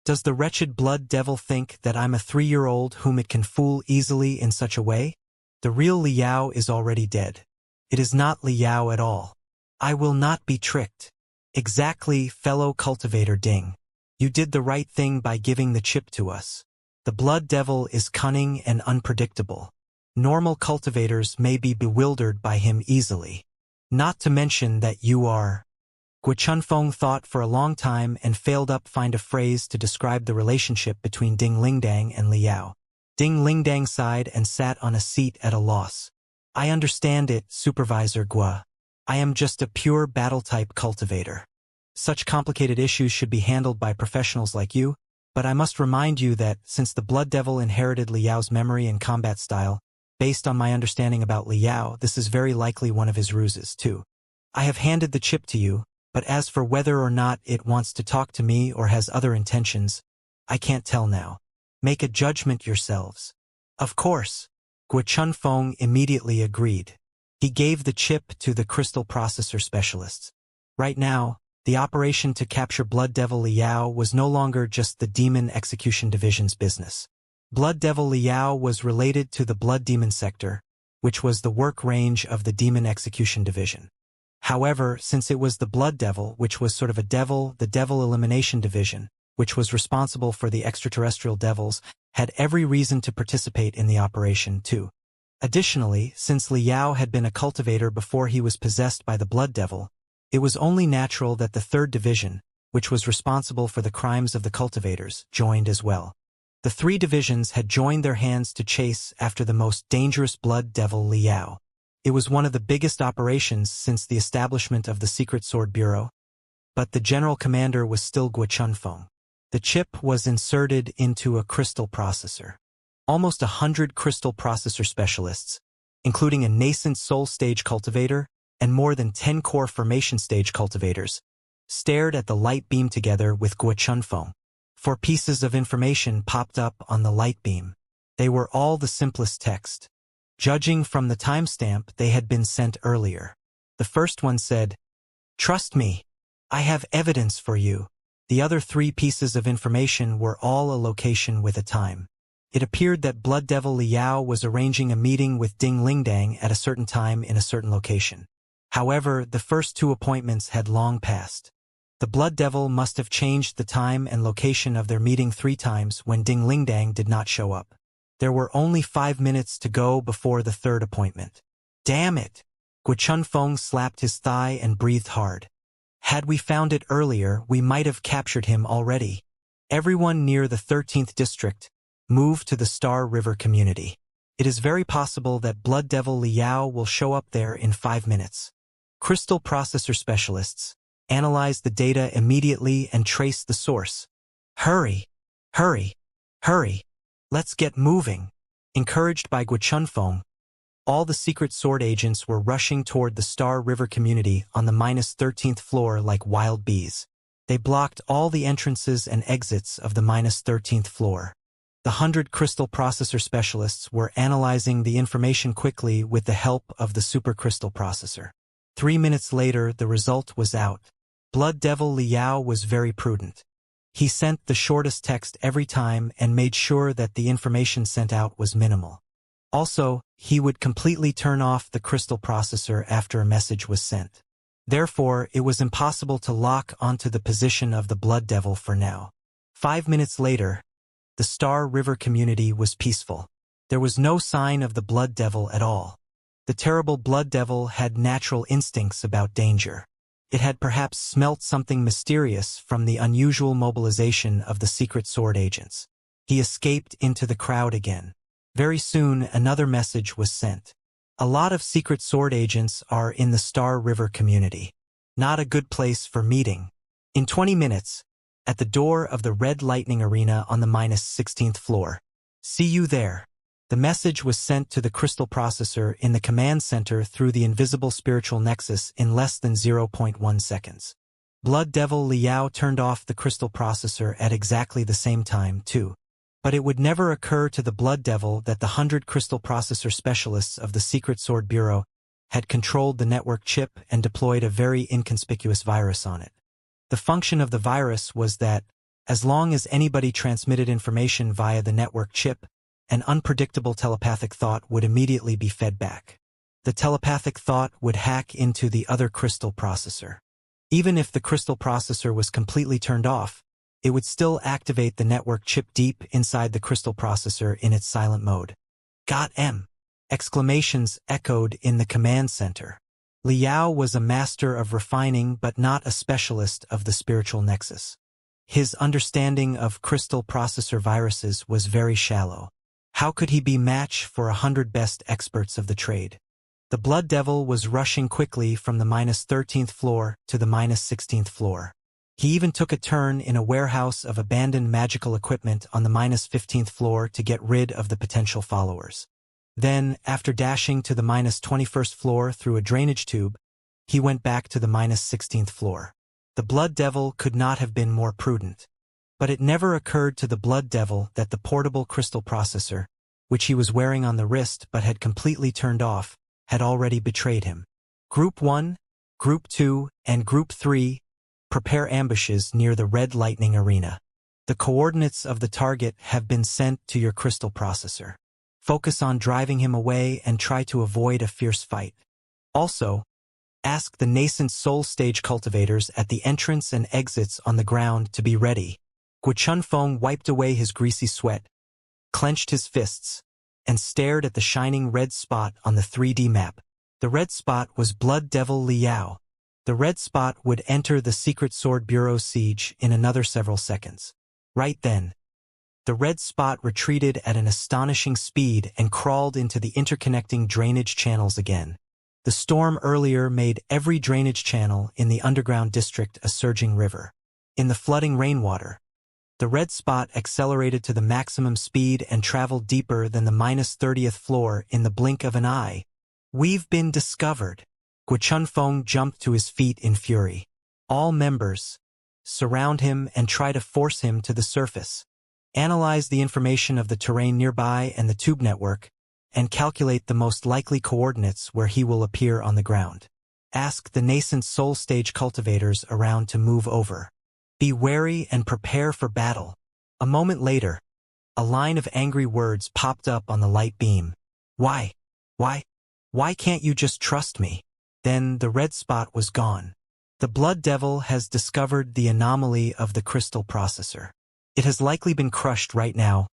Does the wretched blood devil think that I'm a 3-year-old whom it can fool easily in such a way? The real Liao is already dead. It is not Liao at all. I will not be tricked. Exactly, fellow cultivator Ding. You did the right thing by giving the chip to us. The blood devil is cunning and unpredictable. Normal cultivators may be bewildered by him easily. Not to mention that you are. Guo Chunfeng thought for a long time and failed to find a phrase to describe the relationship between Ding Lingdang and Liao. Ding Lingdang sighed and sat on a seat at a loss. I understand it, Supervisor Guo. I am just a pure battle-type cultivator. Such complicated issues should be handled by professionals like you, but I must remind you that, since the Blood Devil inherited Liao's memory and combat style, based on my understanding about Liao, this is very likely one of his ruses, too. I have handed the chip to you, but as for whether or not it wants to talk to me or has other intentions, I can't tell now. Make a judgment yourselves. Of course. Guo Chunfeng immediately agreed. He gave the chip to the crystal processor specialists. Right now, the operation to capture Blood Devil Liao was no longer just the Demon Execution Division's business. Blood Devil Liao was related to the Blood Demon Sector, which was the work range of the Demon Execution Division. However, since it was the Blood Devil, which was sort of a devil, the Devil Elimination Division, which was responsible for the extraterrestrial devils, had every reason to participate in the operation too. Additionally, since Liao had been a cultivator before he was possessed by the Blood Devil, it was only natural that the Third Division, which was responsible for the crimes of the cultivators, joined as well. The three divisions had joined their hands to chase after the most dangerous Blood Devil Liao. It was one of the biggest operations since the establishment of the Secret Sword Bureau, but the general commander was still Guo Chunfeng. The chip was inserted into a crystal processor. Almost 100 crystal processor specialists, including a nascent soul stage cultivator and more than 10 core formation stage cultivators, stared at the light beam together with Guo Chunfeng. 4 pieces of information popped up on the light beam. They were all the simplest text. Judging from the timestamp, they had been sent earlier. The first one said, "Trust me. I have evidence for you." The other 3 pieces of information were all a location with a time. It appeared that Blood Devil Liao was arranging a meeting with Ding Lingdang at a certain time in a certain location. However, the first 2 appointments had long passed. The Blood Devil must have changed the time and location of their meeting 3 times when Ding Lingdang did not show up. There were only 5 minutes to go before the 3rd appointment. Damn it! Guo Chunfeng slapped his thigh and breathed hard. Had we found it earlier, we might have captured him already. Everyone near the 13th district moved to the Star River community. It is very possible that Blood Devil Liao will show up there in 5 minutes. Crystal processor specialists analyzed the data immediately and traced the source. Hurry! Hurry! Hurry! Let's get moving! Encouraged by Guo Chunfeng, all the secret sword agents were rushing toward the Star River community on the -13th floor like wild bees. They blocked all the entrances and exits of the -13th floor. The 100 crystal processor specialists were analyzing the information quickly with the help of the supercrystal processor. 3 minutes later, the result was out. Blood Devil Liao was very prudent. He sent the shortest text every time and made sure that the information sent out was minimal. Also, he would completely turn off the crystal processor after a message was sent. Therefore, it was impossible to lock onto the position of the Blood Devil for now. 5 minutes later, the Star River community was peaceful. There was no sign of the Blood Devil at all. The terrible Blood Devil had natural instincts about danger. It had perhaps smelt something mysterious from the unusual mobilization of the secret sword agents. He escaped into the crowd again. Very soon, another message was sent. A lot of secret sword agents are in the Star River community. Not a good place for meeting. In 20 minutes, at the door of the Red Lightning Arena on the -16th floor. See you there. The message was sent to the crystal processor in the command center through the invisible spiritual nexus in less than 0.1 seconds. Blood Devil Liao turned off the crystal processor at exactly the same time, too. But it would never occur to the Blood Devil that the 100 crystal processor specialists of the Secret Sword Bureau had controlled the network chip and deployed a very inconspicuous virus on it. The function of the virus was that, as long as anybody transmitted information via the network chip, an unpredictable telepathic thought would immediately be fed back. The telepathic thought would hack into the other crystal processor. Even if the crystal processor was completely turned off, it would still activate the network chip deep inside the crystal processor in its silent mode. "Got em!" Exclamations echoed in the command center. Liao was a master of refining but not a specialist of the spiritual nexus. His understanding of crystal processor viruses was very shallow. How could he be match for 100 best experts of the trade? The Blood Devil was rushing quickly from the -13th floor to the -16th floor. He even took a turn in a warehouse of abandoned magical equipment on the -15th floor to get rid of the potential followers. Then, after dashing to the -21st floor through a drainage tube, he went back to the -16th floor. The Blood Devil could not have been more prudent. But it never occurred to the Blood Devil that the portable crystal processor, which he was wearing on the wrist but had completely turned off, had already betrayed him. Group 1, Group 2, and Group 3 prepare ambushes near the Red Lightning Arena. The coordinates of the target have been sent to your crystal processor. Focus on driving him away and try to avoid a fierce fight. Also, ask the nascent soul stage cultivators at the entrance and exits on the ground to be ready. Guo Chunfeng wiped away his greasy sweat, clenched his fists, and stared at the shining red spot on the 3D map. The red spot was Blood Devil Liao. The red spot would enter the Secret Sword Bureau's siege in another several seconds. Right then, the red spot retreated at an astonishing speed and crawled into the interconnecting drainage channels again. The storm earlier made every drainage channel in the underground district a surging river. In the flooding rainwater, the red spot accelerated to the maximum speed and traveled deeper than the -30th floor in the blink of an eye. "We've been discovered." Guo Chunfeng jumped to his feet in fury. All members, surround him and try to force him to the surface. Analyze the information of the terrain nearby and the tube network, and calculate the most likely coordinates where he will appear on the ground. Ask the nascent soul stage cultivators around to move over. Be wary and prepare for battle. A moment later, a line of angry words popped up on the light beam. Why can't you just trust me?" Then the red spot was gone. The Blood Devil has discovered the anomaly of the crystal processor. "It has likely been crushed right now,"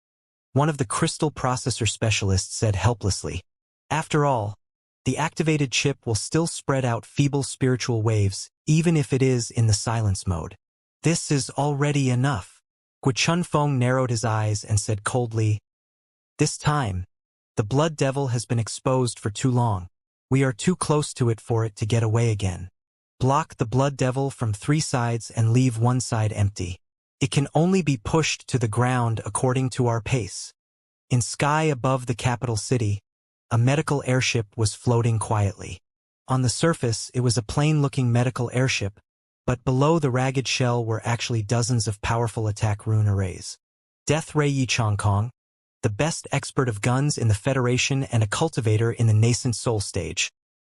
one of the crystal processor specialists said helplessly. "After all, the activated chip will still spread out feeble spiritual waves, even if it is in the silence mode. This is already enough." Guo Chunfeng narrowed his eyes and said coldly, "This time, the Blood Devil has been exposed for too long. We are too close to it for it to get away again. Block the Blood Devil from 3 sides and leave one side empty. It can only be pushed to the ground according to our pace." In sky above the capital city, a medical airship was floating quietly. On the surface, it was a plain-looking medical airship, but below the ragged shell were actually dozens of powerful attack rune arrays. Death Ray Yichangkong, the best expert of guns in the Federation and a cultivator in the nascent soul stage,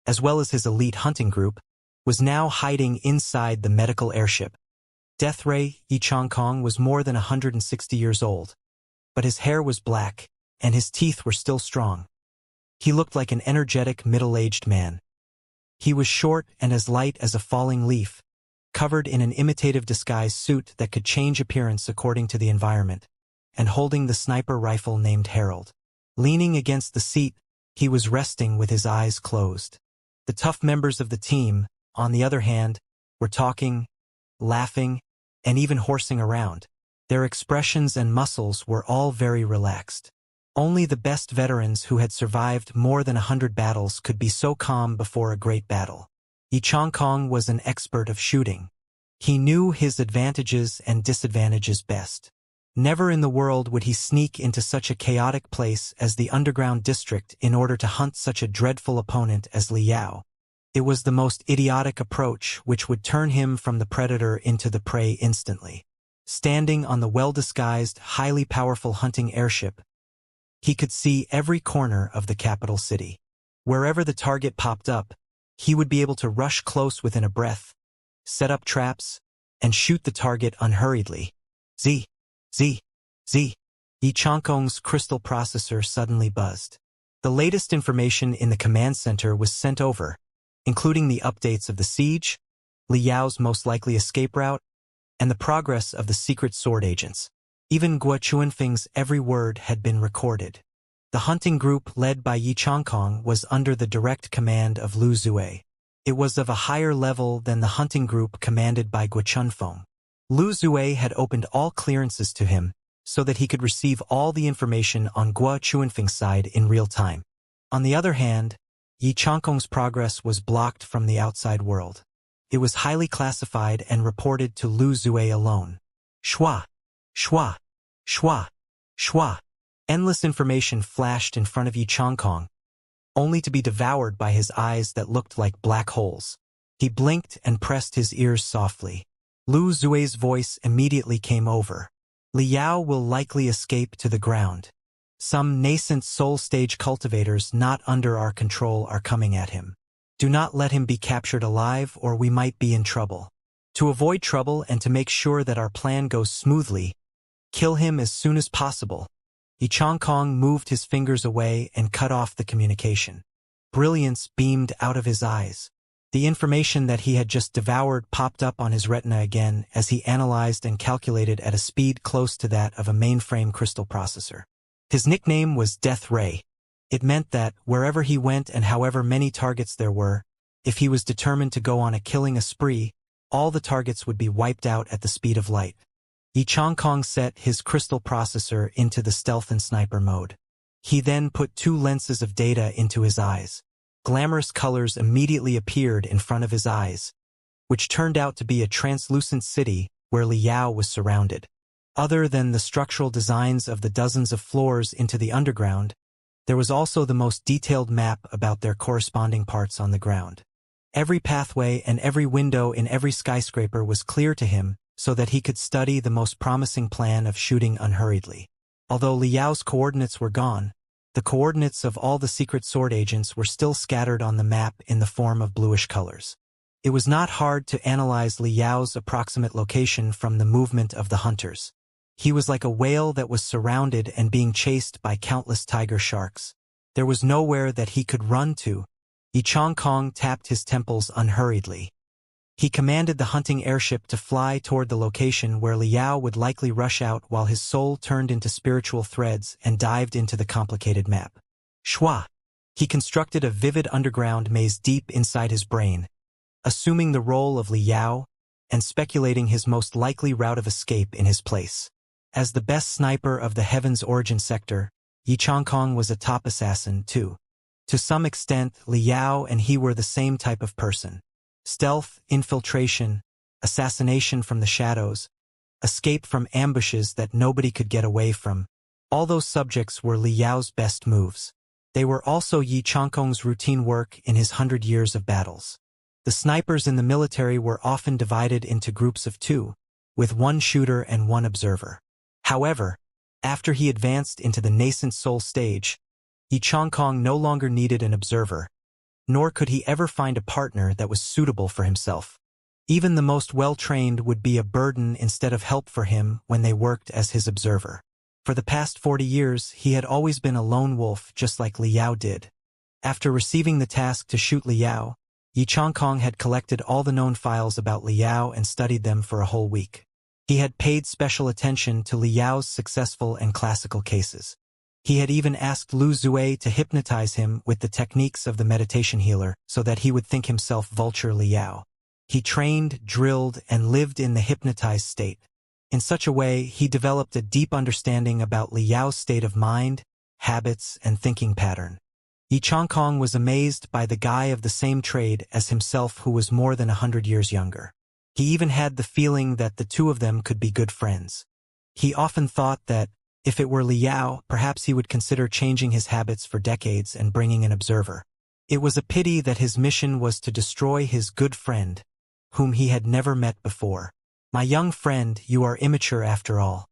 as well as his elite hunting group, was now hiding inside the medical airship. Death Ray Yichangkong was more than 160 years old, but his hair was black, and his teeth were still strong. He looked like an energetic middle-aged man. He was short and as light as a falling leaf, covered in an imitative disguise suit that could change appearance according to the environment, and holding the sniper rifle named Harold. Leaning against the seat, he was resting with his eyes closed. The tough members of the team, on the other hand, were talking, laughing, and even horsing around. Their expressions and muscles were all very relaxed. Only the best veterans who had survived more than 100 battles could be so calm before a great battle. Yichangkong was an expert of shooting. He knew his advantages and disadvantages best. Never in the world would he sneak into such a chaotic place as the underground district in order to hunt such a dreadful opponent as Liao. It was the most idiotic approach which would turn him from the predator into the prey instantly. Standing on the well-disguised, highly powerful hunting airship, he could see every corner of the capital city. Wherever the target popped up, he would be able to rush close within a breath, set up traps, and shoot the target unhurriedly. Z. Yi Changkong's crystal processor suddenly buzzed. The latest information in the command center was sent over, including the updates of the siege, Li Yao's most likely escape route, and the progress of the secret sword agents. Even Guo Chuanfeng's every word had been recorded. The hunting group led by Yi Changkong was under the direct command of Lu Zue. It was of a higher level than the hunting group commanded by Guo Chunfeng. Lu Zue had opened all clearances to him, so that he could receive all the information on Guo Chuanfeng's side in real time. On the other hand, Yi Changkong's progress was blocked from the outside world. It was highly classified and reported to Lu Zue alone. Shua, shua, shua, shua. Endless information flashed in front of Yi Changkong, only to be devoured by his eyes that looked like black holes. He blinked and pressed his ears softly. Lu Zue's voice immediately came over. Li Yao will likely escape to the ground. Some nascent soul stage cultivators not under our control are coming at him. Do not let him be captured alive or we might be in trouble. To avoid trouble and to make sure that our plan goes smoothly, kill him as soon as possible. Yi Changkong moved his fingers away and cut off the communication. Brilliance beamed out of his eyes. The information that he had just devoured popped up on his retina again as he analyzed and calculated at a speed close to that of a mainframe crystal processor. His nickname was Death Ray. It meant that, wherever he went and however many targets there were, if he was determined to go on a killing spree, all the targets would be wiped out at the speed of light. Yi Changkong set his crystal processor into the stealth and sniper mode. He then put 2 lenses of data into his eyes. Glamorous colors immediately appeared in front of his eyes, which turned out to be a translucent city where Li Yao was surrounded. Other than the structural designs of the dozens of floors into the underground, there was also the most detailed map about their corresponding parts on the ground. Every pathway and every window in every skyscraper was clear to him, so that he could study the most promising plan of shooting unhurriedly. Although Li Yao's coordinates were gone, the coordinates of all the secret sword agents were still scattered on the map in the form of bluish colors. It was not hard to analyze Li Yao's approximate location from the movement of the hunters. He was like a whale that was surrounded and being chased by countless tiger sharks. There was nowhere that he could run to. Yi Changkong tapped his temples unhurriedly. He commanded the hunting airship to fly toward the location where Li Yao would likely rush out while his soul turned into spiritual threads and dived into the complicated map. Shua! He constructed a vivid underground maze deep inside his brain, assuming the role of Li Yao and speculating his most likely route of escape in his place. As the best sniper of the Heaven's Origin sector, Yi Changkong was a top assassin too. To some extent, Li Yao and he were the same type of person. Stealth, infiltration, assassination from the shadows, escape from ambushes that nobody could get away from. All those subjects were Li Yao's best moves. They were also Yi Changkong's routine work in his 100 years of battles. The snipers in the military were often divided into groups of 2, with 1 shooter and 1 observer. However, after he advanced into the nascent soul stage, Yi Changkong no longer needed an observer, nor could he ever find a partner that was suitable for himself. Even the most well-trained would be a burden instead of help for him when they worked as his observer. For the past 40 years, he had always been a lone wolf just like Li Yao did. After receiving the task to shoot Li Yao, Yi Changkong had collected all the known files about Li Yao and studied them for a whole week. He had paid special attention to Li Yao's successful and classical cases. He had even asked Lu Zue to hypnotize him with the techniques of the meditation healer so that he would think himself Vulture Li Yao. He trained, drilled, and lived in the hypnotized state. In such a way, he developed a deep understanding about Li Yao's state of mind, habits, and thinking pattern. Yi Changkong was amazed by the guy of the same trade as himself who was more than 100 years younger. He even had the feeling that the 2 of them could be good friends. He often thought that, if it were Li Yao, perhaps he would consider changing his habits for decades and bringing an observer. It was a pity that his mission was to destroy his good friend, whom he had never met before. My young friend, you are immature after all.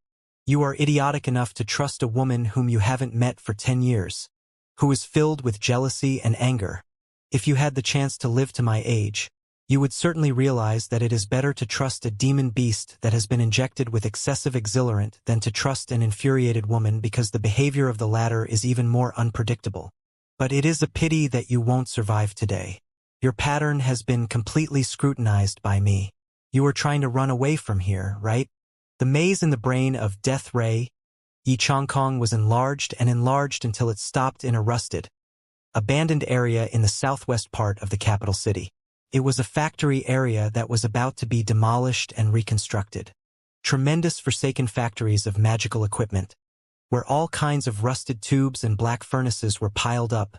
You are idiotic enough to trust a woman whom you haven't met for 10 years, who is filled with jealousy and anger. If you had the chance to live to my age, you would certainly realize that it is better to trust a demon beast that has been injected with excessive exhilarant than to trust an infuriated woman, because the behavior of the latter is even more unpredictable. But it is a pity that you won't survive today. Your pattern has been completely scrutinized by me. You are trying to run away from here, right? The maze in the brain of Death Ray, Xianxia, was enlarged and enlarged until it stopped in a rusted, abandoned area in the southwest part of the capital city. It was a factory area that was about to be demolished and reconstructed. Tremendous forsaken factories of magical equipment, where all kinds of rusted tubes and black furnaces were piled up,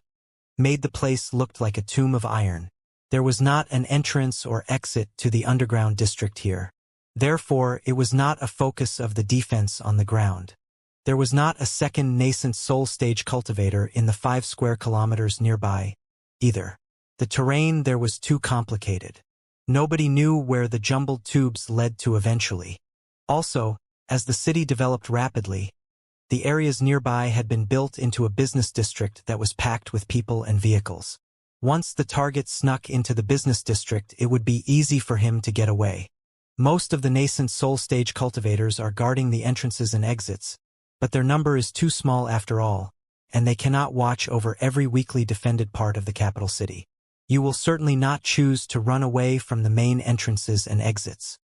made the place look like a tomb of iron. There was not an entrance or exit to the underground district here. Therefore, it was not a focus of the defense on the ground. There was not a second nascent soul stage cultivator in the 5 square kilometers nearby, either. The terrain there was too complicated. Nobody knew where the jumbled tubes led to eventually. Also, as the city developed rapidly, the areas nearby had been built into a business district that was packed with people and vehicles. Once the target snuck into the business district, it would be easy for him to get away. Most of the nascent soul stage cultivators are guarding the entrances and exits, but their number is too small after all, and they cannot watch over every weakly defended part of the capital city. You will certainly not choose to run away from the main entrances and exits.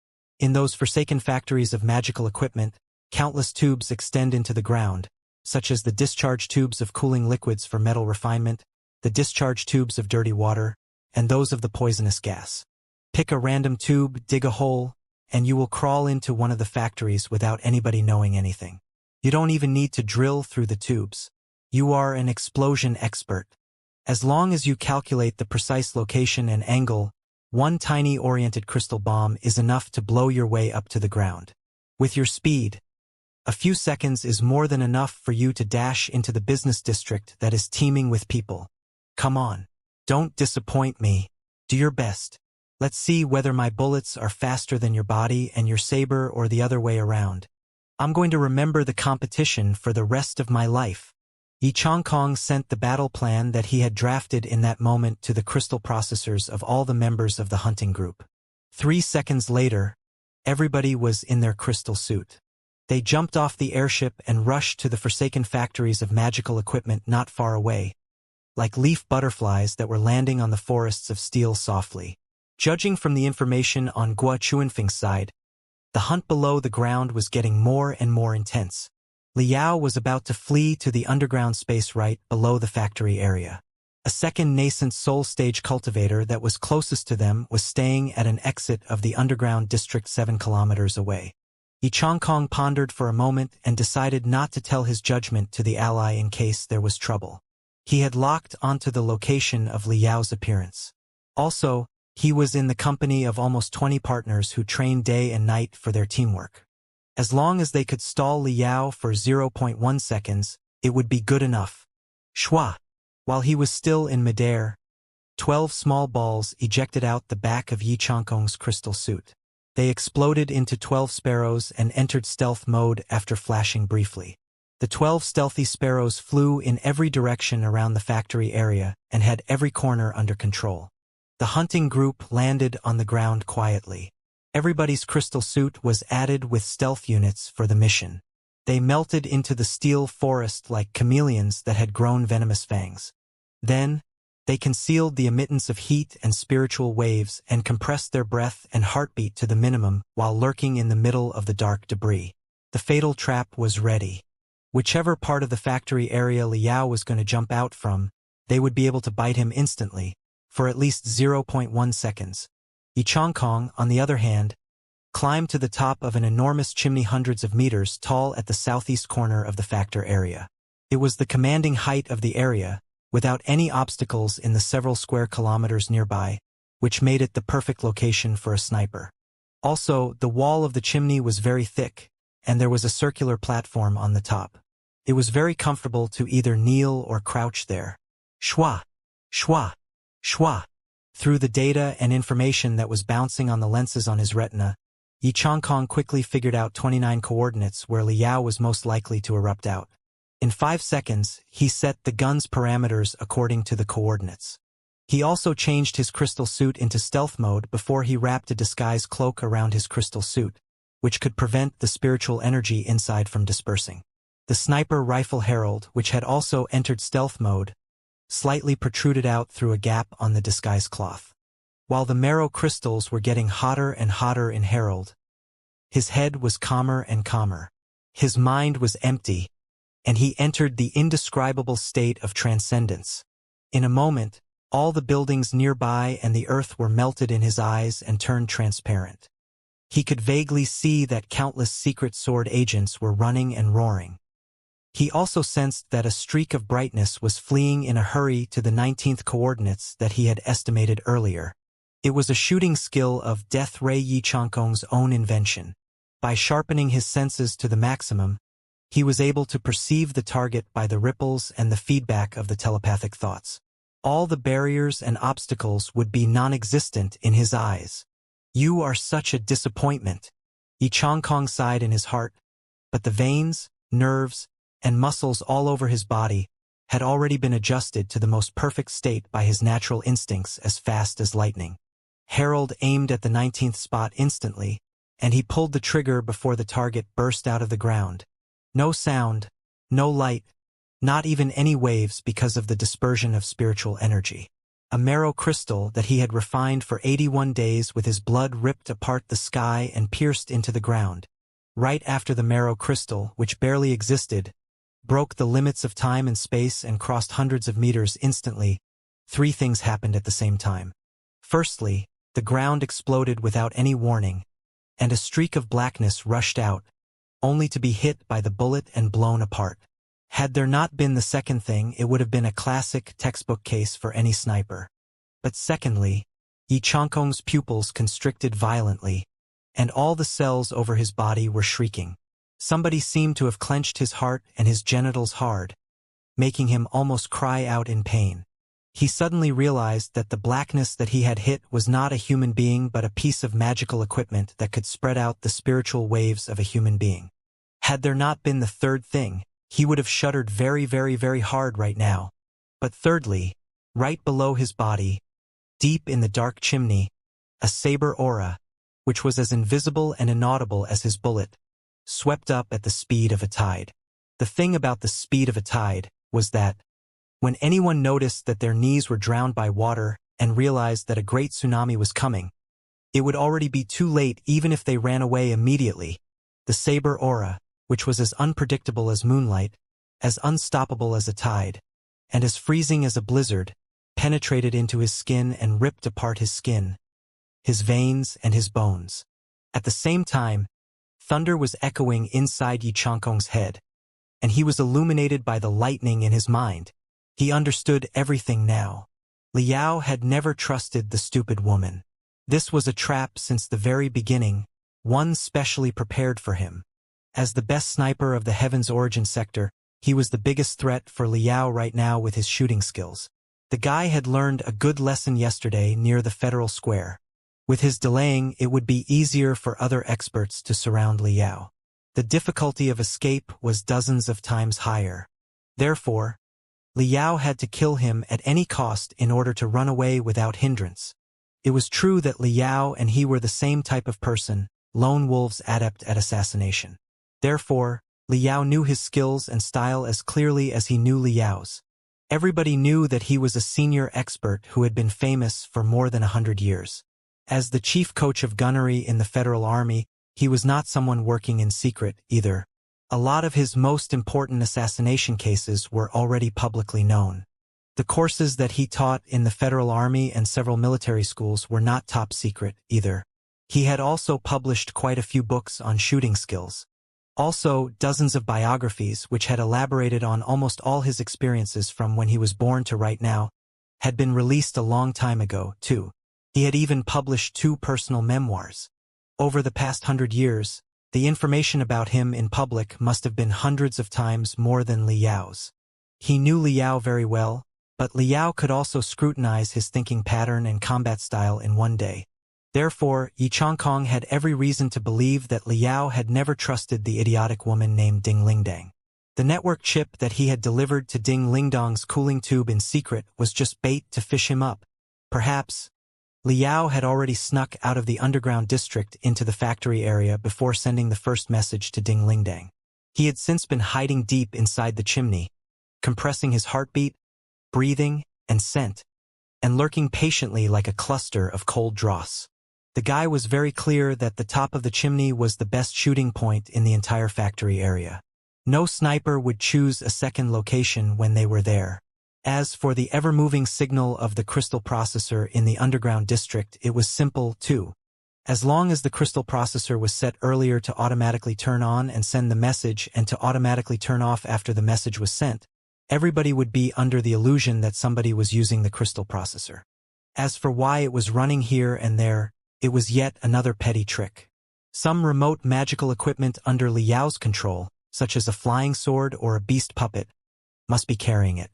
In those forsaken factories of magical equipment, countless tubes extend into the ground, such as the discharge tubes of cooling liquids for metal refinement, the discharge tubes of dirty water, and those of the poisonous gas. Pick a random tube, dig a hole, and you will crawl into one of the factories without anybody knowing anything. You don't even need to drill through the tubes. You are an explosion expert. As long as you calculate the precise location and angle, one tiny oriented crystal bomb is enough to blow your way up to the ground. With your speed, a few seconds is more than enough for you to dash into the business district that is teeming with people. Come on. Don't disappoint me. Do your best. Let's see whether my bullets are faster than your body and your saber, or the other way around. I'm going to remember the competition for the rest of my life. Xianxia sent the battle plan that he had drafted in that moment to the crystal processors of all the members of the hunting group. 3 seconds later, everybody was in their crystal suit. They jumped off the airship and rushed to the forsaken factories of magical equipment not far away, like leaf butterflies that were landing on the forests of steel softly. Judging from the information on Gua Chuanfeng's side, the hunt below the ground was getting more and more intense. Liao was about to flee to the underground space right below the factory area. A second nascent soul stage cultivator that was closest to them was staying at an exit of the underground district 7 kilometers away. Xianxia pondered for a moment and decided not to tell his judgment to the ally in case there was trouble. He had locked onto the location of Liao's appearance. Also, he was in the company of almost 20 partners who trained day and night for their teamwork. As long as they could stall Liao for 0.1 seconds, it would be good enough. Shua! While he was still in midair, 12 small balls ejected out the back of Xianxia's crystal suit. They exploded into 12 sparrows and entered stealth mode after flashing briefly. The 12 stealthy sparrows flew in every direction around the factory area and had every corner under control. The hunting group landed on the ground quietly. Everybody's crystal suit was added with stealth units for the mission. They melted into the steel forest like chameleons that had grown venomous fangs. Then, they concealed the emittance of heat and spiritual waves and compressed their breath and heartbeat to the minimum while lurking in the middle of the dark debris. The fatal trap was ready. Whichever part of the factory area Liao was going to jump out from, they would be able to bite him instantly, for at least 0.1 seconds. Xianxia, on the other hand, climbed to the top of an enormous chimney hundreds of meters tall at the southeast corner of the factor area. It was the commanding height of the area, without any obstacles in the several square kilometers nearby, which made it the perfect location for a sniper. Also, the wall of the chimney was very thick, and there was a circular platform on the top. It was very comfortable to either kneel or crouch there. Shua! Shua! Shua! Through the data and information that was bouncing on the lenses on his retina, Xianxia quickly figured out 29 coordinates where Liao was most likely to erupt out. In 5 seconds, he set the gun's parameters according to the coordinates. He also changed his crystal suit into stealth mode before he wrapped a disguise cloak around his crystal suit, which could prevent the spiritual energy inside from dispersing. The sniper rifle herald, which had also entered stealth mode, slightly protruded out through a gap on the disguise cloth. While the marrow crystals were getting hotter and hotter in Herald, his head was calmer and calmer. His mind was empty, and he entered the indescribable state of transcendence. In a moment, all the buildings nearby and the earth were melted in his eyes and turned transparent. He could vaguely see that countless secret sword agents were running and roaring. He also sensed that a streak of brightness was fleeing in a hurry to the 19th coordinates that he had estimated earlier. It was a shooting skill of Death Ray Yichangkong's own invention. By sharpening his senses to the maximum, he was able to perceive the target by the ripples and the feedback of the telepathic thoughts. All the barriers and obstacles would be non-existent in his eyes. "You are such a disappointment," Yichangkong sighed in his heart, but the veins, nerves, and muscles all over his body had already been adjusted to the most perfect state by his natural instincts as fast as lightning. Harold aimed at the 19th spot instantly, and he pulled the trigger before the target burst out of the ground. No sound, no light, not even any waves because of the dispersion of spiritual energy. A marrow crystal that he had refined for 81 days with his blood ripped apart the sky and pierced into the ground. Right after the marrow crystal, which barely existed, broke the limits of time and space and crossed hundreds of meters instantly, three things happened at the same time. Firstly, the ground exploded without any warning, and a streak of blackness rushed out, only to be hit by the bullet and blown apart. Had there not been the second thing, it would have been a classic textbook case for any sniper. But secondly, Yichangkong's pupils constricted violently, and all the cells over his body were shrieking. Somebody seemed to have clenched his heart and his genitals hard, making him almost cry out in pain. He suddenly realized that the blackness that he had hit was not a human being but a piece of magical equipment that could spread out the spiritual waves of a human being. Had there not been the third thing, he would have shuddered very, very, very hard right now. But thirdly, right below his body, deep in the dark chimney, a saber aura, which was as invisible and inaudible as his bullet, swept up at the speed of a tide. The thing about the speed of a tide was that, when anyone noticed that their knees were drowned by water and realized that a great tsunami was coming, it would already be too late even if they ran away immediately. The saber aura, which was as unpredictable as moonlight, as unstoppable as a tide, and as freezing as a blizzard, penetrated into his skin and ripped apart his skin, his veins and his bones. At the same time, thunder was echoing inside Yichangkong's head, and he was illuminated by the lightning in his mind. He understood everything now. Liao had never trusted the stupid woman. This was a trap since the very beginning, one specially prepared for him. As the best sniper of the Heaven's Origin sector, he was the biggest threat for Liao right now with his shooting skills. The guy had learned a good lesson yesterday near the Federal Square. With his delaying, it would be easier for other experts to surround Liao. The difficulty of escape was dozens of times higher. Therefore, Liao had to kill him at any cost in order to run away without hindrance. It was true that Liao and he were the same type of person, lone wolves adept at assassination. Therefore, Liao knew his skills and style as clearly as he knew Liao's. Everybody knew that he was a senior expert who had been famous for more than 100 years. As the chief coach of gunnery in the Federal Army, he was not someone working in secret, either. A lot of his most important assassination cases were already publicly known. The courses that he taught in the Federal Army and several military schools were not top secret, either. He had also published quite a few books on shooting skills. Also, dozens of biographies which had elaborated on almost all his experiences from when he was born to right now had been released a long time ago, too. He had even published 2 personal memoirs. Over the past 100 years, the information about him in public must have been hundreds of times more than Liao's. He knew Liao very well, but Liao could also scrutinize his thinking pattern and combat style in one day. Therefore, Yichangkong had every reason to believe that Liao had never trusted the idiotic woman named Ding Lingdang. The network chip that he had delivered to Ding Lingdang's cooling tube in secret was just bait to fish him up. Perhaps, Liao had already snuck out of the underground district into the factory area before sending the first message to Ding Lingdang. He had since been hiding deep inside the chimney, compressing his heartbeat, breathing, and scent, and lurking patiently like a cluster of cold dross. The guy was very clear that the top of the chimney was the best shooting point in the entire factory area. No sniper would choose a second location when they were there. As for the ever-moving signal of the crystal processor in the underground district, it was simple, too. As long as the crystal processor was set earlier to automatically turn on and send the message and to automatically turn off after the message was sent, everybody would be under the illusion that somebody was using the crystal processor. As for why it was running here and there, it was yet another petty trick. Some remote magical equipment under Liao's control, such as a flying sword or a beast puppet, must be carrying it.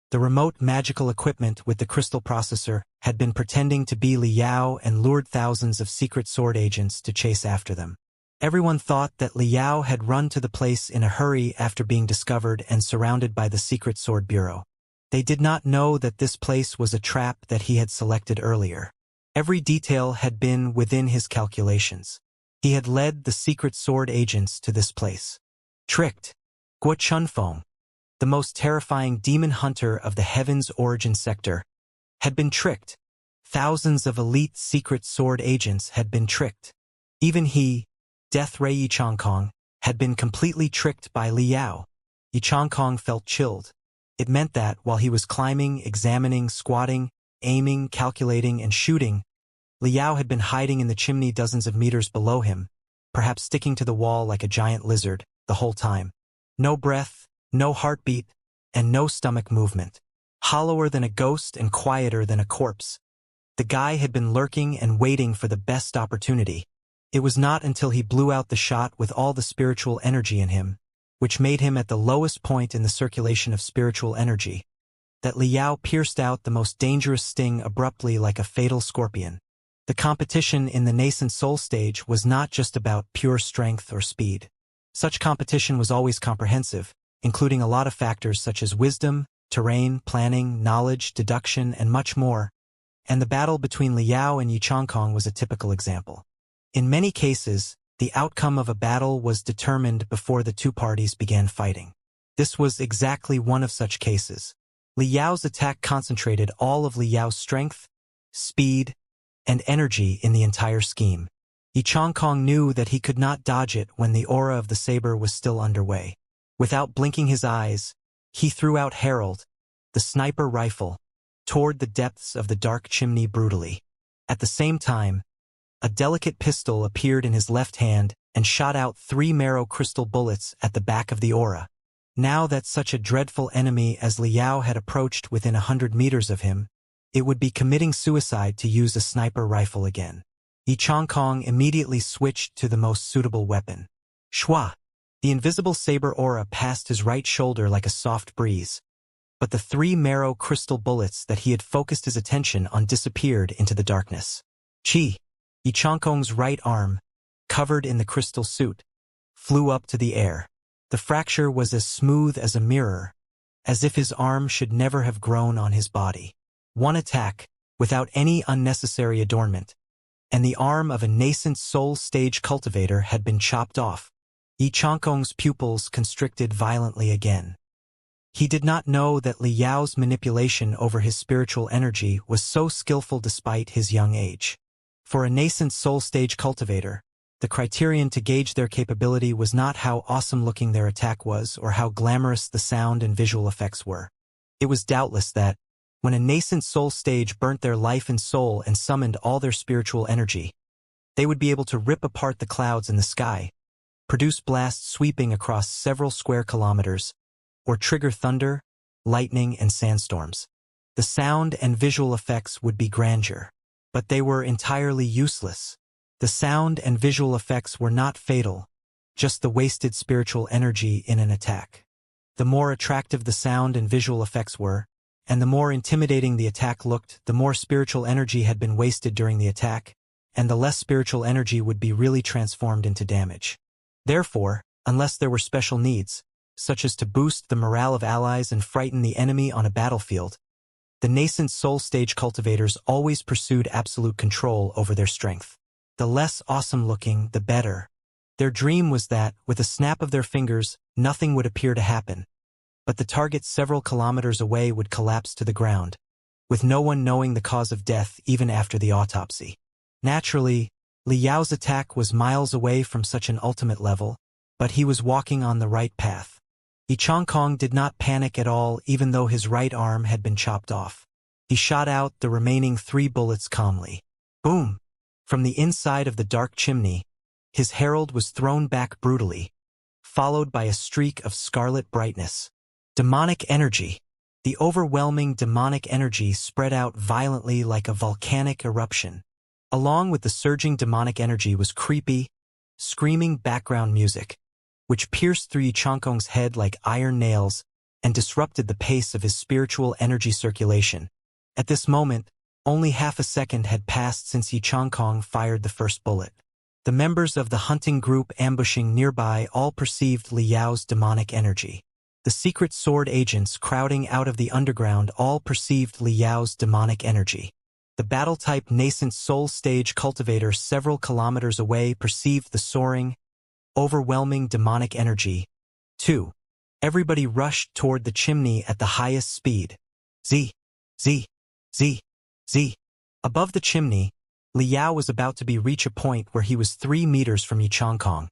The remote magical equipment with the crystal processor had been pretending to be Liao and lured thousands of secret sword agents to chase after them. Everyone thought that Liao had run to the place in a hurry after being discovered and surrounded by the Secret Sword Bureau. They did not know that this place was a trap that he had selected earlier. Every detail had been within his calculations. He had led the secret sword agents to this place. Tricked. Guo Chunfeng, the most terrifying demon hunter of the Heaven's Origin sector, had been tricked. Thousands of elite secret sword agents had been tricked. Even he, Death Ray Yichangkong, had been completely tricked by Liao. Yichangkong felt chilled. It meant that, while he was climbing, examining, squatting, aiming, calculating, and shooting, Liao had been hiding in the chimney dozens of meters below him, perhaps sticking to the wall like a giant lizard, the whole time. No breath, no heartbeat, and no stomach movement. Hollower than a ghost and quieter than a corpse. The guy had been lurking and waiting for the best opportunity. It was not until he blew out the shot with all the spiritual energy in him, which made him at the lowest point in the circulation of spiritual energy, that Liao pierced out the most dangerous sting abruptly like a fatal scorpion. The competition in the nascent soul stage was not just about pure strength or speed. Such competition was always comprehensive, including a lot of factors such as wisdom, terrain, planning, knowledge, deduction, and much more, and the battle between Liao and Yichangkong was a typical example. In many cases, the outcome of a battle was determined before the two parties began fighting. This was exactly one of such cases. Liao's attack concentrated all of Liao's strength, speed, and energy in the entire scheme. Yichangkong knew that he could not dodge it when the aura of the saber was still underway. Without blinking his eyes, he threw out Herald, the sniper rifle, toward the depths of the dark chimney brutally. At the same time, a delicate pistol appeared in his left hand and shot out 3 marrow crystal bullets at the back of the aura. Now that such a dreadful enemy as Liao had approached within 100 meters of him, it would be committing suicide to use a sniper rifle again. Yichangkong immediately switched to the most suitable weapon. Shua! The invisible saber aura passed his right shoulder like a soft breeze, but the 3 marrow crystal bullets that he had focused his attention on disappeared into the darkness. Chi! Yichangkong's right arm, covered in the crystal suit, flew up to the air. The fracture was as smooth as a mirror, as if his arm should never have grown on his body. One attack, without any unnecessary adornment, and the arm of a nascent soul stage cultivator had been chopped off. Yichangkong's pupils constricted violently again. He did not know that Liao's manipulation over his spiritual energy was so skillful despite his young age. For a nascent soul stage cultivator, the criterion to gauge their capability was not how awesome-looking their attack was or how glamorous the sound and visual effects were. It was doubtless that, when a nascent soul stage burnt their life and soul and summoned all their spiritual energy, they would be able to rip apart the clouds in the sky, produce blasts sweeping across several square kilometers, or trigger thunder, lightning, and sandstorms. The sound and visual effects would be grandeur, but they were entirely useless. The sound and visual effects were not fatal, just the wasted spiritual energy in an attack. The more attractive the sound and visual effects were, and the more intimidating the attack looked, the more spiritual energy had been wasted during the attack, and the less spiritual energy would be really transformed into damage. Therefore, unless there were special needs, such as to boost the morale of allies and frighten the enemy on a battlefield, The nascent soul stage cultivators always pursued absolute control over their strength. The less awesome-looking, the better. Their dream was that, with a snap of their fingers, nothing would appear to happen. But the target several kilometers away would collapse to the ground, with no one knowing the cause of death even after the autopsy. Naturally, Li Yao's attack was miles away from such an ultimate level, but he was walking on the right path. Xianxia did not panic at all even though his right arm had been chopped off. He shot out the remaining 3 bullets calmly. Boom! From the inside of the dark chimney, his herald was thrown back brutally, followed by a streak of scarlet brightness. Demonic energy. The overwhelming demonic energy spread out violently like a volcanic eruption. Along with the surging demonic energy was creepy, screaming background music, which pierced through Xianxia's head like iron nails and disrupted the pace of his spiritual energy circulation. At this moment, only half a second had passed since Xianxia fired the first bullet. The members of the hunting group ambushing nearby all perceived Li Yao's demonic energy. The secret sword agents crowding out of the underground all perceived Li Yao's demonic energy. The battle-type nascent soul stage cultivator several kilometers away perceived the soaring, overwhelming demonic energy. 2. Everybody rushed toward the chimney at the highest speed. Z. Z. Z. Z. Above the chimney, Li Yao was about to reach a point where he was 3 meters from Xianxia,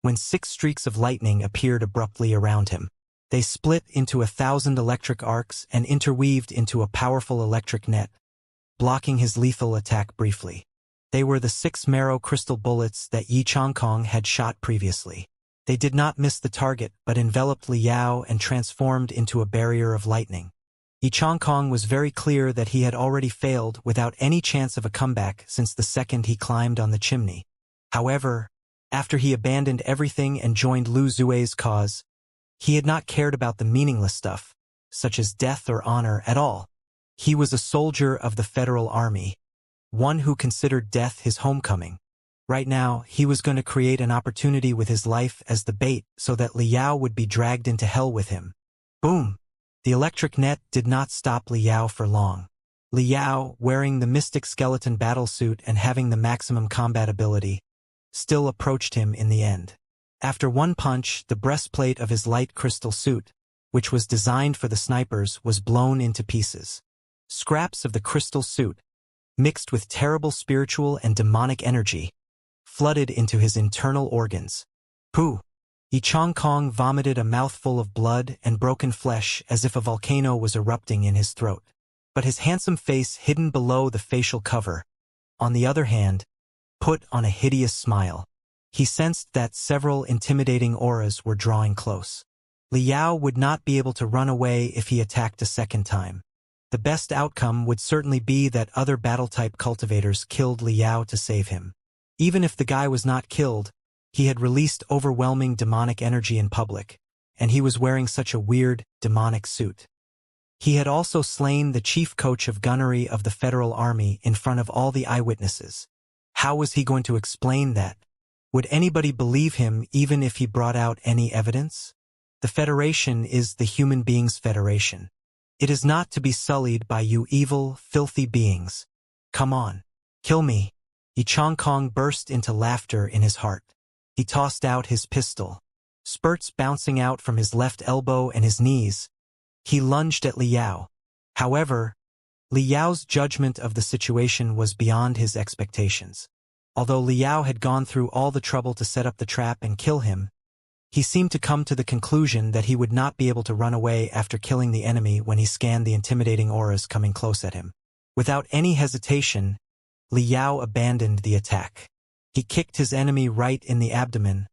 when 6 streaks of lightning appeared abruptly around him. They split into 1,000 electric arcs and interweaved into a powerful electric net, blocking his lethal attack briefly. They were the 6 marrow crystal bullets that Xianxia had shot previously. They did not miss the target but enveloped Li Yao and transformed into a barrier of lightning. Xianxia was very clear that he had already failed without any chance of a comeback since the second he climbed on the chimney. However, after he abandoned everything and joined Lu Zue's cause, he had not cared about the meaningless stuff, such as death or honor, at all. He was a soldier of the Federal Army, one who considered death his homecoming. Right now, he was going to create an opportunity with his life as the bait so that Li Yao would be dragged into hell with him. Boom! The electric net did not stop Li Yao for long. Li Yao, wearing the mystic skeleton battlesuit and having the maximum combat ability, still approached him in the end. After one punch, the breastplate of his light crystal suit, which was designed for the snipers, was blown into pieces. Scraps of the crystal suit, mixed with terrible spiritual and demonic energy, flooded into his internal organs. Pooh! Xianxia vomited a mouthful of blood and broken flesh as if a volcano was erupting in his throat. But his handsome face hidden below the facial cover, on the other hand, put on a hideous smile. He sensed that several intimidating auras were drawing close. Li Yao would not be able to run away if he attacked a second time. The best outcome would certainly be that other battle-type cultivators killed Li Yao to save him. Even if the guy was not killed, he had released overwhelming demonic energy in public, and he was wearing such a weird, demonic suit. He had also slain the chief coach of gunnery of the Federal Army in front of all the eyewitnesses. How was he going to explain that? Would anybody believe him even if he brought out any evidence? The Federation is the human beings' federation. It is not to be sullied by you evil, filthy beings. Come on, kill me. Xianxia burst into laughter in his heart. He tossed out his pistol, spurts bouncing out from his left elbow and his knees. He lunged at Li Yao. However, Li Yao's judgment of the situation was beyond his expectations. Although Li Yao had gone through all the trouble to set up the trap and kill him, he seemed to come to the conclusion that he would not be able to run away after killing the enemy when he scanned the intimidating auras coming close at him. Without any hesitation, Li Yao abandoned the attack. He kicked his enemy right in the abdomen,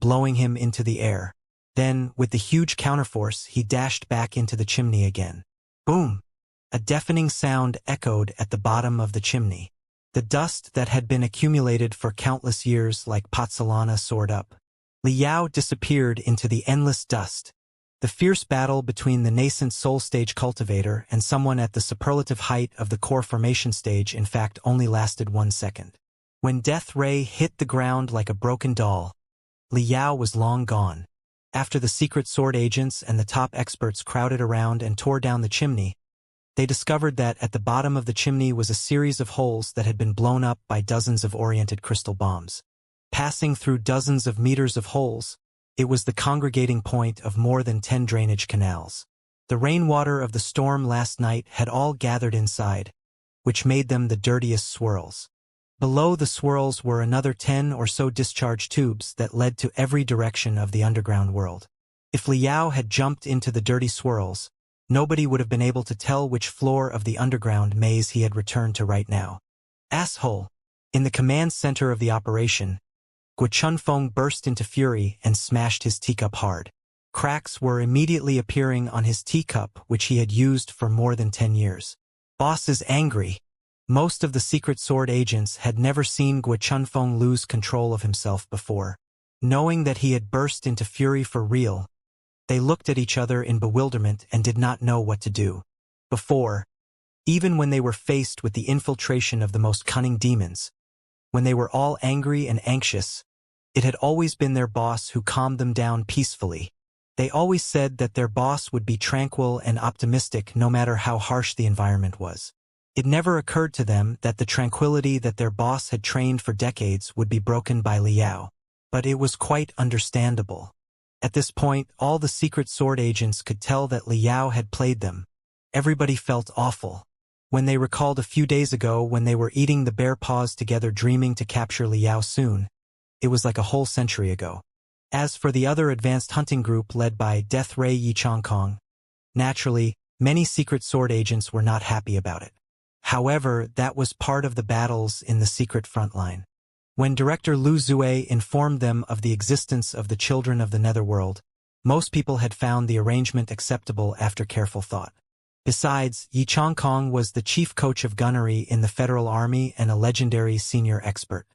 blowing him into the air. Then, with the huge counterforce, he dashed back into the chimney again. Boom! A deafening sound echoed at the bottom of the chimney. The dust that had been accumulated for countless years like pozzolana soared up. Li Yao disappeared into the endless dust. The fierce battle between the nascent soul stage cultivator and someone at the superlative height of the core formation stage in fact only lasted 1 second. When Death Ray hit the ground like a broken doll, Li Yao was long gone. After the secret sword agents and the top experts crowded around and tore down the chimney, They discovered that at the bottom of the chimney was a series of holes that had been blown up by dozens of oriented crystal bombs. Passing through dozens of meters of holes, it was the congregating point of more than 10 drainage canals. The rainwater of the storm last night had all gathered inside, which made them the dirtiest swirls. Below the swirls were another 10 or so discharge tubes that led to every direction of the underground world. If Liao had jumped into the dirty swirls, nobody would have been able to tell which floor of the underground maze he had returned to right now. Asshole! In the command center of the operation, Guo Chunfeng burst into fury and smashed his teacup hard. Cracks were immediately appearing on his teacup, which he had used for more than 10 years. Boss is angry. Most of the secret sword agents had never seen Guo Chunfeng lose control of himself before. Knowing that he had burst into fury for real, they looked at each other in bewilderment and did not know what to do. Before, even when they were faced with the infiltration of the most cunning demons, when they were all angry and anxious, it had always been their boss who calmed them down peacefully. They always said that their boss would be tranquil and optimistic no matter how harsh the environment was. It never occurred to them that the tranquility that their boss had trained for decades would be broken by Liao. But it was quite understandable. At this point, all the secret sword agents could tell that Liao had played them. Everybody felt awful. When they recalled a few days ago when they were eating the bear paws together dreaming to capture Liao soon, it was like a whole century ago. As for the other advanced hunting group led by Death Ray Yi Changkong, naturally, many secret sword agents were not happy about it. However, that was part of the battles in the secret front line. When Director Lu Zue informed them of the existence of the children of the Netherworld, most people had found the arrangement acceptable after careful thought. Besides, Yi Changkong was the chief coach of gunnery in the Federal Army and a legendary senior expert.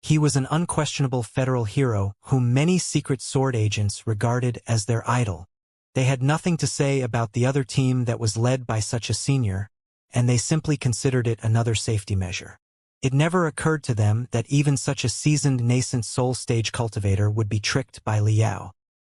He was an unquestionable federal hero whom many secret sword agents regarded as their idol. They had nothing to say about the other team that was led by such a senior, and they simply considered it another safety measure. It never occurred to them that even such a seasoned nascent soul stage cultivator would be tricked by Liao.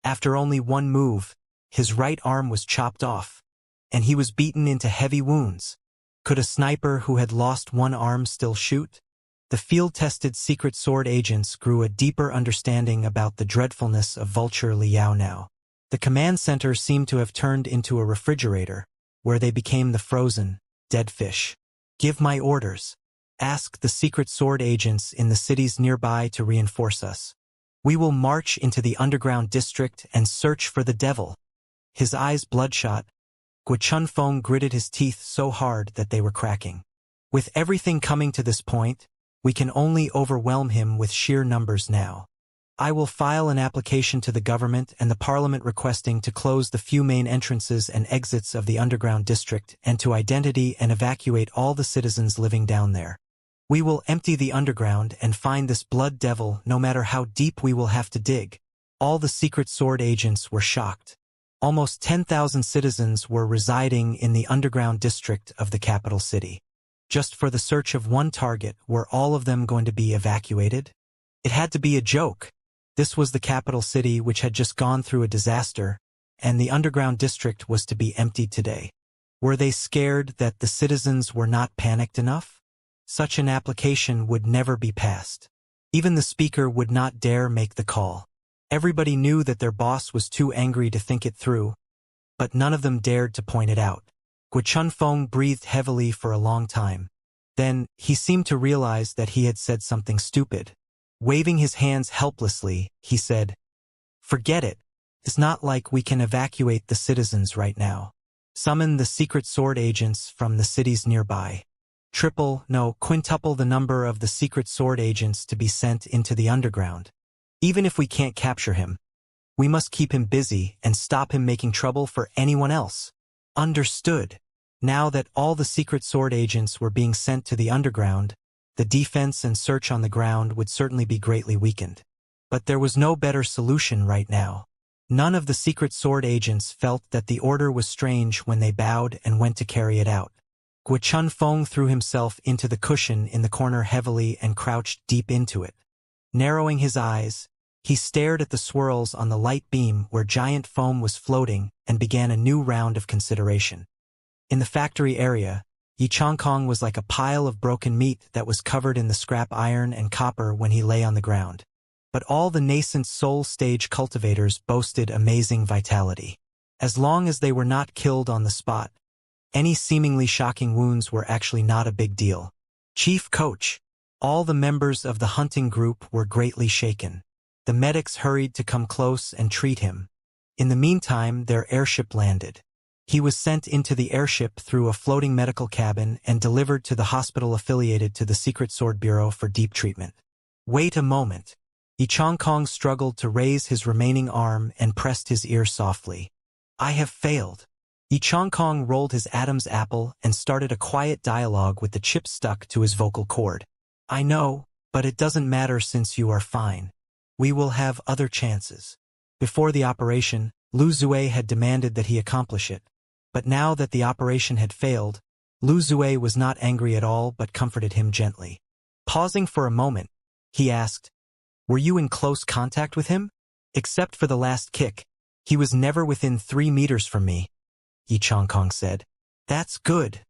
After only one move, his right arm was chopped off, and he was beaten into heavy wounds. Could a sniper who had lost one arm still shoot? The field-tested secret sword agents grew a deeper understanding about the dreadfulness of Vulture Liao now. The command center seemed to have turned into a refrigerator, where they became the frozen, dead fish. Give my orders. Ask the secret sword agents in the cities nearby to reinforce us. We will march into the underground district and search for the devil. His eyes bloodshot, Guo Chunfeng gritted his teeth so hard that they were cracking. With everything coming to this point, we can only overwhelm him with sheer numbers now. I will file an application to the government and the parliament requesting to close the few main entrances and exits of the underground district and to identity and evacuate all the citizens living down there. We will empty the underground and find this blood devil no matter how deep we will have to dig. All the secret sword agents were shocked. Almost 10,000 citizens were residing in the underground district of the capital city. Just for the search of one target, were all of them going to be evacuated? It had to be a joke. This was the capital city which had just gone through a disaster, and the underground district was to be emptied today. Were they scared that the citizens were not panicked enough? Such an application would never be passed. Even the speaker would not dare make the call. Everybody knew that their boss was too angry to think it through, but none of them dared to point it out. Guo Chunfeng breathed heavily for a long time. Then, he seemed to realize that he had said something stupid. Waving his hands helplessly, he said, "Forget it. It's not like we can evacuate the citizens right now. Summon the secret sword agents from the cities nearby. Quintuple the number of the secret sword agents to be sent into the underground. Even if we can't capture him, we must keep him busy and stop him making trouble for anyone else." Understood. Now that all the secret sword agents were being sent to the underground, the defense and search on the ground would certainly be greatly weakened. But there was no better solution right now. None of the secret sword agents felt that the order was strange when they bowed and went to carry it out. Guo Chunfeng threw himself into the cushion in the corner heavily and crouched deep into it. Narrowing his eyes, he stared at the swirls on the light beam where giant foam was floating and began a new round of consideration. In the factory area, Xianxia was like a pile of broken meat that was covered in the scrap iron and copper when he lay on the ground. But all the nascent soul stage cultivators boasted amazing vitality. As long as they were not killed on the spot, any seemingly shocking wounds were actually not a big deal. Chief Coach. All the members of the hunting group were greatly shaken. The medics hurried to come close and treat him. In the meantime, their airship landed. He was sent into the airship through a floating medical cabin and delivered to the hospital affiliated to the Secret Sword Bureau for deep treatment. Wait a moment. Xianxia struggled to raise his remaining arm and pressed his ear softly. I have failed. Xianxia rolled his Adam's apple and started a quiet dialogue with the chip stuck to his vocal cord. I know, but it doesn't matter since you are fine. We will have other chances. Before the operation, Lu Zui had demanded that he accomplish it. But now that the operation had failed, Lu Zui was not angry at all but comforted him gently. Pausing for a moment, he asked, Were you in close contact with him? Except for the last kick, he was never within 3 meters from me, Xianxia said. That's good,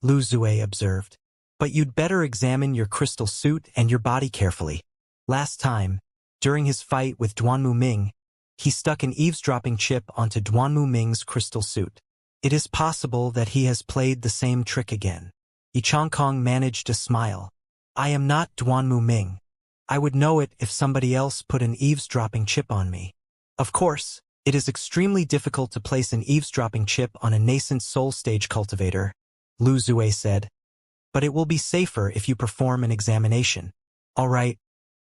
Lu Zui observed. But you'd better examine your crystal suit and your body carefully. Last time, during his fight with Duanmu Ming, he stuck an eavesdropping chip onto Duanmu Ming's crystal suit. It is possible that he has played the same trick again. Xianxia managed a smile. I am not Duanmu Ming. I would know it if somebody else put an eavesdropping chip on me. Of course, it is extremely difficult to place an eavesdropping chip on a nascent soul stage cultivator, Lu Zui said. But it will be safer if you perform an examination. All right,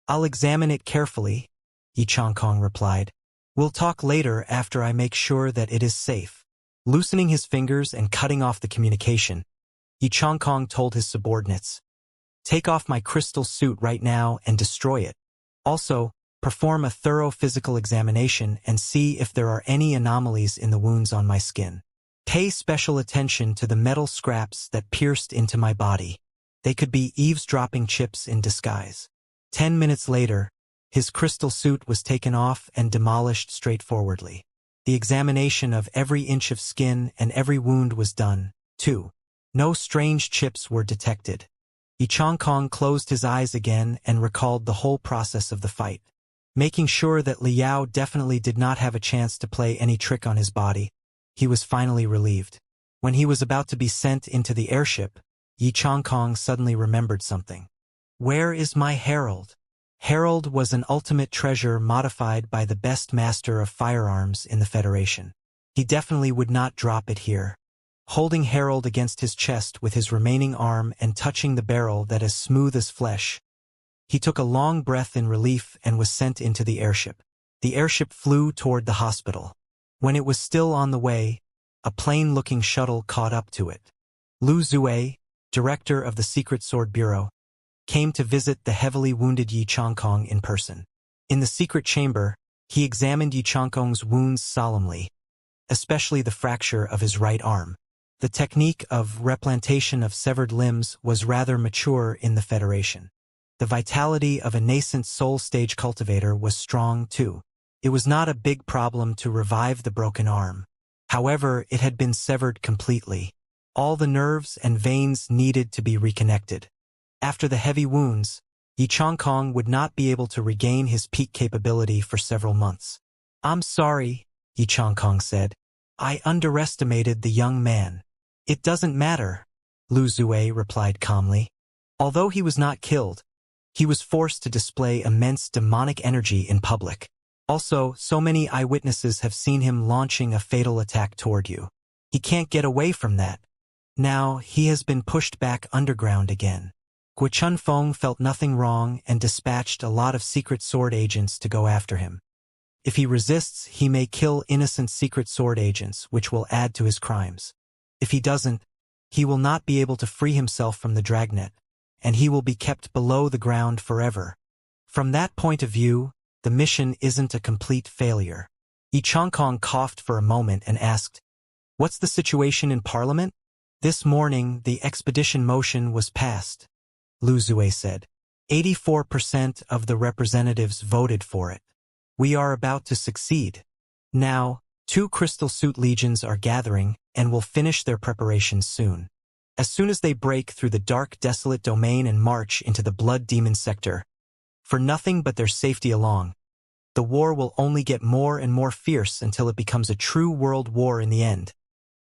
I'll examine it carefully, Xianxia replied. We'll talk later after I make sure that it is safe. Loosening his fingers and cutting off the communication, Xianxia told his subordinates, Take off my crystal suit right now and destroy it. Also, perform a thorough physical examination and see if there are any anomalies in the wounds on my skin. Pay special attention to the metal scraps that pierced into my body. They could be eavesdropping chips in disguise. 10 minutes later, his crystal suit was taken off and demolished straightforwardly. The examination of every inch of skin and every wound was done, too. No strange chips were detected. Xianxia closed his eyes again and recalled the whole process of the fight. Making sure that Liao definitely did not have a chance to play any trick on his body, he was finally relieved. When he was about to be sent into the airship, Xianxia suddenly remembered something. Where is my herald? Herald was an ultimate treasure modified by the best master of firearms in the Federation. He definitely would not drop it here. Holding Herald against his chest with his remaining arm and touching the barrel that is smooth as flesh, he took a long breath in relief and was sent into the airship. The airship flew toward the hospital. When it was still on the way, a plain-looking shuttle caught up to it. Lu Zui, director of the Secret Sword Bureau, came to visit the heavily wounded Xianxia in person. In the secret chamber, he examined Xianxia's wounds solemnly, especially the fracture of his right arm. The technique of replantation of severed limbs was rather mature in the Federation. The vitality of a nascent soul stage cultivator was strong too. It was not a big problem to revive the broken arm. However, it had been severed completely. All the nerves and veins needed to be reconnected. After the heavy wounds, Xianxia would not be able to regain his peak capability for several months. I'm sorry, Xianxia said. I underestimated the young man. It doesn't matter, Lu Zui replied calmly. Although he was not killed, he was forced to display immense demonic energy in public. Also, so many eyewitnesses have seen him launching a fatal attack toward you. He can't get away from that. Now, he has been pushed back underground again. Guo Chunfeng felt nothing wrong and dispatched a lot of secret sword agents to go after him. If he resists, he may kill innocent secret sword agents, which will add to his crimes. If he doesn't, he will not be able to free himself from the dragnet, and he will be kept below the ground forever. From that point of view, the mission isn't a complete failure. Xianxia coughed for a moment and asked, What's the situation in Parliament? This morning, the expedition motion was passed, Lu Zui said. 84% of the representatives voted for it. We are about to succeed. Now, Two crystal suit legions are gathering and will finish their preparations soon. As soon as they break through the dark, desolate domain and march into the blood demon sector, for nothing but their safety along, the war will only get more and more fierce until it becomes a true world war in the end.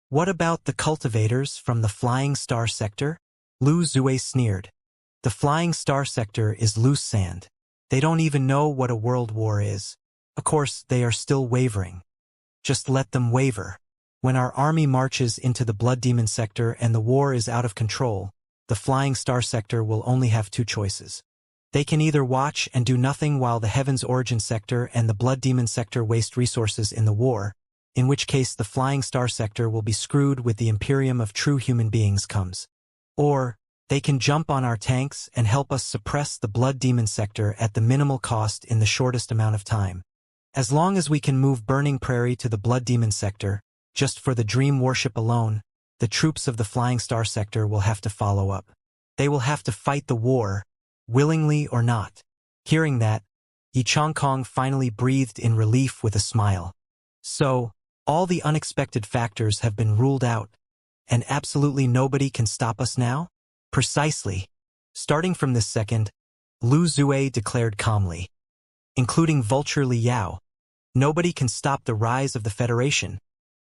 What about the cultivators from the Flying Star sector? Lu Zue sneered. The Flying Star sector is loose sand. They don't even know what a world war is. Of course, they are still wavering. Just let them waver. When our army marches into the Blood Demon sector and the war is out of control, the Flying Star sector will only have two choices. They can either watch and do nothing while the Heaven's Origin sector and the Blood Demon sector waste resources in the war, in which case the Flying Star sector will be screwed with the Imperium of true human beings comes. Or, they can jump on our tanks and help us suppress the Blood Demon sector at the minimal cost in the shortest amount of time. As long as we can move Burning Prairie to the Blood Demon sector, just for the Dream Warship alone, the troops of the Flying Star sector will have to follow up. They will have to fight the war, willingly or not. Hearing that, Xianxia finally breathed in relief with a smile. So, all the unexpected factors have been ruled out, and absolutely nobody can stop us now? Precisely. Starting from this second, Lu Zue declared calmly. Including Vulture Liao, nobody can stop the rise of the Federation.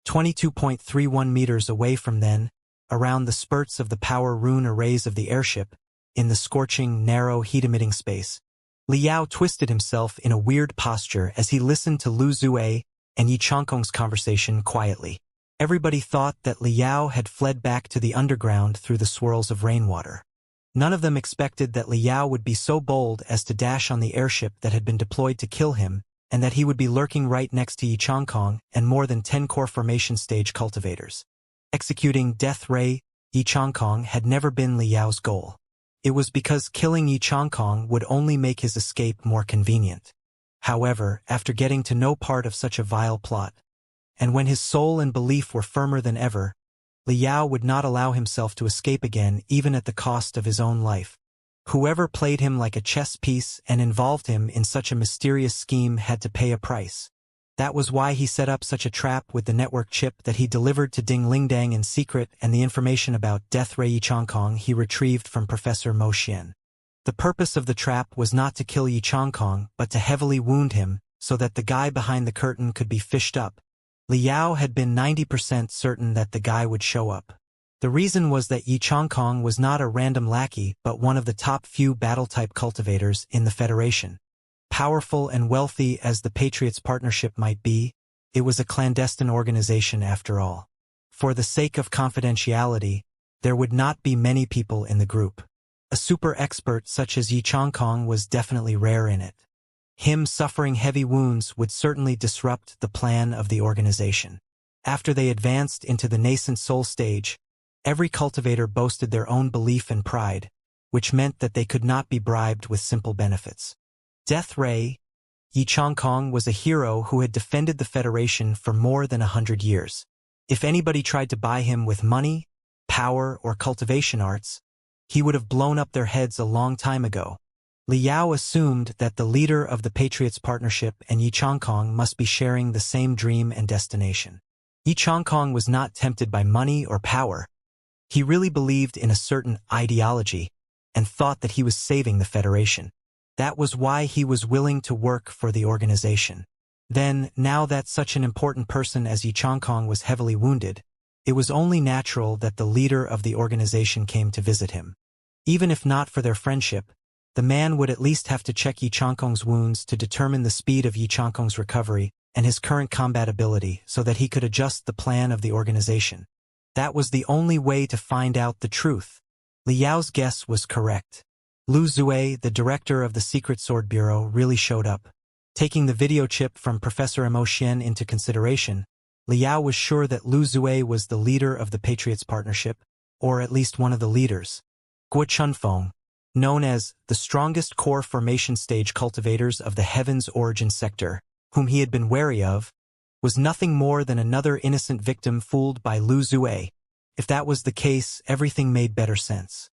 22.31 meters away from then, around the spurts of the power rune arrays of the airship, in the scorching, narrow, heat-emitting space, Liao twisted himself in a weird posture as he listened to Lu Zue and Xianxia's conversation quietly. Everybody thought that Liao had fled back to the underground through the swirls of rainwater. None of them expected that Liao would be so bold as to dash on the airship that had been deployed to kill him, and that he would be lurking right next to Xianxia and more than 10 core formation stage cultivators. Executing Death Ray Xianxia had never been Liao's goal. It was because killing Xianxia would only make his escape more convenient. However, after getting to know part of such a vile plot, and when his soul and belief were firmer than ever, Liao would not allow himself to escape again even at the cost of his own life. Whoever played him like a chess piece and involved him in such a mysterious scheme had to pay a price. That was why he set up such a trap with the network chip that he delivered to Ding Lingdang in secret and the information about Death Ray Xianxia he retrieved from Professor Mo Xian. The purpose of the trap was not to kill Xianxia but to heavily wound him so that the guy behind the curtain could be fished up. Liao had been 90% certain that the guy would show up. The reason was that Xianxia was not a random lackey but one of the top few battle-type cultivators in the Federation. Powerful and wealthy as the Patriots Partnership might be, it was a clandestine organization after all. For the sake of confidentiality, there would not be many people in the group. A super expert such as Xianxia was definitely rare in it. Him suffering heavy wounds would certainly disrupt the plan of the organization. After they advanced into the nascent soul stage, every cultivator boasted their own belief and pride, which meant that they could not be bribed with simple benefits. Death Ray Xianxia was a hero who had defended the Federation for more than 100 years. If anybody tried to buy him with money, power, or cultivation arts, he would have blown up their heads a long time ago. Liao assumed that the leader of the Patriots Partnership and Xianxia must be sharing the same dream and destination. Xianxia was not tempted by money or power. He really believed in a certain ideology and thought that he was saving the Federation. That was why he was willing to work for the organization. Then, now that such an important person as Xianxia was heavily wounded, it was only natural that the leader of the organization came to visit him. Even if not for their friendship, the man would at least have to check Xianxia's wounds to determine the speed of Xianxia's recovery and his current combat ability so that he could adjust the plan of the organization. That was the only way to find out the truth. Liao's guess was correct. Lu Zue, the director of the Secret Sword Bureau, really showed up. Taking the video chip from Professor Mo Xian into consideration, Liao was sure that Lu Zue was the leader of the Patriots Partnership, or at least one of the leaders. Guo Chunfeng, known as the strongest core formation stage cultivators of the Heaven's Origin sector, whom he had been wary of, was nothing more than another innocent victim fooled by Lu Zue. If that was the case, everything made better sense.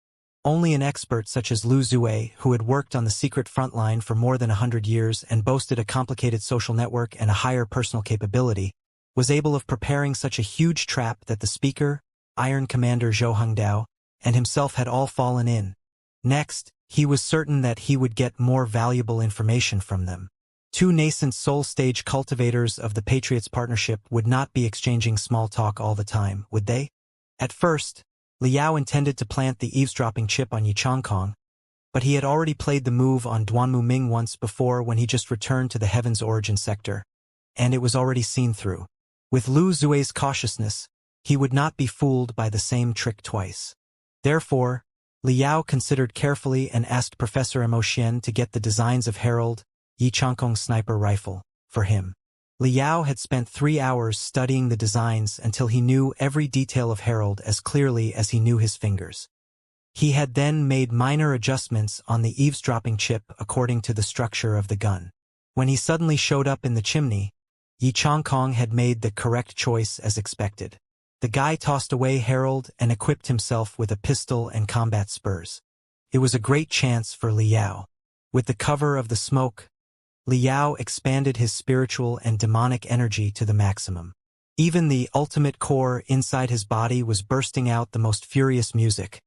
Only an expert such as Lu Zue, who had worked on the secret front line for more than 100 years and boasted a complicated social network and a higher personal capability, was able of preparing such a huge trap that the speaker, Iron Commander Zhou Hongdao, and himself had all fallen in. Next, he was certain that he would get more valuable information from them. Two nascent soul-stage cultivators of the Patriots partnership would not be exchanging small talk all the time, would they? At first, Liao intended to plant the eavesdropping chip on Yichangkong, but he had already played the move on Duanmu Ming once before when he just returned to the Heaven's Origin sector, and it was already seen through. With Lu Zue's cautiousness, he would not be fooled by the same trick twice. Therefore, Liao considered carefully and asked Professor Mo Xian to get the designs of Harold, Yichangkong's sniper rifle, for him. Liao had spent 3 hours studying the designs until he knew every detail of Harold as clearly as he knew his fingers. He had then made minor adjustments on the eavesdropping chip according to the structure of the gun. When he suddenly showed up in the chimney, Yichangkong had made the correct choice as expected. The guy tossed away Harold and equipped himself with a pistol and combat spurs. It was a great chance for Liao. With the cover of the smoke, Liao expanded his spiritual and demonic energy to the maximum. Even the ultimate core inside his body was bursting out the most furious music,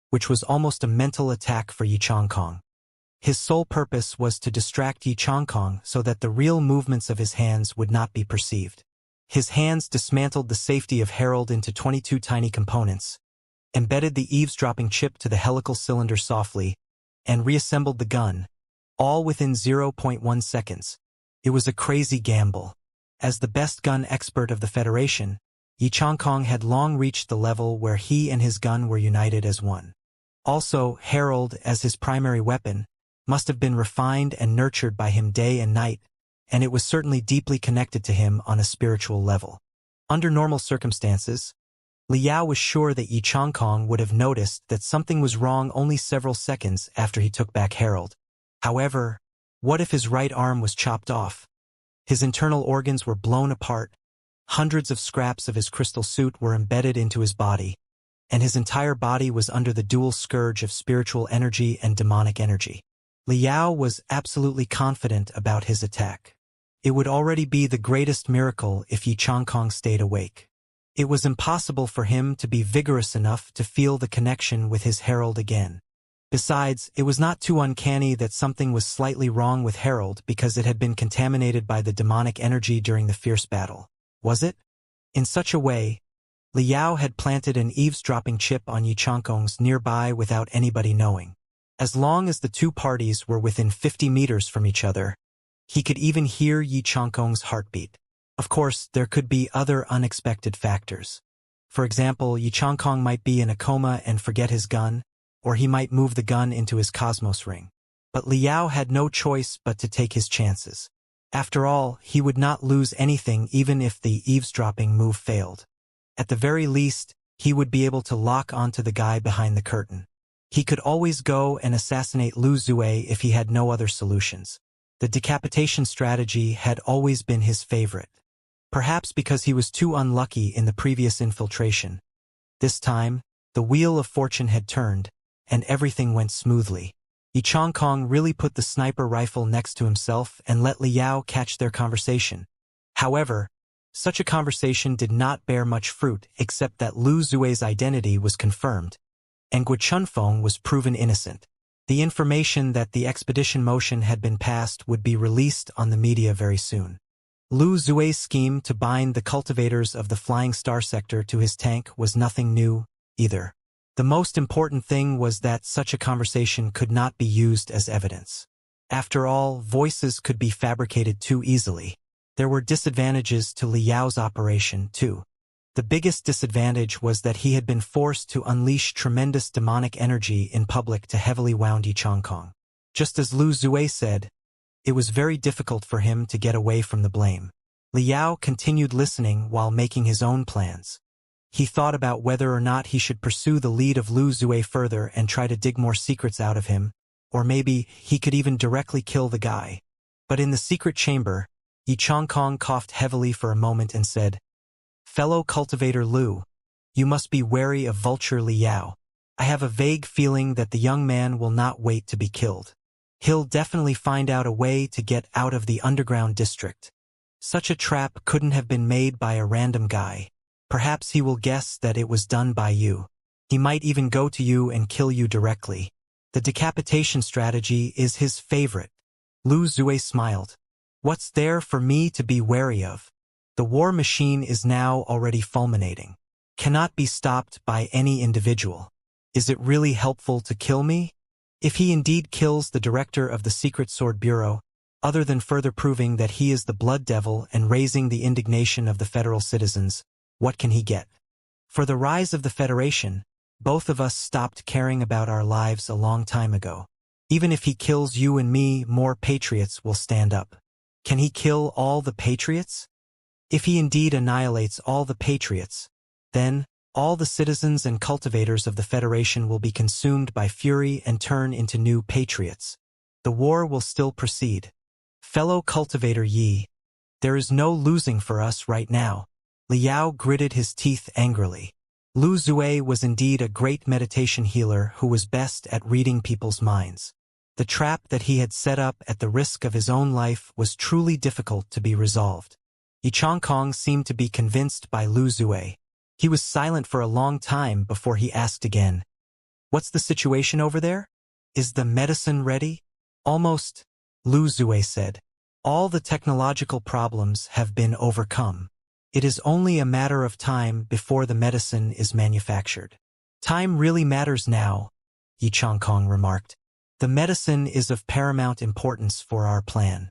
which was almost a mental attack for Yichangkong. His sole purpose was to distract Yichangkong so that the real movements of his hands would not be perceived. His hands dismantled the safety of Harold into 22 tiny components, embedded the eavesdropping chip to the helical cylinder softly, and reassembled the gun, all within 0.1 seconds. It was a crazy gamble. As the best gun expert of the Federation, Yichangkong had long reached the level where he and his gun were united as one. Also, Harold, as his primary weapon, must have been refined and nurtured by him day and night, and it was certainly deeply connected to him on a spiritual level. Under normal circumstances, Liao was sure that Yichangkong would have noticed that something was wrong only several seconds after he took back Harold. However, what if his right arm was chopped off? His internal organs were blown apart, hundreds of scraps of his crystal suit were embedded into his body, and his entire body was under the dual scourge of spiritual energy and demonic energy. Liao was absolutely confident about his attack. It would already be the greatest miracle if Yichangkong stayed awake. It was impossible for him to be vigorous enough to feel the connection with his Harold again. Besides, it was not too uncanny that something was slightly wrong with Harold because it had been contaminated by the demonic energy during the fierce battle. Was it? In such a way, Liao had planted an eavesdropping chip on Yichangkong's nearby without anybody knowing. As long as the two parties were within 50 meters from each other, he could even hear Yichangkong's heartbeat. Of course, there could be other unexpected factors. For example, Yichangkong might be in a coma and forget his gun, or he might move the gun into his cosmos ring. But Liao had no choice but to take his chances. After all, he would not lose anything even if the eavesdropping move failed. At the very least, he would be able to lock onto the guy behind the curtain. He could always go and assassinate Lu Zue if he had no other solutions. The decapitation strategy had always been his favorite. Perhaps because he was too unlucky in the previous infiltration. This time, the wheel of fortune had turned, and everything went smoothly. Yichangkong really put the sniper rifle next to himself and let Liao catch their conversation. However, such a conversation did not bear much fruit except that Lu Zue's identity was confirmed, and Guo Chunfeng was proven innocent. The information that the expedition motion had been passed would be released on the media very soon. Lu Zue's scheme to bind the cultivators of the Flying Star sector to his tank was nothing new, either. The most important thing was that such a conversation could not be used as evidence. After all, voices could be fabricated too easily. There were disadvantages to Liao's operation, too. The biggest disadvantage was that he had been forced to unleash tremendous demonic energy in public to heavily wound Yichangkong. Just as Lu Zue said, it was very difficult for him to get away from the blame. Liao continued listening while making his own plans. He thought about whether or not he should pursue the lead of Lu Zue further and try to dig more secrets out of him, or maybe he could even directly kill the guy. But in the secret chamber, Yichangkong coughed heavily for a moment and said, "Fellow cultivator Lu, you must be wary of Vulture Liao. I have a vague feeling that the young man will not wait to be killed. He'll definitely find out a way to get out of the underground district. Such a trap couldn't have been made by a random guy. Perhaps he will guess that it was done by you. He might even go to you and kill you directly. The decapitation strategy is his favorite. Lu Zue smiled. What's there for me to be wary of? The war machine is now already fulminating. Cannot be stopped by any individual. Is it really helpful to kill me? If he indeed kills the director of the Secret Sword Bureau, other than further proving that he is the blood devil and raising the indignation of the federal citizens, what can he get? For the rise of the Federation, both of us stopped caring about our lives a long time ago. Even if he kills you and me, more patriots will stand up. Can he kill all the patriots? If he indeed annihilates all the patriots, then all the citizens and cultivators of the Federation will be consumed by fury and turn into new patriots. The war will still proceed. Fellow cultivator Yi, there is no losing for us right now. Liao gritted his teeth angrily. Lu Zue was indeed a great meditation healer who was best at reading people's minds. The trap that he had set up at the risk of his own life was truly difficult to be resolved. Xianxia seemed to be convinced by Lu Zue. He was silent for a long time before he asked again. What's the situation over there? Is the medicine ready? Almost, Lu Zue said. All the technological problems have been overcome. It is only a matter of time before the medicine is manufactured. Time really matters now, Xianxia remarked. The medicine is of paramount importance for our plan.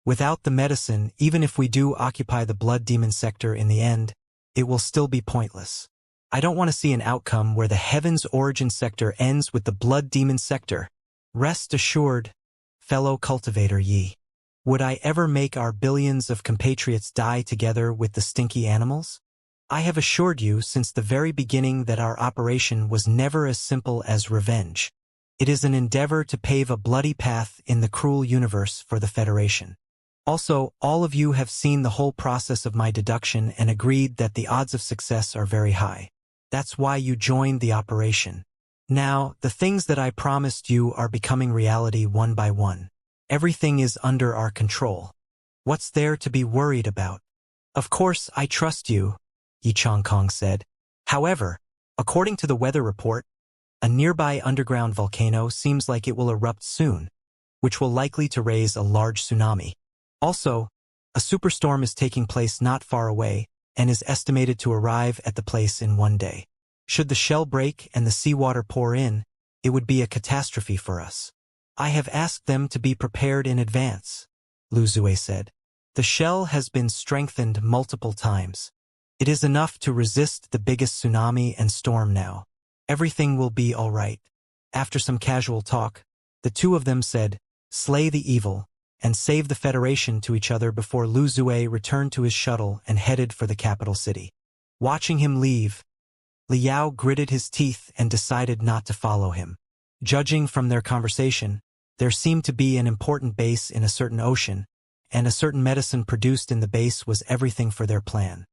Without the medicine, even if we do occupy the blood demon sector in the end, it will still be pointless. I don't want to see an outcome where the heaven's origin sector ends with the blood demon sector. Rest assured, fellow cultivator Yi. Would I ever make our billions of compatriots die together with the stinky animals? I have assured you since the very beginning that our operation was never as simple as revenge. It is an endeavor to pave a bloody path in the cruel universe for the Federation. Also, all of you have seen the whole process of my deduction and agreed that the odds of success are very high. That's why you joined the operation. Now, the things that I promised you are becoming reality one by one. Everything is under our control. What's there to be worried about? Of course, I trust you, Xianxia said. However, according to the weather report, a nearby underground volcano seems like it will erupt soon, which will likely to raise a large tsunami. Also, a superstorm is taking place not far away and is estimated to arrive at the place in one day. Should the shell break and the seawater pour in, it would be a catastrophe for us. I have asked them to be prepared in advance, Lu Zue said. The shell has been strengthened multiple times. It is enough to resist the biggest tsunami and storm now. Everything will be all right. After some casual talk, the two of them said, slay the evil, and save the Federation to each other before Lu Zue returned to his shuttle and headed for the capital city. Watching him leave, Liao gritted his teeth and decided not to follow him. Judging from their conversation, there seemed to be an important base in a certain ocean, and a certain medicine produced in the base was everything for their plan.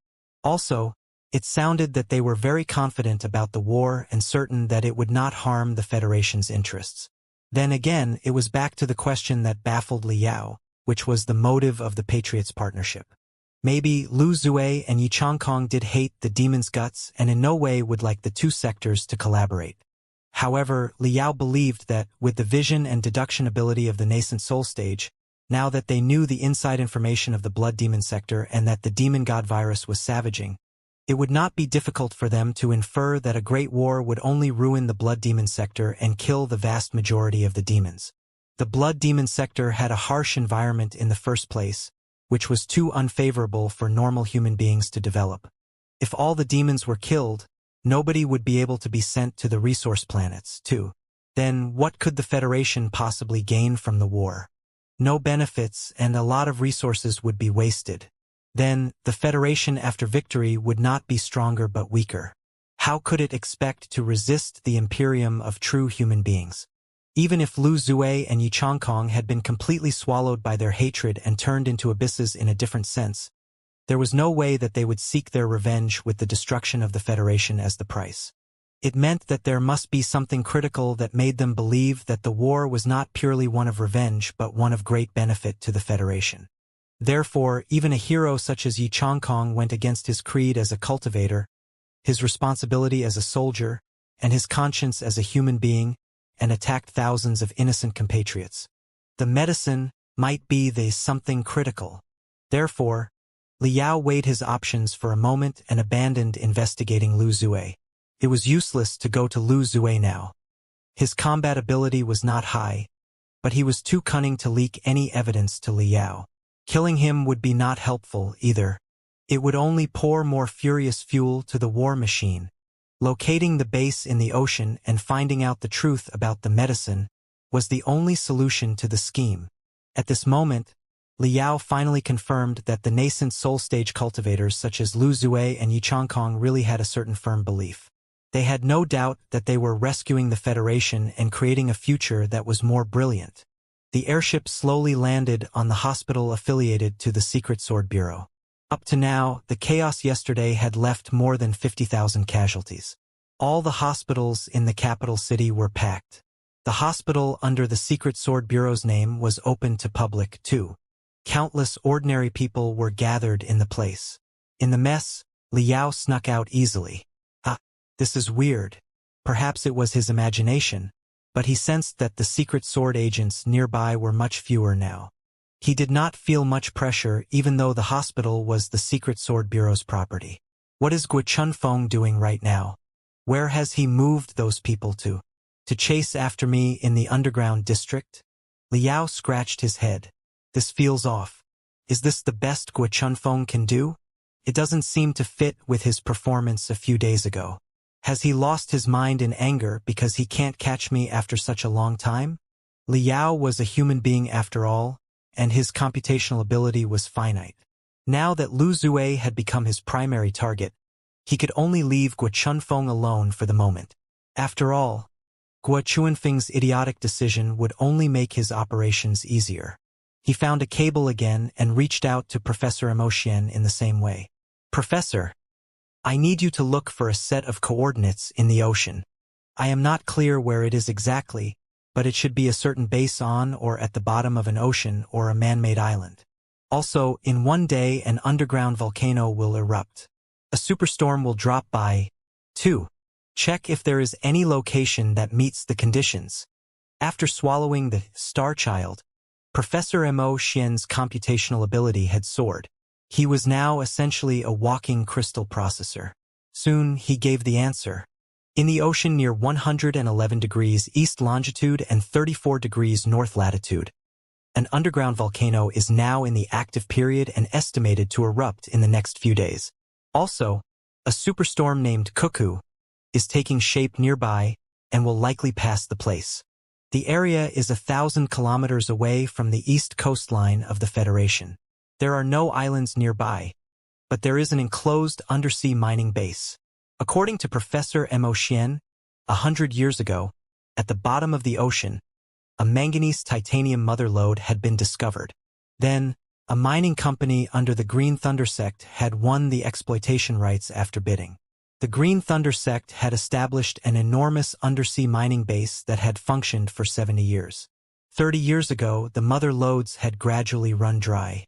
Also, it sounded that they were very confident about the war and certain that it would not harm the Federation's interests. Then again, it was back to the question that baffled Liao, which was the motive of the Patriots' partnership. Maybe Lu Zue and Xianxia did hate the demon's guts and in no way would like the two sectors to collaborate. However, Liao believed that, with the vision and deduction ability of the nascent soul stage, now that they knew the inside information of the blood demon sector and that the demon god virus was savaging, it would not be difficult for them to infer that a great war would only ruin the blood demon sector and kill the vast majority of the demons. The blood demon sector had a harsh environment in the first place, which was too unfavorable for normal human beings to develop. If all the demons were killed, nobody would be able to be sent to the resource planets, too. Then what could the Federation possibly gain from the war? No benefits, and a lot of resources would be wasted. Then, the Federation after victory would not be stronger but weaker. How could it expect to resist the imperium of true human beings? Even if Lu Zue and Xianxia had been completely swallowed by their hatred and turned into abysses in a different sense, there was no way that they would seek their revenge with the destruction of the Federation as the price. It meant that there must be something critical that made them believe that the war was not purely one of revenge but one of great benefit to the Federation. Therefore, even a hero such as Yi Changkong went against his creed as a cultivator, his responsibility as a soldier, and his conscience as a human being, and attacked thousands of innocent compatriots. The medicine might be the something critical. Therefore, Liao weighed his options for a moment and abandoned investigating Lu Zue. It was useless to go to Lu Zue now. His combat ability was not high, but he was too cunning to leak any evidence to Liao. Killing him would be not helpful either. It would only pour more furious fuel to the war machine. Locating the base in the ocean and finding out the truth about the medicine was the only solution to the scheme. At this moment, Liao finally confirmed that the nascent soul-stage cultivators such as Lu Zue and Yi Changkong really had a certain firm belief. They had no doubt that they were rescuing the Federation and creating a future that was more brilliant. The airship slowly landed on the hospital affiliated to the Secret Sword Bureau. Up to now, the chaos yesterday had left more than 50,000 casualties. All the hospitals in the capital city were packed. The hospital under the Secret Sword Bureau's name was open to public, too. Countless ordinary people were gathered in the place. In the mess, Liao snuck out easily. This is weird. Perhaps it was his imagination, but he sensed that the secret sword agents nearby were much fewer now. He did not feel much pressure even though the hospital was the Secret Sword Bureau's property. What is Guo Chunfeng doing right now? Where has he moved those people to? To chase after me in the underground district? Liao scratched his head. This feels off. Is this the best Guo Chunfeng can do? It doesn't seem to fit with his performance a few days ago. Has he lost his mind in anger because he can't catch me after such a long time? Liao was a human being after all, and his computational ability was finite. Now that Lu Zue had become his primary target, he could only leave Guo Chunfeng alone for the moment. After all, Guo Chunfeng's idiotic decision would only make his operations easier. He found a cable again and reached out to Professor Emotian in the same way. Professor, I need you to look for a set of coordinates in the ocean. I am not clear where it is exactly, but it should be a certain base on or at the bottom of an ocean or a man-made island. Also, in one day an underground volcano will erupt. A superstorm will drop by. 2. Check if there is any location that meets the conditions. After swallowing the Star Child, Professor Mo Xian's computational ability had soared. He was now essentially a walking crystal processor. Soon he gave the answer. In the ocean near 111 degrees east longitude and 34 degrees north latitude, an underground volcano is now in the active period and estimated to erupt in the next few days. Also, a superstorm named Cuckoo is taking shape nearby and will likely pass the place. The area is 1,000 kilometers away from the east coastline of the Federation. There are no islands nearby, but there is an enclosed undersea mining base. According to Professor Mo Xian, 100 years ago, at the bottom of the ocean, a manganese-titanium mother lode had been discovered. Then, a mining company under the Green Thunder sect had won the exploitation rights after bidding. The Green Thunder sect had established an enormous undersea mining base that had functioned for 70 years. 30 years ago, the mother lodes had gradually run dry.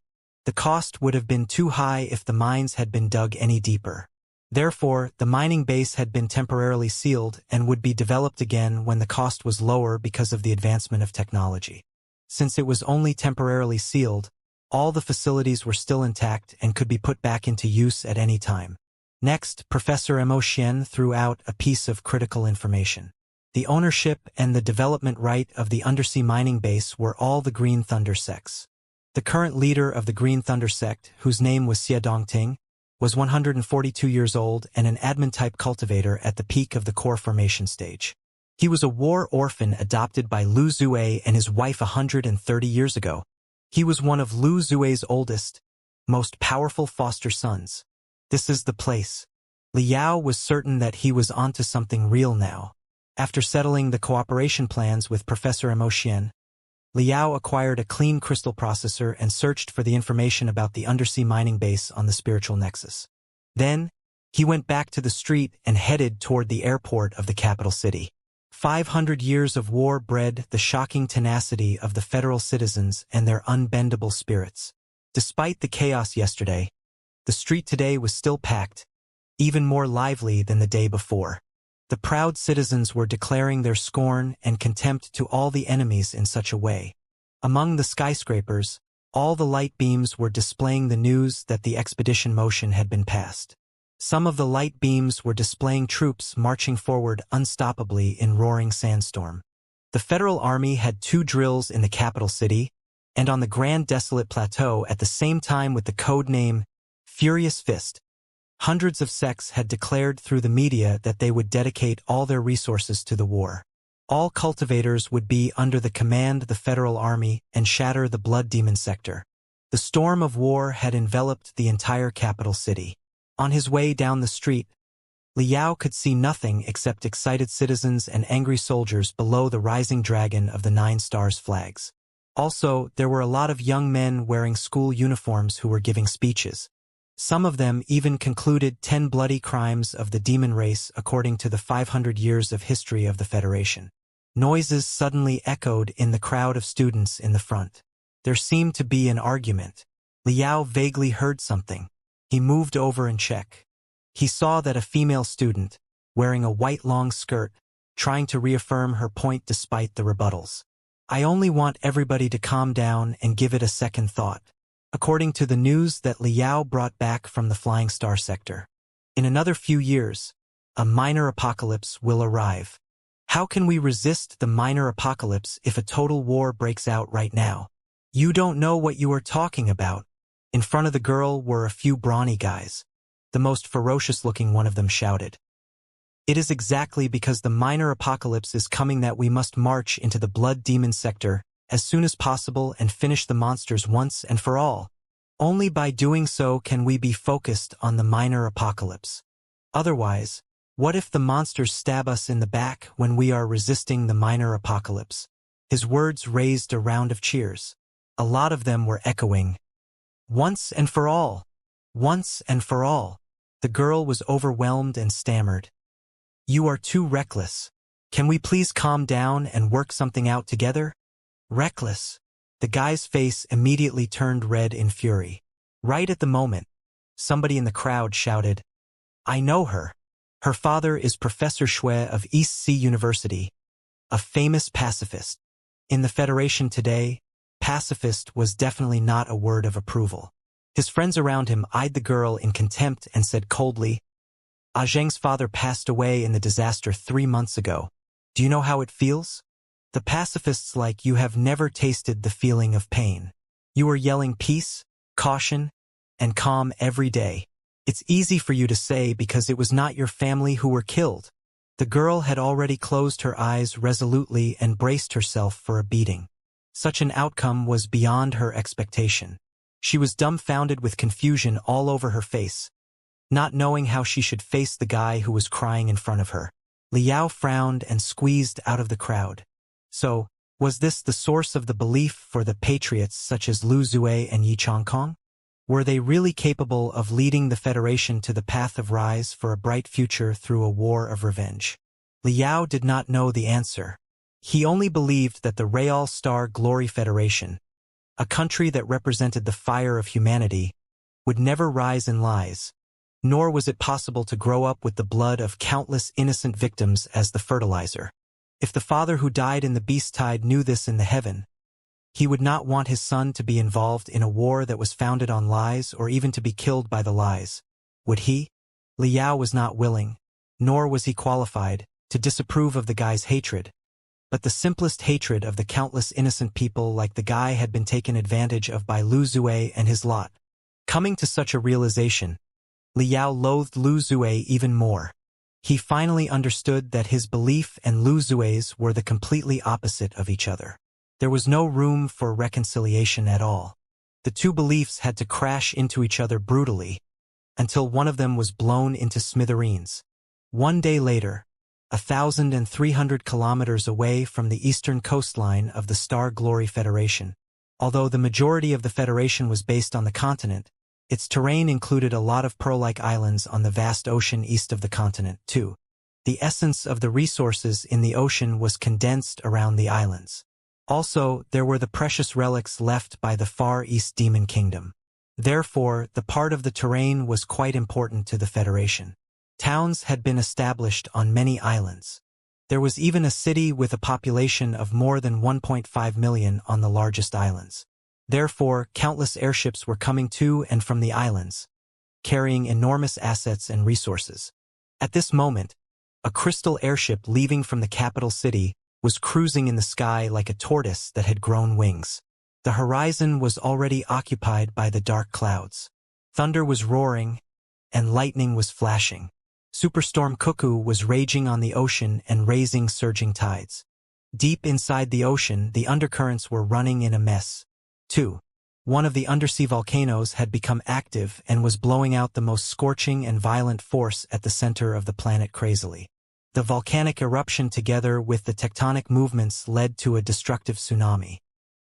The cost would have been too high if the mines had been dug any deeper. Therefore, the mining base had been temporarily sealed and would be developed again when the cost was lower because of the advancement of technology. Since it was only temporarily sealed, all the facilities were still intact and could be put back into use at any time. Next, Professor Mo Xian threw out a piece of critical information. The ownership and the development right of the undersea mining base were all the Green Thunder sects. The current leader of the Green Thunder sect, whose name was Xia Dongting, was 142 years old and an admin-type cultivator at the peak of the core formation stage. He was a war orphan adopted by Lu Zue and his wife 130 years ago. He was one of Lu Zue's oldest, most powerful foster sons. This is the place. Liao was certain that he was onto something real now. After settling the cooperation plans with Professor Mo Xian, Liao acquired a clean crystal processor and searched for the information about the undersea mining base on the spiritual nexus. Then, he went back to the street and headed toward the airport of the capital city. 500 years of war bred the shocking tenacity of the federal citizens and their unbendable spirits. Despite the chaos yesterday, the street today was still packed, even more lively than the day before. The proud citizens were declaring their scorn and contempt to all the enemies in such a way. Among the skyscrapers, all the light beams were displaying the news that the expedition motion had been passed. Some of the light beams were displaying troops marching forward unstoppably in roaring sandstorm. The Federal Army had 2 drills in the capital city, and on the Grand Desolate Plateau at the same time with the code name Furious Fist. Hundreds of sects had declared through the media that they would dedicate all their resources to the war. All cultivators would be under the command of the Federal Army and shatter the Blood Demon sector. The storm of war had enveloped the entire capital city. On his way down the street, Liao could see nothing except excited citizens and angry soldiers below the rising dragon of the 9 stars flags. Also, there were a lot of young men wearing school uniforms who were giving speeches. Some of them even concluded 10 bloody crimes of the demon race according to the 500 years of history of the Federation. Noises suddenly echoed in the crowd of students in the front. There seemed to be an argument. Liao vaguely heard something. He moved over and checked. He saw that a female student, wearing a white long skirt, trying to reaffirm her point despite the rebuttals. I only want everybody to calm down and give it a second thought. According to the news that Liao brought back from the Flying Star sector. In another few years, a minor apocalypse will arrive. How can we resist the minor apocalypse if a total war breaks out right now? You don't know what you are talking about. In front of the girl were a few brawny guys. The most ferocious-looking one of them shouted. It is exactly because the minor apocalypse is coming that we must march into the Blood Demon sector as soon as possible and finish the monsters once and for all. Only by doing so can we be focused on the minor apocalypse. Otherwise, what if the monsters stab us in the back when we are resisting the minor apocalypse? His words raised a round of cheers. A lot of them were echoing. Once and for all. Once and for all. The girl was overwhelmed and stammered. You are too reckless. Can we please calm down and work something out together? Reckless. The guy's face immediately turned red in fury. Right at the moment, somebody in the crowd shouted, I know her. Her father is Professor Shui of East Sea University, a famous pacifist. In the Federation today, pacifist was definitely not a word of approval. His friends around him eyed the girl in contempt and said coldly, Zheng's father passed away in the disaster 3 months ago. Do you know how it feels? The pacifists like you have never tasted the feeling of pain. You are yelling peace, caution, and calm every day. It's easy for you to say because it was not your family who were killed. The girl had already closed her eyes resolutely and braced herself for a beating. Such an outcome was beyond her expectation. She was dumbfounded with confusion all over her face, not knowing how she should face the guy who was crying in front of her. Liao frowned and squeezed out of the crowd. So, was this the source of the belief for the patriots such as Lu Zue and Yi Changkong? Were they really capable of leading the Federation to the path of rise for a bright future through a war of revenge? Liao did not know the answer. He only believed that the Real Star Glory Federation, a country that represented the fire of humanity, would never rise in lies, nor was it possible to grow up with the blood of countless innocent victims as the fertilizer. If the father who died in the beast tide knew this in the heaven, he would not want his son to be involved in a war that was founded on lies or even to be killed by the lies. Would he? Liao was not willing, nor was he qualified, to disapprove of the guy's hatred. But the simplest hatred of the countless innocent people like the guy had been taken advantage of by Lu Zue and his lot. Coming to such a realization, Liao loathed Lu Zue even more. He finally understood that his belief and Lu Zue's were the completely opposite of each other. There was no room for reconciliation at all. The two beliefs had to crash into each other brutally, until one of them was blown into smithereens. 1 day later, 1,300 kilometers away from the eastern coastline of the Star Glory Federation. Although the majority of the Federation was based on the continent, its terrain included a lot of pearl-like islands on the vast ocean east of the continent, too. The essence of the resources in the ocean was condensed around the islands. Also, there were the precious relics left by the Far East Demon Kingdom. Therefore, the part of the terrain was quite important to the Federation. Towns had been established on many islands. There was even a city with a population of more than 1.5 million on the largest islands. Therefore, countless airships were coming to and from the islands, carrying enormous assets and resources. At this moment, a crystal airship leaving from the capital city was cruising in the sky like a tortoise that had grown wings. The horizon was already occupied by the dark clouds. Thunder was roaring, and lightning was flashing. Superstorm Cuckoo was raging on the ocean and raising surging tides. Deep inside the ocean, the undercurrents were running in a mess. 2. One of the undersea volcanoes had become active and was blowing out the most scorching and violent force at the center of the planet crazily. The volcanic eruption together with the tectonic movements led to a destructive tsunami.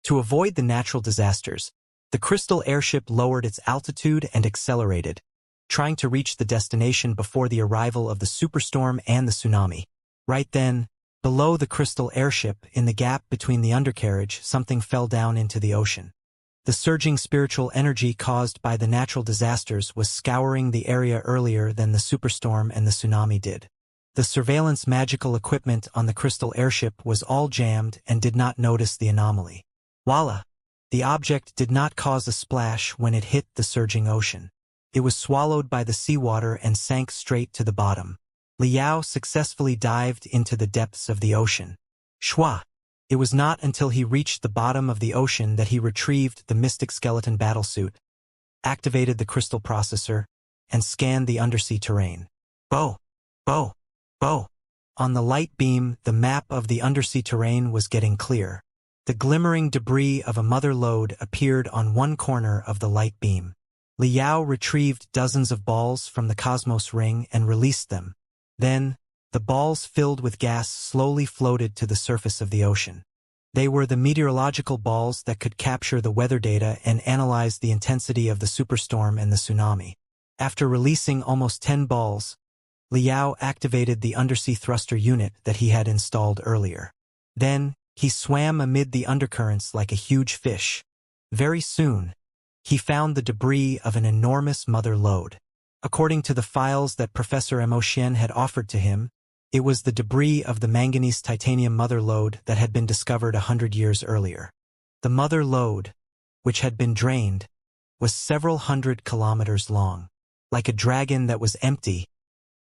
To avoid the natural disasters, the crystal airship lowered its altitude and accelerated, trying to reach the destination before the arrival of the superstorm and the tsunami. Right then, below the crystal airship, in the gap between the undercarriage, something fell down into the ocean. The surging spiritual energy caused by the natural disasters was scouring the area earlier than the superstorm and the tsunami did. The surveillance magical equipment on the crystal airship was all jammed and did not notice the anomaly. Voila! The object did not cause a splash when it hit the surging ocean. It was swallowed by the seawater and sank straight to the bottom. Liao successfully dived into the depths of the ocean. Shua! It was not until he reached the bottom of the ocean that he retrieved the mystic skeleton battlesuit, activated the crystal processor, and scanned the undersea terrain. Bo! Bo! Bo! On the light beam, the map of the undersea terrain was getting clear. The glimmering debris of a mother lode appeared on one corner of the light beam. Liao retrieved dozens of balls from the cosmos ring and released them. Then, the balls filled with gas slowly floated to the surface of the ocean. They were the meteorological balls that could capture the weather data and analyze the intensity of the superstorm and the tsunami. After releasing almost 10 balls, Liao activated the undersea thruster unit that he had installed earlier. Then, he swam amid the undercurrents like a huge fish. Very soon, he found the debris of an enormous mother lode. According to the files that Professor Mo Xian had offered to him, it was the debris of the manganese-titanium mother lode that had been discovered 100 years earlier. The mother lode, which had been drained, was several hundred kilometers long. Like a dragon that was empty,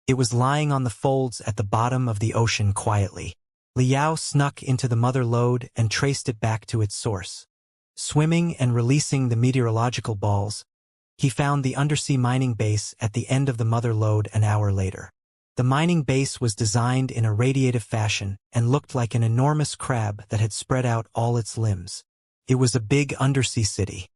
it was lying on the folds at the bottom of the ocean quietly. Liao snuck into the mother lode and traced it back to its source. Swimming and releasing the meteorological balls, he found the undersea mining base at the end of the mother lode an hour later. The mining base was designed in a radiative fashion and looked like an enormous crab that had spread out all its limbs. It was a big undersea city.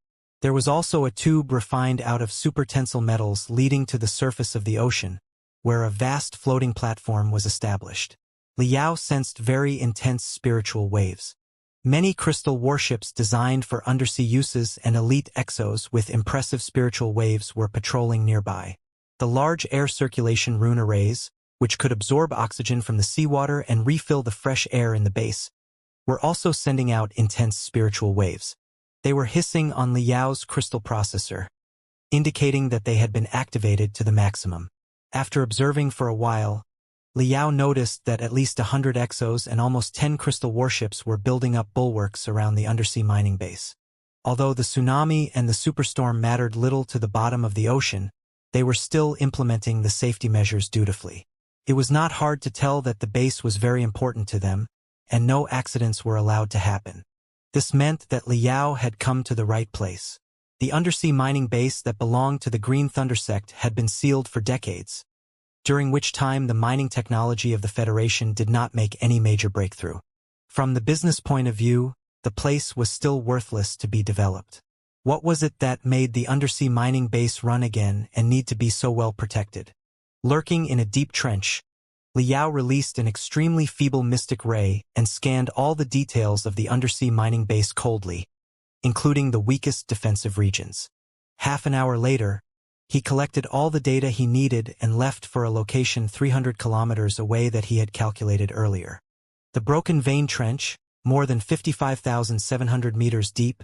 There was also a tube refined out of supertensile metals leading to the surface of the ocean, where a vast floating platform was established. Liao sensed very intense spiritual waves. Many crystal warships designed for undersea uses and elite exos with impressive spiritual waves were patrolling nearby. The large air circulation rune arrays, which could absorb oxygen from the seawater and refill the fresh air in the base, were also sending out intense spiritual waves. They were hissing on Liao's crystal processor, indicating that they had been activated to the maximum. After observing for a while, Liao noticed that at least 100 exos and almost 10 crystal warships were building up bulwarks around the undersea mining base. Although the tsunami and the superstorm mattered little to the bottom of the ocean, they were still implementing the safety measures dutifully. It was not hard to tell that the base was very important to them, and no accidents were allowed to happen. This meant that Liao had come to the right place. The undersea mining base that belonged to the Green Thunder sect had been sealed for decades, during which time the mining technology of the Federation did not make any major breakthrough. From the business point of view, the place was still worthless to be developed. What was it that made the undersea mining base run again and need to be so well protected? Lurking in a deep trench, Liao released an extremely feeble mystic ray and scanned all the details of the undersea mining base coldly, including the weakest defensive regions. Half an hour later, he collected all the data he needed and left for a location 300 kilometers away that he had calculated earlier. The Broken Vein Trench, more than 55,700 meters deep,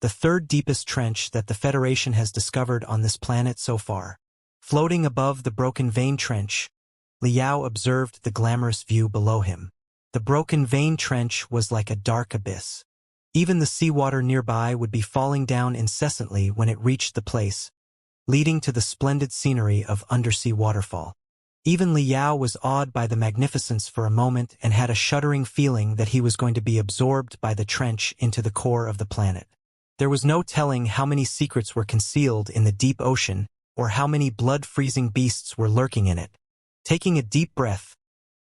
the third deepest trench that the Federation has discovered on this planet so far. Floating above the Broken Vein Trench, Liao observed the glamorous view below him. The Broken Vein Trench was like a dark abyss. Even the seawater nearby would be falling down incessantly when it reached the place, leading to the splendid scenery of undersea waterfall. Even Liao was awed by the magnificence for a moment and had a shuddering feeling that he was going to be absorbed by the trench into the core of the planet. There was no telling how many secrets were concealed in the deep ocean or how many blood-freezing beasts were lurking in it. Taking a deep breath,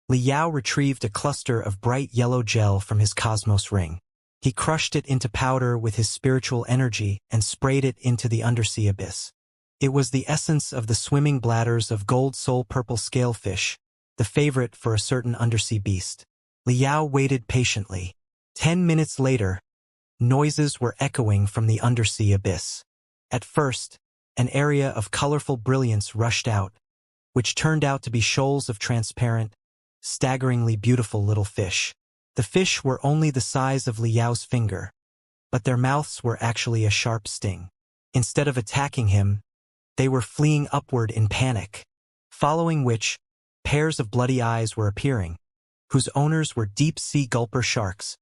Liao retrieved a cluster of bright yellow gel from his cosmos ring. He crushed it into powder with his spiritual energy and sprayed it into the undersea abyss. It was the essence of the swimming bladders of gold soul purple scalefish, the favorite for a certain undersea beast. Liao waited patiently. 10 minutes later, noises were echoing from the undersea abyss. At first, an area of colorful brilliance rushed out, which turned out to be shoals of transparent, staggeringly beautiful little fish. The fish were only the size of Liao's finger, but their mouths were actually a sharp sting. Instead of attacking him, they were fleeing upward in panic, following which, pairs of bloody eyes were appearing, whose owners were deep-sea gulper sharks,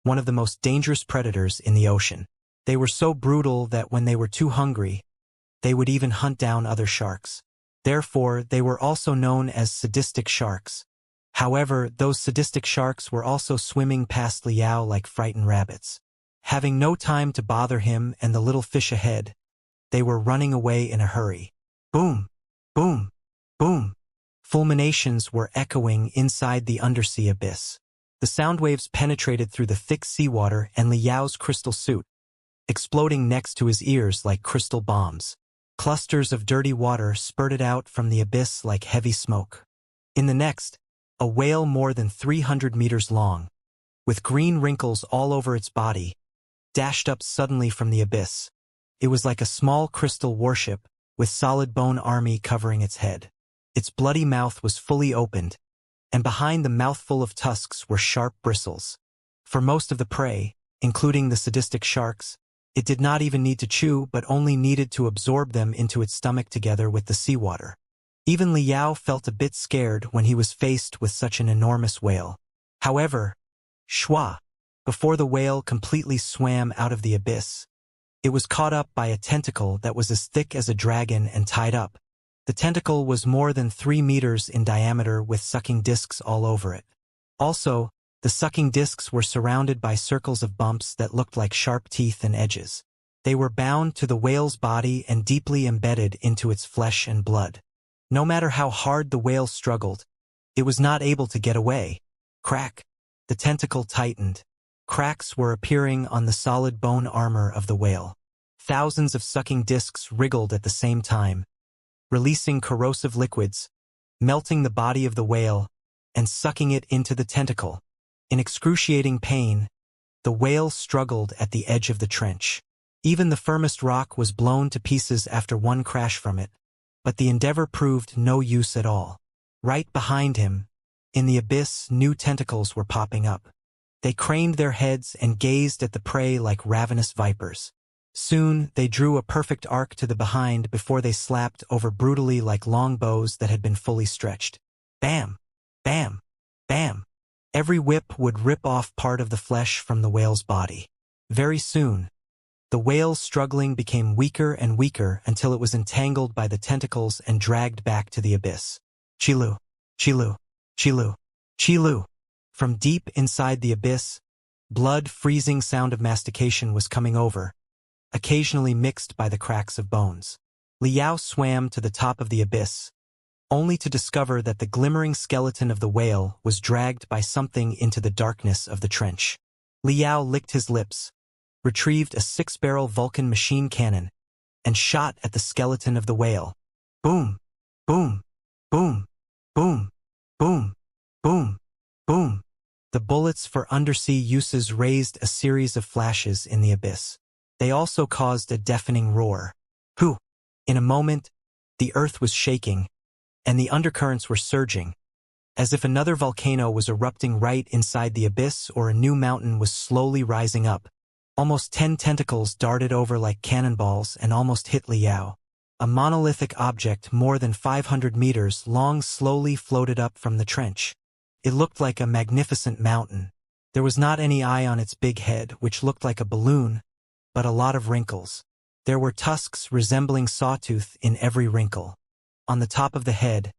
one of the most dangerous predators in the ocean. They were so brutal that when they were too hungry, they would even hunt down other sharks. Therefore, they were also known as sadistic sharks. However, those sadistic sharks were also swimming past Liao like frightened rabbits. Having no time to bother him and the little fish ahead, they were running away in a hurry. Boom! Boom! Boom! Fulminations were echoing inside the undersea abyss. The sound waves penetrated through the thick seawater and Liao's crystal suit, exploding next to his ears like crystal bombs. Clusters of dirty water spurted out from the abyss like heavy smoke. In the next, a whale more than 300 meters long, with green wrinkles all over its body, dashed up suddenly from the abyss. It was like a small crystal warship, with solid bone army covering its head. Its bloody mouth was fully opened, and behind the mouthful of tusks were sharp bristles. For most of the prey, including the sadistic sharks, it did not even need to chew but only needed to absorb them into its stomach together with the seawater. Even Liao felt a bit scared when he was faced with such an enormous whale. However, shwa! Before the whale completely swam out of the abyss, it was caught up by a tentacle that was as thick as a dragon and tied up. The tentacle was more than 3 meters in diameter with sucking discs all over it. Also, the sucking discs were surrounded by circles of bumps that looked like sharp teeth and edges. They were bound to the whale's body and deeply embedded into its flesh and blood. No matter how hard the whale struggled, it was not able to get away. Crack! The tentacle tightened. Cracks were appearing on the solid bone armor of the whale. Thousands of sucking discs wriggled at the same time, releasing corrosive liquids, melting the body of the whale, and sucking it into the tentacle. In excruciating pain, the whale struggled at the edge of the trench. Even the firmest rock was blown to pieces after one crash from it, but the endeavor proved no use at all. Right behind him, in the abyss, new tentacles were popping up. They craned their heads and gazed at the prey like ravenous vipers. Soon, they drew a perfect arc to the behind before they slapped over brutally like long bows that had been fully stretched. Bam! Bam! Bam! Every whip would rip off part of the flesh from the whale's body. Very soon, the whale's struggling became weaker and weaker until it was entangled by the tentacles and dragged back to the abyss. Chilu! Chilu! Chilu! Chilu! From deep inside the abyss, blood-freezing sound of mastication was coming over, occasionally mixed by the cracks of bones. Liao swam to the top of the abyss, only to discover that the glimmering skeleton of the whale was dragged by something into the darkness of the trench. Liao licked his lips, retrieved a 6-barrel Vulcan machine cannon, and shot at the skeleton of the whale. Boom! Boom! Boom! Boom! Boom! Boom! Boom! The bullets for undersea uses raised a series of flashes in the abyss. They also caused a deafening roar. Hoo! In a moment, the earth was shaking, and the undercurrents were surging, as if another volcano was erupting right inside the abyss or a new mountain was slowly rising up, Almost 10 tentacles darted over like cannonballs and almost hit Liao. A monolithic object more than 500 meters long slowly floated up from the trench. It looked like a magnificent mountain. There was not any eye on its big head, which looked like a balloon, but a lot of wrinkles. There were tusks resembling sawtooth in every wrinkle. On the top of the head,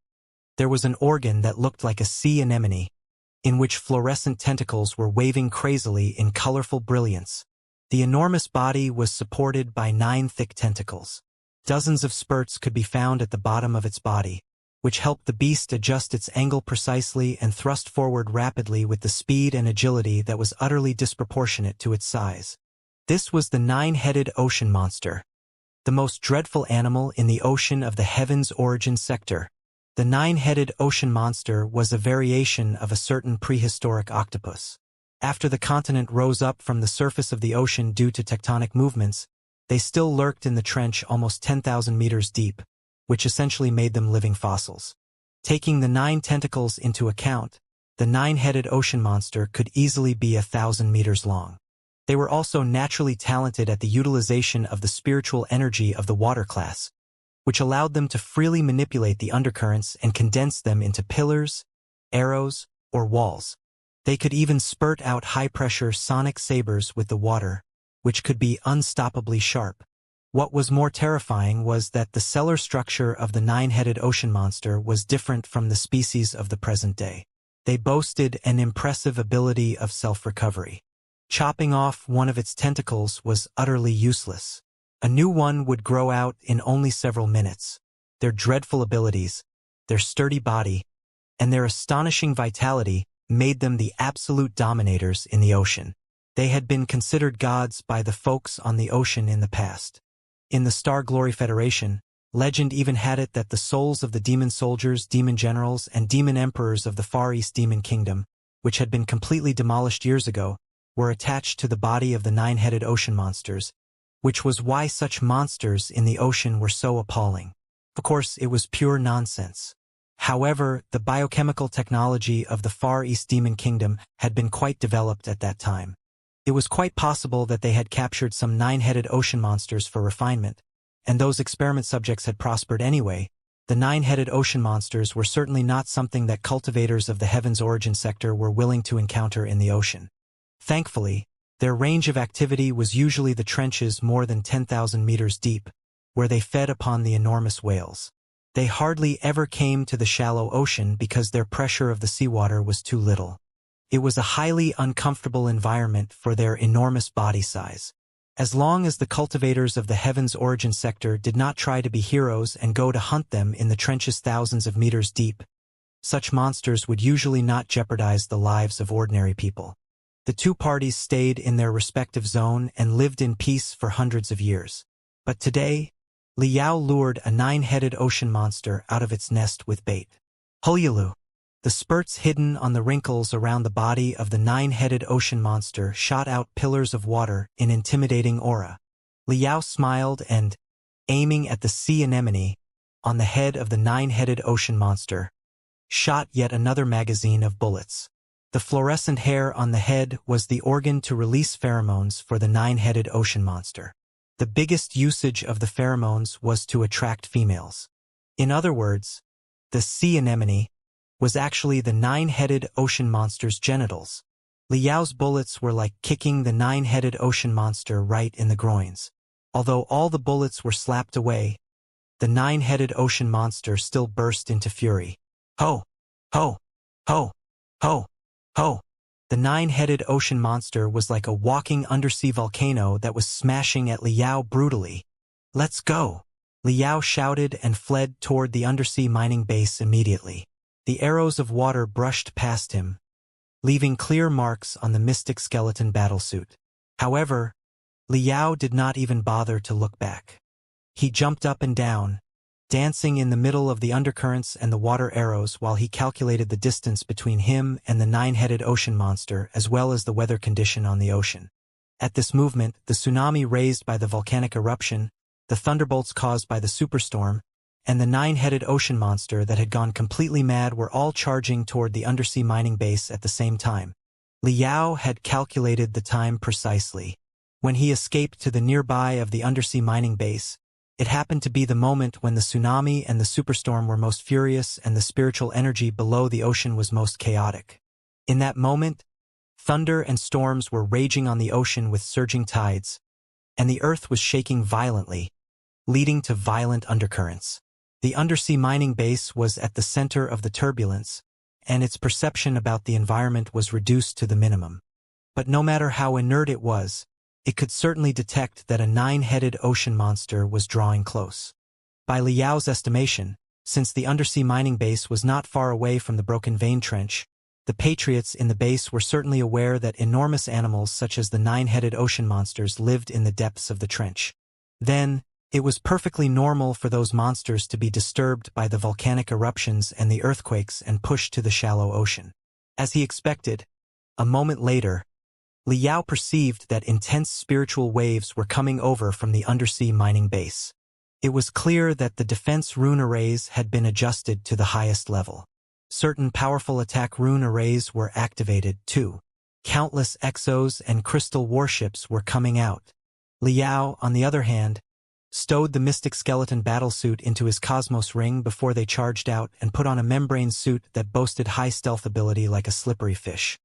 there was an organ that looked like a sea anemone, in which fluorescent tentacles were waving crazily in colorful brilliance. The enormous body was supported by 9 thick tentacles. Dozens of spurts could be found at the bottom of its body, which helped the beast adjust its angle precisely and thrust forward rapidly with the speed and agility that was utterly disproportionate to its size. This was the 9-headed ocean monster, the most dreadful animal in the ocean of the heavens origin sector. The 9-headed ocean monster was a variation of a certain prehistoric octopus. After the continent rose up from the surface of the ocean due to tectonic movements, they still lurked in the trench almost 10,000 meters deep, which essentially made them living fossils. Taking the 9 tentacles into account, the 9-headed ocean monster could easily be 1,000 meters long. They were also naturally talented at the utilization of the spiritual energy of the water class, which allowed them to freely manipulate the undercurrents and condense them into pillars, arrows, or walls. They could even spurt out high-pressure sonic sabers with the water, which could be unstoppably sharp. What was more terrifying was that the cellular structure of the 9-headed ocean monster was different from the species of the present day. They boasted an impressive ability of self-recovery. Chopping off one of its tentacles was utterly useless. A new one would grow out in only several minutes. Their dreadful abilities, their sturdy body, and their astonishing vitality made them the absolute dominators in the ocean. They had been considered gods by the folks on the ocean in the past. In the Star Glory Federation, legend even had it that the souls of the demon soldiers, demon generals, and demon emperors of the Far East Demon Kingdom, which had been completely demolished years ago, were attached to the body of the 9-headed ocean monsters, which was why such monsters in the ocean were so appalling. Of course, it was pure nonsense. However, the biochemical technology of the Far East Demon Kingdom had been quite developed at that time. It was quite possible that they had captured some 9-headed ocean monsters for refinement, and those experiment subjects had prospered anyway. The 9-headed ocean monsters were certainly not something that cultivators of the heavens origin sector were willing to encounter in the ocean. Thankfully, their range of activity was usually the trenches more than 10,000 meters deep, where they fed upon the enormous whales. They hardly ever came to the shallow ocean because their pressure of the seawater was too little. It was a highly uncomfortable environment for their enormous body size. As long as the cultivators of the heavens origin sector did not try to be heroes and go to hunt them in the trenches thousands of meters deep, such monsters would usually not jeopardize the lives of ordinary people. The two parties stayed in their respective zone and lived in peace for hundreds of years. But today, Liao lured a 9-headed ocean monster out of its nest with bait. Hulyalu. The spurts hidden on the wrinkles around the body of the 9-headed ocean monster shot out pillars of water in intimidating aura. Liao smiled and, aiming at the sea anemone on the head of the 9-headed ocean monster, shot yet another magazine of bullets. The fluorescent hair on the head was the organ to release pheromones for the 9-headed ocean monster. The biggest usage of the pheromones was to attract females. In other words, the sea anemone was actually the 9-headed ocean monster's genitals. Liao's bullets were like kicking the 9-headed ocean monster right in the groins. Although all the bullets were slapped away, the 9-headed ocean monster still burst into fury. Ho! Ho! Ho! Ho! Ho! The 9-headed ocean monster was like a walking undersea volcano that was smashing at Liao brutally. Let's go! Liao shouted and fled toward the undersea mining base immediately. The arrows of water brushed past him, leaving clear marks on the mystic skeleton battlesuit. However, Liao did not even bother to look back. He jumped up and down, dancing in the middle of the undercurrents and the water arrows while he calculated the distance between him and the 9-headed ocean monster as well as the weather condition on the ocean. At this movement, the tsunami raised by the volcanic eruption, the thunderbolts caused by the superstorm, and the 9-headed ocean monster that had gone completely mad were all charging toward the undersea mining base at the same time. Liao had calculated the time precisely. When he escaped to the nearby of the undersea mining base, it happened to be the moment when the tsunami and the superstorm were most furious and the spiritual energy below the ocean was most chaotic. In that moment, thunder and storms were raging on the ocean with surging tides, and the earth was shaking violently, leading to violent undercurrents. The undersea mining base was at the center of the turbulence, and its perception about the environment was reduced to the minimum. But no matter how inert it was, it could certainly detect that a 9-headed ocean monster was drawing close. By Liao's estimation, since the undersea mining base was not far away from the broken vein trench, the Patriots in the base were certainly aware that enormous animals such as the 9-headed ocean monsters lived in the depths of the trench. Then, it was perfectly normal for those monsters to be disturbed by the volcanic eruptions and the earthquakes and pushed to the shallow ocean. As he expected, a moment later, Liao perceived that intense spiritual waves were coming over from the undersea mining base. It was clear that the defense rune arrays had been adjusted to the highest level. Certain powerful attack rune arrays were activated, too. Countless exos and crystal warships were coming out. Liao, on the other hand, stowed the mystic skeleton battlesuit into his cosmos ring before they charged out and put on a membrane suit that boasted high stealth ability like a slippery fish.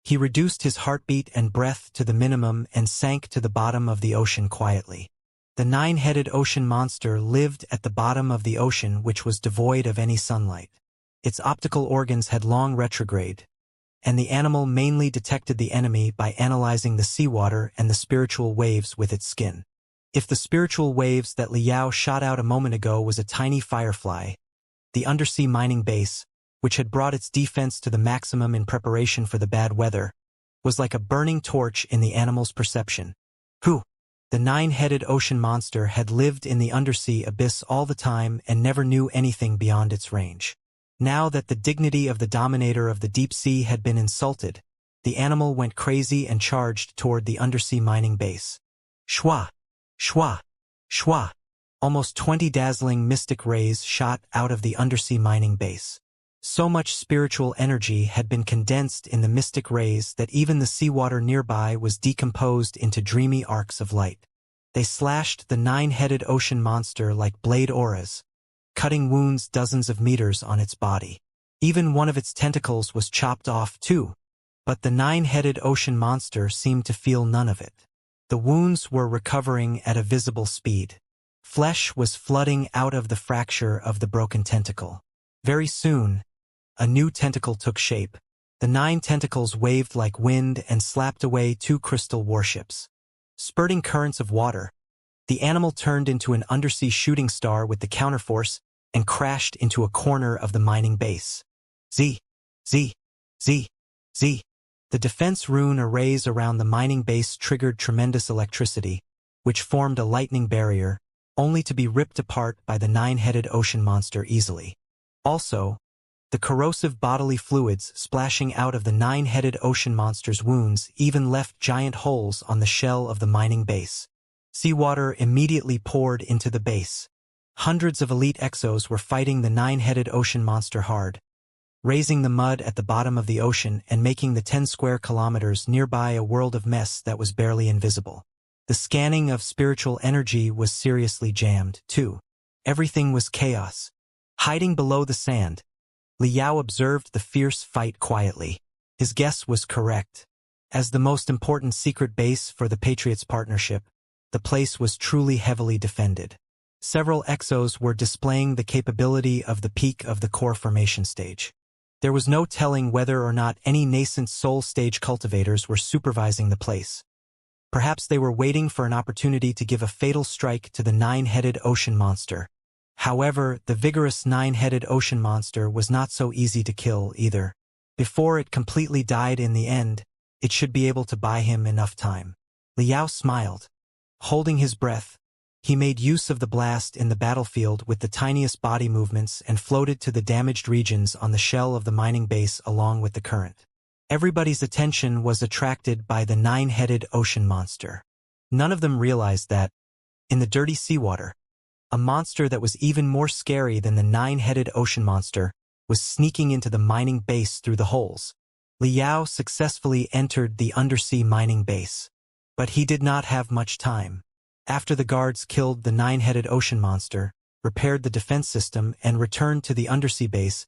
He reduced his heartbeat and breath to the minimum and sank to the bottom of the ocean quietly. The 9-headed ocean monster lived at the bottom of the ocean, which was devoid of any sunlight. Its optical organs had long retrograde, and the animal mainly detected the enemy by analyzing the seawater and the spiritual waves with its skin. If the spiritual waves that Liao shot out a moment ago was a tiny firefly, the undersea mining base, which had brought its defense to the maximum in preparation for the bad weather, was like a burning torch in the animal's perception. The 9-headed ocean monster had lived in the undersea abyss all the time and never knew anything beyond its range. Now that the dignity of the dominator of the deep sea had been insulted, the animal went crazy and charged toward the undersea mining base. Shwa! Shwa! Shwa! Almost 20 dazzling mystic rays shot out of the undersea mining base. So much spiritual energy had been condensed in the mystic rays that even the seawater nearby was decomposed into dreamy arcs of light. They slashed the 9-headed ocean monster like blade auras, cutting wounds dozens of meters on its body. Even one of its tentacles was chopped off too, but the 9-headed ocean monster seemed to feel none of it. The wounds were recovering at a visible speed. Flesh was flooding out of the fracture of the broken tentacle. Very soon, a new tentacle took shape. The 9 tentacles waved like wind and slapped away 2 crystal warships. Spurting currents of water, the animal turned into an undersea shooting star with the counterforce and crashed into a corner of the mining base. Z. Z. Z. Z. The defense rune arrays around the mining base triggered tremendous electricity, which formed a lightning barrier, only to be ripped apart by the 9-headed ocean monster easily. Also, the corrosive bodily fluids splashing out of the 9-headed ocean monster's wounds even left giant holes on the shell of the mining base. Seawater immediately poured into the base. Hundreds of elite exos were fighting the 9-headed ocean monster hard, raising the mud at the bottom of the ocean and making the 10 square kilometers nearby a world of mess that was barely invisible. The scanning of spiritual energy was seriously jammed, too. Everything was chaos. Hiding below the sand, Liao observed the fierce fight quietly. His guess was correct. As the most important secret base for the Patriots partnership, the place was truly heavily defended. Several exos were displaying the capability of the peak of the core formation stage. There was no telling whether or not any nascent soul stage cultivators were supervising the place. Perhaps they were waiting for an opportunity to give a fatal strike to the 9-headed ocean monster. However, the vigorous 9-headed ocean monster was not so easy to kill either. Before it completely died in the end, it should be able to buy him enough time. Liao smiled. Holding his breath, he made use of the blast in the battlefield with the tiniest body movements and floated to the damaged regions on the shell of the mining base along with the current. Everybody's attention was attracted by the 9-headed ocean monster. None of them realized that, in the dirty seawater, a monster that was even more scary than the 9-headed ocean monster was sneaking into the mining base through the holes. Liao successfully entered the undersea mining base. But he did not have much time. After the guards killed the nine-headed ocean monster, repaired the defense system, and returned to the undersea base,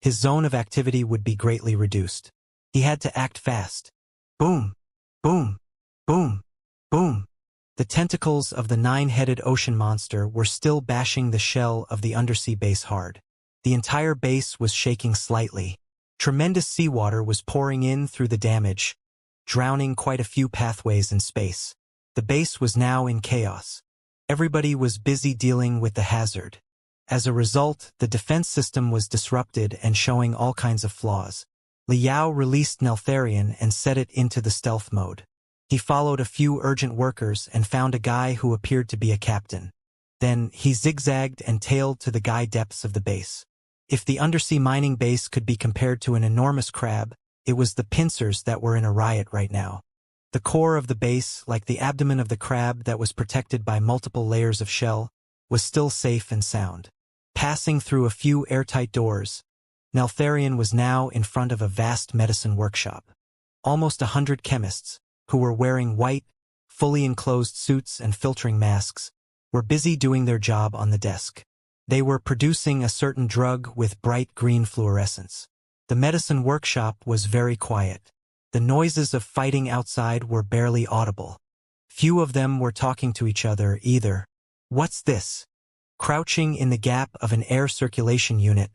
his zone of activity would be greatly reduced. He had to act fast. Boom! Boom! Boom! Boom! The tentacles of the nine-headed ocean monster were still bashing the shell of the undersea base hard. The entire base was shaking slightly. Tremendous seawater was pouring in through the damage, drowning quite a few pathways in space. The base was now in chaos. Everybody was busy dealing with the hazard. As a result, the defense system was disrupted and showing all kinds of flaws. Liao released Neltharion and set it into the stealth mode. He followed a few urgent workers and found a guy who appeared to be a captain. Then, he zigzagged and tailed to the guy depths of the base. If the undersea mining base could be compared to an enormous crab, it was the pincers that were in a riot right now. The core of the base, like the abdomen of the crab that was protected by multiple layers of shell, was still safe and sound. Passing through a few airtight doors, Neltharion was now in front of a vast medicine workshop. Almost 100 chemists, who were wearing white, fully enclosed suits and filtering masks, were busy doing their job on the desk. They were producing a certain drug with bright green fluorescence. The medicine workshop was very quiet. The noises of fighting outside were barely audible. Few of them were talking to each other either. What's this? Crouching in the gap of an air circulation unit,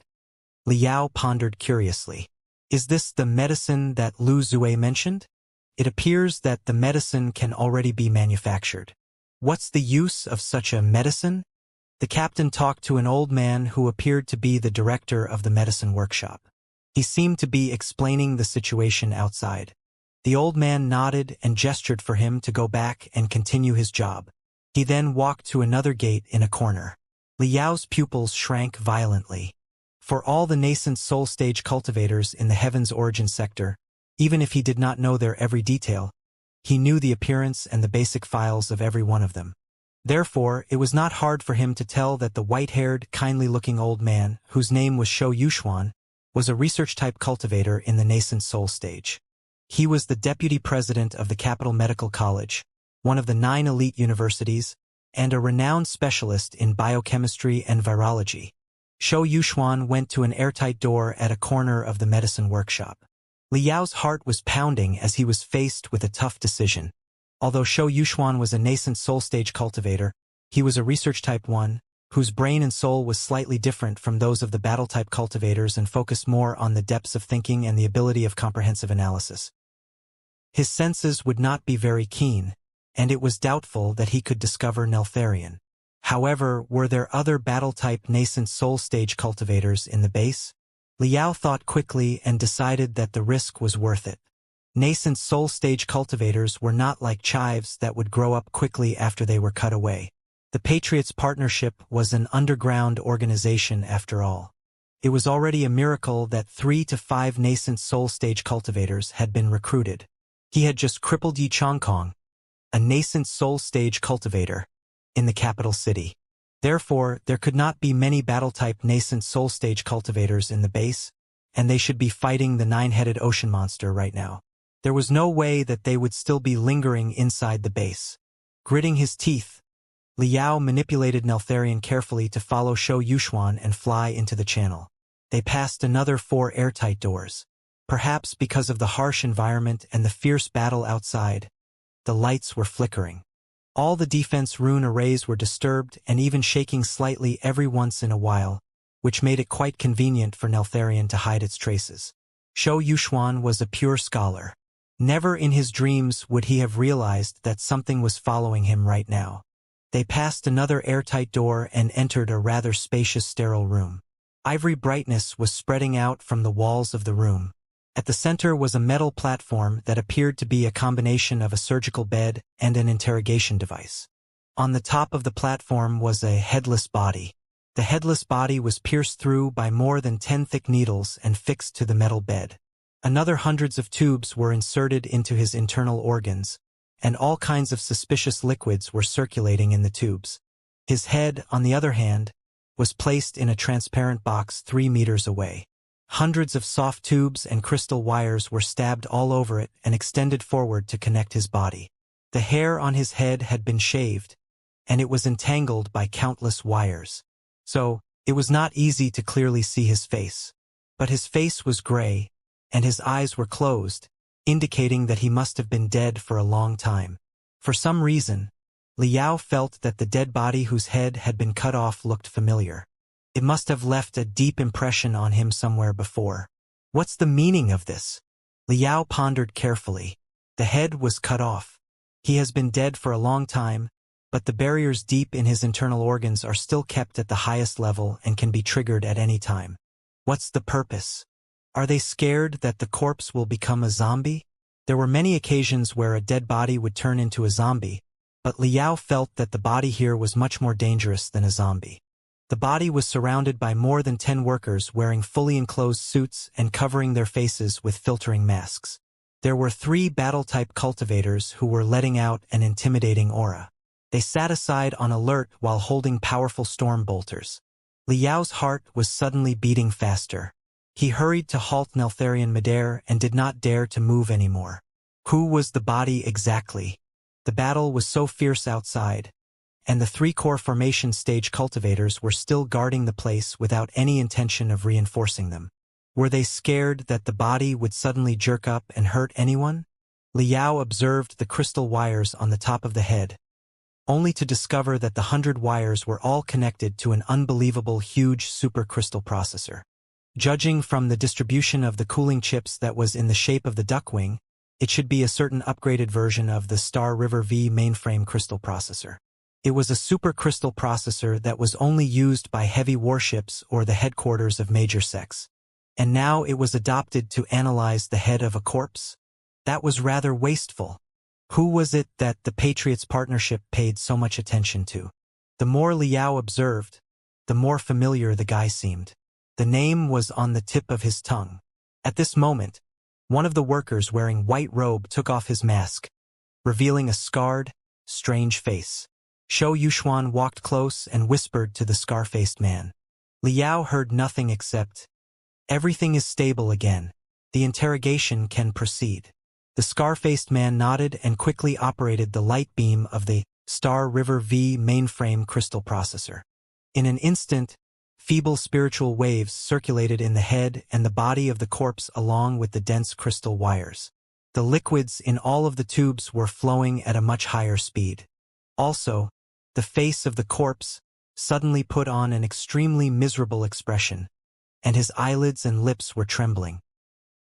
Liao pondered curiously. Is this the medicine that Lu Zue mentioned? It appears that the medicine can already be manufactured. What's the use of such a medicine? The captain talked to an old man who appeared to be the director of the medicine workshop. He seemed to be explaining the situation outside. The old man nodded and gestured for him to go back and continue his job. He then walked to another gate in a corner. Liao's pupils shrank violently. For all the nascent soul stage cultivators in the Heaven's Origin sector, even if he did not know their every detail, he knew the appearance and the basic files of every one of them. Therefore, it was not hard for him to tell that the white-haired, kindly-looking old man, whose name was Shou Yuxuan, was a research-type cultivator in the nascent soul stage. He was the deputy president of the Capital Medical College, one of the 9 elite universities, and a renowned specialist in biochemistry and virology. Shou Yuxuan went to an airtight door at a corner of the medicine workshop. Liao's heart was pounding as he was faced with a tough decision. Although Shou Yuxuan was a nascent soul stage cultivator, he was a research type 1, whose brain and soul was slightly different from those of the battle-type cultivators and focused more on the depths of thinking and the ability of comprehensive analysis. His senses would not be very keen, and it was doubtful that he could discover Neltharion. However, were there other battle-type nascent soul stage cultivators in the base? Liao thought quickly and decided that the risk was worth it. Nascent soul stage cultivators were not like chives that would grow up quickly after they were cut away. The Patriots Partnership was an underground organization after all. It was already a miracle that 3 to 5 nascent soul stage cultivators had been recruited. He had just crippled Yi Chongkong, a nascent soul stage cultivator, in the capital city. Therefore, there could not be many battle-type nascent soul stage cultivators in the base, and they should be fighting the 9-headed ocean monster right now. There was no way that they would still be lingering inside the base. Gritting his teeth, Liao manipulated Neltharion carefully to follow Shou Yuxuan and fly into the channel. They passed another 4 airtight doors. Perhaps because of the harsh environment and the fierce battle outside, the lights were flickering. All the defense rune arrays were disturbed and even shaking slightly every once in a while, which made it quite convenient for Neltharion to hide its traces. Shou Yuxuan was a pure scholar. Never in his dreams would he have realized that something was following him right now. They passed another airtight door and entered a rather spacious sterile room. Ivory brightness was spreading out from the walls of the room. At the center was a metal platform that appeared to be a combination of a surgical bed and an interrogation device. On the top of the platform was a headless body. The headless body was pierced through by more than 10 thick needles and fixed to the metal bed. Another hundreds of tubes were inserted into his internal organs, and all kinds of suspicious liquids were circulating in the tubes. His head, on the other hand, was placed in a transparent box 3 meters away. Hundreds of soft tubes and crystal wires were stabbed all over it and extended forward to connect his body. The hair on his head had been shaved, and it was entangled by countless wires. So, it was not easy to clearly see his face. But his face was gray, and his eyes were closed, indicating that he must have been dead for a long time. For some reason, Liao felt that the dead body whose head had been cut off looked familiar. It must have left a deep impression on him somewhere before. What's the meaning of this? Liao pondered carefully. The head was cut off. He has been dead for a long time, but the barriers deep in his internal organs are still kept at the highest level and can be triggered at any time. What's the purpose? Are they scared that the corpse will become a zombie? There were many occasions where a dead body would turn into a zombie, but Liao felt that the body here was much more dangerous than a zombie. The body was surrounded by more than 10 workers wearing fully enclosed suits and covering their faces with filtering masks. There were 3 battle-type cultivators who were letting out an intimidating aura. They sat aside on alert while holding powerful storm bolters. Liao's heart was suddenly beating faster. He hurried to halt Neltharion midair and did not dare to move anymore. Who was the body exactly? The battle was so fierce outside, and the 3-core formation stage cultivators were still guarding the place without any intention of reinforcing them. Were they scared that the body would suddenly jerk up and hurt anyone? Liao observed the crystal wires on the top of the head, only to discover that the 100 wires were all connected to an unbelievable huge supercrystal processor. Judging from the distribution of the cooling chips that was in the shape of the duckwing, it should be a certain upgraded version of the Star River V mainframe crystal processor. It was a supercrystal processor that was only used by heavy warships or the headquarters of major sects. And now it was adopted to analyze the head of a corpse? That was rather wasteful. Who was it that the Patriots partnership paid so much attention to? The more Liao observed, the more familiar the guy seemed. The name was on the tip of his tongue. At this moment, one of the workers wearing white robe took off his mask, revealing a scarred, strange face. Shou Yuxuan walked close and whispered to the scar-faced man. Liao heard nothing except, "Everything is stable again. The interrogation can proceed." The scar-faced man nodded and quickly operated the light beam of the Star River V mainframe crystal processor. In an instant, feeble spiritual waves circulated in the head and the body of the corpse along with the dense crystal wires. The liquids in all of the tubes were flowing at a much higher speed. Also, the face of the corpse suddenly put on an extremely miserable expression, and his eyelids and lips were trembling.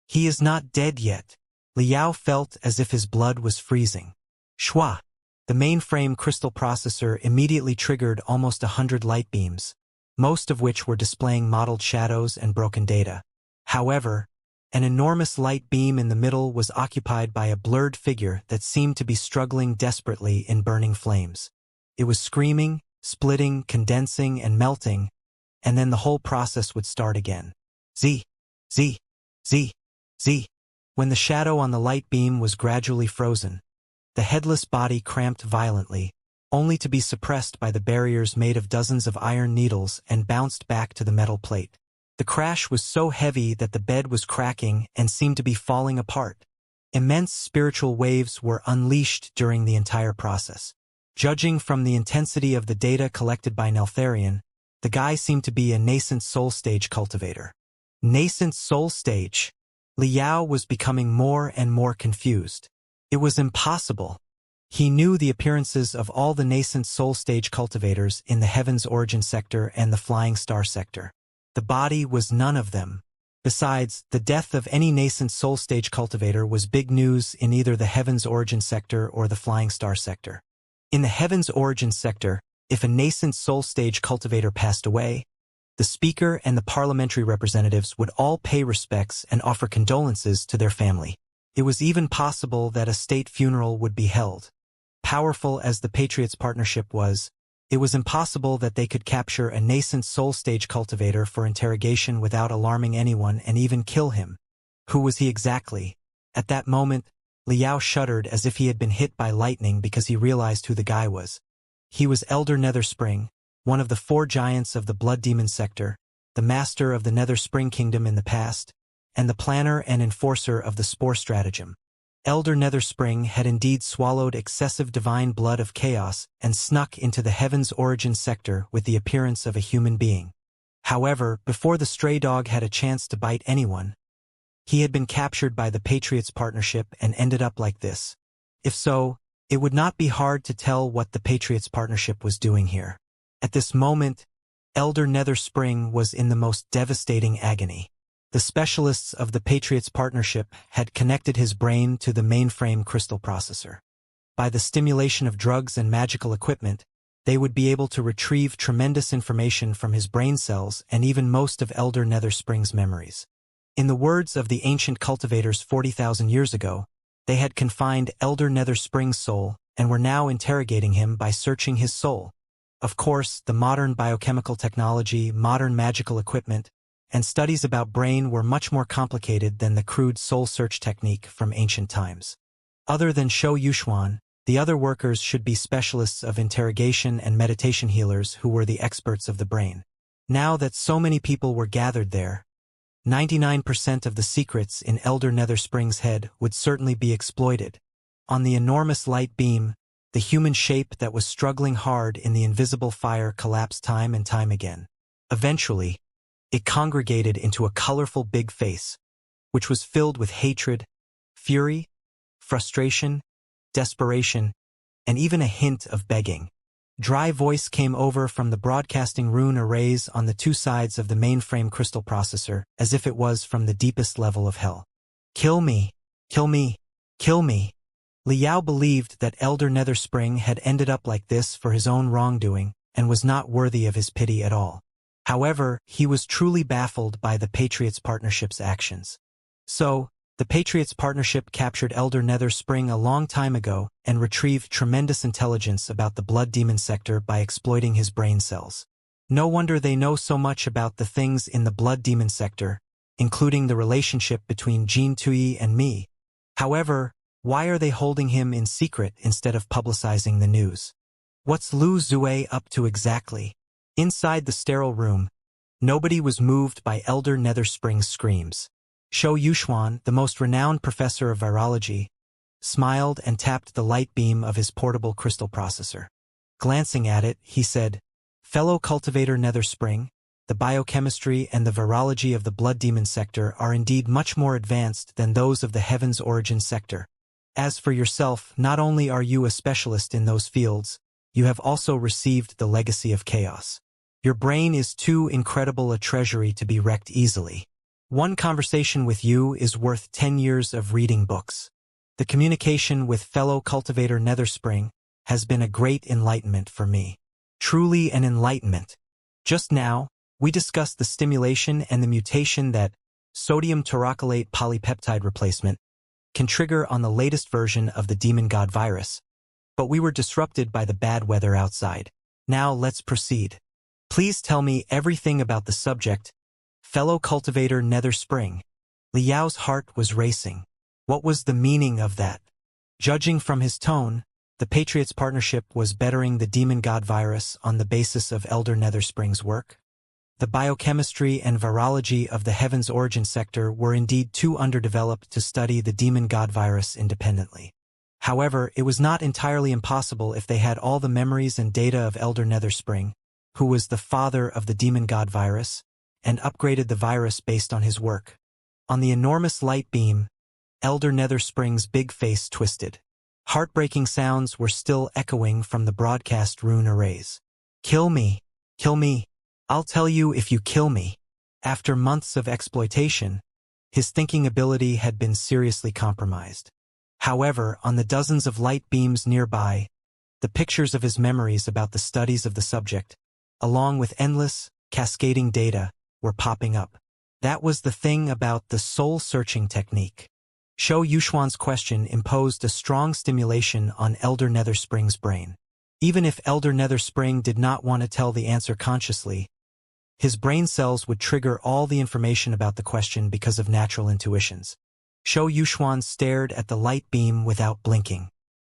He is not dead yet. Liao felt as if his blood was freezing. Shua! The mainframe crystal processor immediately triggered almost 100 light beams, most of which were displaying mottled shadows and broken data. However, an enormous light beam in the middle was occupied by a blurred figure that seemed to be struggling desperately in burning flames. It was screaming, splitting, condensing, and melting, and then the whole process would start again. Z, Z, Z, Z. When the shadow on the light beam was gradually frozen, the headless body cramped violently, only to be suppressed by the barriers made of dozens of iron needles and bounced back to the metal plate. The crash was so heavy that the bed was cracking and seemed to be falling apart. Immense spiritual waves were unleashed during the entire process. Judging from the intensity of the data collected by Neltharion, the guy seemed to be a nascent soul stage cultivator. Nascent soul stage? Liao was becoming more and more confused. It was impossible. He knew the appearances of all the nascent soul stage cultivators in the Heaven's Origin sector and the Flying Star sector. The body was none of them. Besides, the death of any nascent soul stage cultivator was big news in either the Heaven's Origin sector or the Flying Star sector. In the Heaven's Origin sector, if a nascent soul stage cultivator passed away, the speaker and the parliamentary representatives would all pay respects and offer condolences to their family. It was even possible that a state funeral would be held. Powerful as the Patriots partnership was, it was impossible that they could capture a nascent soul stage cultivator for interrogation without alarming anyone and even kill him. Who was he exactly? At that moment, Liao shuddered as if he had been hit by lightning because he realized who the guy was. He was Elder Netherspring, one of the 4 giants of the Blood Demon sector, the master of the Nether Spring Kingdom in the past, and the planner and enforcer of the Spore stratagem. Elder Netherspring had indeed swallowed excessive divine blood of chaos and snuck into the heaven's origin sector with the appearance of a human being. However, before the stray dog had a chance to bite anyone, he had been captured by the Patriots Partnership and ended up like this. If so, it would not be hard to tell what the Patriots Partnership was doing here. At this moment, Elder Netherspring was in the most devastating agony. The specialists of the Patriots Partnership had connected his brain to the mainframe crystal processor. By the stimulation of drugs and magical equipment, they would be able to retrieve tremendous information from his brain cells and even most of Elder Netherspring's memories. In the words of the ancient cultivators 40,000 years ago, they had confined Elder Netherspring's soul and were now interrogating him by searching his soul. Of course, the modern biochemical technology, modern magical equipment, and studies about brain were much more complicated than the crude soul search technique from ancient times. Other than Shou Yuxuan, the other workers should be specialists of interrogation and meditation healers who were the experts of the brain. Now that so many people were gathered there, 99% of the secrets in Elder Netherspring's head would certainly be exploited. On the enormous light beam, the human shape that was struggling hard in the invisible fire collapsed time and time again. Eventually, it congregated into a colorful big face, which was filled with hatred, fury, frustration, desperation, and even a hint of begging. Dry voice came over from the broadcasting rune arrays on the two sides of the mainframe crystal processor, as if it was from the deepest level of hell. Kill me, kill me, kill me. Liao believed that Elder Netherspring had ended up like this for his own wrongdoing and was not worthy of his pity at all. However, he was truly baffled by the Patriots Partnership's actions. So, the Patriots Partnership captured Elder Netherspring a long time ago and retrieved tremendous intelligence about the blood demon sector by exploiting his brain cells. No wonder they know so much about the things in the blood demon sector, including the relationship between Jin Tui and me. However, why are they holding him in secret instead of publicizing the news? What's Lu Zue up to exactly? Inside the sterile room, nobody was moved by Elder Netherspring's screams. Shou Yuxuan, the most renowned professor of virology, smiled and tapped the light beam of his portable crystal processor. Glancing at it, he said, "Fellow cultivator Netherspring, the biochemistry and the virology of the blood demon sector are indeed much more advanced than those of the heavens origin sector. As for yourself, not only are you a specialist in those fields, you have also received the legacy of chaos. Your brain is too incredible a treasury to be wrecked easily. One conversation with you is worth 10 years of reading books. The communication with fellow cultivator Netherspring has been a great enlightenment for me. Truly an enlightenment. Just now, we discussed the stimulation and the mutation that sodium taurocholate polypeptide replacement can trigger on the latest version of the demon god virus, but we were disrupted by the bad weather outside. Now let's proceed. Please tell me everything about the subject, fellow cultivator Netherspring." Liao's heart was racing. What was the meaning of that? Judging from his tone, the Patriots Partnership was bettering the demon god virus on the basis of Elder Netherspring's work. The biochemistry and virology of the heavens origin sector were indeed too underdeveloped to study the demon god virus independently. However, it was not entirely impossible if they had all the memories and data of Elder Netherspring, who was the father of the demon god virus, and upgraded the virus based on his work. On the enormous light beam, Elder Netherspring's big face twisted. Heartbreaking sounds were still echoing from the broadcast rune arrays. "Kill me, kill me. I'll tell you if you kill me." After months of exploitation, his thinking ability had been seriously compromised. However, on the dozens of light beams nearby, the pictures of his memories about the studies of the subject, along with endless, cascading data, were popping up. That was the thing about the soul-searching technique. Shou Yuxuan's question imposed a strong stimulation on Elder Netherspring's brain. Even if Elder Netherspring did not want to tell the answer consciously, his brain cells would trigger all the information about the question because of natural intuitions. Shou Yuxuan stared at the light beam without blinking.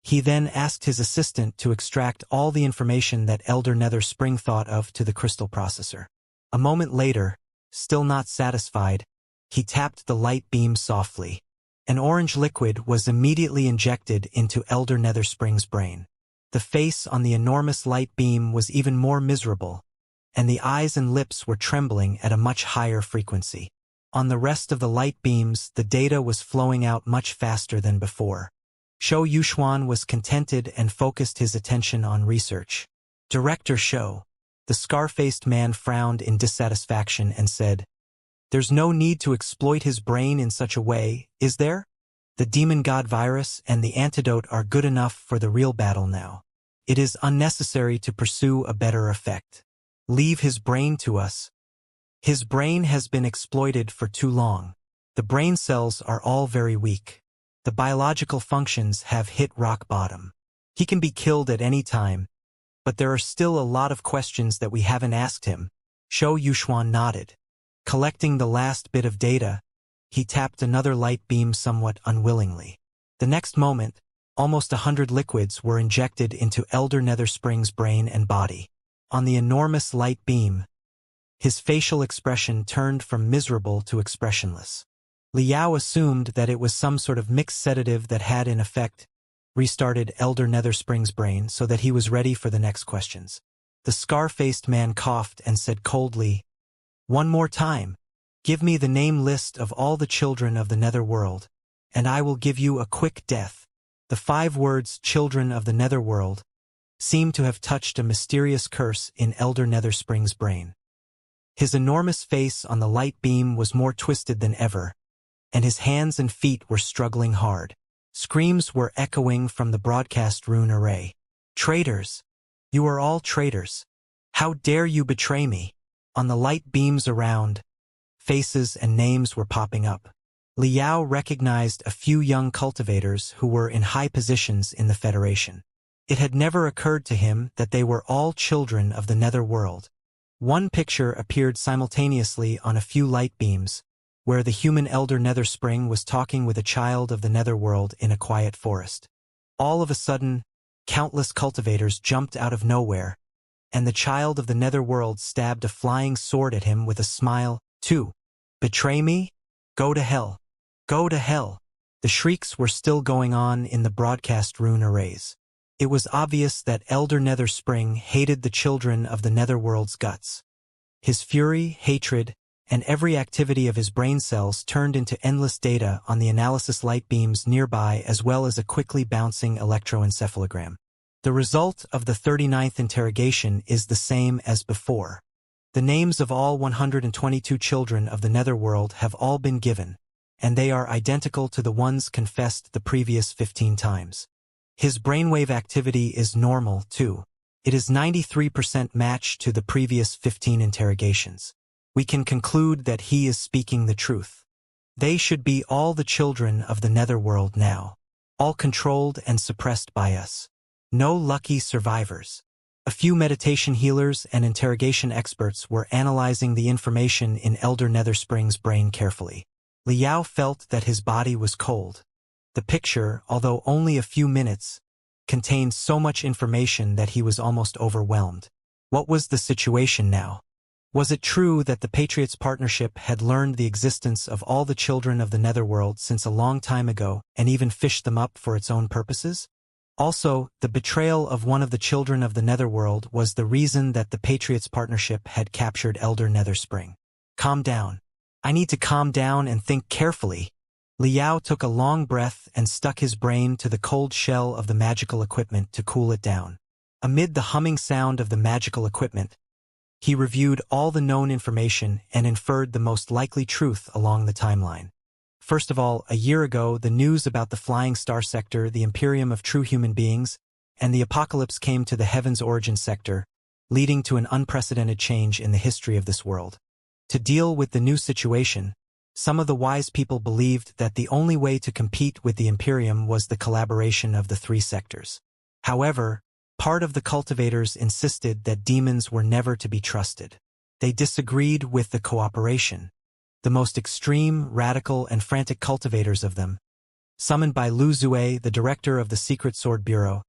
He then asked his assistant to extract all the information that Elder Netherspring thought of to the crystal processor. A moment later, still not satisfied, he tapped the light beam softly. An orange liquid was immediately injected into Elder Netherspring's brain. The face on the enormous light beam was even more miserable, and the eyes and lips were trembling at a much higher frequency. On the rest of the light beams, the data was flowing out much faster than before. Shou Yuxuan was contented and focused his attention on research. Director Shou. The scar-faced man frowned in dissatisfaction and said, "There's no need to exploit his brain in such a way, is there? The demon god virus and the antidote are good enough for the real battle now. It is unnecessary to pursue a better effect. Leave his brain to us. His brain has been exploited for too long. The brain cells are all very weak. The biological functions have hit rock bottom. He can be killed at any time, but there are still a lot of questions that we haven't asked him." Shou Yuxuan nodded. Collecting the last bit of data, he tapped another light beam somewhat unwillingly. The next moment, almost 100 liquids were injected into Elder Netherspring's brain and body. On the enormous light beam, his facial expression turned from miserable to expressionless. Liao assumed that it was some sort of mixed sedative that had in effect restarted Elder Netherspring's brain so that he was ready for the next questions. The scar-faced man coughed and said coldly, "One more time. Give me the name list of all the children of the Netherworld, and I will give you a quick death." The 5 words "children of the Netherworld" seemed to have touched a mysterious curse in Elder Netherspring's brain. His enormous face on the light beam was more twisted than ever, and his hands and feet were struggling hard. Screams were echoing from the broadcast rune array. "Traitors! You are all traitors! How dare you betray me!" On the light beams around, faces and names were popping up. Liao recognized a few young cultivators who were in high positions in the Federation. It had never occurred to him that they were all children of the Netherworld. One picture appeared simultaneously on a few light beams, where the human Elder Netherspring was talking with a child of the Netherworld in a quiet forest. All of a sudden, countless cultivators jumped out of nowhere, and the child of the Netherworld stabbed a flying sword at him with a smile. "To betray me? Go to hell! Go to hell!" The shrieks were still going on in the broadcast rune arrays. It was obvious that Elder Netherspring hated the children of the Netherworld's guts. His fury, hatred, and every activity of his brain cells turned into endless data on the analysis light beams nearby, as well as a quickly bouncing electroencephalogram. The result of the 39th interrogation is the same as before. The names of all 122 children of the Netherworld have all been given, and they are identical to the ones confessed the previous 15 times. His brainwave activity is normal, too. It is 93% matched to the previous 15 interrogations. We can conclude that he is speaking the truth. They should be all the children of the Netherworld now, all controlled and suppressed by us. No lucky survivors. A few meditation healers and interrogation experts were analyzing the information in Elder Netherspring's brain carefully. Liao felt that his body was cold. The picture, although only a few minutes, contained so much information that he was almost overwhelmed. What was the situation now? Was it true that the Patriots Partnership had learned the existence of all the children of the Netherworld since a long time ago and even fished them up for its own purposes? Also, the betrayal of one of the children of the Netherworld was the reason that the Patriots Partnership had captured Elder Netherspring. Calm down. I need to calm down and think carefully. Liao took a long breath and stuck his brain to the cold shell of the magical equipment to cool it down. Amid the humming sound of the magical equipment, he reviewed all the known information and inferred the most likely truth along the timeline. First of all, a year ago, the news about the Flying Star Sector, the Imperium of True Human Beings, and the Apocalypse came to the Heaven's Origin Sector, leading to an unprecedented change in the history of this world. To deal with the new situation, some of the wise people believed that the only way to compete with the Imperium was the collaboration of the 3 sectors. However, part of the cultivators insisted that demons were never to be trusted. They disagreed with the cooperation. The most extreme, radical, and frantic cultivators of them, summoned by Lu Zue, the director of the Secret Sword Bureau,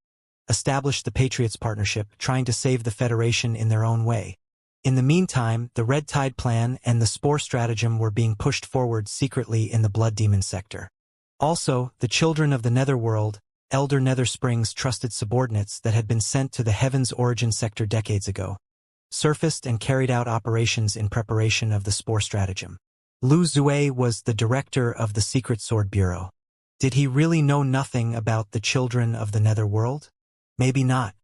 established the Patriots Partnership, trying to save the Federation in their own way. In the meantime, the Red Tide Plan and the Spore Stratagem were being pushed forward secretly in the Blood Demon sector. Also, the children of the Netherworld, Elder Netherspring's trusted subordinates that had been sent to the Heaven's Origin sector decades ago, surfaced and carried out operations in preparation of the Spore stratagem. Lu Zue was the director of the Secret Sword Bureau. Did he really know nothing about the children of the Netherworld? Maybe not.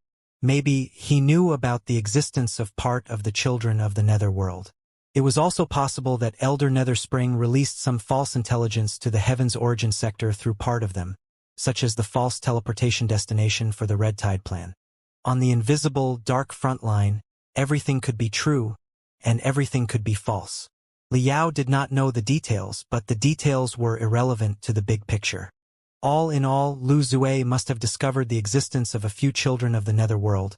Maybe he knew about the existence of part of the children of the Netherworld. It was also possible that Elder Netherspring released some false intelligence to the Heaven's Origin sector through part of them, such as the false teleportation destination for the Red Tide plan. On the invisible, dark front line, everything could be true, and everything could be false. Liao did not know the details, but the details were irrelevant to the big picture. All in all, Lu Zue must have discovered the existence of a few children of the Netherworld,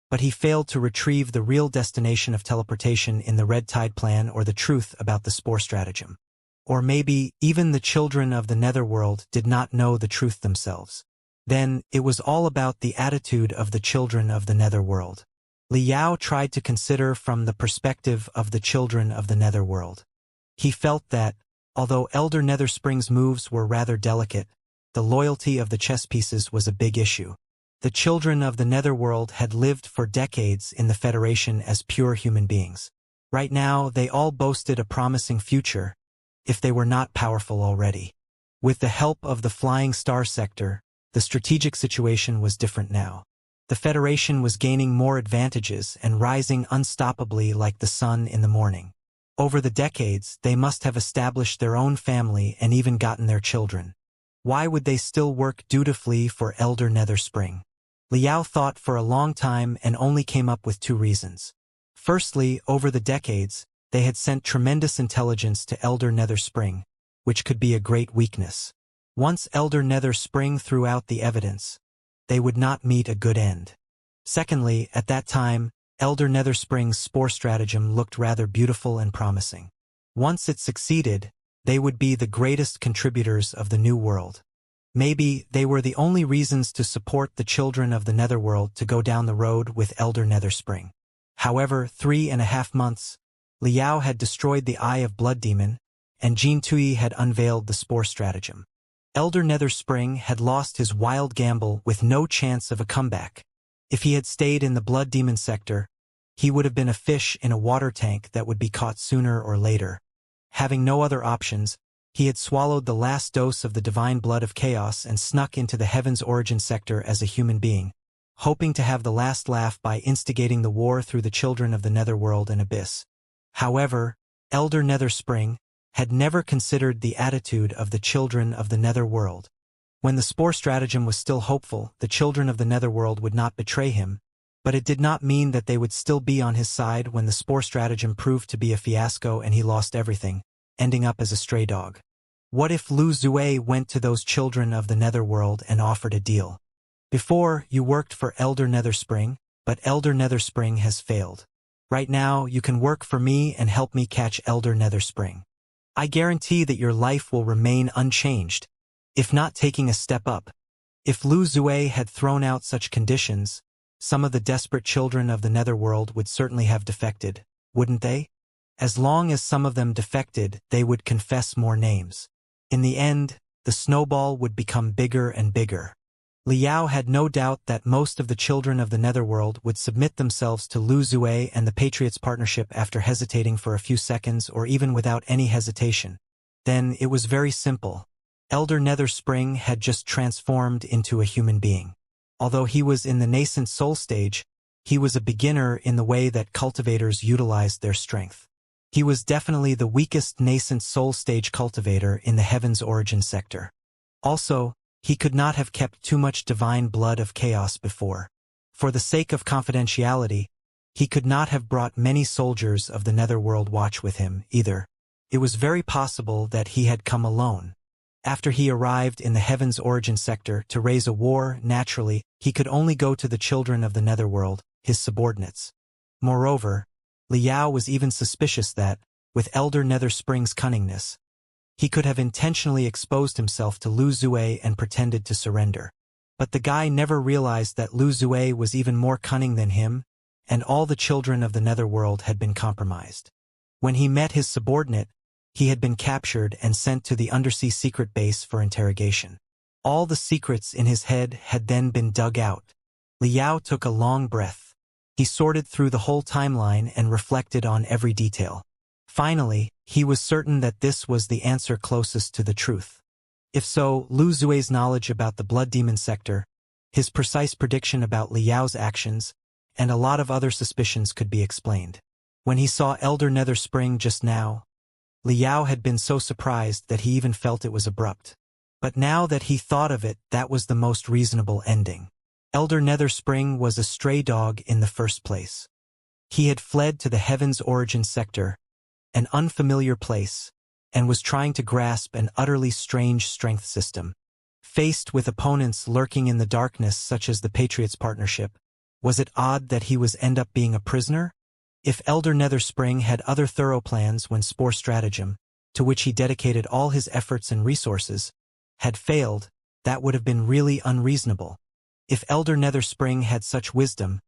but he failed to retrieve the real destination of teleportation in the Red Tide plan or the truth about the Spore stratagem. Or maybe even the children of the Netherworld did not know the truth themselves. Then, it was all about the attitude of the children of the Netherworld. Liao tried to consider from the perspective of the children of the Netherworld. He felt that, although Elder Netherspring's moves were rather delicate, the loyalty of the chess pieces was a big issue. The children of the Netherworld had lived for decades in the Federation as pure human beings. Right now, they all boasted a promising future, if they were not powerful already. With the help of the Flying Star sector, the strategic situation was different now. The Federation was gaining more advantages and rising unstoppably like the sun in the morning. Over the decades, they must have established their own family and even gotten their children. Why would they still work dutifully for Elder Netherspring? Liao thought for a long time and only came up with two reasons. Firstly, over the decades, they had sent tremendous intelligence to Elder Netherspring, which could be a great weakness. Once Elder Netherspring threw out the evidence, they would not meet a good end. Secondly, at that time, Elder Netherspring's Spore stratagem looked rather beautiful and promising. Once it succeeded, they would be the greatest contributors of the new world. Maybe they were the only reasons to support the children of the Netherworld to go down the road with Elder Netherspring. However, 3.5 months, Liao had destroyed the Eye of Blood Demon, and Jin Tui had unveiled the Spore stratagem. Elder Netherspring had lost his wild gamble with no chance of a comeback. If he had stayed in the Blood Demon sector, he would have been a fish in a water tank that would be caught sooner or later. Having no other options, he had swallowed the last dose of the divine blood of chaos and snuck into the Heaven's Origin sector as a human being, hoping to have the last laugh by instigating the war through the children of the Netherworld and Abyss. However, Elder Netherspring had never considered the attitude of the children of the Netherworld. When the Spore stratagem was still hopeful, the children of the Netherworld would not betray him, but it did not mean that they would still be on his side when the Spore stratagem proved to be a fiasco and he lost everything, ending up as a stray dog. What if Lu Zue went to those children of the Netherworld and offered a deal? Before, you worked for Elder Netherspring, but Elder Netherspring has failed. Right now, you can work for me and help me catch Elder Netherspring. I guarantee that your life will remain unchanged, if not taking a step up. If Lu Zue had thrown out such conditions, some of the desperate children of the Netherworld would certainly have defected, wouldn't they? As long as some of them defected, they would confess more names. In the end, the snowball would become bigger and bigger. Liao had no doubt that most of the children of the Netherworld would submit themselves to Lu Zue and the Patriots' partnership after hesitating for a few seconds or even without any hesitation. Then it was very simple. Elder Netherspring had just transformed into a human being. Although he was in the nascent soul stage, he was a beginner in the way that cultivators utilized their strength. He was definitely the weakest nascent soul stage cultivator in the Heaven's Origin sector. Also, he could not have kept too much divine blood of chaos before. For the sake of confidentiality, he could not have brought many soldiers of the Netherworld Watch with him, either. It was very possible that he had come alone. After he arrived in the Heaven's Origin sector to raise a war, naturally, he could only go to the children of the Netherworld, his subordinates. Moreover, Liao was even suspicious that, with Elder Netherspring's cunningness, he could have intentionally exposed himself to Lu Zue and pretended to surrender. But the guy never realized that Lu Zue was even more cunning than him, and all the children of the Netherworld had been compromised. When he met his subordinate, He had been captured and sent to the undersea secret base for interrogation. All the secrets in his head had then been dug out. Liao took a long breath. He sorted through the whole timeline and reflected on every detail. Finally, he was certain that this was the answer closest to the truth. If so, Lu Zue's knowledge about the Blood Demon sector, his precise prediction about Liao's actions, and a lot of other suspicions could be explained. When he saw Elder Nether Spring just now, Liao had been so surprised that he even felt it was abrupt. But now that he thought of it, that was the most reasonable ending. Elder Nether Spring was a stray dog in the first place. He had fled to the Heaven's Origin sector, an unfamiliar place, and was trying to grasp an utterly strange strength system. Faced with opponents lurking in the darkness such as the Patriots Partnership, was it odd that he was end up being a prisoner? If Elder Nether Spring had other thorough plans when Spore Stratagem, to which he dedicated all his efforts and resources, had failed, that would have been really unreasonable. If Elder Nether Spring had such wisdom,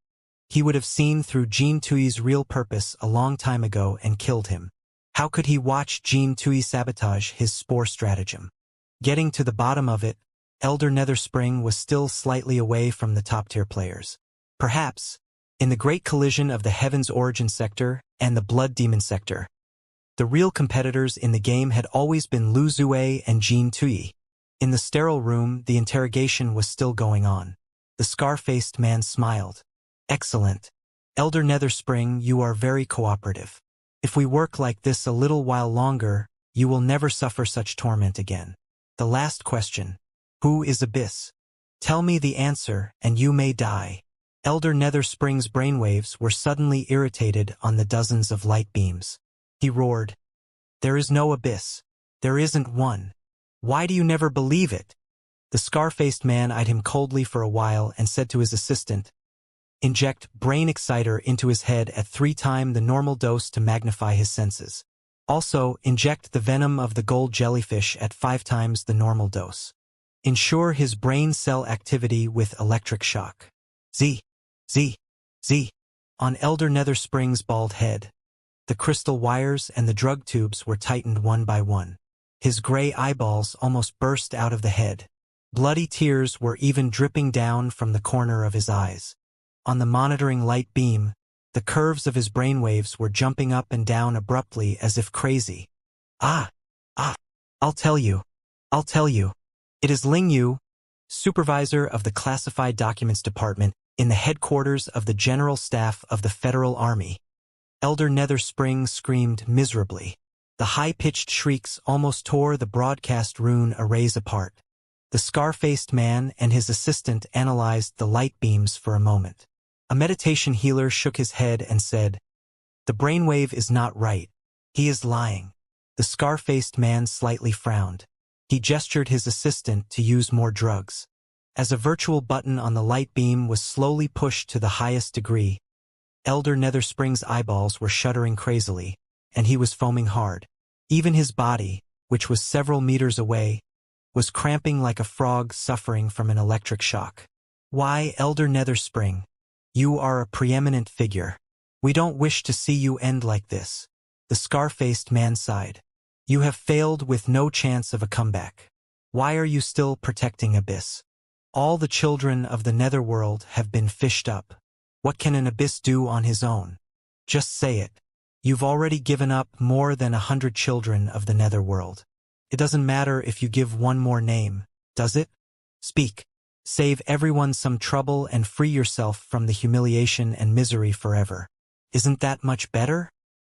he would have seen through Jean Tui's real purpose a long time ago and killed him. How could he watch Jean Tui sabotage his Spore Stratagem? Getting to the bottom of it, Elder Nether Spring was still slightly away from the top-tier players. Perhaps, in the great collision of the Heaven's Origin sector and the Blood Demon sector, the real competitors in the game had always been Lu Zue and Jean Tui. In the sterile room, the interrogation was still going on. The scar-faced man smiled. Excellent. Elder Nether Spring, you are very cooperative. If we work like this a little while longer, you will never suffer such torment again. The last question. Who is Abyss? Tell me the answer, and you may die. Elder Nether Spring's brainwaves were suddenly irritated on the dozens of light beams. He roared. There is no Abyss. There isn't one. Why do you never believe it? The scar-faced man eyed him coldly for a while and said to his assistant, inject brain exciter into his head at 3 times the normal dose to magnify his senses. Also, inject the venom of the gold jellyfish at 5 times the normal dose. Ensure his brain cell activity with electric shock. Z. On Elder Nether Spring's bald head, the crystal wires and the drug tubes were tightened one by one. His gray eyeballs almost burst out of the head. Bloody tears were even dripping down from the corner of his eyes. On the monitoring light beam, the curves of his brainwaves were jumping up and down abruptly as if crazy. I'll tell you. It is Ling Yu, supervisor of the Classified Documents Department in the headquarters of the General Staff of the Federal Army. Elder Nether Spring screamed miserably. The high-pitched shrieks almost tore the broadcast rune arrays apart. The scar-faced man and his assistant analyzed the light beams for a moment. A meditation healer shook his head and said, the brainwave is not right. He is lying. The scar-faced man slightly frowned. He gestured his assistant to use more drugs. As a virtual button on the light beam was slowly pushed to the highest degree, Elder Nether Spring's eyeballs were shuddering crazily, and he was foaming hard. Even his body, which was several meters away, was cramping like a frog suffering from an electric shock. Why, Elder Nether Spring? You are a preeminent figure. We don't wish to see you end like this. The scar-faced man sighed. You have failed with no chance of a comeback. Why are you still protecting Abyss? All the children of the netherworld have been fished up. What can an Abyss do on his own? Just say it. You've already given up more than 100 children of the netherworld. It doesn't matter if you give one more name, does it? Speak. Save everyone some trouble and free yourself from the humiliation and misery forever. Isn't that much better?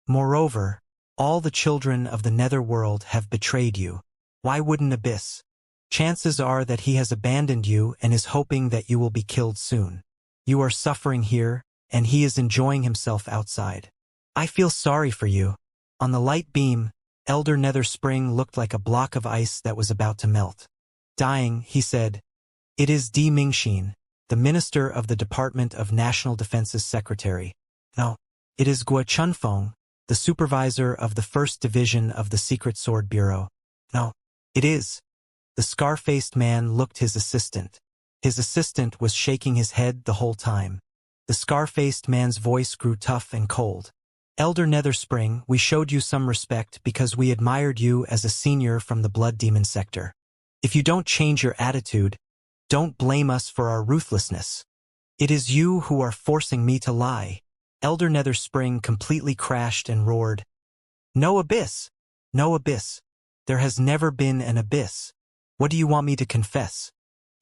Moreover, all the children of the netherworld have betrayed you. Why wouldn't Abyss? Chances are that he has abandoned you and is hoping that you will be killed soon. You are suffering here, and he is enjoying himself outside. I feel sorry for you. On the light beam, Elder Nether Spring looked like a block of ice that was about to melt. Dying, he said, it is Di Mingxin, the Minister of the Department of National Defense's secretary. No, it is Guo Chunfeng, the supervisor of the 1st Division of the Secret Sword Bureau. No, it is. The scar-faced man looked his assistant. His assistant was shaking his head the whole time. The scar-faced man's voice grew tough and cold. Elder Netherspring, we showed you some respect because we admired you as a senior from the Blood Demon sector. If you don't change your attitude, don't blame us for our ruthlessness. It is you who are forcing me to lie. Elder Netherspring completely crashed and roared. No abyss! No abyss! There has never been an abyss. What do you want me to confess?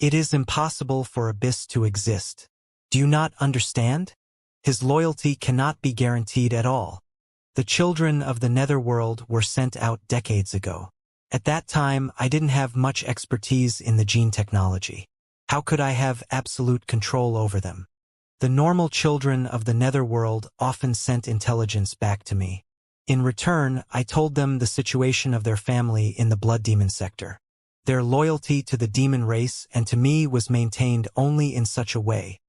It is impossible for abyss to exist. Do you not understand? His loyalty cannot be guaranteed at all. The children of the netherworld were sent out decades ago. At that time, I didn't have much expertise in the gene technology. How could I have absolute control over them? The normal children of the netherworld often sent intelligence back to me. In return, I told them the situation of their family in the Blood Demon sector. Their loyalty to the demon race and to me was maintained only in such a way.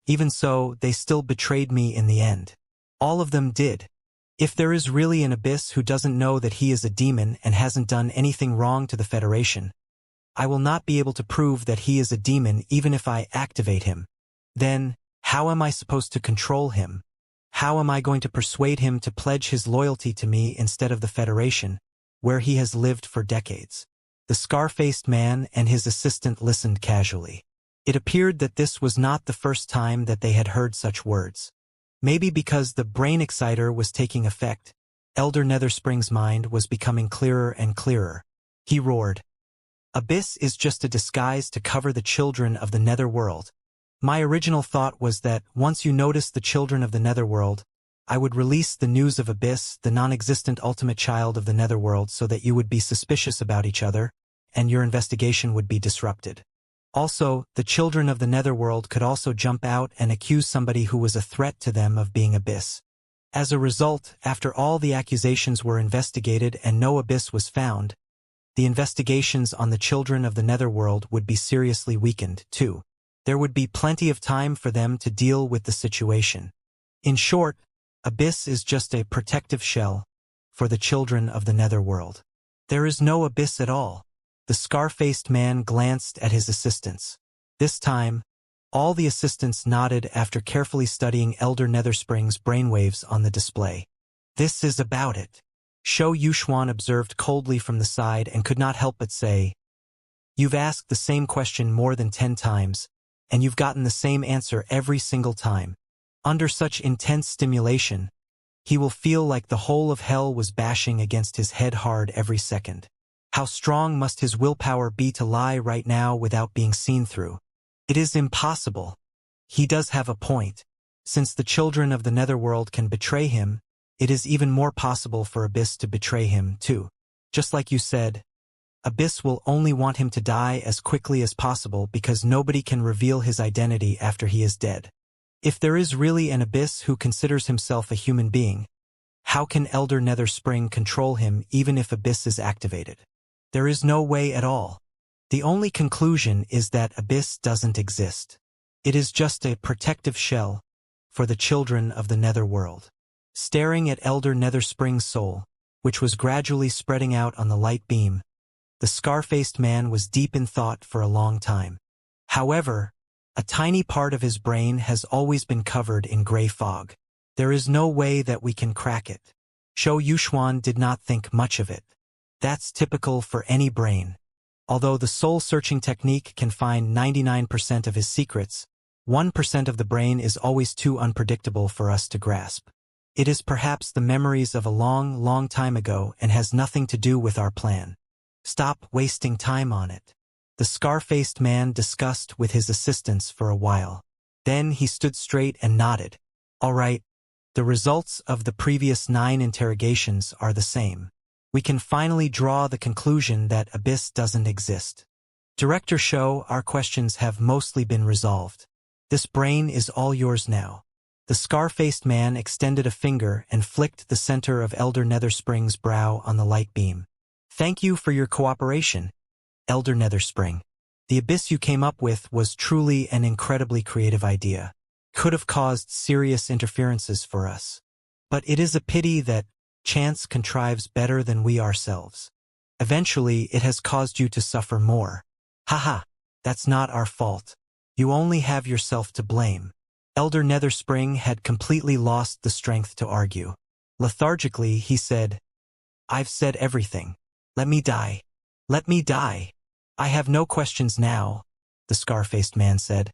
Even so, they still betrayed me in the end. All of them did. If there is really an abyss who doesn't know that he is a demon and hasn't done anything wrong to the Federation, I will not be able to prove that he is a demon even if I activate him. Then, how am I supposed to control him? How am I going to persuade him to pledge his loyalty to me instead of the Federation, where he has lived for decades? The scar-faced man and his assistant listened casually. It appeared that this was not the first time that they had heard such words. Maybe because the brain exciter was taking effect, Elder Netherspring's mind was becoming clearer and clearer. He roared. Abyss is just a disguise to cover the children of the netherworld. My original thought was that once you notice the children of the netherworld, I would release the news of Abyss, the non-existent ultimate child of the netherworld, so that you would be suspicious about each other, and your investigation would be disrupted. Also, the children of the netherworld could also jump out and accuse somebody who was a threat to them of being Abyss. As a result, after all the accusations were investigated and no Abyss was found, the investigations on the children of the netherworld would be seriously weakened, too. There would be plenty of time for them to deal with the situation. In short, Abyss is just a protective shell for the children of the netherworld. There is no Abyss at all. The scar-faced man glanced at his assistants. This time, all the assistants nodded after carefully studying Elder Netherspring's brainwaves on the display. This is about it. Shou Yuxuan observed coldly from the side and could not help but say, You've asked the same question more than 10 times, and you've gotten the same answer every single time. Under such intense stimulation, he will feel like the whole of hell was bashing against his head hard every second. How strong must his willpower be to lie right now without being seen through? It is impossible. He does have a point. Since the children of the netherworld can betray him, it is even more possible for Abyss to betray him, too. Just like you said, Abyss will only want him to die as quickly as possible because nobody can reveal his identity after he is dead. If there is really an Abyss who considers himself a human being, how can Elder Netherspring control him even if Abyss is activated? There is no way at all. The only conclusion is that Abyss doesn't exist. It is just a protective shell for the children of the netherworld. Staring at Elder Netherspring's soul, which was gradually spreading out on the light beam, the scar-faced man was deep in thought for a long time. However, a tiny part of his brain has always been covered in gray fog. There is no way that we can crack it. Shou Yuxuan did not think much of it. That's typical for any brain. Although the soul-searching technique can find 99% of his secrets, 1% of the brain is always too unpredictable for us to grasp. It is perhaps the memories of a long, long time ago and has nothing to do with our plan. Stop wasting time on it. The scar-faced man discussed with his assistants for a while. Then he stood straight and nodded. All right, the results of the previous 9 interrogations are the same. We can finally draw the conclusion that Abyss doesn't exist. Director Shou, our questions have mostly been resolved. This brain is all yours now. The scar-faced man extended a finger and flicked the center of Elder Netherspring's brow on the light beam. Thank you for your cooperation, Elder Netherspring. The Abyss you came up with was truly an incredibly creative idea. Could have caused serious interferences for us. But it is a pity that chance contrives better than we ourselves. Eventually, it has caused you to suffer more. Haha, that's not our fault. You only have yourself to blame. Elder Netherspring had completely lost the strength to argue. Lethargically, he said, "I've said everything. Let me die. Let me die. I have no questions now," the scar-faced man said.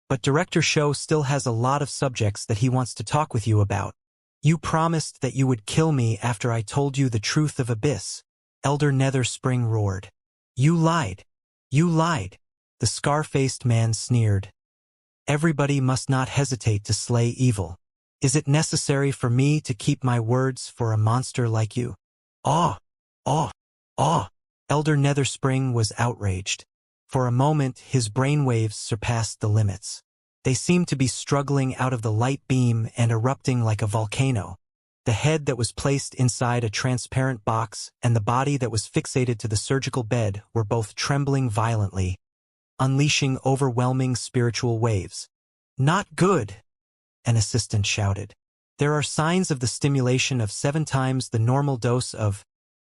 "But Director Show still has a lot of subjects that he wants to talk with you about. You promised that you would kill me after I told you the truth of Abyss," Elder Netherspring roared. "You lied. You lied," the scar-faced man sneered. "Everybody must not hesitate to slay evil. Is it necessary for me to keep my words for a monster like you?" "Aw! Aw! Aw!" Elder Netherspring was outraged. For a moment, his brainwaves surpassed the limits. They seemed to be struggling out of the light beam and erupting like a volcano. The head that was placed inside a transparent box and the body that was fixated to the surgical bed were both trembling violently, unleashing overwhelming spiritual waves. "Not good," an assistant shouted. "There are signs of the stimulation of 7 times the normal dose of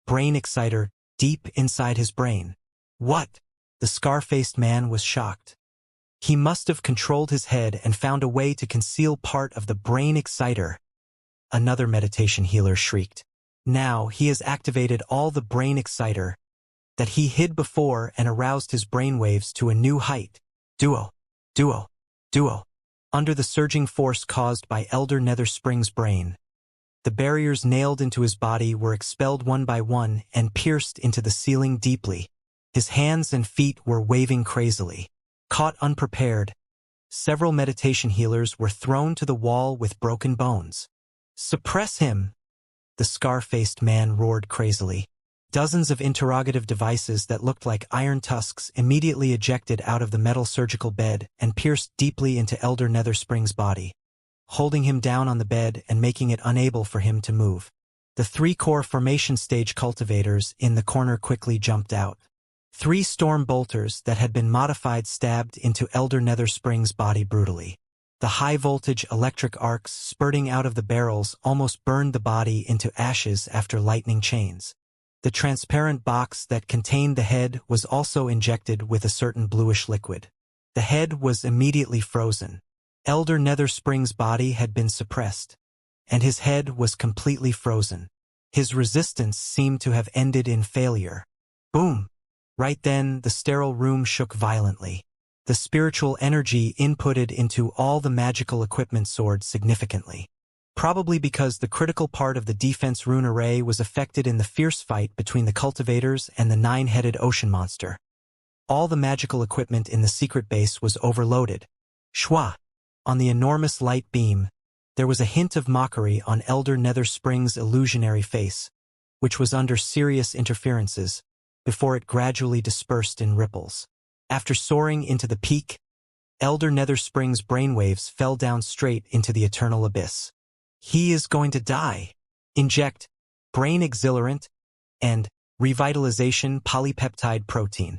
brain exciter deep inside his brain." "What?" The scar-faced man was shocked. He must have controlled his head and found a way to conceal part of the brain exciter. Another meditation healer shrieked. Now he has activated all the brain exciter that he hid before and aroused his brainwaves to a new height. Duo, duo, duo. Under the surging force caused by Elder Netherspring's brain, the barriers nailed into his body were expelled one by one and pierced into the ceiling deeply. His hands and feet were waving crazily. Caught unprepared, several meditation healers were thrown to the wall with broken bones. "Suppress him!" the scar-faced man roared crazily. Dozens of interrogative devices that looked like iron tusks immediately ejected out of the metal surgical bed and pierced deeply into Elder Netherspring's body, holding him down on the bed and making it unable for him to move. The 3-core formation stage cultivators in the corner quickly jumped out. 3 storm bolters that had been modified stabbed into Elder Netherspring's body brutally. The high-voltage electric arcs spurting out of the barrels almost burned the body into ashes after lightning chains. The transparent box that contained the head was also injected with a certain bluish liquid. The head was immediately frozen. Elder Netherspring's body had been suppressed, and his head was completely frozen. His resistance seemed to have ended in failure. Boom! Right then, the sterile room shook violently. The spiritual energy inputted into all the magical equipment soared significantly. Probably because the critical part of the defense rune array was affected in the fierce fight between the cultivators and the 9-headed ocean monster. All the magical equipment in the secret base was overloaded. Shwa! On the enormous light beam, there was a hint of mockery on Elder Netherspring's illusionary face, which was under serious interferences, before it gradually dispersed in ripples. After soaring into the peak, Elder Netherspring's brainwaves fell down straight into the eternal abyss. He is going to die. Inject brain exhilarant and revitalization polypeptide protein.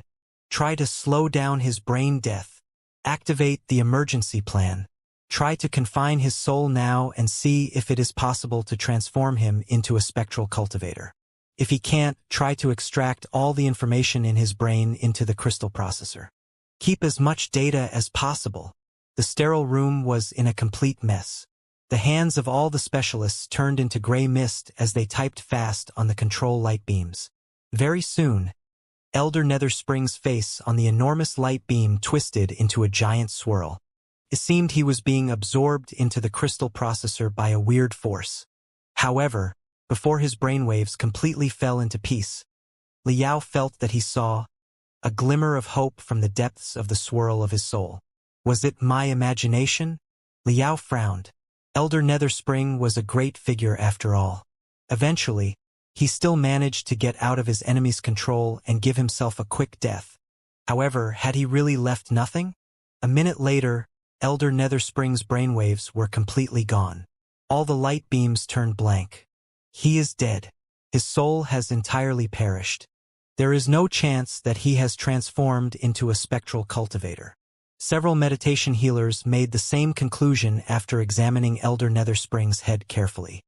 Try to slow down his brain death. Activate the emergency plan. Try to confine his soul now and see if it is possible to transform him into a spectral cultivator. If he can't, try to extract all the information in his brain into the crystal processor. Keep as much data as possible. The sterile room was in a complete mess. The hands of all the specialists turned into gray mist as they typed fast on the control light beams. Very soon, Elder Netherspring's face on the enormous light beam twisted into a giant swirl. It seemed he was being absorbed into the crystal processor by a weird force. However, before his brainwaves completely fell into peace, Liao felt that he saw a glimmer of hope from the depths of the swirl of his soul. Was it my imagination? Liao frowned. Elder Netherspring was a great figure after all. Eventually, he still managed to get out of his enemy's control and give himself a quick death. However, had he really left nothing? A minute later, Elder Netherspring's brainwaves were completely gone. All the light beams turned blank. He is dead. His soul has entirely perished. There is no chance that he has transformed into a spectral cultivator. Several meditation healers made the same conclusion after examining Elder Netherspring's head carefully.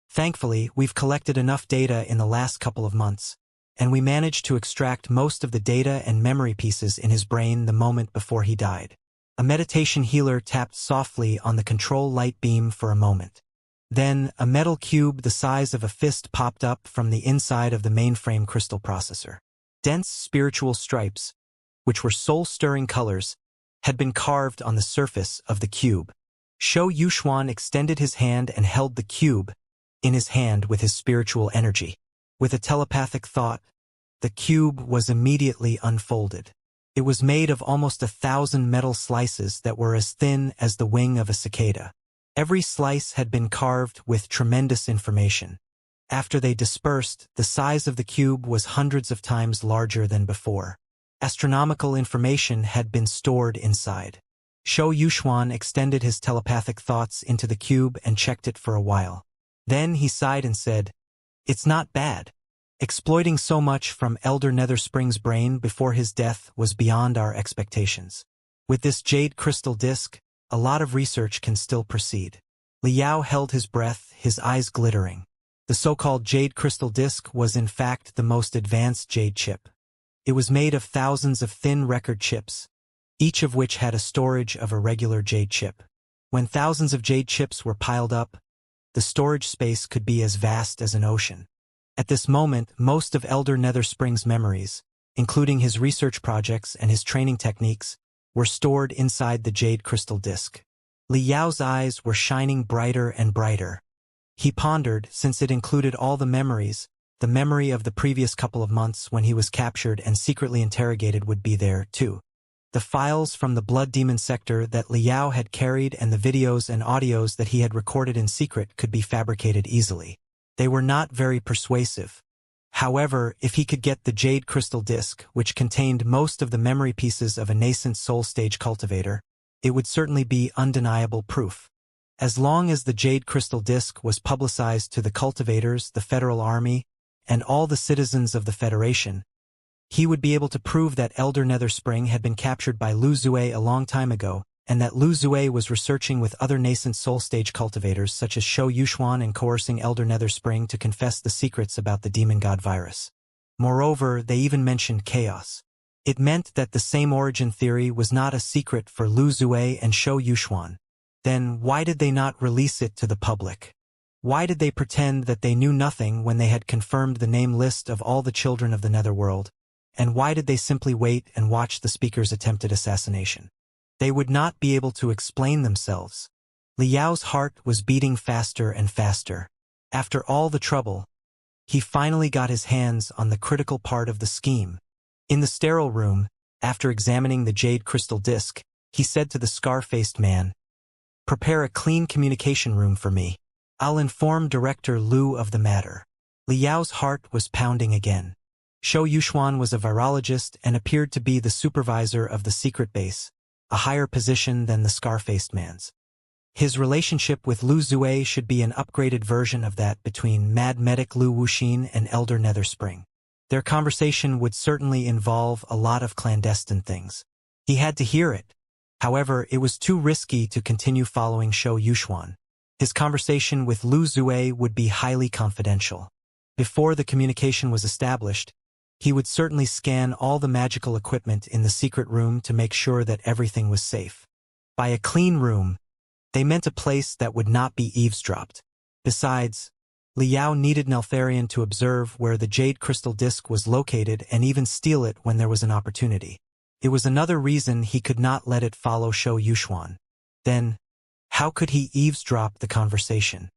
Thankfully, we've collected enough data in the last couple of months, and we managed to extract most of the data and memory pieces in his brain the moment before he died. A meditation healer tapped softly on the control light beam for a moment. Then, a metal cube the size of a fist popped up from the inside of the mainframe crystal processor. Dense spiritual stripes, which were soul-stirring colors, had been carved on the surface of the cube. Shou Yuxuan extended his hand and held the cube in his hand with his spiritual energy. With a telepathic thought, the cube was immediately unfolded. It was made of almost 1,000 metal slices that were as thin as the wing of a cicada. Every slice had been carved with tremendous information. After they dispersed, the size of the cube was hundreds of times larger than before. Astronomical information had been stored inside. Shou Yuxuan extended his telepathic thoughts into the cube and checked it for a while. Then he sighed and said, "It's not bad." Exploiting so much from Elder Netherspring's brain before his death was beyond our expectations. With this jade crystal disk, a lot of research can still proceed. Liao held his breath, his eyes glittering. The so-called jade crystal disk was in fact the most advanced jade chip. It was made of thousands of thin record chips, each of which had a storage of a regular jade chip. When thousands of jade chips were piled up, the storage space could be as vast as an ocean. At this moment, most of Elder Netherspring's memories, including his research projects and his training techniques, were stored inside the jade crystal disk. Li Yao's eyes were shining brighter and brighter. He pondered, since it included all the memories, the memory of the previous couple of months when he was captured and secretly interrogated would be there, too. The files from the Blood Demon sector that Li Yao had carried and the videos and audios that he had recorded in secret could be fabricated easily. They were not very persuasive. However, if he could get the jade crystal disk, which contained most of the memory pieces of a nascent soul stage cultivator, it would certainly be undeniable proof. As long as the jade crystal disk was publicized to the cultivators, the Federal Army, and all the citizens of the Federation, he would be able to prove that Elder Netherspring had been captured by Lu Zue a long time ago, and that Lu Zue was researching with other nascent soul stage cultivators such as Shou Yuxuan and coercing Elder Netherspring to confess the secrets about the demon god virus. Moreover, they even mentioned chaos. It meant that the same origin theory was not a secret for Lu Zue and Shou Yuxuan. Then why did they not release it to the public? Why did they pretend that they knew nothing when they had confirmed the name list of all the children of the Netherworld? And why did they simply wait and watch the speaker's attempted assassination? They would not be able to explain themselves. Li Yao's heart was beating faster and faster. After all the trouble, he finally got his hands on the critical part of the scheme. In the sterile room, after examining the jade crystal disk, he said to the scar-faced man, "Prepare a clean communication room for me. I'll inform Director Lu of the matter." Li Yao's heart was pounding again. Shou Yuxuan was a virologist and appeared to be the supervisor of the secret base, a higher position than the scar-faced man's. His relationship with Lu Zue should be an upgraded version of that between Mad Medic Lu Wuxin and Elder Netherspring. Their conversation would certainly involve a lot of clandestine things. He had to hear it. However, it was too risky to continue following Shou Yuxuan. His conversation with Lu Zue would be highly confidential. Before the communication was established, he would certainly scan all the magical equipment in the secret room to make sure that everything was safe. By a clean room, they meant a place that would not be eavesdropped. Besides, Li Yao needed Neltharion to observe where the jade crystal disk was located and even steal it when there was an opportunity. It was another reason he could not let it follow Shou Yuxuan. Then, how could he eavesdrop the conversation?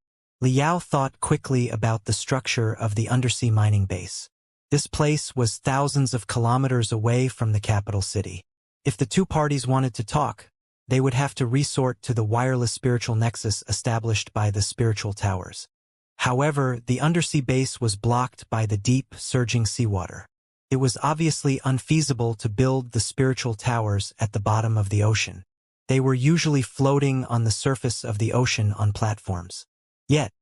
Li Yao thought quickly about the structure of the undersea mining base. This place was thousands of kilometers away from the capital city. If the two parties wanted to talk, they would have to resort to the wireless spiritual nexus established by the spiritual towers. However, the undersea base was blocked by the deep, surging seawater. It was obviously unfeasible to build the spiritual towers at the bottom of the ocean. They were usually floating on the surface of the ocean on platforms. Yet,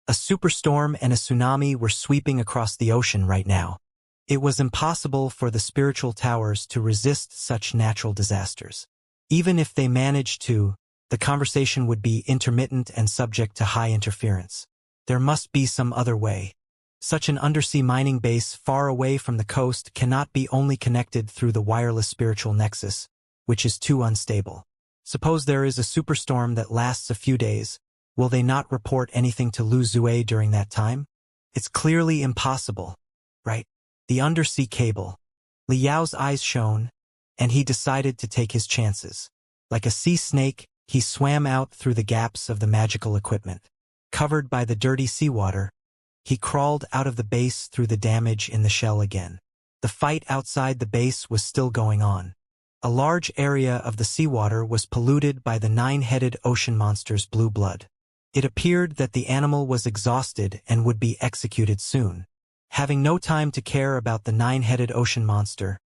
a superstorm and a tsunami were sweeping across the ocean right now. It was impossible for the spiritual towers to resist such natural disasters. Even if they managed to, the conversation would be intermittent and subject to high interference. There must be some other way. Such an undersea mining base far away from the coast cannot be only connected through the wireless spiritual nexus, which is too unstable. Suppose there is a superstorm that lasts a few days, will they not report anything to Lu Zue during that time? It's clearly impossible, right? The undersea cable. Li Yao's eyes shone, and he decided to take his chances. Like a sea snake, he swam out through the gaps of the magical equipment. Covered by the dirty seawater, he crawled out of the base through the damage in the shell again. The fight outside the base was still going on. A large area of the seawater was polluted by the nine-headed ocean monster's blue blood. It appeared that the animal was exhausted and would be executed soon. Having no time to care about the nine-headed ocean monster,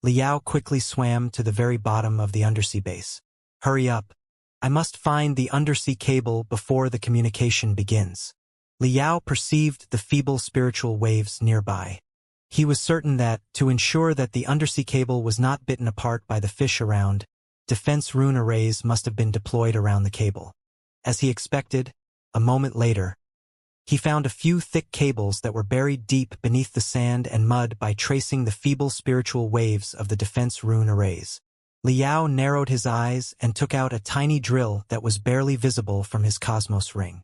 Li Yao quickly swam to the very bottom of the undersea base. Hurry up. I must find the undersea cable before the communication begins. Li Yao perceived the feeble spiritual waves nearby. He was certain that, to ensure that the undersea cable was not bitten apart by the fish around, defense rune arrays must have been deployed around the cable. As he expected, a moment later, he found a few thick cables that were buried deep beneath the sand and mud by tracing the feeble spiritual waves of the defense rune arrays. Li Yao narrowed his eyes and took out a tiny drill that was barely visible from his cosmos ring.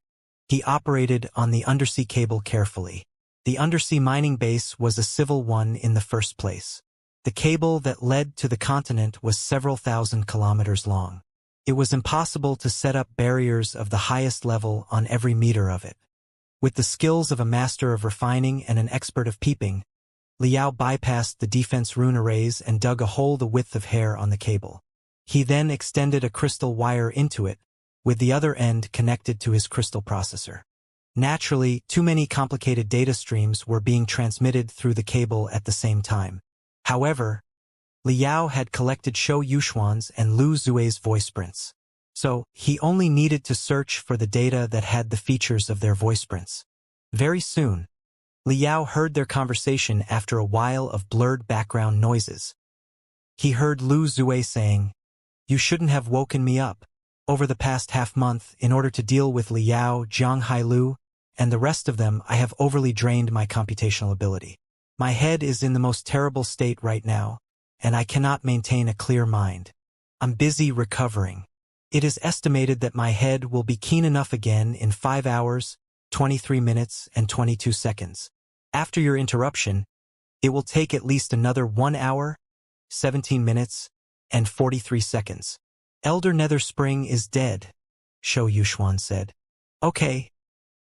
He operated on the undersea cable carefully. The undersea mining base was a civil one in the first place. The cable that led to the continent was several thousand kilometers long. It was impossible to set up barriers of the highest level on every meter of it. With the skills of a master of refining and an expert of peeping, Li Yao bypassed the defense rune arrays and dug a hole the width of hair on the cable. He then extended a crystal wire into it, with the other end connected to his crystal processor. Naturally, too many complicated data streams were being transmitted through the cable at the same time. However, Li Yao had collected Shou Yuxuan's and Lu Zue's voice prints. So, he only needed to search for the data that had the features of their voice prints. Very soon, Li Yao heard their conversation after a while of blurred background noises. He heard Lu Zue saying, "You shouldn't have woken me up. Over the past half-month, in order to deal with Li Yao, Zhang Hailu, and the rest of them, I have overly drained my computational ability. My head is in the most terrible state right now, and I cannot maintain a clear mind. I'm busy recovering. It is estimated that my head will be keen enough again in 5 hours, 23 minutes, and 22 seconds. After your interruption, it will take at least another 1 hour, 17 minutes, and 43 seconds. Elder Nether Spring is dead," Shou Yuxuan said. "Okay,"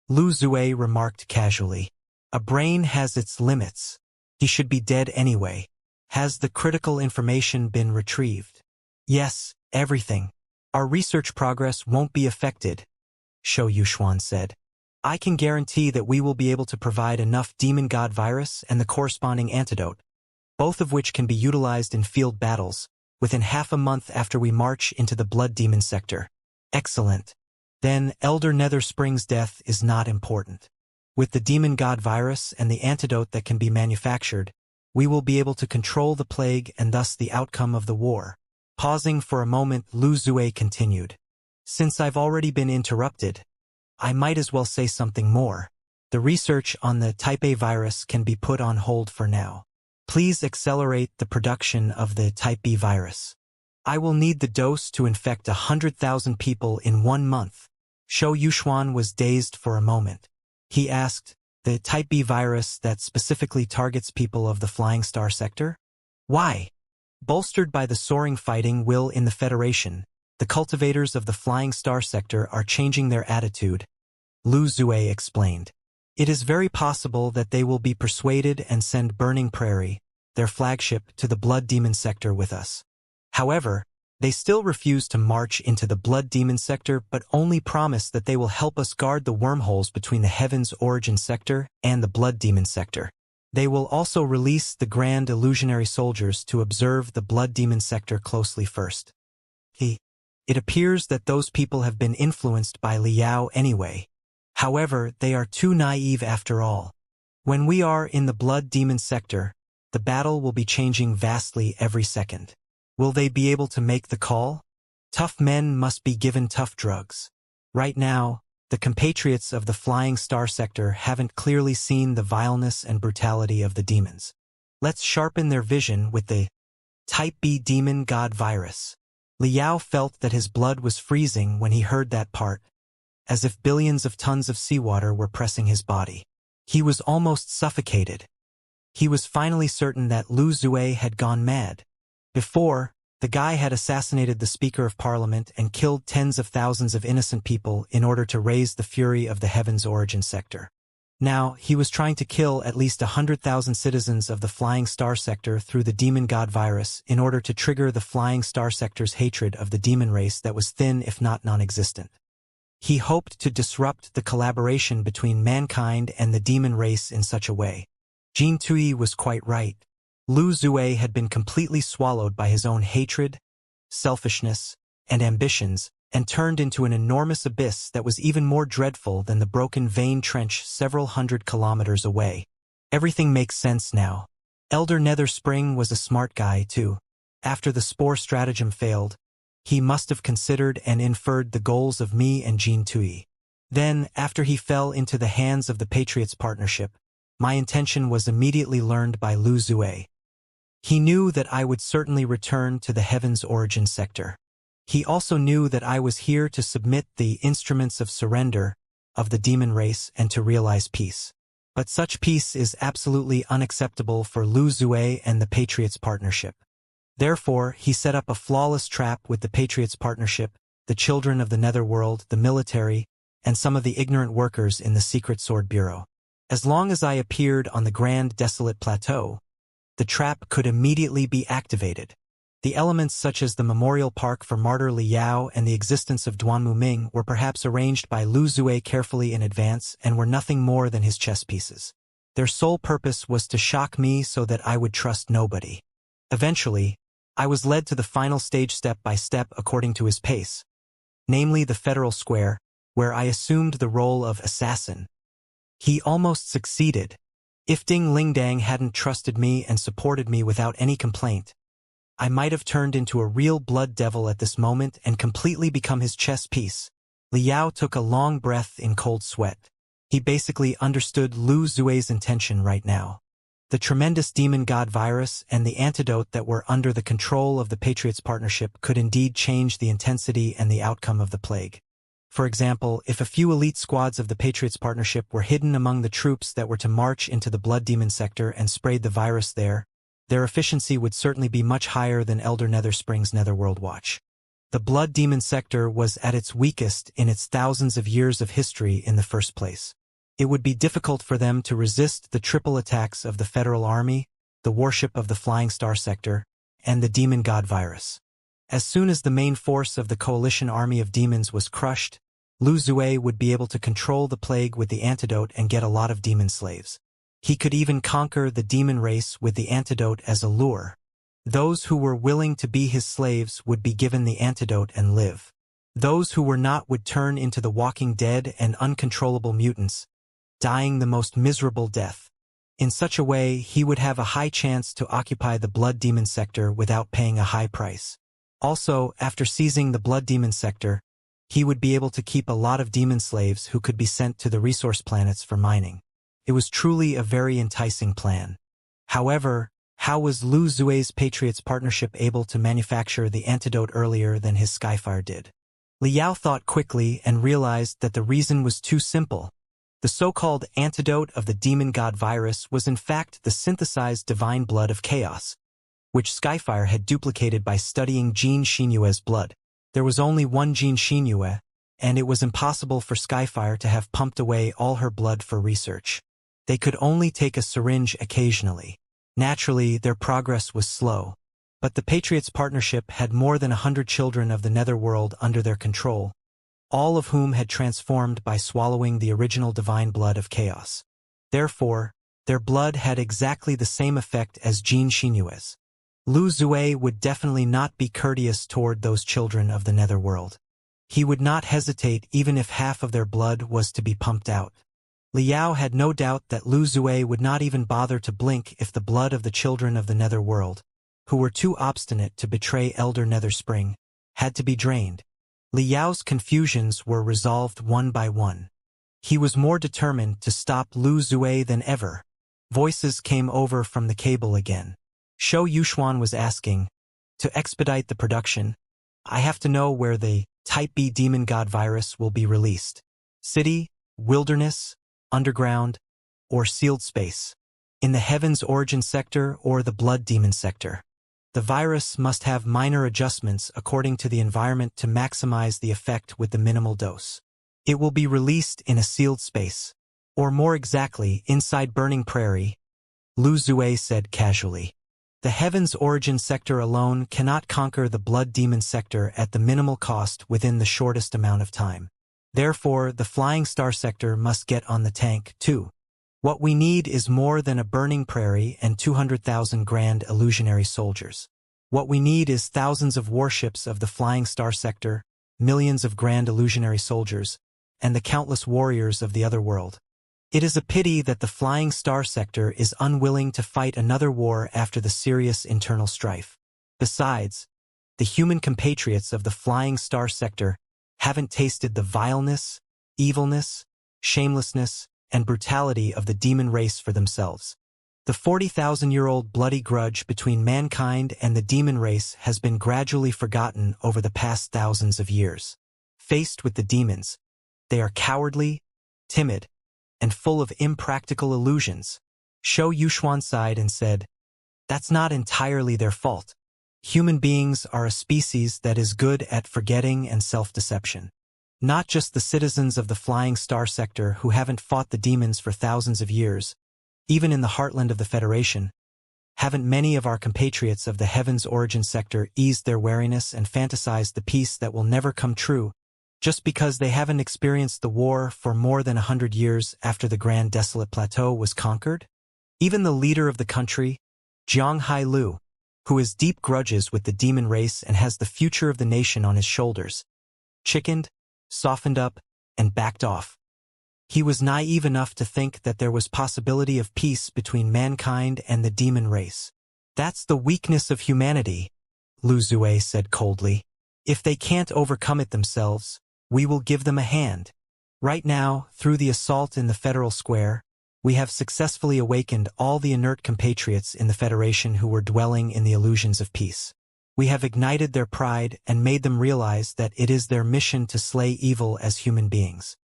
Lu Zue remarked casually. "A brain has its limits. He should be dead anyway. Has the critical information been retrieved?" "Yes, everything. Our research progress won't be affected," Shou Yuxuan said. "I can guarantee that we will be able to provide enough demon god virus and the corresponding antidote, both of which can be utilized in field battles, within half a month after we march into the blood demon sector." "Excellent. Then Elder Nether Spring's death is not important. With the demon god virus and the antidote that can be manufactured, we will be able to control the plague and thus the outcome of the war." Pausing for a moment, Lu Zue continued. "Since I've already been interrupted, I might as well say something more. The research on the Type A virus can be put on hold for now. Please accelerate the production of the Type B virus. I will need the dose to infect 100,000 people in 1 month." Shou Yuxuan was dazed for a moment. He asked, "The Type B virus that specifically targets people of the Flying Star sector? Why?" Bolstered by the soaring fighting will in the Federation, the cultivators of the Flying Star sector are changing their attitude, Lu Zue explained. "It is very possible that they will be persuaded and send Burning Prairie, their flagship, to the Blood Demon sector with us. However, they still refuse to march into the Blood Demon sector but only promise that they will help us guard the wormholes between the Heaven's Origin sector and the Blood Demon sector. They will also release the Grand Illusionary Soldiers to observe the Blood Demon sector closely first. It appears that those people have been influenced by Li Yao anyway. However, they are too naive after all. When we are in the Blood Demon sector, the battle will be changing vastly every second. Will they be able to make the call? Tough men must be given tough drugs. Right now, the compatriots of the Flying Star sector haven't clearly seen the vileness and brutality of the demons. Let's sharpen their vision with the Type B demon god virus." Liao felt that his blood was freezing when he heard that part, as if billions of tons of seawater were pressing his body. He was almost suffocated. He was finally certain that Lu Zue had gone mad. Before, the guy had assassinated the Speaker of Parliament and killed tens of thousands of innocent people in order to raise the fury of the Heaven's Origin sector. Now, he was trying to kill at least 100,000 citizens of the Flying Star sector through the demon god virus in order to trigger the Flying Star sector's hatred of the demon race that was thin if not non-existent. He hoped to disrupt the collaboration between mankind and the demon race in such a way. Jin Tui was quite right. Lu Zue had been completely swallowed by his own hatred, selfishness, and ambitions, and turned into an enormous abyss that was even more dreadful than the broken vein trench several hundred kilometers away. Everything makes sense now. Elder Nether Spring was a smart guy, too. After the spore stratagem failed, he must have considered and inferred the goals of me and Jin Tui. Then, after he fell into the hands of the Patriots Partnership, my intention was immediately learned by Lu Zue. He knew that I would certainly return to the Heaven's Origin sector. He also knew that I was here to submit the instruments of surrender of the demon race and to realize peace. But such peace is absolutely unacceptable for Lu Zue and the Patriots Partnership. Therefore, he set up a flawless trap with the Patriots Partnership, the children of the Netherworld, the military, and some of the ignorant workers in the Secret Sword Bureau. As long as I appeared on the Grand Desolate Plateau, the trap could immediately be activated. The elements such as the Memorial Park for Martyr Liao and the existence of Duanmu Ming were perhaps arranged by Lu Zue carefully in advance and were nothing more than his chess pieces. Their sole purpose was to shock me so that I would trust nobody. Eventually, I was led to the final stage step by step according to his pace, namely the Federal Square, where I assumed the role of assassin. He almost succeeded. If Ding Lingdang hadn't trusted me and supported me without any complaint, I might have turned into a real blood devil at this moment and completely become his chess piece. Liao took a long breath in cold sweat. He basically understood Lu Zue's intention right now. The tremendous demon god virus and the antidote that were under the control of the Patriots Partnership could indeed change the intensity and the outcome of the plague. For example, if a few elite squads of the Patriots Partnership were hidden among the troops that were to march into the Blood Demon sector and sprayed the virus there, their efficiency would certainly be much higher than Elder Nether Spring's Netherworld Watch. The Blood Demon sector was at its weakest in its thousands of years of history in the first place. It would be difficult for them to resist the triple attacks of the Federal Army, the warship of the Flying Star sector, and the Demon God virus. As soon as the main force of the coalition army of demons was crushed, Lu Zue would be able to control the plague with the antidote and get a lot of demon slaves. He could even conquer the demon race with the antidote as a lure. Those who were willing to be his slaves would be given the antidote and live. Those who were not would turn into the walking dead and uncontrollable mutants, dying the most miserable death. In such a way, he would have a high chance to occupy the Blood Demon sector without paying a high price. Also, after seizing the Blood Demon sector, he would be able to keep a lot of demon slaves who could be sent to the resource planets for mining. It was truly a very enticing plan. However, how was Lu Zue's Patriots Partnership able to manufacture the antidote earlier than his Skyfire did? Liao thought quickly and realized that the reason was too simple. The so-called antidote of the demon god virus was in fact the synthesized divine blood of chaos, which Skyfire had duplicated by studying Jin Xinyue's blood. There was only one Jin Xinyue, and it was impossible for Skyfire to have pumped away all her blood for research. They could only take a syringe occasionally. Naturally, their progress was slow. But the Patriots Partnership had more than 100 children of the Netherworld under their control, all of whom had transformed by swallowing the original divine blood of chaos. Therefore, their blood had exactly the same effect as Jin Xinyue's. Lu Zue would definitely not be courteous toward those children of the Netherworld. He would not hesitate even if half of their blood was to be pumped out. Liao had no doubt that Lu Zue would not even bother to blink if the blood of the children of the Netherworld, who were too obstinate to betray Elder Nether Spring, had to be drained. Liao's confusions were resolved one by one. He was more determined to stop Lu Zue than ever. Voices came over from the cable again. Shou Yuxuan was asking, to expedite the production, I have to know where the Type B demon god virus will be released. City, wilderness, underground, or sealed space. In the heavens origin sector or the blood demon sector. The virus must have minor adjustments according to the environment to maximize the effect with the minimal dose. It will be released in a sealed space. Or more exactly, inside burning prairie, Lu Zue said casually. The heavens origin sector alone cannot conquer the blood demon sector at the minimal cost within the shortest amount of time. Therefore, the flying star sector must get on the tank, too. What we need is more than a burning prairie and 200,000 grand illusionary soldiers. What we need is thousands of warships of the flying star sector, millions of grand illusionary soldiers, and the countless warriors of the other world. It is a pity that the flying star sector is unwilling to fight another war after the serious internal strife. Besides, the human compatriots of the flying star sector haven't tasted the vileness, evilness, shamelessness, and brutality of the demon race for themselves. The 40,000-year-old bloody grudge between mankind and the demon race has been gradually forgotten over the past thousands of years. Faced with the demons, they are cowardly, timid, and full of impractical illusions. Shou Yuxuan sighed and said, "That's not entirely their fault. Human beings are a species that is good at forgetting and self-deception. Not just the citizens of the flying star sector who haven't fought the demons for thousands of years, even in the heartland of the Federation, haven't many of our compatriots of the heavens origin sector eased their wariness and fantasized the peace that will never come true, just because they haven't experienced the war for more than 100 years after the Grand Desolate Plateau was conquered? Even the leader of the country, Jiang Hailu, who has deep grudges with the demon race and has the future of the nation on his shoulders, chickened, softened up, and backed off. He was naive enough to think that there was possibility of peace between mankind and the demon race. That's the weakness of humanity, Lu Zue said coldly. If they can't overcome it themselves, we will give them a hand. Right now, through the assault in the Federal Square, we have successfully awakened all the inert compatriots in the Federation who were dwelling in the illusions of peace. We have ignited their pride and made them realize that it is their mission to slay evil as human beings.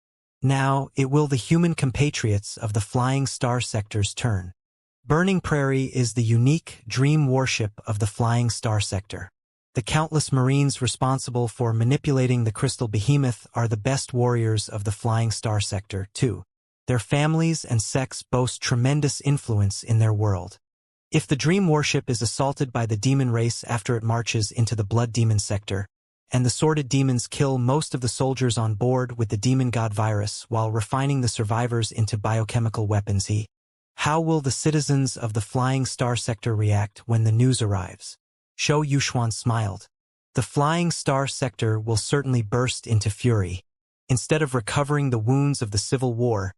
Now, it will the human compatriots of the flying star sector's turn. Burning Prairie is the unique dream warship of the flying star sector. The countless Marines responsible for manipulating the crystal behemoth are the best warriors of the flying star sector, too. Their families and sects boast tremendous influence in their world. If the dream warship is assaulted by the demon race after it marches into the blood demon sector, and the sordid demons kill most of the soldiers on board with the demon god virus while refining the survivors into biochemical weapons, how will the citizens of the flying star sector react when the news arrives? Shou Yuxuan smiled. The flying star sector will certainly burst into fury. Instead of recovering the wounds of the civil war,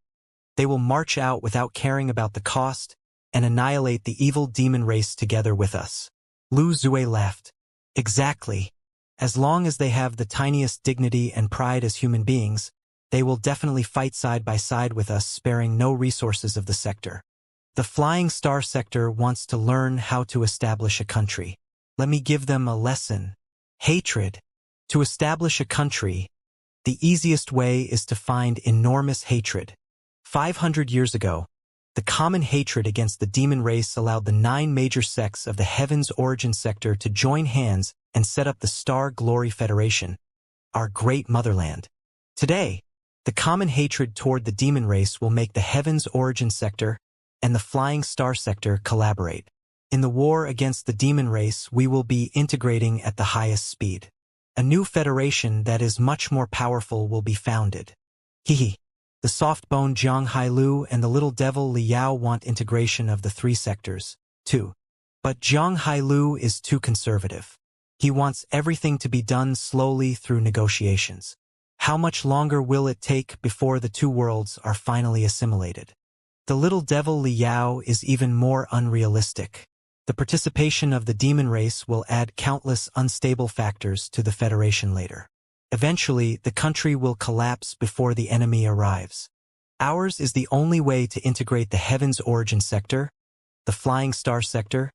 they will march out without caring about the cost and annihilate the evil demon race together with us. Lu Zue laughed. Exactly. As long as they have the tiniest dignity and pride as human beings, they will definitely fight side by side with us, sparing no resources of the sector. The flying star sector wants to learn how to establish a country. Let me give them a lesson. Hatred. To establish a country, the easiest way is to find enormous hatred. 500 years ago, the common hatred against the demon race allowed the 9 major sects of the Heavens Origin sector to join hands and set up the Star Glory Federation, our great motherland. Today, the common hatred toward the demon race will make the Heavens Origin sector and the Flying Star sector collaborate. In the war against the demon race, we will be integrating at the highest speed. A new federation that is much more powerful will be founded. Hehe. The soft-boned Jiang Hailu and the little devil Li Yao want integration of the 3 sectors, too. But Jiang Hailu is too conservative. He wants everything to be done slowly through negotiations. How much longer will it take before the 2 worlds are finally assimilated? The little devil Li Yao is even more unrealistic. The participation of the demon race will add countless unstable factors to the Federation later. Eventually, the country will collapse before the enemy arrives. Ours is the only way to integrate the Heavens Origin sector, the Flying Star sector,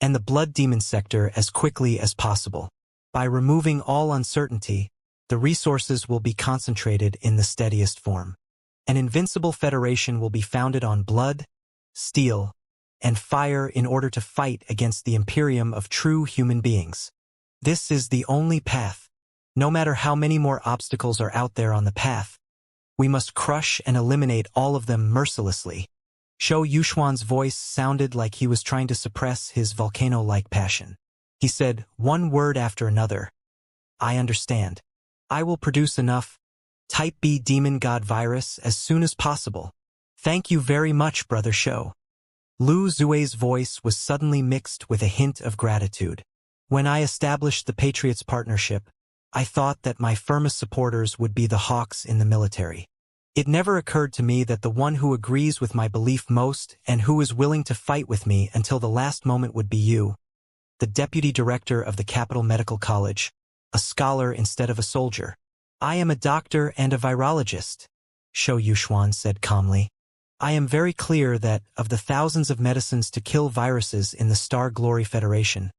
and the Blood Demon sector as quickly as possible. By removing all uncertainty, the resources will be concentrated in the steadiest form. An invincible federation will be founded on blood, steel, and fire in order to fight against the imperium of true human beings. This is the only path. No matter how many more obstacles are out there on the path, we must crush and eliminate all of them mercilessly. Shou Yuxuan's voice sounded like he was trying to suppress his volcano-like passion. He said, one word after another. I understand. I will produce enough Type B demon god virus as soon as possible. Thank you very much, Brother Shou. Lu Zue's voice was suddenly mixed with a hint of gratitude. When I established the Patriots Partnership, I thought that my firmest supporters would be the hawks in the military. It never occurred to me that the one who agrees with my belief most and who is willing to fight with me until the last moment would be you, the deputy director of the Capital Medical College, a scholar instead of a soldier. I am a doctor and a virologist, Shou Yuxuan said calmly. I am very clear that, of the thousands of medicines to kill viruses in the Star Glory Federation,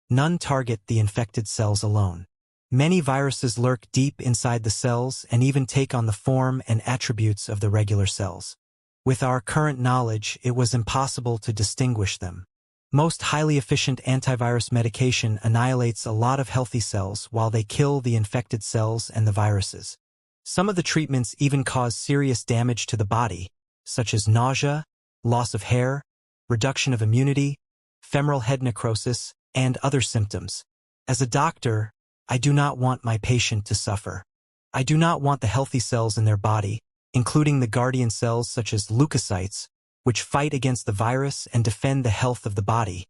none target the infected cells alone. Many viruses lurk deep inside the cells and even take on the form and attributes of the regular cells. With our current knowledge, it was impossible to distinguish them. Most highly efficient antivirus medication annihilates a lot of healthy cells while they kill the infected cells and the viruses. Some of the treatments even cause serious damage to the body, such as nausea, loss of hair, reduction of immunity, femoral head necrosis, and other symptoms. As a doctor, I do not want my patient to suffer. I do not want the healthy cells in their body, including the guardian cells such as leukocytes, which fight against the virus and defend the health of the body,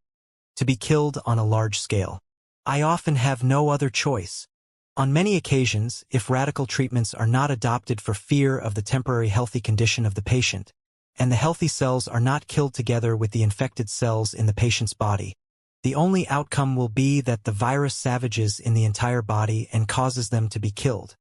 to be killed on a large scale. I often have no other choice. On many occasions, if radical treatments are not adopted for fear of the temporary healthy condition of the patient, and the healthy cells are not killed together with the infected cells in the patient's body, the only outcome will be that the virus savages in the entire body and causes them to be killed.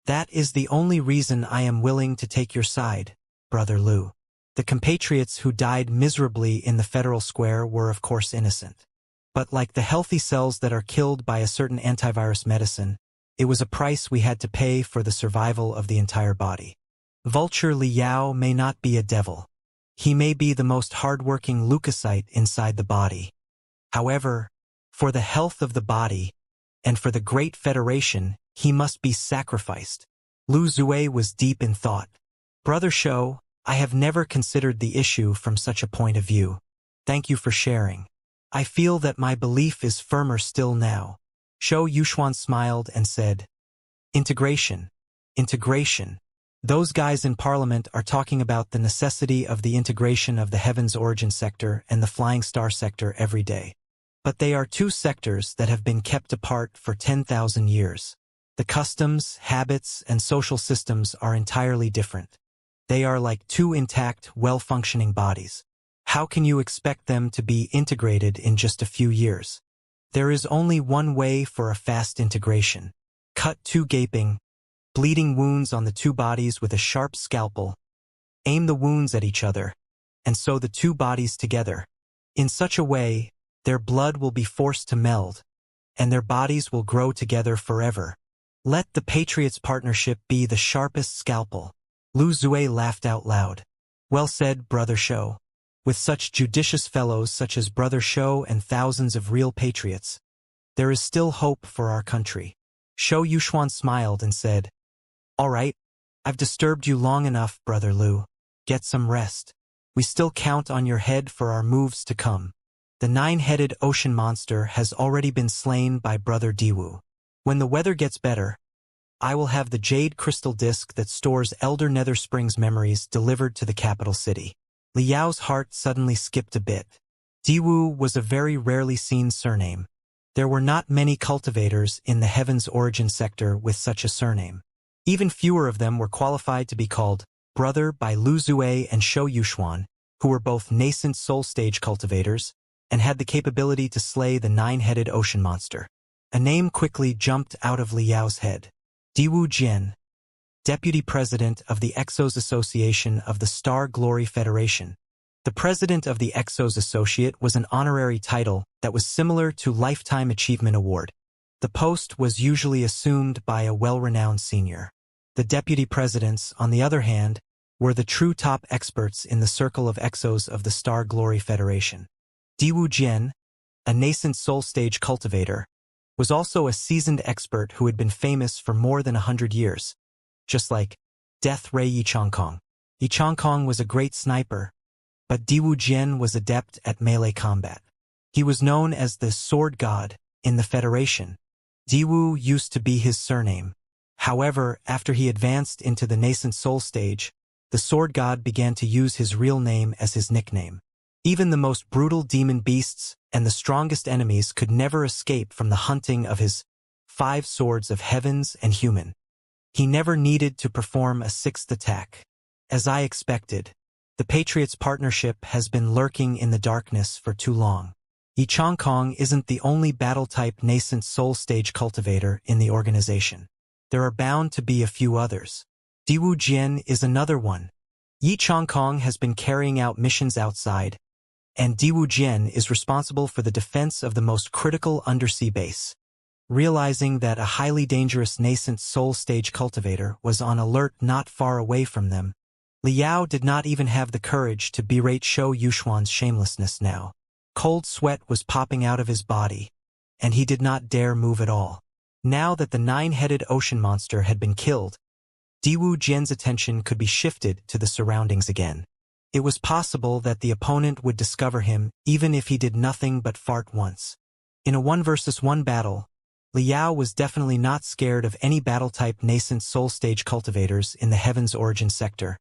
That is the only reason I am willing to take your side, Brother Lu. The compatriots who died miserably in the Federal Square were of course innocent. But like the healthy cells that are killed by a certain antivirus medicine, it was a price we had to pay for the survival of the entire body. Vulture Liao may not be a devil. He may be the most hard-working leukocyte inside the body. However, for the health of the body, and for the Great Federation, he must be sacrificed. Lu Zue was deep in thought. Brother Shou, I have never considered the issue from such a point of view. Thank you for sharing. I feel that my belief is firmer still now. Shou Yuxuan smiled and said, Integration. Integration. Those guys in Parliament are talking about the necessity of the integration of the Heavens Origin sector and the Flying Star sector every day. But they are two sectors that have been kept apart for 10,000 years. The customs, habits, and social systems are entirely different. They are like two intact, well-functioning bodies. How can you expect them to be integrated in just a few years? There is only one way for a fast integration. Cut two gaping, bleeding wounds on the two bodies with a sharp scalpel. Aim the wounds at each other, and sew the two bodies together. In such a way, their blood will be forced to meld, and their bodies will grow together forever. Let the Patriots Partnership be the sharpest scalpel. Lu Zue laughed out loud. Well said, Brother Shou. With such judicious fellows such as Brother Shou and thousands of real patriots, there is still hope for our country. Shou Yuxuan smiled and said, All right, I've disturbed you long enough, Brother Lu. Get some rest. We still count on your head for our moves to come. The nine-headed ocean monster has already been slain by Brother Diwu. When the weather gets better, I will have the jade crystal disc that stores Elder Nether Springs memories delivered to the capital city. Liao's heart suddenly skipped a bit. Diwu was a very rarely seen surname. There were not many cultivators in the Heavens Origin sector with such a surname. Even fewer of them were qualified to be called Brother by Lu Zue and Shou Yuxuan, who were both nascent soul-stage cultivators, and had the capability to slay the nine-headed ocean monster. A name quickly jumped out of Liao's head. Diwu Jian, Deputy President of the Exos Association of the Star Glory Federation. The President of the Exos Associate was an honorary title that was similar to Lifetime Achievement Award. The post was usually assumed by a well-renowned senior. The deputy presidents, on the other hand, were the true top experts in the circle of exos of the Star Glory Federation. Diwu Jian, a nascent soul-stage cultivator, was also a seasoned expert who had been famous for more than 100 years, just like Death Ray Yi Chongkong. Yi Chongkong was a great sniper, but Diwu Jian was adept at melee combat. He was known as the Sword God in the Federation. Diwu used to be his surname. However, after he advanced into the nascent soul stage, the Sword God began to use his real name as his nickname. Even the most brutal demon beasts and the strongest enemies could never escape from the hunting of his 5 swords of heavens and human. He never needed to perform a 6th attack. As I expected, the Patriots' partnership has been lurking in the darkness for too long. Yi Chongkong isn't the only battle-type nascent soul stage cultivator in the organization. There are bound to be a few others. Diwu Jian is another one. Yi Chongkong has been carrying out missions outside, and Diwu Jian is responsible for the defense of the most critical undersea base. Realizing that a highly dangerous nascent soul stage cultivator was on alert not far away from them, Liao did not even have the courage to berate Shou Yuxuan's shamelessness now. Cold sweat was popping out of his body, and he did not dare move at all. Now that the 9-headed ocean monster had been killed, Diwu Jian's attention could be shifted to the surroundings again. It was possible that the opponent would discover him even if he did nothing but fart once. In a 1-versus-1 battle, Liao was definitely not scared of any battle-type nascent soul stage cultivators in the Heaven's Origin sector,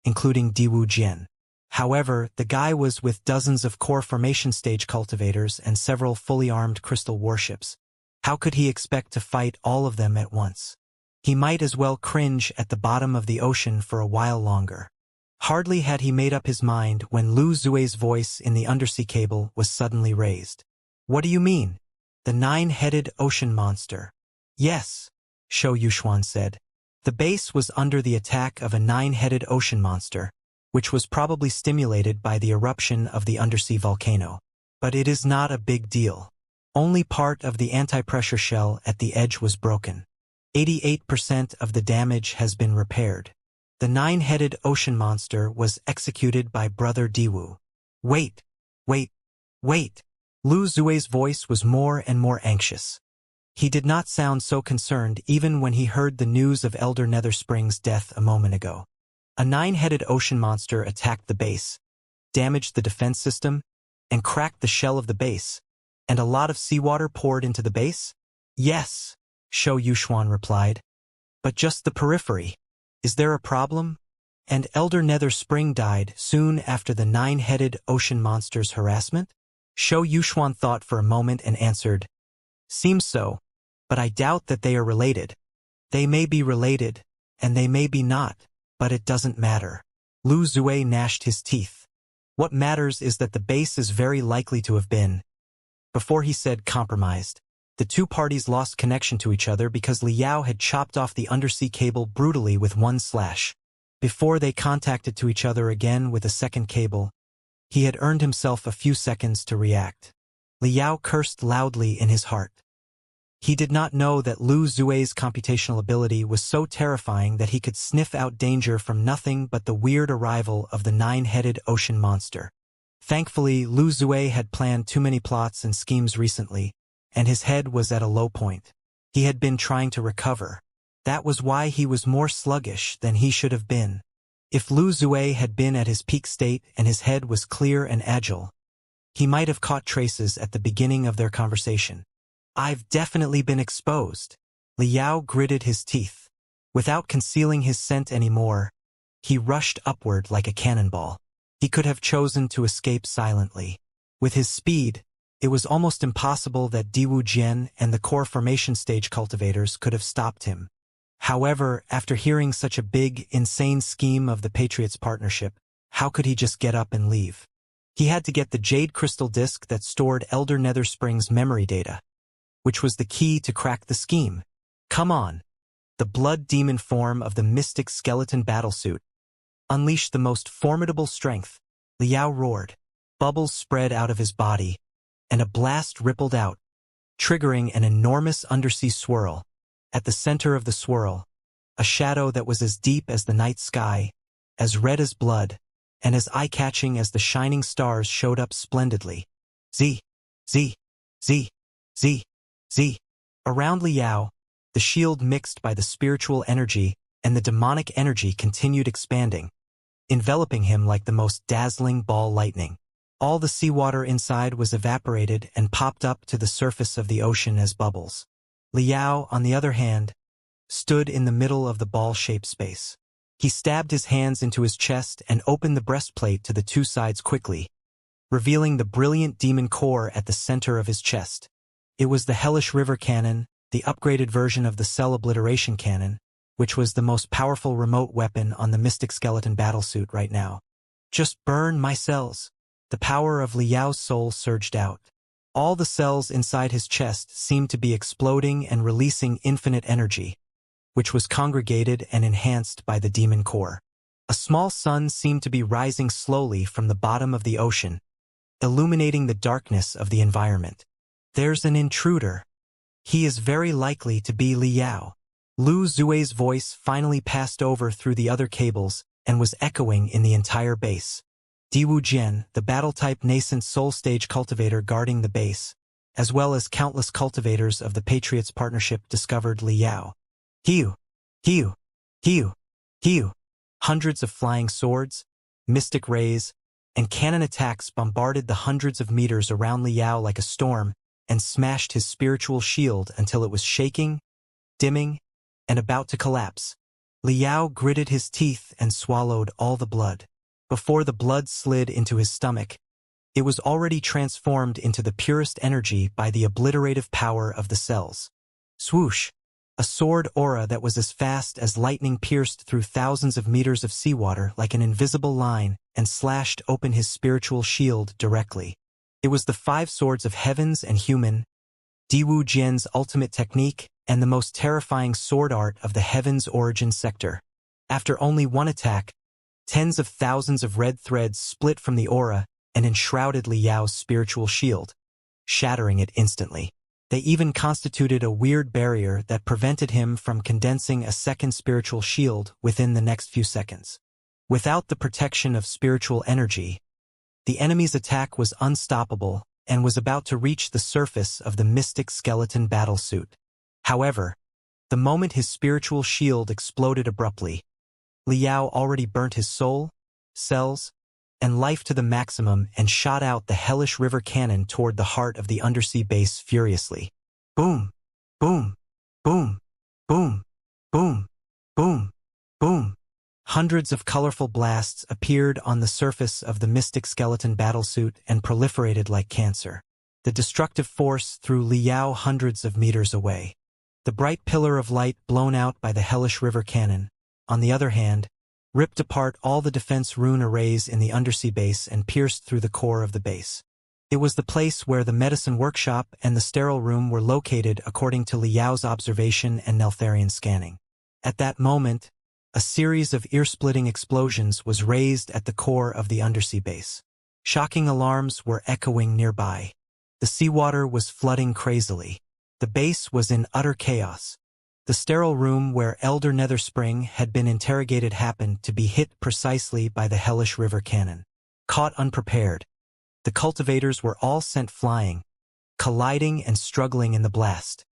including Diwu Jian. However, the guy was with dozens of core formation stage cultivators and several fully armed crystal warships. How could he expect to fight all of them at once? He might as well cringe at the bottom of the ocean for a while longer. Hardly had he made up his mind when Lu Zue's voice in the undersea cable was suddenly raised. What do you mean? The 9-headed ocean monster. Yes, Shou Yuxuan said. The base was under the attack of a 9-headed ocean monster, which was probably stimulated by the eruption of the undersea volcano. But it is not a big deal. Only part of the anti-pressure shell at the edge was broken. 88% of the damage has been repaired. The 9-headed ocean monster was executed by Brother Diwu. Wait. Lu Zue's voice was more and more anxious. He did not sound so concerned even when he heard the news of Elder Netherspring's death a moment ago. A 9-headed ocean monster attacked the base, damaged the defense system, and cracked the shell of the base. And a lot of seawater poured into the base? Yes, Shou Yuxuan replied. But just the periphery. Is there a problem? And Elder Netherspring died soon after the 9-headed ocean monster's harassment? Shou Yuxuan thought for a moment and answered, Seems so, but I doubt that they are related. They may be related, and they may be not, but it doesn't matter. Lu Zue gnashed his teeth. What matters is that the base is very likely to have been. Before he said compromised, the two parties lost connection to each other because Liao had chopped off the undersea cable brutally with one slash. Before they contacted to each other again with a second cable, he had earned himself a few seconds to react. Liao cursed loudly in his heart. He did not know that Lu Zue's computational ability was so terrifying that he could sniff out danger from nothing but the weird arrival of the 9-headed ocean monster. Thankfully, Lu Zue had planned too many plots and schemes recently, and his head was at a low point. He had been trying to recover. That was why he was more sluggish than he should have been. If Lu Zue had been at his peak state and his head was clear and agile, he might have caught traces at the beginning of their conversation. I've definitely been exposed. Liao gritted his teeth. Without concealing his scent anymore, he rushed upward like a cannonball. He could have chosen to escape silently. With his speed, it was almost impossible that Diwu Jian and the core formation stage cultivators could have stopped him. However, after hearing such a big, insane scheme of the Patriots' partnership, how could he just get up and leave? He had to get the jade crystal disk that stored Elder Netherspring's memory data, which was the key to crack the scheme. Come on! The blood demon form of the mystic skeleton battlesuit unleashed the most formidable strength. Liao roared. Bubbles spread out of his body, and a blast rippled out, triggering an enormous undersea swirl. At the center of the swirl, a shadow that was as deep as the night sky, as red as blood, and as eye-catching as the shining stars showed up splendidly. Z, Z, Z, Z, Z. Around Liao, the shield mixed by the spiritual energy and the demonic energy continued expanding, enveloping him like the most dazzling ball lightning. All the seawater inside was evaporated and popped up to the surface of the ocean as bubbles. Liao, on the other hand, stood in the middle of the ball-shaped space. He stabbed his hands into his chest and opened the breastplate to the two sides quickly, revealing the brilliant demon core at the center of his chest. It was the Hellish River Cannon, the upgraded version of the Cell Obliteration Cannon, which was the most powerful remote weapon on the Mystic Skeleton battlesuit right now. Just burn my cells. The power of Liao's soul surged out. All the cells inside his chest seemed to be exploding and releasing infinite energy, which was congregated and enhanced by the demon core. A small sun seemed to be rising slowly from the bottom of the ocean, illuminating the darkness of the environment. There's an intruder. He is very likely to be Liao. Lu Zue's voice finally passed over through the other cables and was echoing in the entire base. Diwu Jian, the battle-type nascent soul-stage cultivator guarding the base, as well as countless cultivators of the Patriots Partnership, discovered Liao. Hiu, hiu, hiu, hiu. Hundreds of flying swords, mystic rays, and cannon attacks bombarded the hundreds of meters around Liao like a storm and smashed his spiritual shield until it was shaking, dimming, and about to collapse. Liao gritted his teeth and swallowed all the blood. Before the blood slid into his stomach, it was already transformed into the purest energy by the obliterative power of the cells. Swoosh! A sword aura that was as fast as lightning pierced through thousands of meters of seawater like an invisible line and slashed open his spiritual shield directly. It was the 5 swords of heavens and human, Diwu Jian's ultimate technique, and the most terrifying sword art of the heavens origin sector. After only one attack, tens of thousands of red threads split from the aura and enshrouded Liao's spiritual shield, shattering it instantly. They even constituted a weird barrier that prevented him from condensing a second spiritual shield within the next few seconds. Without the protection of spiritual energy, the enemy's attack was unstoppable and was about to reach the surface of the Mystic Skeleton battlesuit. However, the moment his spiritual shield exploded abruptly, Liao already burnt his soul, cells, and life to the maximum and shot out the Hellish River Cannon toward the heart of the undersea base furiously. Boom! Boom! Boom! Boom! Boom! Boom! Boom! Hundreds of colorful blasts appeared on the surface of the Mystic Skeleton battlesuit and proliferated like cancer. The destructive force threw Liao hundreds of meters away. The bright pillar of light blown out by the Hellish River Cannon, on the other hand, ripped apart all the defense rune arrays in the undersea base and pierced through the core of the base. It was the place where the medicine workshop and the sterile room were located according to Liao's observation and Neltharion scanning. At that moment, a series of ear-splitting explosions was raised at the core of the undersea base. Shocking alarms were echoing nearby. The seawater was flooding crazily. The base was in utter chaos. The sterile room where Elder Netherspring had been interrogated happened to be hit precisely by the Hellish River Cannon. Caught unprepared, the cultivators were all sent flying, colliding and struggling in the blast.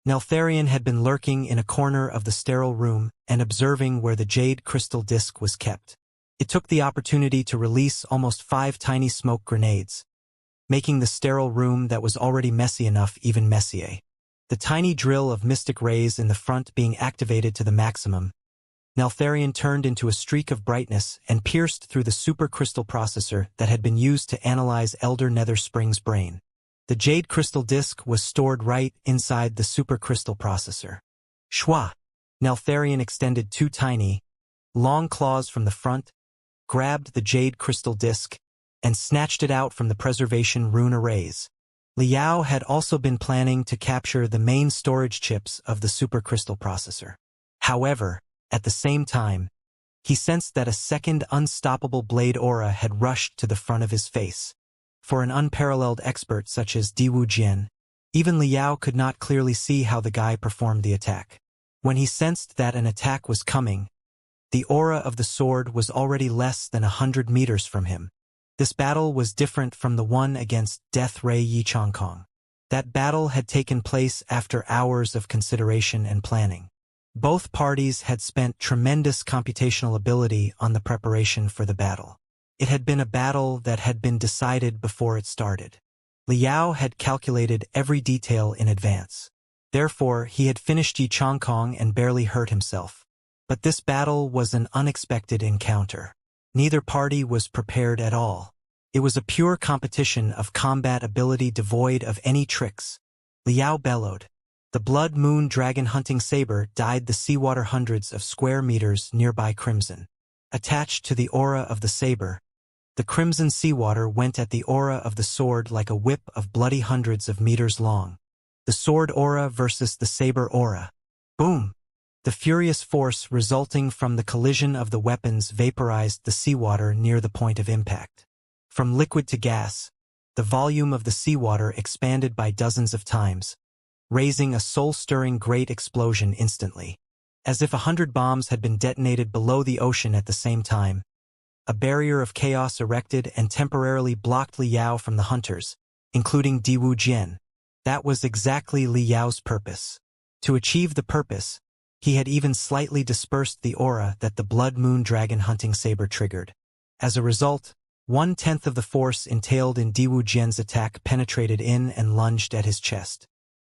Neltharion had been lurking in a corner of the sterile room and observing where the jade crystal disc was kept. It took the opportunity to release almost 5 tiny smoke grenades, making the sterile room that was already messy enough even messier. The tiny drill of mystic rays in the front being activated to the maximum, Neltharion turned into a streak of brightness and pierced through the supercrystal processor that had been used to analyze Elder Netherspring's brain. The jade crystal disk was stored right inside the supercrystal processor. Shwa! Neltharion extended 2 tiny, long claws from the front, grabbed the jade crystal disk, and snatched it out from the preservation rune arrays. Liao had also been planning to capture the main storage chips of the supercrystal processor. However, at the same time, he sensed that a second unstoppable blade aura had rushed to the front of his face. For an unparalleled expert such as Diwu Jian, Even Liao could not clearly see how the guy performed the attack. When he sensed that an attack was coming, the aura of the sword was already less than 100 meters from him. This battle was different from the one against Death Ray Yi Chongkong. That battle had taken place after hours of consideration and planning. Both parties had spent tremendous computational ability on the preparation for the battle. It had been a battle that had been decided before it started. Liao had calculated every detail in advance. Therefore, he had finished Yi Chongkong and barely hurt himself. But this battle was an unexpected encounter. Neither party was prepared at all. It was a pure competition of combat ability devoid of any tricks. Liao bellowed. The blood moon dragon hunting saber dyed the seawater hundreds of square meters nearby crimson. Attached to the aura of the saber, the crimson seawater went at the aura of the sword like a whip of bloody hundreds of meters long. The sword aura versus the saber aura. Boom! The furious force resulting from the collision of the weapons vaporized the seawater near the point of impact. From liquid to gas, the volume of the seawater expanded by dozens of times, raising a soul-stirring great explosion instantly. As if 100 bombs had been detonated below the ocean at the same time, a barrier of chaos erected and temporarily blocked Liao from the hunters, including Diwu Jian. That was exactly Liao's purpose. To achieve the purpose, he had even slightly dispersed the aura that the blood moon dragon hunting saber triggered. As a result, 1/10 of the force entailed in Diwu Jian's attack penetrated in and lunged at his chest.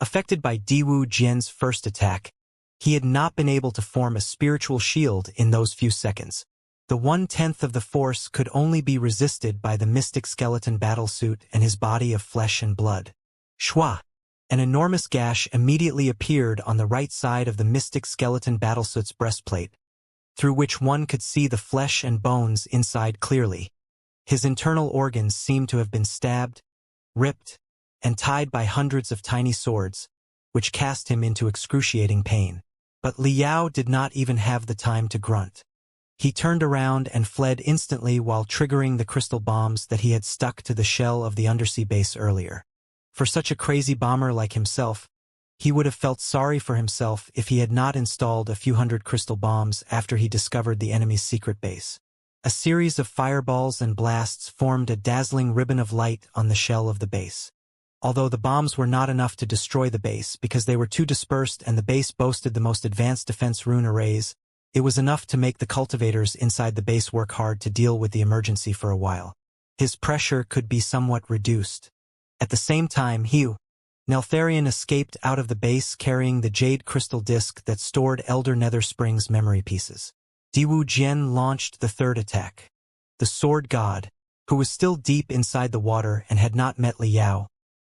Affected by Diwu Jian's first attack, he had not been able to form a spiritual shield in those few seconds. The 1/10 of the force could only be resisted by the mystic skeleton battlesuit and his body of flesh and blood. Shwa! An enormous gash immediately appeared on the right side of the mystic skeleton battlesuit's breastplate, through which one could see the flesh and bones inside clearly. His internal organs seemed to have been stabbed, ripped, and tied by hundreds of tiny swords, which cast him into excruciating pain. But Liao did not even have the time to grunt. He turned around and fled instantly while triggering the crystal bombs that he had stuck to the shell of the undersea base earlier. For such a crazy bomber like himself, he would have felt sorry for himself if he had not installed a few hundred crystal bombs after he discovered the enemy's secret base. A series of fireballs and blasts formed a dazzling ribbon of light on the shell of the base. Although the bombs were not enough to destroy the base because they were too dispersed and the base boasted the most advanced defense rune arrays, it was enough to make the cultivators inside the base work hard to deal with the emergency for a while. His pressure could be somewhat reduced. At the same time, Neltharion escaped out of the base carrying the jade crystal disk that stored Elder Nether Springs memory pieces. Diwu Jian launched the third attack. The sword god, who was still deep inside the water and had not met Liao,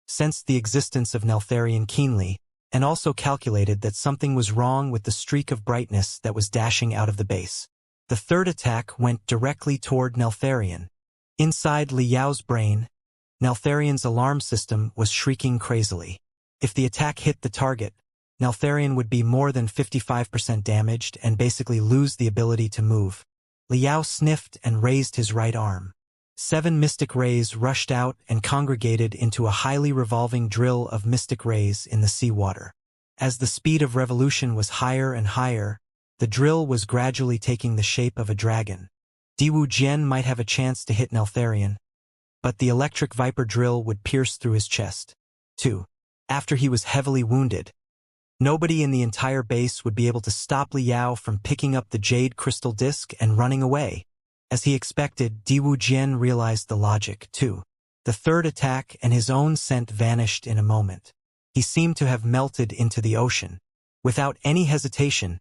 sensed the existence of Neltharion keenly, and also calculated that something was wrong with the streak of brightness that was dashing out of the base. The third attack went directly toward Neltharion. Inside Liao's brain, Neltharion's alarm system was shrieking crazily. If the attack hit the target, Neltharion would be more than 55% damaged and basically lose the ability to move. Liao sniffed and raised his right arm. 7 mystic rays rushed out and congregated into a highly revolving drill of mystic rays in the seawater. As the speed of revolution was higher and higher, the drill was gradually taking the shape of a dragon. Diwu Jian might have a chance to hit Neltharion, but the electric viper drill would pierce through his chest. 2. After he was heavily wounded, nobody in the entire base would be able to stop Liao from picking up the jade crystal disk and running away. As he expected, Diwu Jian realized the logic, too. The third attack and his own scent vanished in a moment. He seemed to have melted into the ocean. Without any hesitation,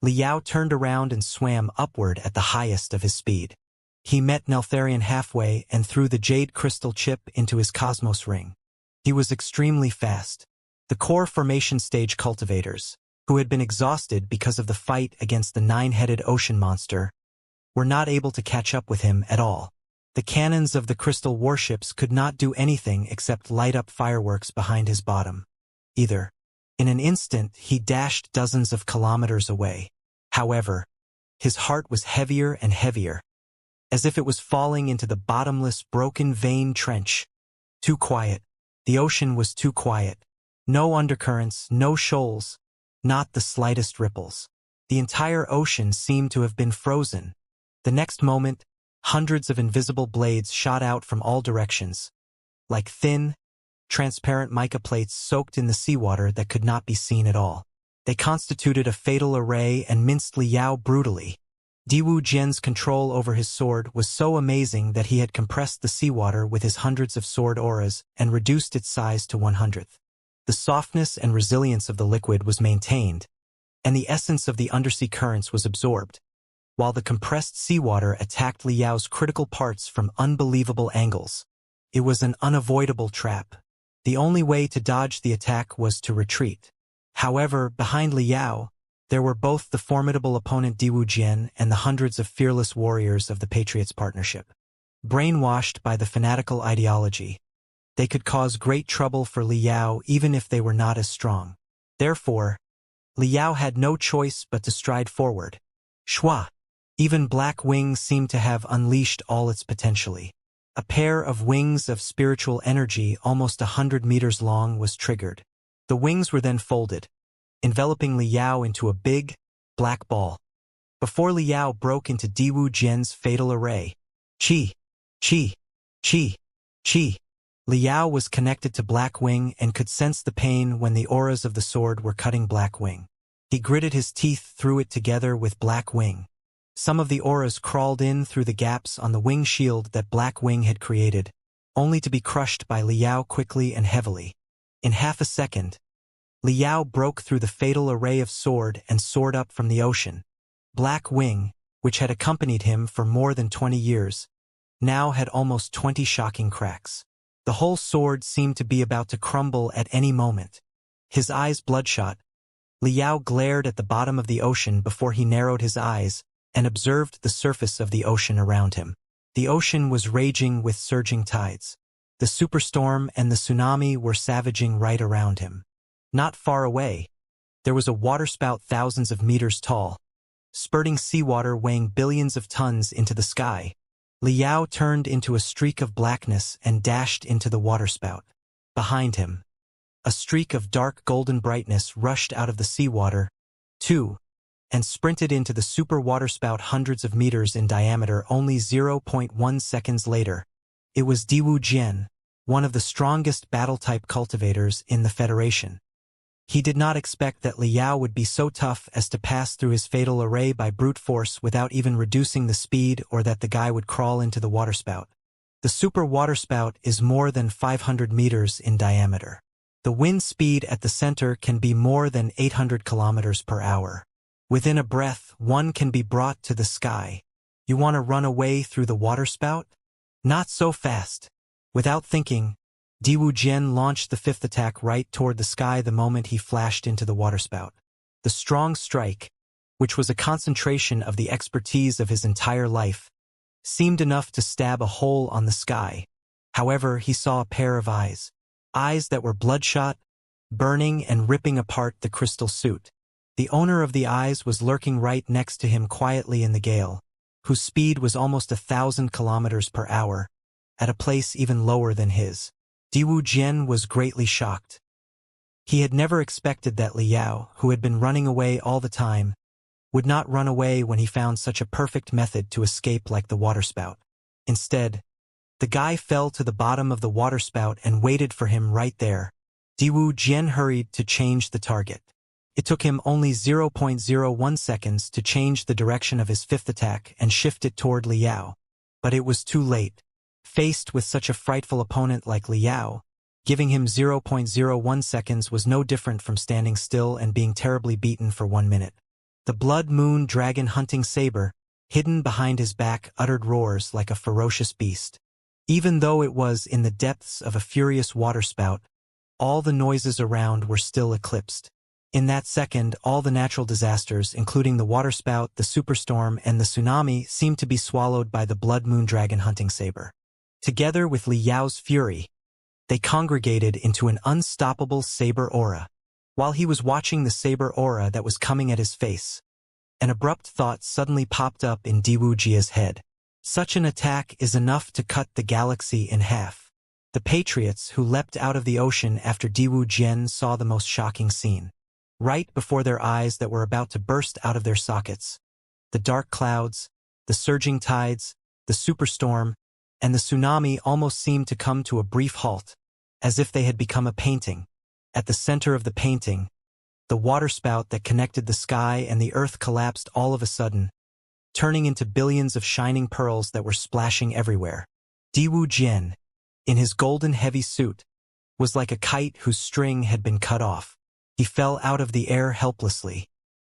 Liao turned around and swam upward at the highest of his speed. He met Neltharion halfway and threw the jade crystal chip into his cosmos ring. He was extremely fast. The core formation stage cultivators, who had been exhausted because of the fight against the 9-headed ocean monster, were not able to catch up with him at all. The cannons of the crystal warships could not do anything except light up fireworks behind his bottom. Either. In an instant, he dashed dozens of kilometers away. However, his heart was heavier and heavier, as if it was falling into the bottomless, broken vein trench. Too quiet. The ocean was too quiet. No undercurrents, no shoals, not the slightest ripples. The entire ocean seemed to have been frozen. The next moment, hundreds of invisible blades shot out from all directions, like thin, transparent mica plates soaked in the seawater that could not be seen at all. They constituted a fatal array and minced Liao brutally. Diwu Jian's control over his sword was so amazing that he had compressed the seawater with his hundreds of sword auras and reduced its size to 1/100th. The softness and resilience of the liquid was maintained, and the essence of the undersea currents was absorbed, while the compressed seawater attacked Liao's critical parts from unbelievable angles. It was an unavoidable trap. The only way to dodge the attack was to retreat. However, behind Liao, there were both the formidable opponent Diwu Jian and the hundreds of fearless warriors of the Patriots Partnership. Brainwashed by the fanatical ideology, they could cause great trouble for Liao even if they were not as strong. Therefore, Liao had no choice but to stride forward. Shua! Even Black Wing seemed to have unleashed all its potentially. A pair of wings of spiritual energy almost 100 meters long was triggered. The wings were then folded, enveloping Liao into a big, black ball. Before Liao broke into Diwu Jian's fatal array. Chi! Chi! Chi! Chi! Liao was connected to Black Wing and could sense the pain when the auras of the sword were cutting Black Wing. He gritted his teeth through it together with Black Wing. Some of the auras crawled in through the gaps on the wing shield that Black Wing had created, only to be crushed by Liao quickly and heavily. In half a second, Liao broke through the fatal array of sword and soared up from the ocean. Black Wing, which had accompanied him for more than 20 years, now had almost 20 shocking cracks. The whole sword seemed to be about to crumble at any moment. His eyes bloodshot, Liao glared at the bottom of the ocean before he narrowed his eyes and observed the surface of the ocean around him. The ocean was raging with surging tides. The superstorm and the tsunami were savaging right around him. Not far away, there was a waterspout thousands of meters tall, spurting seawater weighing billions of tons into the sky. Liao turned into a streak of blackness and dashed into the waterspout. Behind him, a streak of dark golden brightness rushed out of the seawater, too, and sprinted into the super waterspout hundreds of meters in diameter only 0.1 seconds later. It was Diwu Jian, one of the strongest battle-type cultivators in the Federation. He did not expect that Liao would be so tough as to pass through his fatal array by brute force without even reducing the speed, or that the guy would crawl into the waterspout. The super waterspout is more than 500 meters in diameter. The wind speed at the center can be more than 800 kilometers per hour. Within a breath, one can be brought to the sky. You want to run away through the waterspout? Not so fast. Without thinking, Diwu Jian launched the fifth attack right toward the sky the moment he flashed into the waterspout. The strong strike, which was a concentration of the expertise of his entire life, seemed enough to stab a hole on the sky. However, he saw a pair of eyes that were bloodshot, burning and ripping apart the crystal suit. The owner of the eyes was lurking right next to him quietly in the gale, whose speed was almost 1,000 kilometers per hour, at a place even lower than his. Diwu Jian was greatly shocked. He had never expected that Liao, who had been running away all the time, would not run away when he found such a perfect method to escape like the waterspout. Instead, the guy fell to the bottom of the waterspout and waited for him right there. Diwu Jian hurried to change the target. It took him only 0.01 seconds to change the direction of his fifth attack and shift it toward Liao. But it was too late. Faced with such a frightful opponent like Liao, giving him 0.01 seconds was no different from standing still and being terribly beaten for 1 minute. The Blood Moon Dragon hunting saber, hidden behind his back, uttered roars like a ferocious beast. Even though it was in the depths of a furious waterspout, all the noises around were still eclipsed. In that second, all the natural disasters, including the waterspout, the superstorm, and the tsunami, seemed to be swallowed by the Blood Moon Dragon hunting saber. Together with Liao's fury, they congregated into an unstoppable saber aura. While he was watching the saber aura that was coming at his face, an abrupt thought suddenly popped up in Diwu Jia's head. Such an attack is enough to cut the galaxy in half. The Patriots, who leapt out of the ocean after Diwu Jian saw the most shocking scene. Right before their eyes that were about to burst out of their sockets. The dark clouds, the surging tides, the superstorm, and the tsunami almost seemed to come to a brief halt, as if they had become a painting. At the center of the painting, the waterspout that connected the sky and the earth collapsed all of a sudden, turning into billions of shining pearls that were splashing everywhere. Diwu Jian, in his golden heavy suit, was like a kite whose string had been cut off. He fell out of the air helplessly.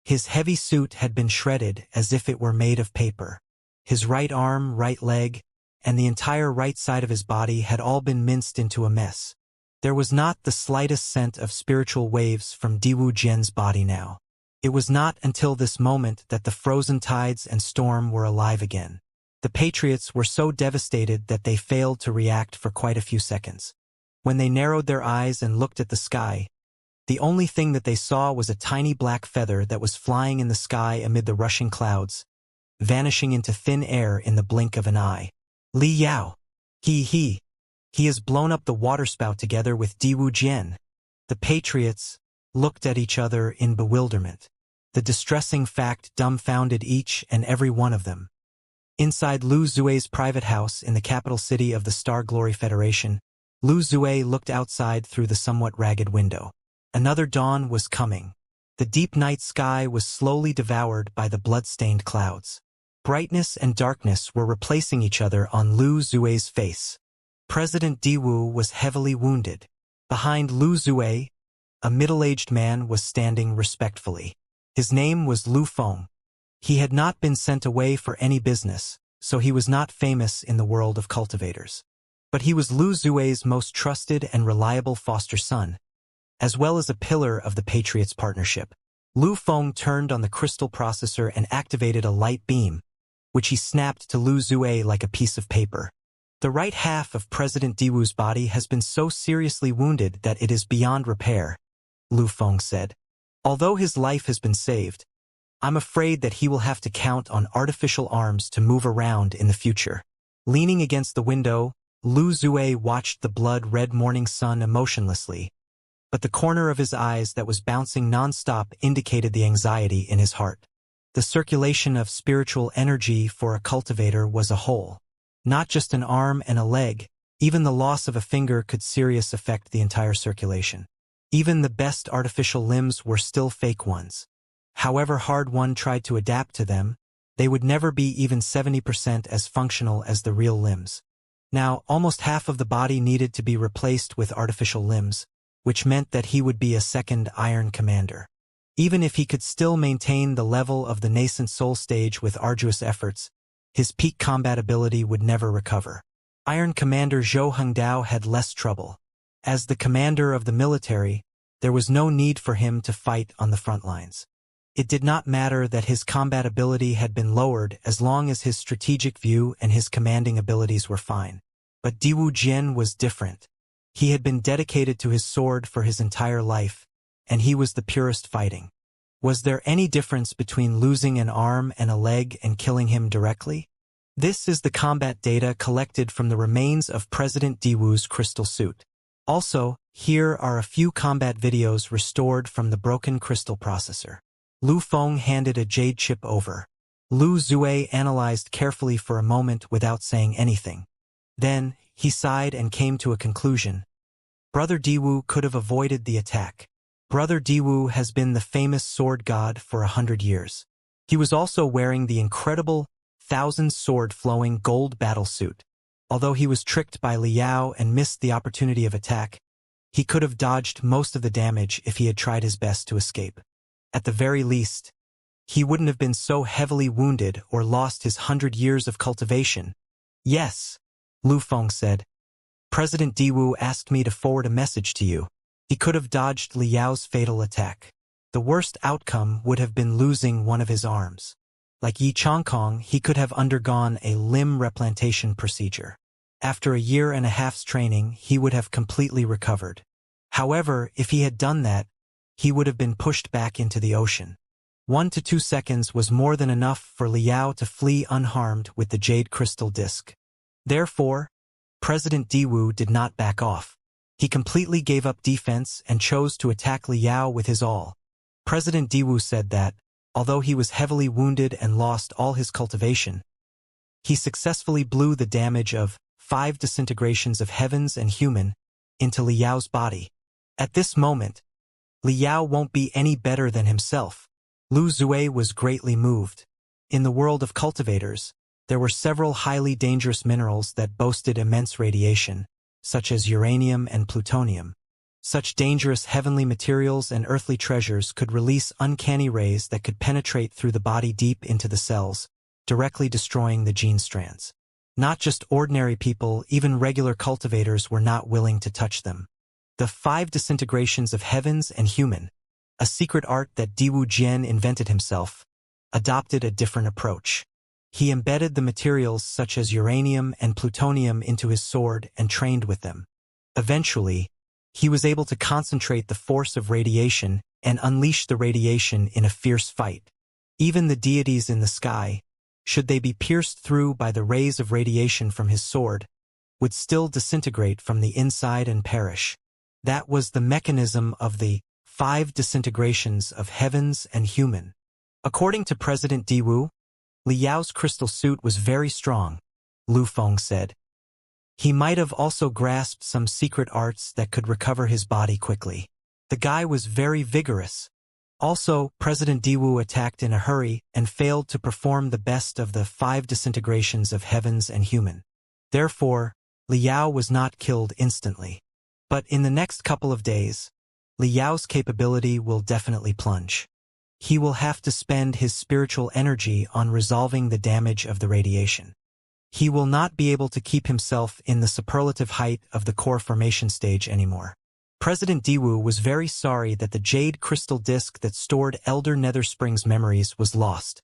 His heavy suit had been shredded as if it were made of paper. His right arm, right leg, and the entire right side of his body had all been minced into a mess. There was not the slightest scent of spiritual waves from Diwu Jian's body now. It was not until this moment that the frozen tides and storm were alive again. The Patriots were so devastated that they failed to react for quite a few seconds. When they narrowed their eyes and looked at the sky, the only thing that they saw was a tiny black feather that was flying in the sky amid the rushing clouds, vanishing into thin air in the blink of an eye. Li Yao. He has blown up the waterspout together with Diwu Jian. The Patriots looked at each other in bewilderment. The distressing fact dumbfounded each and every one of them. Inside Lu Zue's private house in the capital city of the Star Glory Federation, Lu Zue looked outside through the somewhat ragged window. Another dawn was coming. The deep night sky was slowly devoured by the blood-stained clouds. Brightness and darkness were replacing each other on Lu Zue's face. President Diwu was heavily wounded. Behind Lu Zue, a middle-aged man was standing respectfully. His name was Lu Feng. He had not been sent away for any business, so he was not famous in the world of cultivators. But he was Lu Zue's most trusted and reliable foster son, as well as a pillar of the Patriots' partnership. Lu Feng turned on the crystal processor and activated a light beam, which he snapped to Lu Zue like a piece of paper. The right half of President Diwu's body has been so seriously wounded that it is beyond repair, Lu Feng said. Although his life has been saved, I'm afraid that he will have to count on artificial arms to move around in the future. Leaning against the window, Lu Zue watched the blood-red morning sun emotionlessly, but the corner of his eyes that was bouncing non-stop indicated the anxiety in his heart. The circulation of spiritual energy for a cultivator was a whole. Not just an arm and a leg, even the loss of a finger could seriously affect the entire circulation. Even the best artificial limbs were still fake ones. However hard one tried to adapt to them, they would never be even 70% as functional as the real limbs. Now, almost half of the body needed to be replaced with artificial limbs, which meant that he would be a second Iron Commander. Even if he could still maintain the level of the nascent soul stage with arduous efforts, his peak combat ability would never recover. Iron Commander Zhou Hengdao had less trouble. As the commander of the military, there was no need for him to fight on the front lines. It did not matter that his combat ability had been lowered as long as his strategic view and his commanding abilities were fine. But Diwu Jian was different. He had been dedicated to his sword for his entire life, and he was the purest fighting. Was there any difference between losing an arm and a leg and killing him directly? This is the combat data collected from the remains of President Diwu's crystal suit. Also, here are a few combat videos restored from the broken crystal processor. Lu Feng handed a jade chip over. Lu Zue analyzed carefully for a moment without saying anything. Then, he sighed and came to a conclusion. Brother Diwu could have avoided the attack. Brother Diwu has been the famous sword god for 100 years. He was also wearing the incredible, thousand-sword-flowing gold battle suit. Although he was tricked by Liao and missed the opportunity of attack, he could have dodged most of the damage if he had tried his best to escape. At the very least, he wouldn't have been so heavily wounded or lost his 100 years of cultivation. Yes, Lu Feng said. President Diwu asked me to forward a message to you. He could have dodged Liao's fatal attack. The worst outcome would have been losing one of his arms. Like Yi Changkong, he could have undergone a limb replantation procedure. After a year and a half's training, he would have completely recovered. However, if he had done that, he would have been pushed back into the ocean. 1 to 2 seconds was more than enough for Liao to flee unharmed with the jade crystal disc. Therefore, President Diwu did not back off. He completely gave up defense and chose to attack Liao with his all. President Diwu said that, although he was heavily wounded and lost all his cultivation, he successfully blew the damage of 5 disintegrations of heavens and human into Liao's body. At this moment, Liao won't be any better than himself. Lu Zue was greatly moved. In the world of cultivators, there were several highly dangerous minerals that boasted immense radiation, such as uranium and plutonium. Such dangerous heavenly materials and earthly treasures could release uncanny rays that could penetrate through the body deep into the cells, directly destroying the gene strands. Not just ordinary people, even regular cultivators were not willing to touch them. The 5 disintegrations of heavens and human, a secret art that Diwu Jian invented himself, adopted a different approach. He embedded the materials such as uranium and plutonium into his sword and trained with them. Eventually, he was able to concentrate the force of radiation and unleash the radiation in a fierce fight. Even the deities in the sky, should they be pierced through by the rays of radiation from his sword, would still disintegrate from the inside and perish. That was the mechanism of the 5 disintegrations of heavens and human. According to President Diwu, Liao's crystal suit was very strong, Lu Feng said. He might have also grasped some secret arts that could recover his body quickly. The guy was very vigorous. Also, President Diwu attacked in a hurry and failed to perform the best of the 5 disintegrations of heavens and human. Therefore, Liao was not killed instantly. But in the next couple of days, Liao's capability will definitely plunge. He will have to spend his spiritual energy on resolving the damage of the radiation. He will not be able to keep himself in the superlative height of the core formation stage anymore. President Diwu was very sorry that the jade crystal disk that stored Elder Netherspring's memories was lost.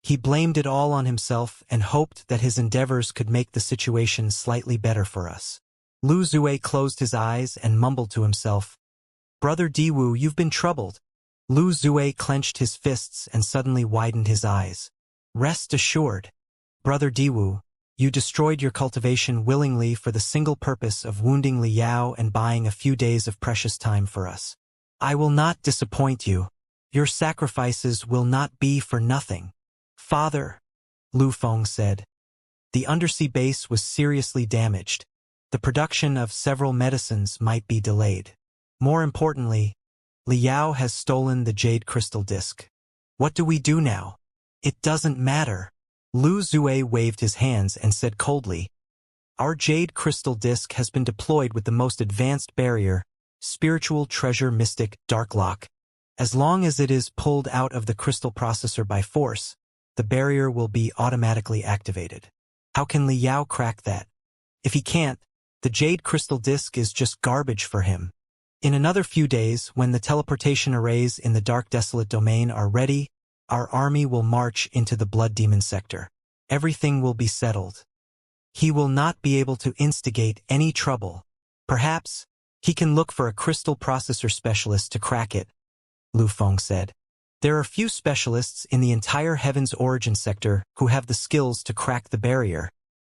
He blamed it all on himself and hoped that his endeavors could make the situation slightly better for us. Lu Zue closed his eyes and mumbled to himself, "Brother Diwu, you've been troubled." Lu Zue clenched his fists and suddenly widened his eyes. "Rest assured, Brother Diwu, you destroyed your cultivation willingly for the single purpose of wounding Liao and buying a few days of precious time for us. I will not disappoint you. Your sacrifices will not be for nothing." "Father," Lu Feng said. The undersea base was seriously damaged. The production of several medicines might be delayed. More importantly, Liao has stolen the jade crystal disk. What do we do now? It doesn't matter. Lu Zue waved his hands and said coldly, "Our jade crystal disk has been deployed with the most advanced barrier, spiritual treasure mystic dark lock. As long as it is pulled out of the crystal processor by force, the barrier will be automatically activated. How can Liao crack that? If he can't, the jade crystal disk is just garbage for him. In another few days, when the teleportation arrays in the Dark Desolate domain are ready, our army will march into the Blood Demon sector. Everything will be settled. He will not be able to instigate any trouble. Perhaps, he can look for a crystal processor specialist to crack it," Lu Feng said. "There are few specialists in the entire Heaven's Origin sector who have the skills to crack the barrier,"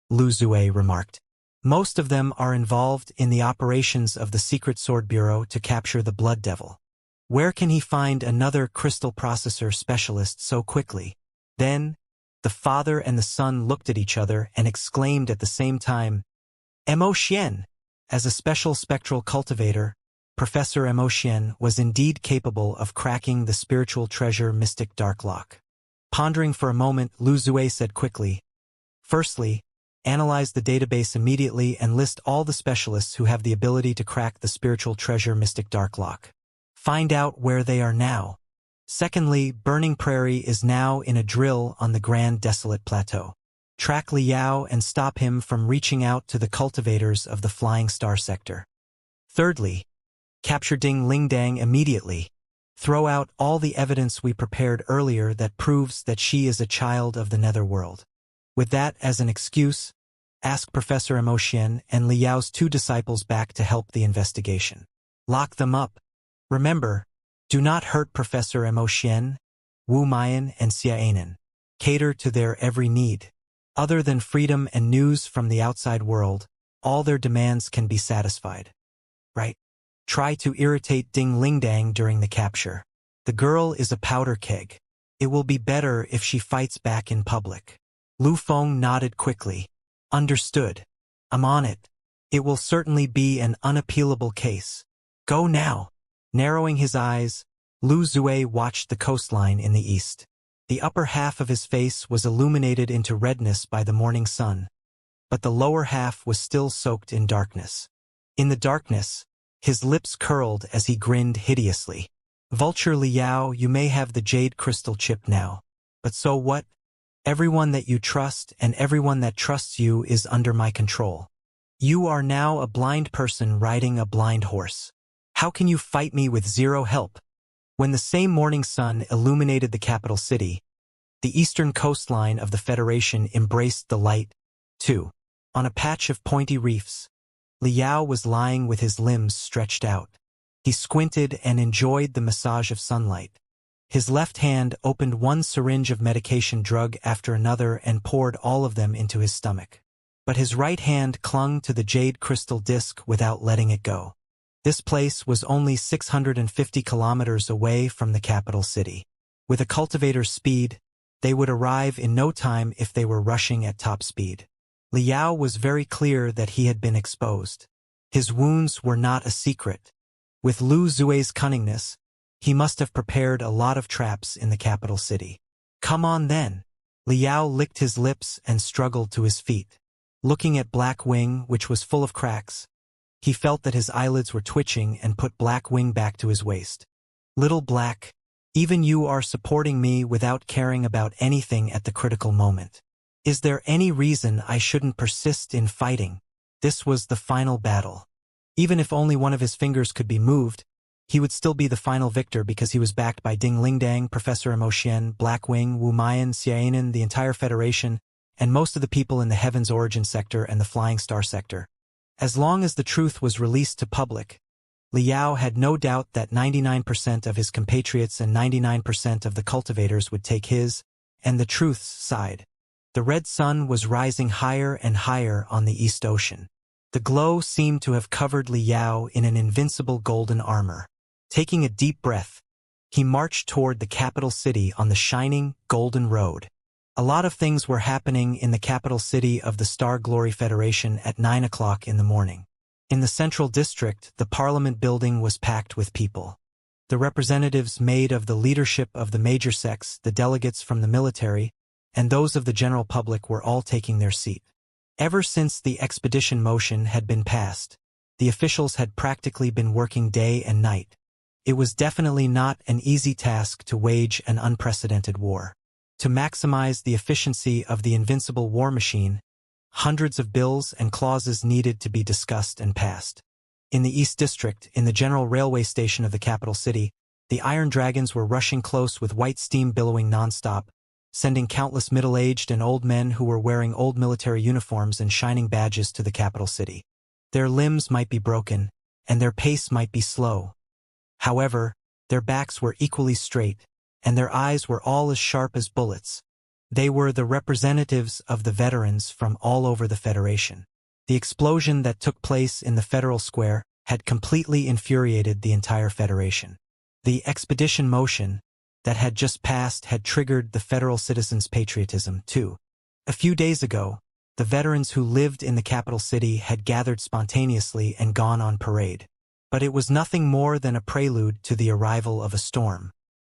Lu Zue remarked. "Most of them are involved in the operations of the Secret Sword Bureau to capture the Blood Devil. Where can he find another crystal processor specialist so quickly?" Then, the father and the son looked at each other and exclaimed at the same time, "Mo Xian!" As a special spectral cultivator, Professor Mo Xian was indeed capable of cracking the spiritual treasure mystic dark lock. Pondering for a moment, Lu Zue said quickly, "Firstly, analyze the database immediately and list all the specialists who have the ability to crack the spiritual treasure mystic dark lock. Find out where they are now. Secondly, Burning Prairie is now in a drill on the Grand Desolate Plateau. Track Liao and stop him from reaching out to the cultivators of the Flying Star sector. Thirdly, capture Ding Lingdang immediately. Throw out all the evidence we prepared earlier that proves that she is a child of the Netherworld. With that as an excuse, ask Professor Mo Xian and Liao's 2 disciples back to help the investigation. Lock them up. Remember, do not hurt Professor Mo Xian, Wu Mayan and Xianan. Cater to their every need. Other than freedom and news from the outside world, all their demands can be satisfied. Right? Try to irritate Ding Lingdang during the capture. The girl is a powder keg. It will be better if she fights back in public. Lu Feng nodded quickly. Understood. I'm on it. It will certainly be an unappealable case. Go now. Narrowing his eyes, Lu Zue watched the coastline in the east. The upper half of his face was illuminated into redness by the morning sun, but the lower half was still soaked in darkness. In the darkness, his lips curled as he grinned hideously. Vulture Liao, you may have the jade crystal chip now. But so what? Everyone that you trust and everyone that trusts you is under my control. You are now a blind person riding a blind horse. How can you fight me with zero help? When the same morning sun illuminated the capital city, the eastern coastline of the Federation embraced the light, too. On a patch of pointy reefs, Liao was lying with his limbs stretched out. He squinted and enjoyed the massage of sunlight. His left hand opened one syringe of medication drug after another and poured all of them into his stomach. But his right hand clung to the jade crystal disc without letting it go. This place was only 650 kilometers away from the capital city. With a cultivator's speed, they would arrive in no time if they were rushing at top speed. Liao was very clear that he had been exposed. His wounds were not a secret. With Lu Zue's cunningness, he must have prepared a lot of traps in the capital city. Come on then. Liao licked his lips and struggled to his feet. Looking at Black Wing, which was full of cracks, he felt that his eyelids were twitching and put Black Wing back to his waist. Little Black, even you are supporting me without caring about anything at the critical moment. Is there any reason I shouldn't persist in fighting? This was the final battle. Even if only one of his fingers could be moved, he would still be the final victor because he was backed by Ding Lingdang, Professor Mo Xian, Blackwing, Wu Mayan, Xiaonan, the entire Federation, and most of the people in the Heaven's Origin sector and the Flying Star sector. As long as the truth was released to public, Liao had no doubt that 99% of his compatriots and 99% of the cultivators would take his, and the truth's side. The red sun was rising higher and higher on the East Ocean. The glow seemed to have covered Liao in an invincible golden armor. Taking a deep breath, he marched toward the capital city on the shining, golden road. A lot of things were happening in the capital city of the Star Glory Federation at 9 o'clock in the morning. In the central district, the parliament building was packed with people. The representatives made of the leadership of the major sects, the delegates from the military, and those of the general public were all taking their seat. Ever since the expedition motion had been passed, the officials had practically been working day and night. It was definitely not an easy task to wage an unprecedented war. To maximize the efficiency of the invincible war machine, hundreds of bills and clauses needed to be discussed and passed. In the East District, in the general railway station of the capital city, the Iron Dragons were rushing close with white steam billowing nonstop, sending countless middle-aged and old men who were wearing old military uniforms and shining badges to the capital city. Their limbs might be broken, and their pace might be slow. However, their backs were equally straight, and their eyes were all as sharp as bullets. They were the representatives of the veterans from all over the Federation. The explosion that took place in the Federal Square had completely infuriated the entire Federation. The expedition motion that had just passed had triggered the federal citizens' patriotism, too. A few days ago, the veterans who lived in the capital city had gathered spontaneously and gone on parade. But it was nothing more than a prelude to the arrival of a storm.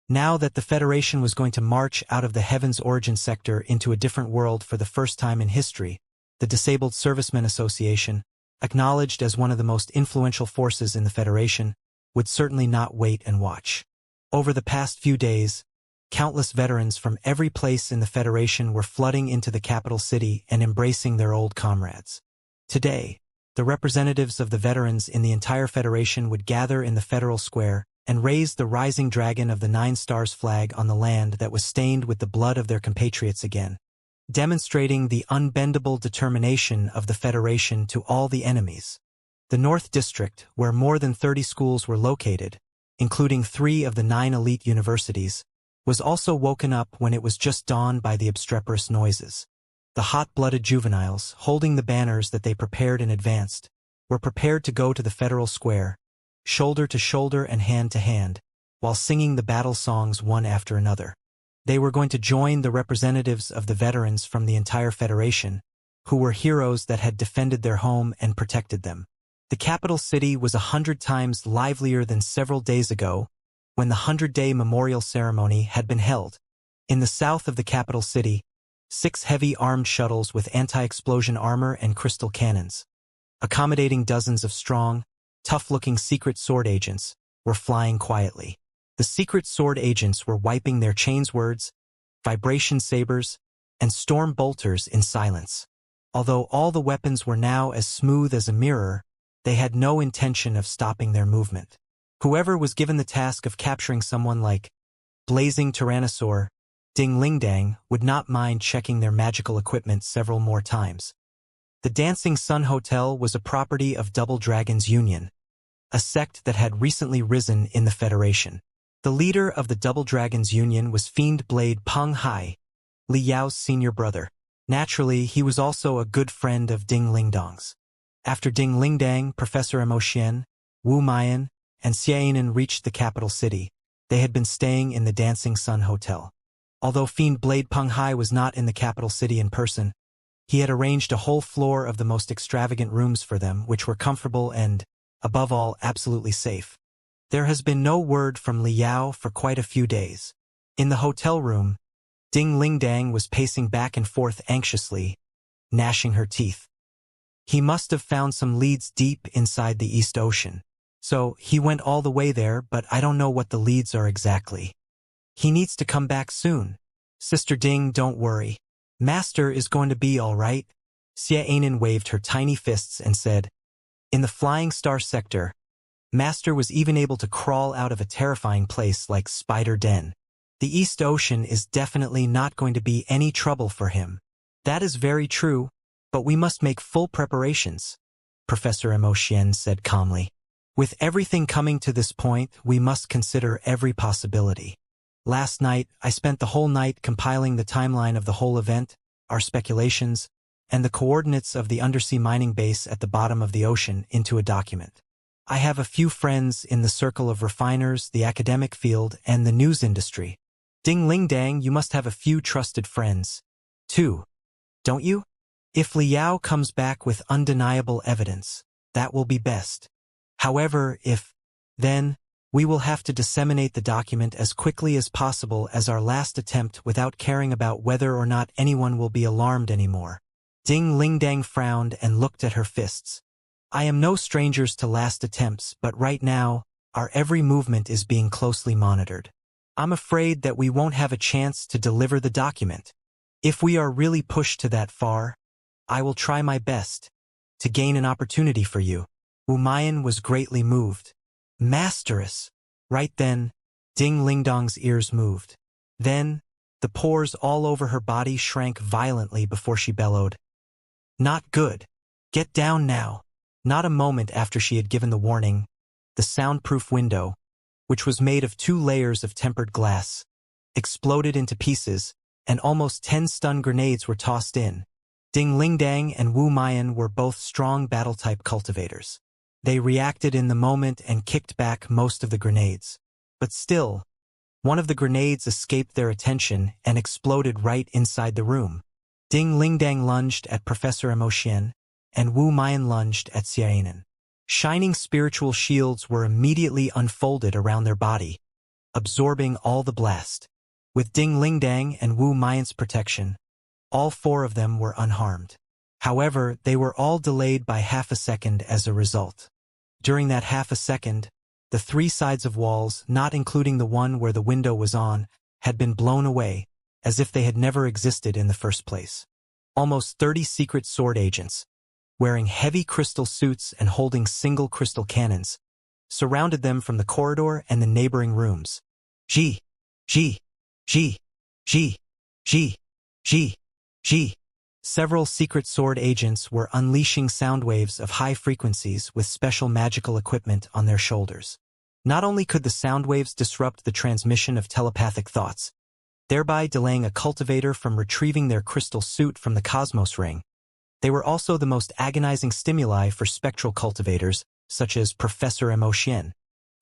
Now that the Federation was going to march out of the Heaven's Origin sector into a different world for the first time in history, the Disabled Servicemen Association, acknowledged as one of the most influential forces in the Federation, would certainly not wait and watch. Over the past few days, countless veterans from every place in the Federation were flooding into the capital city and embracing their old comrades. Today, the representatives of the veterans in the entire Federation would gather in the Federal Square and raise the rising dragon of the 9 Stars flag on the land that was stained with the blood of their compatriots again, demonstrating the unbendable determination of the Federation to all the enemies. The North District, where more than 30 schools were located, including 3 of the 9 elite universities, was also woken up when it was just dawn by the obstreperous noises. The hot-blooded juveniles, holding the banners that they prepared in advance, were prepared to go to the Federal Square, shoulder to shoulder and hand to hand, while singing the battle songs one after another. They were going to join the representatives of the veterans from the entire Federation, who were heroes that had defended their home and protected them. The capital city was 100 times livelier than several days ago, when the 100-day memorial ceremony had been held. In the south of the capital city, 6 heavy armed shuttles with anti-explosion armor and crystal cannons, accommodating dozens of strong, tough-looking secret sword agents, were flying quietly. The secret sword agents were wiping their chains words, vibration sabers, and storm bolters in silence. Although all the weapons were now as smooth as a mirror, they had no intention of stopping their movement. Whoever was given the task of capturing someone like Blazing Tyrannosaur, Ding Ling Dang would not mind checking their magical equipment several more times. The Dancing Sun Hotel was a property of Double Dragon's Union, a sect that had recently risen in the Federation. The leader of the Double Dragon's Union was Fiend Blade Peng Hai, Li Yao's senior brother. Naturally, he was also a good friend of Ding Lingdang's. After Ding Lingdang, Professor Emotian, Wu Mayan, and Xiaonan reached the capital city, they had been staying in the Dancing Sun Hotel. Although Fiend Blade Peng Hai was not in the capital city in person, he had arranged a whole floor of the most extravagant rooms for them, which were comfortable and, above all, absolutely safe. There has been no word from Li Yao for quite a few days. In the hotel room, Ding Lingdang was pacing back and forth anxiously, gnashing her teeth. He must have found some leads deep inside the East Ocean. So, he went all the way there, but I don't know what the leads are exactly. He needs to come back soon. Sister Ding, don't worry. Master is going to be all right. Xiaonan waved her tiny fists and said, in the Flying Star sector, Master was even able to crawl out of a terrifying place like Spider Den. The East Ocean is definitely not going to be any trouble for him. That is very true, but we must make full preparations, Professor Emotian said calmly. With everything coming to this point, we must consider every possibility. Last night, I spent the whole night compiling the timeline of the whole event, our speculations, and the coordinates of the undersea mining base at the bottom of the ocean into a document. I have a few friends in the circle of refiners, the academic field, and the news industry. Ding Lingdang, you must have a few trusted friends, too, don't you? If Li Yao comes back with undeniable evidence, that will be best. However, then, we will have to disseminate the document as quickly as possible as our last attempt without caring about whether or not anyone will be alarmed anymore. Ding Lingdang frowned and looked at her fists. I am no strangers to last attempts, but right now, our every movement is being closely monitored. I'm afraid that we won't have a chance to deliver the document. If we are really pushed to that far, I will try my best to gain an opportunity for you. Wu Mayan was greatly moved. Masteress! Right then, Ding Lingdang's ears moved. Then, the pores all over her body shrank violently before she bellowed. Not good. Get down now. Not a moment after she had given the warning, the soundproof window, which was made of 2 layers of tempered glass, exploded into pieces, and almost 10 stun grenades were tossed in. Ding Lingdang and Wu Mayan were both strong battle-type cultivators. They reacted in the moment and kicked back most of the grenades. But still, one of the grenades escaped their attention and exploded right inside the room. Ding Lingdang lunged at Professor Emotian, and Wu Mayan lunged at Xiaonan. Shining spiritual shields were immediately unfolded around their body, absorbing all the blast. With Ding Lingdang and Wu Mayan's protection, all 4 of them were unharmed. However, they were all delayed by half a second as a result. During that half a second, the 3 sides of walls, not including the one where the window was on, had been blown away, as if they had never existed in the first place. Almost 30 secret sword agents, wearing heavy crystal suits and holding single crystal cannons, surrounded them from the corridor and the neighboring rooms. G. Several secret sword agents were unleashing sound waves of high frequencies with special magical equipment on their shoulders. Not only could the sound waves disrupt the transmission of telepathic thoughts, thereby delaying a cultivator from retrieving their crystal suit from the cosmos ring. They were also the most agonizing stimuli for spectral cultivators, such as Professor Mo.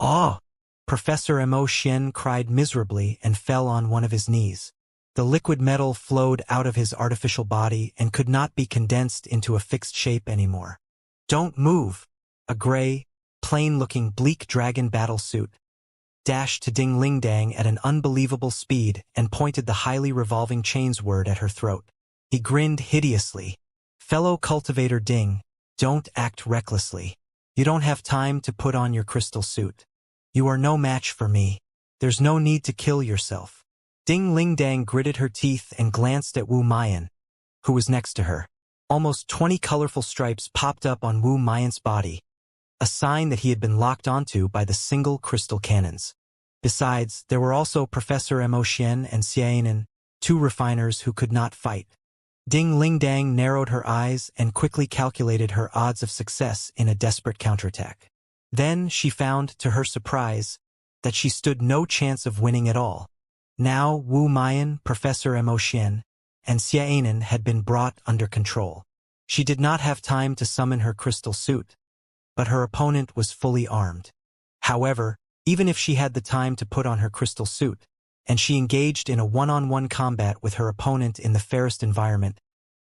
"Ah!" Professor Mo cried miserably and fell on one of his knees. The liquid metal flowed out of his artificial body and could not be condensed into a fixed shape anymore. "Don't move!" A gray, plain-looking bleak dragon battle suit dashed to Ding Lingdang at an unbelievable speed and pointed the highly revolving chains word at her throat. He grinned hideously. "Fellow cultivator Ding, don't act recklessly. You don't have time to put on your crystal suit. You are no match for me. There's no need to kill yourself." Ding Lingdang gritted her teeth and glanced at Wu Mayan, who was next to her. Almost 20 colorful stripes popped up on Wu Mayan's body, a sign that he had been locked onto by the single crystal cannons. Besides, there were also Professor Mo and Xianxia, two refiners who could not fight. Ding Lingdang narrowed her eyes and quickly calculated her odds of success in a desperate counterattack. Then she found, to her surprise, that she stood no chance of winning at all. Now Wu Mayan, Professor Mo and Xianxia had been brought under control. She did not have time to summon her crystal suit, but her opponent was fully armed. However, even if she had the time to put on her crystal suit, and she engaged in a one-on-one combat with her opponent in the fairest environment,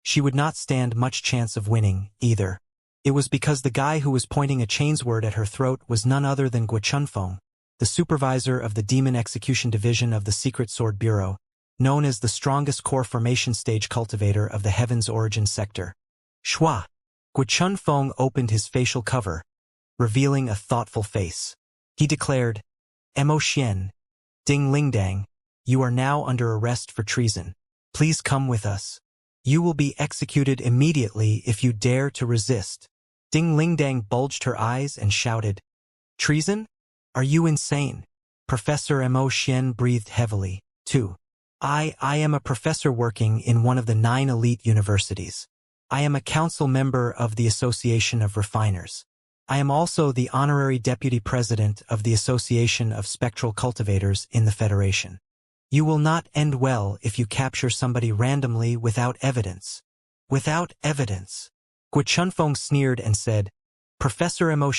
she would not stand much chance of winning, either. It was because the guy who was pointing a chains word at her throat was none other than Guo Chunfeng, the supervisor of the Demon Execution Division of the Secret Sword Bureau, known as the strongest core formation stage cultivator of the Heaven's Origin sector. Shua! Guo Chunfeng opened his facial cover, revealing a thoughtful face. He declared, "Mo Xian, Ding Lingdang, you are now under arrest for treason. Please come with us. You will be executed immediately if you dare to resist." Ding Lingdang bulged her eyes and shouted, "Treason? Are you insane?" Professor Mo breathed heavily, too. I am a professor working in one of the 9 elite universities. I am a council member of the Association of Refiners. I am also the honorary deputy president of the Association of Spectral Cultivators in the Federation. You will not end well if you capture somebody randomly without evidence. Without evidence. Guo Chunfeng sneered and said, "Professor Mo,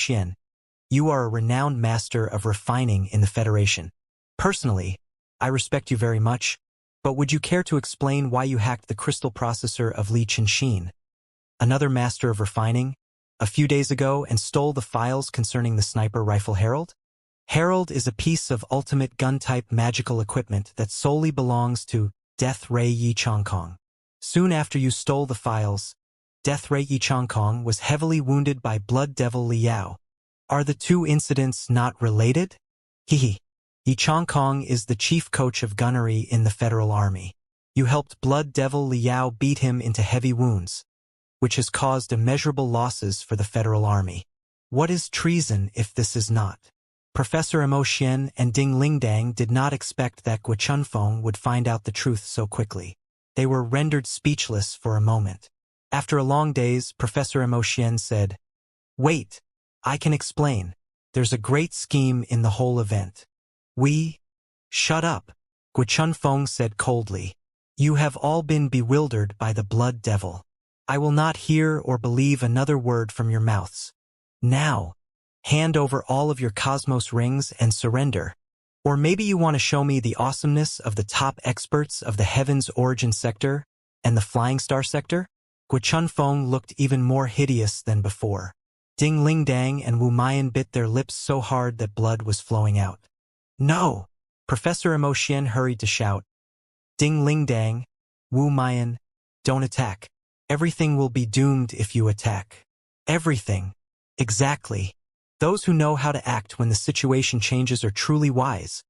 you are a renowned master of refining in the Federation. Personally, I respect you very much, but would you care to explain why you hacked the crystal processor of Li Chenxin, another master of refining, a few days ago and stole the files concerning the sniper rifle Herald? Herald is a piece of ultimate gun-type magical equipment that solely belongs to Death Ray Yi Chongkong. Soon after you stole the files, Death Ray Yi Chongkong was heavily wounded by Blood Devil Liao. Are the two incidents not related? Hehe. Yi Chongkong is the chief coach of gunnery in the Federal Army. You helped Blood Devil Liao beat him into heavy wounds, which has caused immeasurable losses for the Federal Army. What is treason if this is not? Professor Mo and Ding Lingdang did not expect that Guo Chunfeng would find out the truth so quickly. They were rendered speechless for a moment. After a long daze, Professor Mo said, "Wait, I can explain. There's a great scheme in the whole event. Shut up," Guo Chunfeng said coldly. "You have all been bewildered by the Blood Devil. I will not hear or believe another word from your mouths. Now, hand over all of your cosmos rings and surrender. Or maybe you want to show me the awesomeness of the top experts of the Heaven's Origin sector and the Flying Star sector?" Guo Chunfeng looked even more hideous than before. Ding Lingdang and Wu Mayan bit their lips so hard that blood was flowing out. "No!" Professor Mo hurried to shout. "Ding Lingdang, Wu Mayan, don't attack. Everything will be doomed if you attack. Everything. Exactly. Those who know how to act when the situation changes are truly wise,"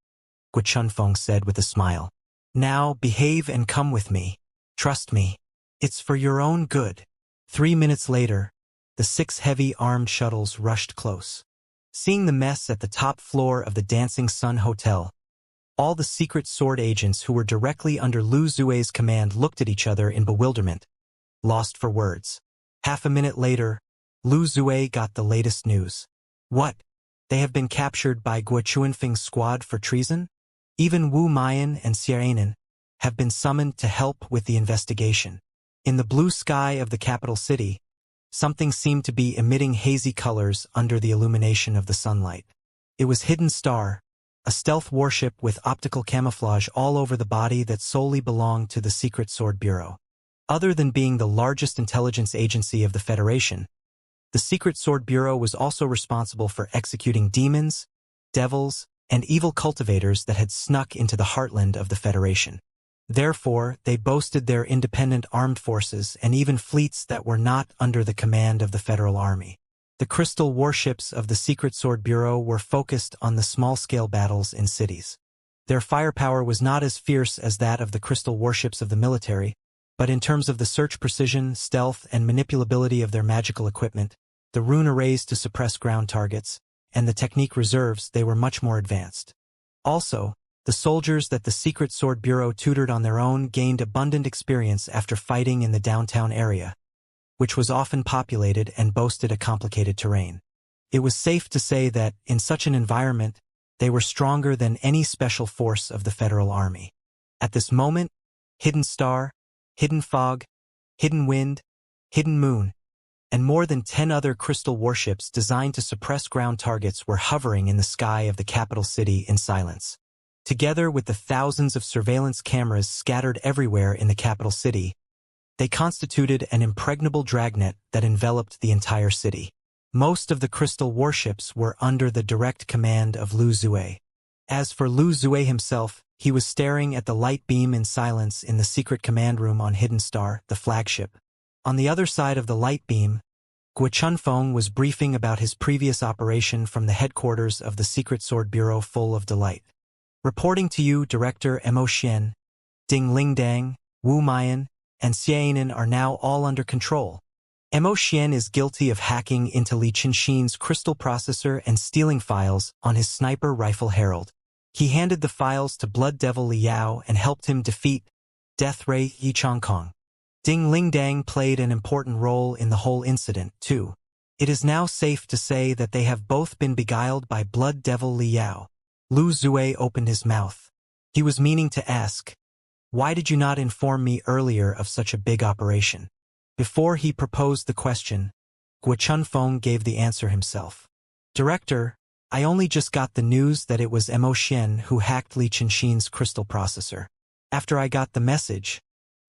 Guo Chunfeng said with a smile. "Now behave and come with me. Trust me. It's for your own good." 3 minutes later, the 6 heavy armed shuttles rushed close. Seeing the mess at the top floor of the Dancing Sun Hotel, all the secret sword agents who were directly under Lu Zue's command looked at each other in bewilderment, lost for words. Half a minute later, Lu Zue got the latest news. "What? They have been captured by Guo Chunfeng's squad for treason?" Even Wu Mayan and Xianxia, have been summoned to help with the investigation. In the blue sky of the capital city, something seemed to be emitting hazy colors under the illumination of the sunlight. It was Hidden Star, a stealth warship with optical camouflage all over the body that solely belonged to the Secret Sword Bureau. Other than being the largest intelligence agency of the Federation, the Secret Sword Bureau was also responsible for executing demons, devils, and evil cultivators that had snuck into the heartland of the Federation. Therefore, they boasted their independent armed forces and even fleets that were not under the command of the Federal Army. The crystal warships of the Secret Sword Bureau were focused on the small-scale battles in cities. Their firepower was not as fierce as that of the crystal warships of the military, but in terms of the search precision, stealth, and manipulability of their magical equipment, the rune arrays to suppress ground targets, and the technique reserves, they were much more advanced. Also, the soldiers that the Secret Sword Bureau tutored on their own gained abundant experience after fighting in the downtown area, which was often populated and boasted a complicated terrain. It was safe to say that, in such an environment, they were stronger than any special force of the Federal Army. At this moment, Hidden Star, Hidden Fog, Hidden Wind, Hidden Moon, and more than 10 other crystal warships designed to suppress ground targets were hovering in the sky of the capital city in silence. Together with the thousands of surveillance cameras scattered everywhere in the capital city, they constituted an impregnable dragnet that enveloped the entire city. Most of the crystal warships were under the direct command of Lu Zue. As for Lu Zue himself, he was staring at the light beam in silence in the secret command room on Hidden Star, the flagship. On the other side of the light beam, Guo Chunfeng was briefing about his previous operation from the headquarters of the Secret Sword Bureau, full of delight. Reporting to you, Director Mo Xian, Ding Lingdang, Wu Mayan, and Xiaonan are now all under control. Mo Xian is guilty of hacking into Li Qinxin's crystal processor and stealing files on his sniper rifle Herald. He handed the files to Blood Devil Li Yao and helped him defeat Death Ray Yi Chongkong. Ding Lingdang played an important role in the whole incident, too. It is now safe to say that they have both been beguiled by Blood Devil Li Yao. Lu Zue opened his mouth. He was meaning to ask, "Why did you not inform me earlier of such a big operation?" Before he proposed the question, Guo Chunfeng gave the answer himself. "Director, I only just got the news that it was Mo Xian who hacked Li Qinxin's crystal processor. After I got the message,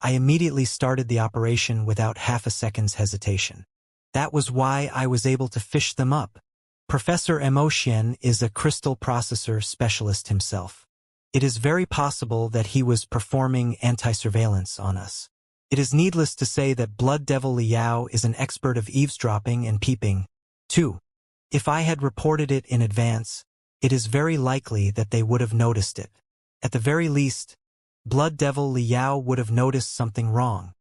I immediately started the operation without half a second's hesitation. That was why I was able to fish them up." Professor Mo Xian is a crystal processor specialist himself. It is very possible that he was performing anti-surveillance on us. It is needless to say that Blood Devil Li Yao is an expert of eavesdropping and peeping, too. If I had reported it in advance, it is very likely that they would have noticed it. At the very least, Blood Devil Li Yao would have noticed something wrong.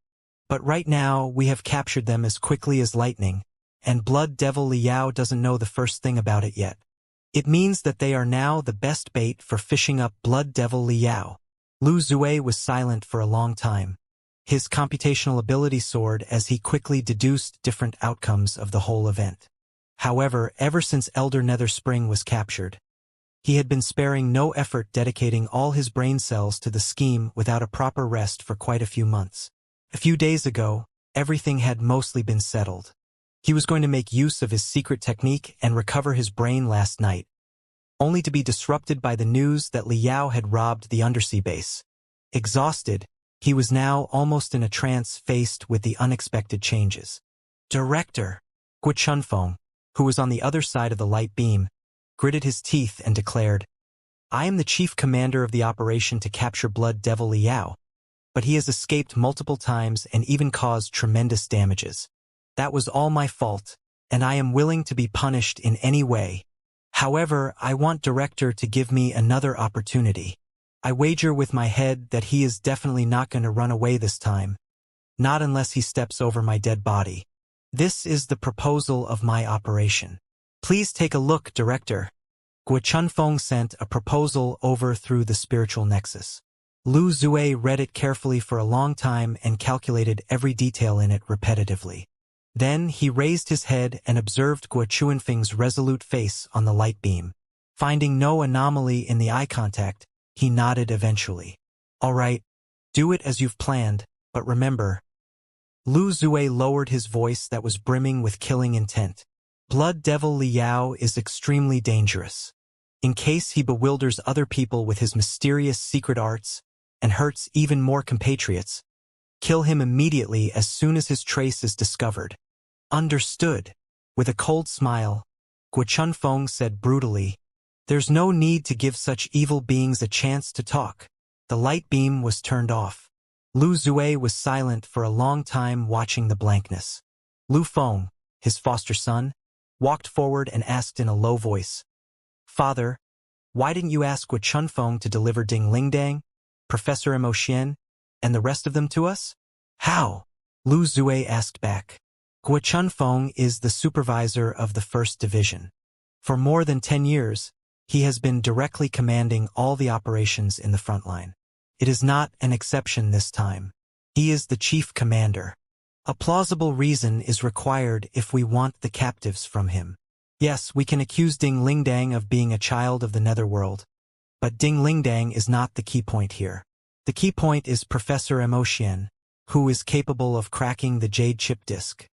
But right now, we have captured them as quickly as lightning, and Blood Devil Li Yao doesn't know the first thing about it yet. It means that they are now the best bait for fishing up Blood Devil Li Yao. Lu Zue was silent for a long time. His computational ability soared as he quickly deduced different outcomes of the whole event. However, ever since Elder Nether Spring was captured, he had been sparing no effort, dedicating all his brain cells to the scheme without a proper rest for quite a few months. A few days ago, everything had mostly been settled. He was going to make use of his secret technique and recover his brain last night, only to be disrupted by the news that Li Yao had robbed the undersea base. Exhausted, he was now almost in a trance faced with the unexpected changes. Director Guo Chunfeng, who was on the other side of the light beam, gritted his teeth and declared, "I am the chief commander of the operation to capture Blood Devil Li Yao, but he has escaped multiple times and even caused tremendous damages. That was all my fault, and I am willing to be punished in any way. However, I want Director to give me another opportunity. I wager with my head that he is definitely not going to run away this time, not unless he steps over my dead body. This is the proposal of my operation. Please take a look, Director." Guo Chunfeng sent a proposal over through the spiritual nexus. Lu Zue read it carefully for a long time and calculated every detail in it repetitively. Then he raised his head and observed Guo Chunfeng's resolute face on the light beam. Finding no anomaly in the eye contact, he nodded eventually. "All right, Do it as you've planned, but remember. Lu Zue lowered his voice that was brimming with killing intent. Blood Devil Liao is extremely dangerous. In case he bewilders other people with his mysterious secret arts and hurts even more compatriots, kill him immediately as soon as his trace is discovered. Understood. With a cold smile, Guo Chunfeng said brutally, "There's no need to give such evil beings a chance to talk." The light beam was turned off. Lu Zue was silent for a long time, watching the blankness. Lu Feng, his foster son, walked forward and asked in a low voice, "Father, why didn't you ask Guo Chunfeng to deliver Ding Lingdang, Professor Mo Xian, and the rest of them to us?" "How?" Lu Zue asked back. "Guo Chunfeng is the supervisor of the 1st Division. For more than 10 years, he has been directly commanding all the operations in the front line. It is not an exception this time. He is the chief commander. A plausible reason is required if we want the captives from him. Yes, we can accuse Ding Lingdang of being a child of the netherworld, but Ding Lingdang is not the key point here. The key point is Professor Mo Xian, who is capable of cracking the jade chip disk.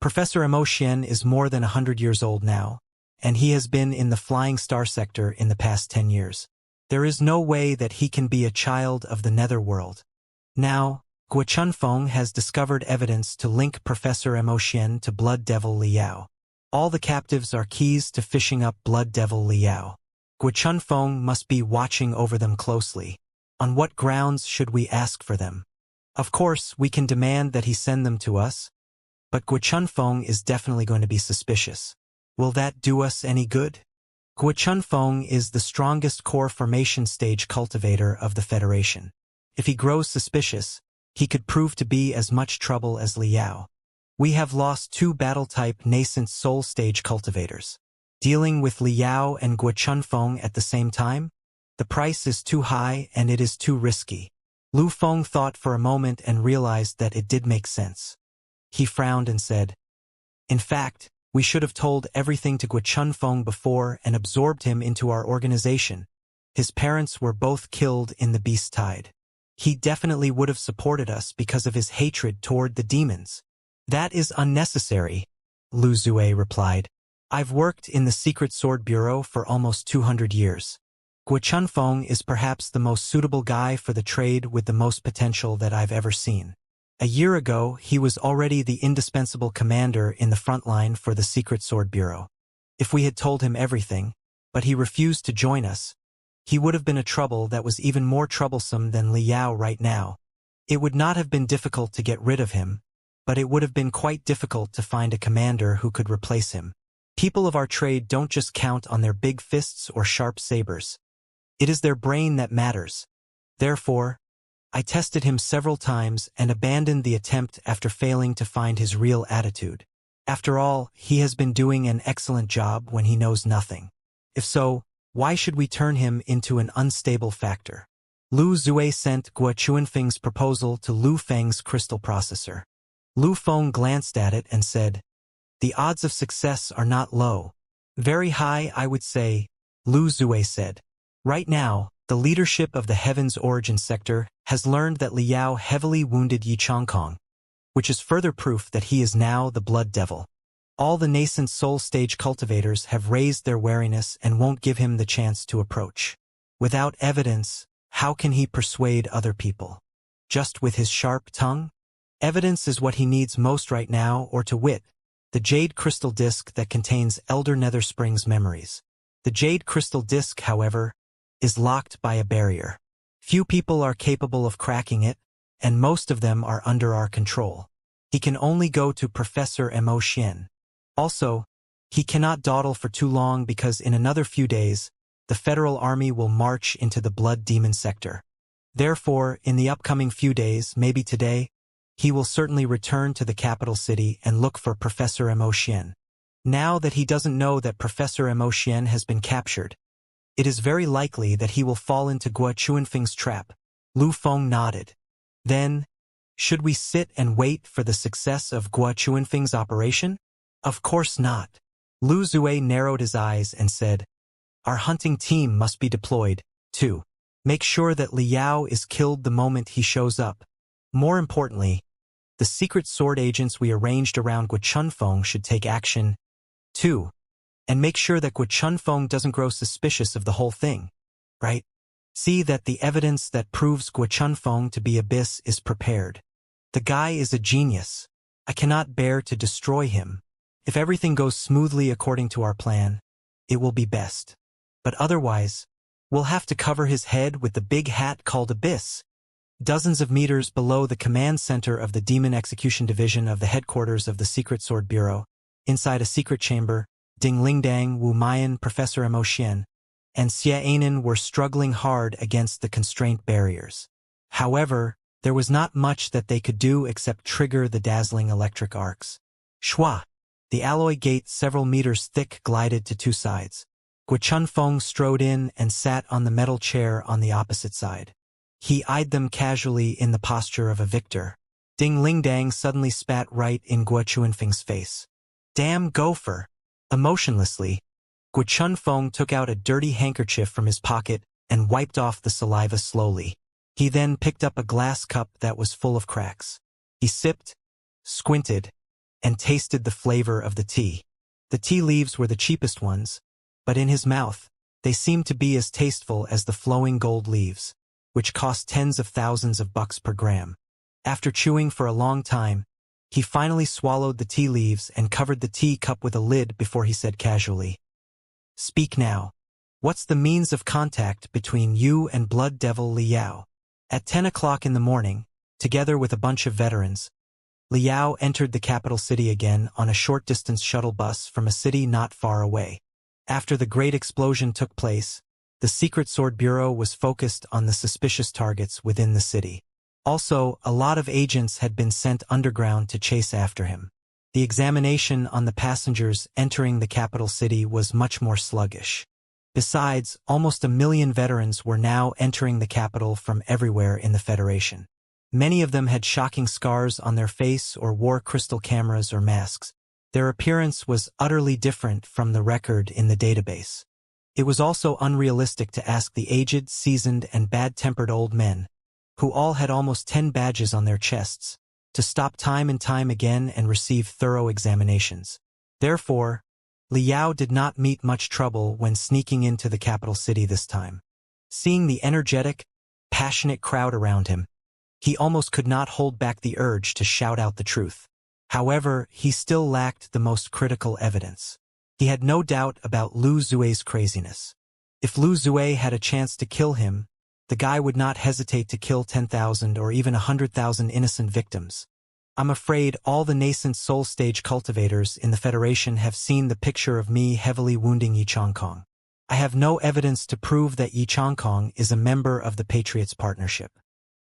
Professor Mo Xian is more than 100 years old now, and he has been in the Flying Star sector in the past 10 years. There is no way that he can be a child of the netherworld. Now, Guo Chunfeng has discovered evidence to link Professor Mo Xian to Blood Devil Liao. All the captives are keys to fishing up Blood Devil Liao. Guo Chunfeng must be watching over them closely. On what grounds should we ask for them? Of course, we can demand that he send them to us, but Guo Chunfeng is definitely going to be suspicious. Will that do us any good? Guo Chunfeng is the strongest core formation stage cultivator of the Federation. If he grows suspicious, he could prove to be as much trouble as Liao. We have lost 2 battle-type nascent soul stage cultivators. Dealing with Liao and Guo Chunfeng at the same time? The price is too high and it is too risky. Lu Feng thought for a moment and realized that it did make sense. He frowned and said, "In fact, we should have told everything to Guo Chunfeng before and absorbed him into our organization. His parents were both killed in the Beast Tide. He definitely would have supported us because of his hatred toward the demons." "That is unnecessary," Lu Zue replied. "I've worked in the Secret Sword Bureau for almost 200 years. Guo Chunfeng is perhaps the most suitable guy for the trade with the most potential that I've ever seen. A year ago, he was already the indispensable commander in the front line for the Secret Sword Bureau. If we had told him everything, but he refused to join us, he would have been a trouble that was even more troublesome than Liao right now. It would not have been difficult to get rid of him, but it would have been quite difficult to find a commander who could replace him. People of our trade don't just count on their big fists or sharp sabers. It is their brain that matters. Therefore, I tested him several times and abandoned the attempt after failing to find his real attitude. After all, he has been doing an excellent job when he knows nothing. If so, why should we turn him into an unstable factor?" Lu Zue sent Guo Chunfeng's proposal to Lu Feng's crystal processor. Lu Feng glanced at it and said, "The odds of success are not low." "Very high, I would say," Lu Zue said. "Right now, the leadership of the Heaven's Origin sector has learned that Liao heavily wounded Yi Changkong, which is further proof that he is now the Blood Devil. All the nascent soul stage cultivators have raised their wariness and won't give him the chance to approach. Without evidence, how can he persuade other people? Just with his sharp tongue? Evidence is what he needs most right now, or to wit, the jade crystal disk that contains Elder Netherspring's memories. The jade crystal disk, however, is locked by a barrier. Few people are capable of cracking it, and most of them are under our control. He can only go to Professor Mo Xian. Also, he cannot dawdle for too long because in another few days, the Federal Army will march into the Blood Demon sector. Therefore, in the upcoming few days, maybe today, he will certainly return to the capital city and look for Professor Mo Xian. Now that he doesn't know that Professor Mo Xian has been captured, it is very likely that he will fall into Guo Chunfeng's trap. Lu Feng nodded. Then, should we sit and wait for the success of Guo Chunfeng's operation? Of course not. Lu Zue narrowed his eyes and said, "Our hunting team must be deployed, too. Make sure that Liao is killed the moment he shows up. More importantly, the secret sword agents we arranged around Gu Chunfeng should take action, too. And make sure that Gu Chunfeng doesn't grow suspicious of the whole thing, right? See that the evidence that proves Gu Chunfeng to be Abyss is prepared. The guy is a genius. I cannot bear to destroy him. If everything goes smoothly according to our plan, it will be best. But otherwise, we'll have to cover his head with the big hat called Abyss. Dozens of meters below the command center of the Demon Execution Division of the headquarters of the Secret Sword Bureau, inside a secret chamber, Ding Lingdang, Wu Mayan, Professor Mo Xian, and Xie Anan were struggling hard against the constraint barriers. However, there was not much that they could do except trigger the dazzling electric arcs. Shwa! The alloy gate several meters thick glided to two sides. Gu Chunfeng strode in and sat on the metal chair on the opposite side. He eyed them casually in the posture of a victor. Ding Lingdang suddenly spat right in Gu Chunfeng's face. Damn gopher! Emotionlessly, Gu Chunfeng took out a dirty handkerchief from his pocket and wiped off the saliva slowly. He then picked up a glass cup that was full of cracks. He sipped, squinted, and tasted the flavor of the tea. The tea leaves were the cheapest ones, but in his mouth, they seemed to be as tasteful as the flowing gold leaves, which cost tens of thousands of bucks per gram. After chewing for a long time, he finally swallowed the tea leaves and covered the tea cup with a lid before he said casually, "Speak now. What's the means of contact between you and Blood Devil Liao?" At 10 o'clock in the morning, together with a bunch of veterans, Liao entered the capital city again on a short-distance shuttle bus from a city not far away. After the great explosion took place, the Secret Sword Bureau was focused on the suspicious targets within the city. Also, a lot of agents had been sent underground to chase after him. The examination on the passengers entering the capital city was much more sluggish. Besides, almost 1 million veterans were now entering the capital from everywhere in the Federation. Many of them had shocking scars on their face or wore crystal cameras or masks. Their appearance was utterly different from the record in the database. It was also unrealistic to ask the aged, seasoned, and bad-tempered old men, who all had almost 10 badges on their chests, to stop time and time again and receive thorough examinations. Therefore, Liao did not meet much trouble when sneaking into the capital city this time. Seeing the energetic, passionate crowd around him, he almost could not hold back the urge to shout out the truth. However, he still lacked the most critical evidence. He had no doubt about Lu Zue's craziness. If Lu Zue had a chance to kill him, the guy would not hesitate to kill 10,000 or even 100,000 innocent victims. I'm afraid all the nascent soul stage cultivators in the Federation have seen the picture of me heavily wounding Yi Changkong. I have no evidence to prove that Yi Changkong is a member of the Patriots Partnership.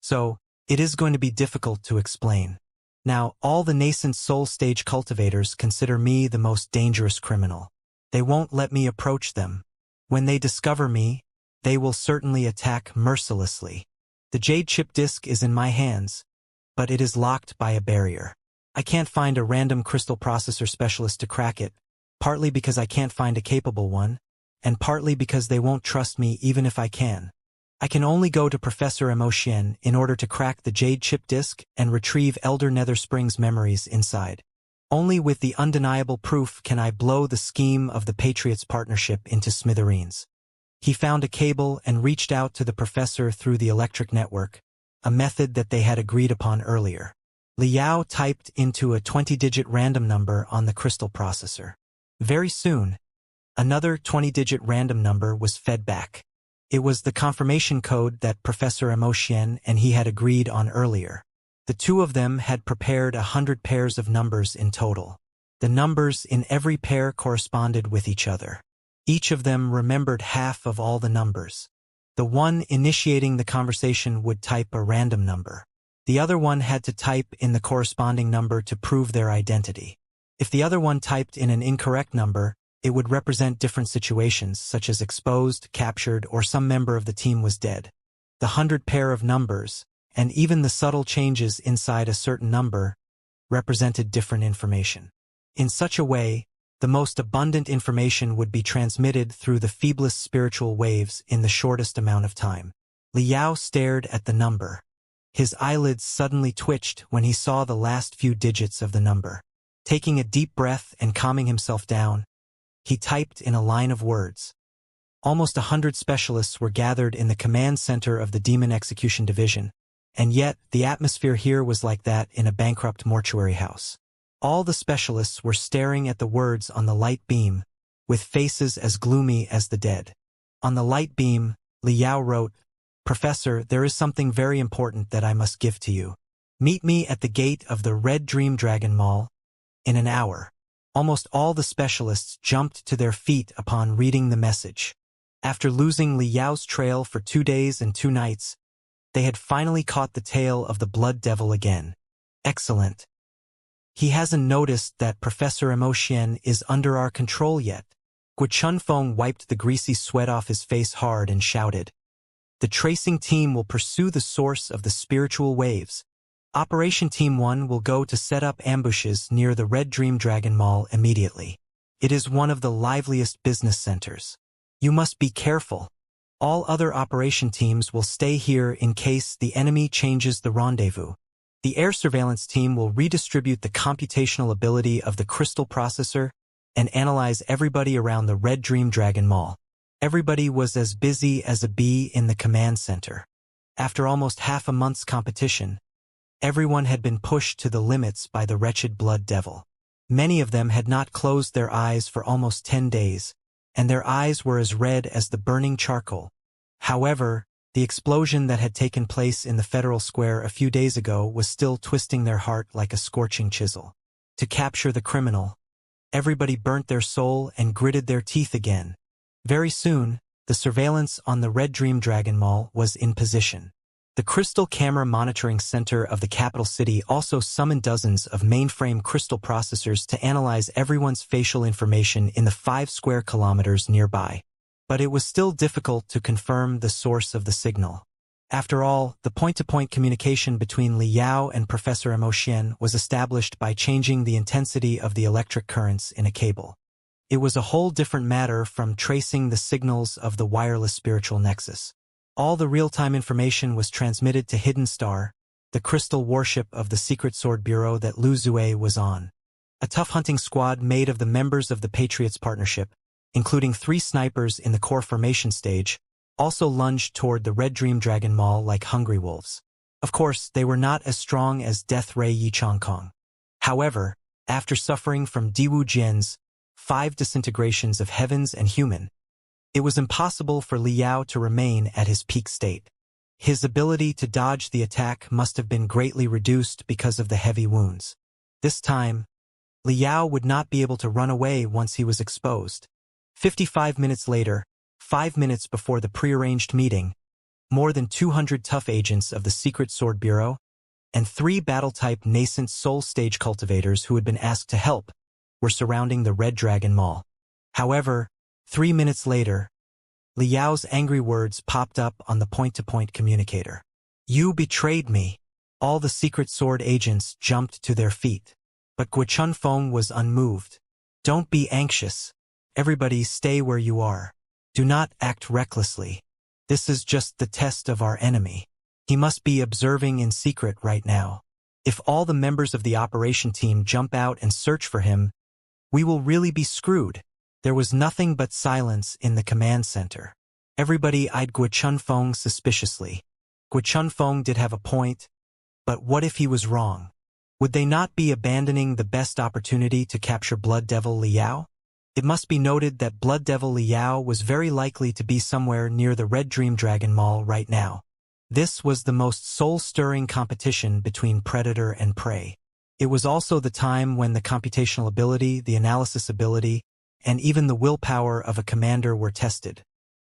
So, it is going to be difficult to explain. Now, all the nascent soul stage cultivators consider me the most dangerous criminal. They won't let me approach them. When they discover me, they will certainly attack mercilessly. The jade chip disk is in my hands, but it is locked by a barrier. I can't find a random crystal processor specialist to crack it, partly because I can't find a capable one, and partly because they won't trust me even if I can. I can only go to Professor Mo Xian in order to crack the jade chip disk and retrieve Elder Nether Spring's memories inside. Only with the undeniable proof can I blow the scheme of the Patriots Partnership into smithereens. He found a cable and reached out to the professor through the electric network, a method that they had agreed upon earlier. Liao typed into a 20-digit random number on the crystal processor. Very soon, another 20-digit random number was fed back. It was the confirmation code that Professor Mo Xian and he had agreed on earlier. The two of them had prepared 100 pairs of numbers in total. The numbers in every pair corresponded with each other. Each of them remembered half of all the numbers. The one initiating the conversation would type a random number. The other one had to type in the corresponding number to prove their identity. If the other one typed in an incorrect number, it would represent different situations, such as exposed, captured, or some member of the team was dead. The 100 pair of numbers, and even the subtle changes inside a certain number, represented different information. In such a way, the most abundant information would be transmitted through the feeblest spiritual waves in the shortest amount of time. Liao stared at the number. His eyelids suddenly twitched when he saw the last few digits of the number. Taking a deep breath and calming himself down, he typed in a line of words. Almost 100 specialists were gathered in the command center of the Demon Execution Division, and yet the atmosphere here was like that in a bankrupt mortuary house. All the specialists were staring at the words on the light beam, with faces as gloomy as the dead. On the light beam, Liao wrote, "Professor, there is something very important that I must give to you. Meet me at the gate of the Red Dream Dragon Mall in an hour." Almost all the specialists jumped to their feet upon reading the message. After losing Liao's trail for 2 days and 2 nights, they had finally caught the tail of the Blood Devil again. Excellent. He hasn't noticed that Professor Emotian is under our control yet. Guo Chunfeng wiped the greasy sweat off his face hard and shouted, "The tracing team will pursue the source of the spiritual waves. Operation Team 1 will go to set up ambushes near the Red Dream Dragon Mall immediately. It is one of the liveliest business centers. You must be careful. All other operation teams will stay here in case the enemy changes the rendezvous. The air surveillance team will redistribute the computational ability of the crystal processor and analyze everybody around the Red Dream Dragon Mall." Everybody was as busy as a bee in the command center. After almost half a month's competition, everyone had been pushed to the limits by the wretched Blood Devil. Many of them had not closed their eyes for almost 10 days, and their eyes were as red as the burning charcoal. However, the explosion that had taken place in the Federal Square a few days ago was still twisting their heart like a scorching chisel. To capture the criminal, everybody burnt their soul and gritted their teeth again. Very soon, the surveillance on the Red Dream Dragon Mall was in position. The Crystal Camera Monitoring Center of the capital city also summoned dozens of mainframe crystal processors to analyze everyone's facial information in the 5 square kilometers nearby. But it was still difficult to confirm the source of the signal. After all, the point-to-point communication between Liao and Professor Emotian was established by changing the intensity of the electric currents in a cable. It was a whole different matter from tracing the signals of the wireless spiritual nexus. All the real-time information was transmitted to Hidden Star, the crystal warship of the Secret Sword Bureau that Lu Zue was on. A tough hunting squad made of the members of the Patriots Partnership, including 3 snipers in the core formation stage, also lunged toward the Red Dream Dragon Mall like hungry wolves. Of course, they were not as strong as Death Ray Yi Chongkong. However, after suffering from Diwu Jian's 5 disintegrations of heavens and human, it was impossible for Liao to remain at his peak state. His ability to dodge the attack must have been greatly reduced because of the heavy wounds. This time, Liao would not be able to run away once he was exposed. 55 minutes later, 5 minutes before the prearranged meeting, more than 200 tough agents of the Secret Sword Bureau and 3 battle-type nascent soul stage cultivators who had been asked to help were surrounding the Red Dragon Mall. However, 3 minutes later, Liao's angry words popped up on the point-to-point communicator. "You betrayed me." All the Secret Sword agents jumped to their feet. But Guo Chunfeng was unmoved. "Don't be anxious. Everybody stay where you are. Do not act recklessly. This is just the test of our enemy. He must be observing in secret right now. If all the members of the operation team jump out and search for him, we will really be screwed." There was nothing but silence in the command center. Everybody eyed Guo Chunfeng suspiciously. Guo Chunfeng did have a point, but what if he was wrong? Would they not be abandoning the best opportunity to capture Blood Devil Liao? It must be noted that Blood Devil Liao was very likely to be somewhere near the Red Dream Dragon Mall right now. This was the most soul-stirring competition between predator and prey. It was also the time when the computational ability, the analysis ability, and even the willpower of a commander were tested.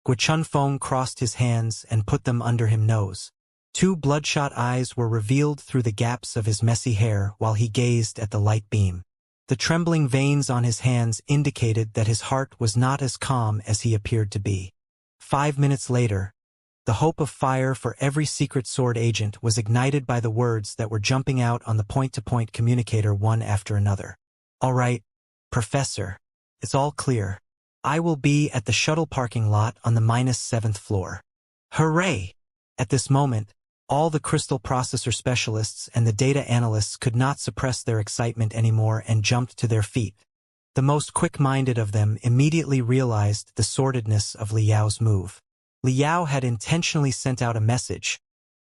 Guo Chunfeng crossed his hands and put them under his nose. 2 bloodshot eyes were revealed through the gaps of his messy hair while he gazed at the light beam. The trembling veins on his hands indicated that his heart was not as calm as he appeared to be. 5 minutes later, the hope of fire for every Secret Sword agent was ignited by the words that were jumping out on the point-to-point communicator one after another. "All right, Professor. It's all clear. I will be at the shuttle parking lot on the -7th floor." "Hooray!" At this moment, all the crystal processor specialists and the data analysts could not suppress their excitement anymore and jumped to their feet. The most quick-minded of them immediately realized the sordidness of Liao's move. Liao had intentionally sent out a message,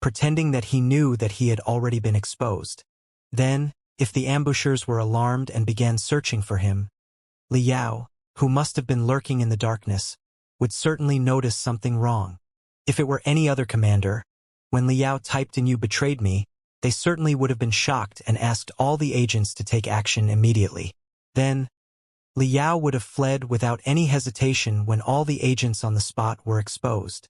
pretending that he knew that he had already been exposed. Then, if the ambushers were alarmed and began searching for him, Liao, who must have been lurking in the darkness, would certainly notice something wrong. If it were any other commander, when Liao typed in "You betrayed me," they certainly would have been shocked and asked all the agents to take action immediately. Then, Liao would have fled without any hesitation when all the agents on the spot were exposed.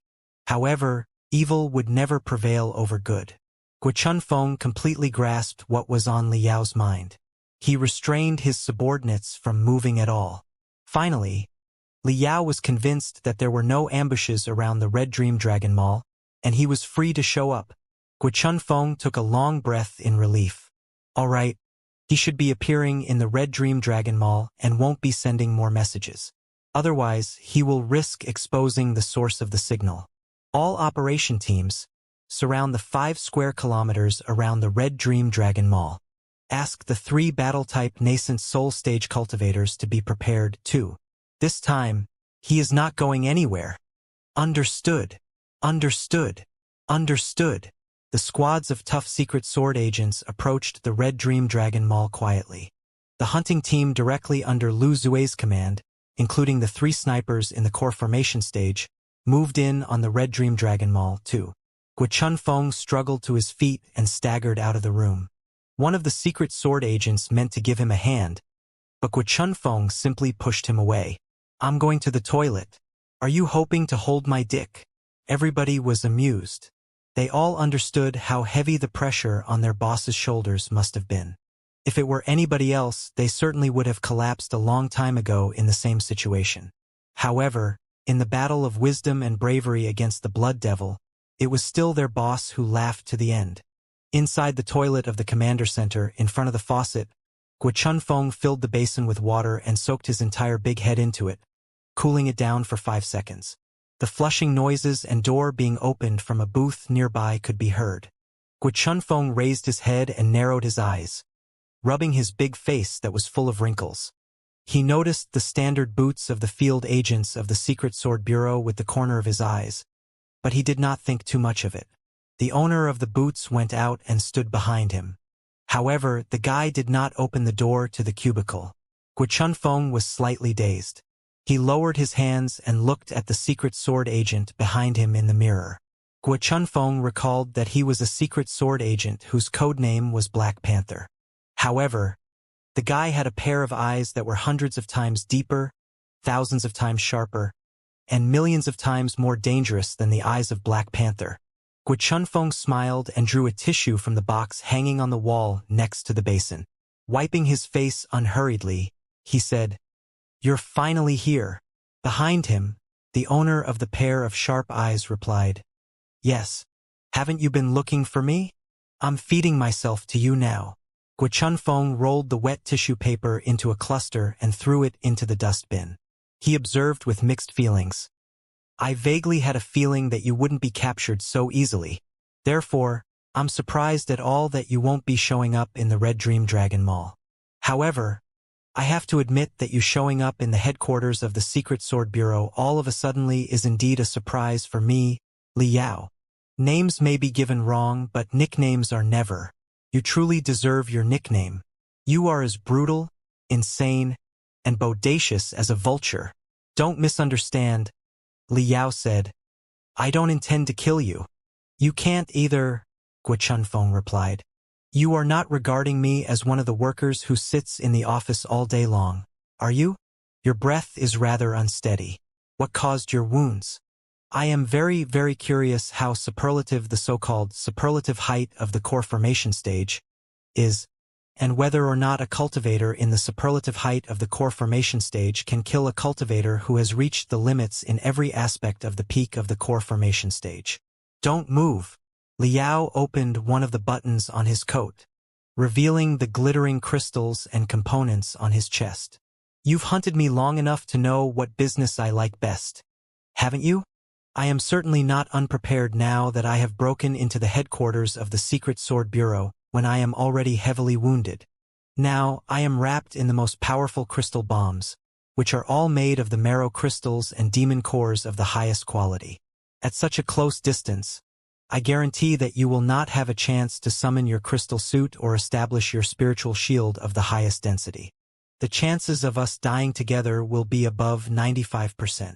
However, evil would never prevail over good. Guo Chunfeng completely grasped what was on Liao's mind. He restrained his subordinates from moving at all. Finally, Liao was convinced that there were no ambushes around the Red Dream Dragon Mall, and he was free to show up. Guo Chunfeng took a long breath in relief. All right, he should be appearing in the Red Dream Dragon Mall and won't be sending more messages. Otherwise, he will risk exposing the source of the signal. All operation teams surround the 5 square kilometers around the Red Dream Dragon Mall. Ask the 3 battle-type nascent soul stage cultivators to be prepared, too. This time, he is not going anywhere. Understood. Understood. Understood. The squads of tough secret sword agents approached the Red Dream Dragon Mall quietly. The hunting team directly under Lu Zue's command, including the 3 snipers in the core formation stage, moved in on the Red Dream Dragon Mall, too. Guo Chunfeng struggled to his feet and staggered out of the room. One of the secret sword agents meant to give him a hand, but Guo Chunfeng simply pushed him away. "I'm going to the toilet. Are you hoping to hold my dick?" Everybody was amused. They all understood how heavy the pressure on their boss's shoulders must have been. If it were anybody else, they certainly would have collapsed a long time ago in the same situation. However, in the battle of wisdom and bravery against the Blood Devil, it was still their boss who laughed to the end. Inside the toilet of the commander center, in front of the faucet, Guo Chunfeng filled the basin with water and soaked his entire big head into it, cooling it down for 5 seconds. The flushing noises and door being opened from a booth nearby could be heard. Guo Chunfeng raised his head and narrowed his eyes, rubbing his big face that was full of wrinkles. He noticed the standard boots of the field agents of the Secret Sword Bureau with the corner of his eyes, but he did not think too much of it. The owner of the boots went out and stood behind him. However, the guy did not open the door to the cubicle. Guo Chunfeng was slightly dazed. He lowered his hands and looked at the secret sword agent behind him in the mirror. Guo Chunfeng recalled that he was a secret sword agent whose code name was Black Panther. However, the guy had a pair of eyes that were hundreds of times deeper, thousands of times sharper, and millions of times more dangerous than the eyes of Black Panther. Guo Chunfeng smiled and drew a tissue from the box hanging on the wall next to the basin. Wiping his face unhurriedly, he said, "You're finally here." Behind him, the owner of the pair of sharp eyes replied, "Yes. Haven't you been looking for me? I'm feeding myself to you now." Guo Chunfeng rolled the wet tissue paper into a cluster and threw it into the dustbin. He observed with mixed feelings. "I vaguely had a feeling that you wouldn't be captured so easily. Therefore, I'm surprised at all that you won't be showing up in the Red Dream Dragon Mall. However, I have to admit that you showing up in the headquarters of the Secret Sword Bureau all of a suddenly is indeed a surprise for me, Liao. Names may be given wrong, but nicknames are never. You truly deserve your nickname. You are as brutal, insane, and bodacious as a vulture. Don't misunderstand," Liao said. "I don't intend to kill you." "You can't either," Guo Chunfeng replied. "You are not regarding me as one of the workers who sits in the office all day long, are you? Your breath is rather unsteady. What caused your wounds? I am very, very curious how superlative the so-called superlative height of the core formation stage is, and whether or not a cultivator in the superlative height of the core formation stage can kill a cultivator who has reached the limits in every aspect of the peak of the core formation stage." "Don't move." Liao opened one of the buttons on his coat, revealing the glittering crystals and components on his chest. "You've hunted me long enough to know what business I like best, haven't you? I am certainly not unprepared now that I have broken into the headquarters of the Secret Sword Bureau when I am already heavily wounded. Now, I am wrapped in the most powerful crystal bombs, which are all made of the marrow crystals and demon cores of the highest quality. At such a close distance, I guarantee that you will not have a chance to summon your crystal suit or establish your spiritual shield of the highest density. The chances of us dying together will be above 95%.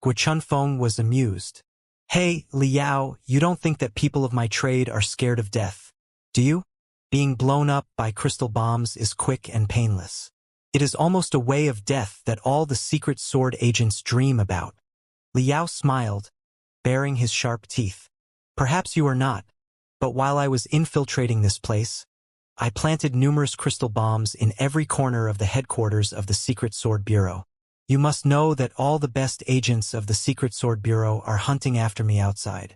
Guo Chunfeng was amused. Hey, Liao, you don't think that people of my trade are scared of death, do you? Being blown up by crystal bombs is quick and painless. It is almost a way of death that all the secret sword agents dream about. Liao smiled, baring his sharp teeth. Perhaps you are not, but while I was infiltrating this place, I planted numerous crystal bombs in every corner of the headquarters of the Secret Sword Bureau. You must know that all the best agents of the Secret Sword Bureau are hunting after me outside.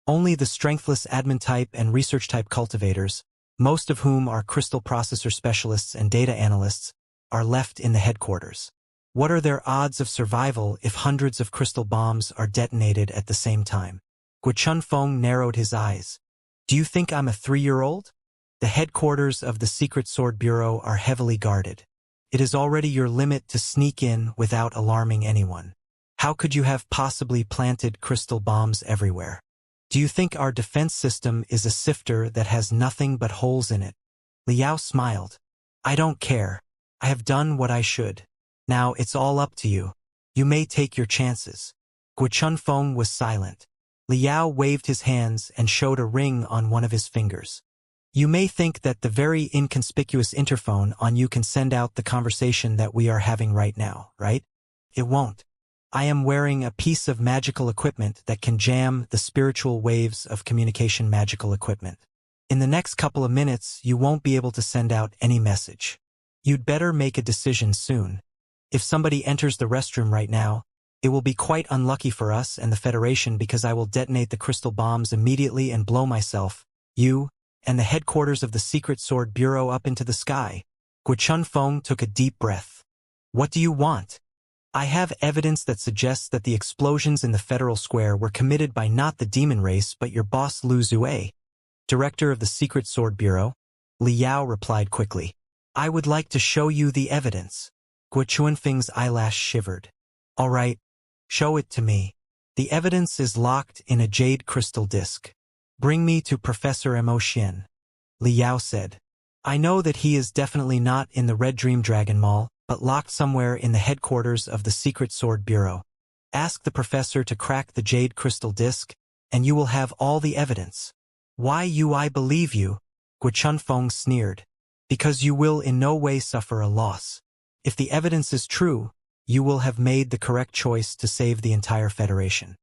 Only the strengthless admin-type and research-type cultivators, most of whom are crystal processor specialists and data analysts, are left in the headquarters. What are their odds of survival if hundreds of crystal bombs are detonated at the same time? Guo Chunfeng narrowed his eyes. Do you think I'm a 3-year-old? The headquarters of the Secret Sword Bureau are heavily guarded. It is already your limit to sneak in without alarming anyone. How could you have possibly planted crystal bombs everywhere? Do you think our defense system is a sifter that has nothing but holes in it? Liao smiled. I don't care. I have done what I should. Now it's all up to you. You may take your chances. Guo Chunfeng was silent. Liao waved his hands and showed a ring on one of his fingers. You may think that the very inconspicuous interphone on you can send out the conversation that we are having right now, right? It won't. I am wearing a piece of magical equipment that can jam the spiritual waves of communication magical equipment. In the next couple of minutes, you won't be able to send out any message. You'd better make a decision soon. If somebody enters the restroom right now, it will be quite unlucky for us and the Federation because I will detonate the crystal bombs immediately and blow myself, you, and the headquarters of the Secret Sword Bureau up into the sky. Guo Chunfeng took a deep breath. What do you want? I have evidence that suggests that the explosions in the Federal Square were committed by not the demon race but your boss Lu Zue, director of the Secret Sword Bureau. Liao replied quickly. I would like to show you the evidence. Guo Chunfeng's eyelash shivered. All right, show it to me. The evidence is locked in a jade crystal disc. Bring me to Professor Mo Xian, Liao said. I know that he is definitely not in the Red Dream Dragon Mall, but locked somewhere in the headquarters of the Secret Sword Bureau. Ask the professor to crack the jade crystal disc, and you will have all the evidence. Why I believe you? Guo Chunfeng sneered. Because you will in no way suffer a loss. If the evidence is true, you will have made the correct choice to save the entire Federation.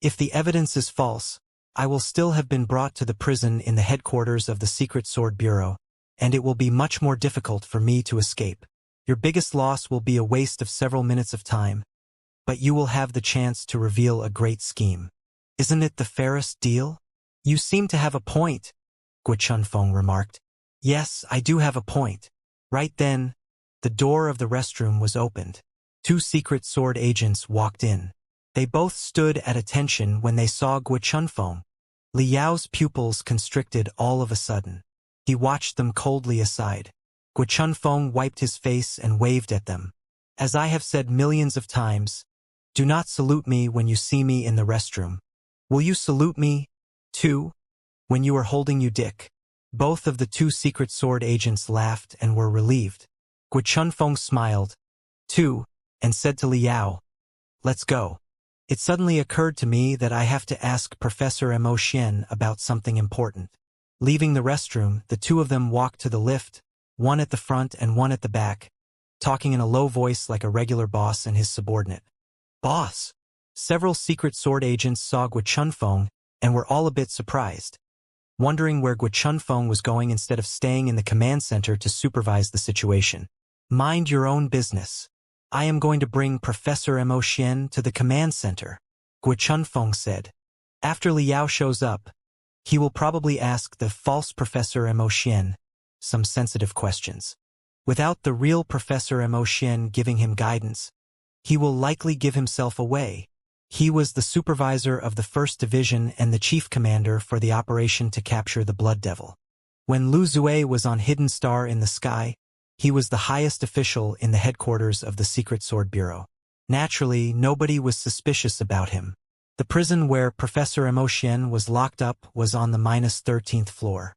If the evidence is false, I will still have been brought to the prison in the headquarters of the Secret Sword Bureau, and it will be much more difficult for me to escape. Your biggest loss will be a waste of several minutes of time, but you will have the chance to reveal a great scheme. Isn't it the fairest deal? You seem to have a point, Guo Chunfeng remarked. Yes, I do have a point. Right then, the door of the restroom was opened. 2 secret sword agents walked in. They both stood at attention when they saw Guo Chunfeng. Liao's pupils constricted all of a sudden. He watched them coldly aside. Guo Chunfeng wiped his face and waved at them. As I have said millions of times, do not salute me when you see me in the restroom. Will you salute me, too, when you are holding you dick? Both of the 2 secret sword agents laughed and were relieved. Guo Chunfeng smiled, too, and said to Liao, let's go. It suddenly occurred to me that I have to ask Professor Mo Xian about something important. Leaving the restroom, the 2 of them walked to the lift, one at the front and one at the back, talking in a low voice like a regular boss and his subordinate. Boss! Several secret sword agents saw Guo Chunfeng and were all a bit surprised, wondering where Guo Chunfeng was going instead of staying in the command center to supervise the situation. Mind your own business. I am going to bring Professor Mo Xian to the command center, Guo Chunfeng said. After Liao shows up, he will probably ask the false Professor Mo Xian some sensitive questions. Without the real Professor Mo Xian giving him guidance, he will likely give himself away. He was the supervisor of the 1st Division and the chief commander for the operation to capture the Blood Devil. When Lu Zue was on Hidden Star in the sky, he was the highest official in the headquarters of the Secret Sword Bureau. Naturally, nobody was suspicious about him. The prison where Professor Emotion was locked up was on the -13th floor.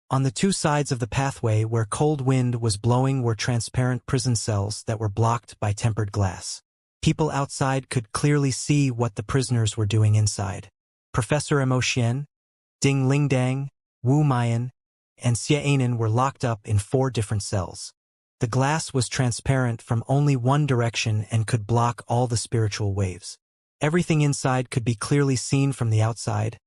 On the two sides of the pathway where cold wind was blowing were transparent prison cells that were blocked by tempered glass. People outside could clearly see what the prisoners were doing inside. Professor Emotion, Ding Lingdang, Wu Mayan, and Xianxia were locked up in 4 different cells. The glass was transparent from only one direction and could block all the spiritual waves. Everything inside could be clearly seen from the outside,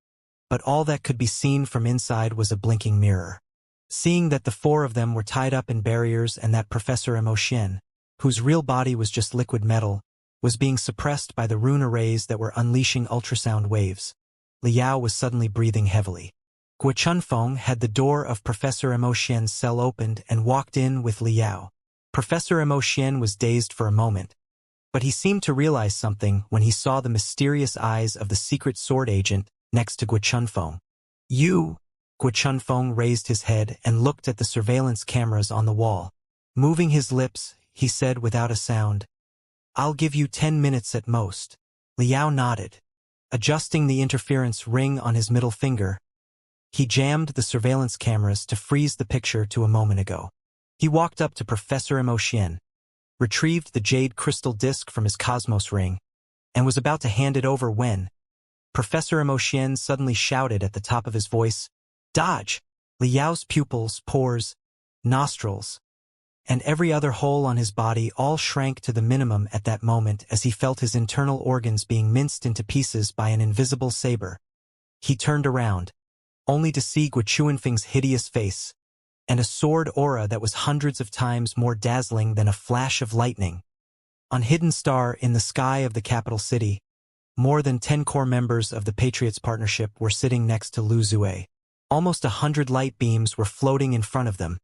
but all that could be seen from inside was a blinking mirror. Seeing that the 4 of them were tied up in barriers and that Professor Emotion, whose real body was just liquid metal, was being suppressed by the rune arrays that were unleashing ultrasound waves, Liao was suddenly breathing heavily. Guo Chunfeng had the door of Professor Emotion's cell opened and walked in with Liao. Professor Emotion was dazed for a moment, but he seemed to realize something when he saw the mysterious eyes of the secret sword agent next to Guo Chunfeng. "You?" Guo Chunfeng raised his head and looked at the surveillance cameras on the wall. Moving his lips, he said without a sound, "I'll give you 10 minutes at most." Liao nodded. Adjusting the interference ring on his middle finger, he jammed the surveillance cameras to freeze the picture to a moment ago. He walked up to Professor Emotion, retrieved the jade crystal disc from his cosmos ring, and was about to hand it over when Professor Emotion suddenly shouted at the top of his voice, "Dodge!" Liao's pupils, pores, nostrils, and every other hole on his body all shrank to the minimum at that moment as he felt his internal organs being minced into pieces by an invisible saber. He turned around, only to see Guo Chunfeng's hideous face, and a sword aura that was hundreds of times more dazzling than a flash of lightning. On Hidden Star in the sky of the capital city, more than 10 core members of the Patriots Partnership were sitting next to Lu Zue. Almost 100 light beams were floating in front of them,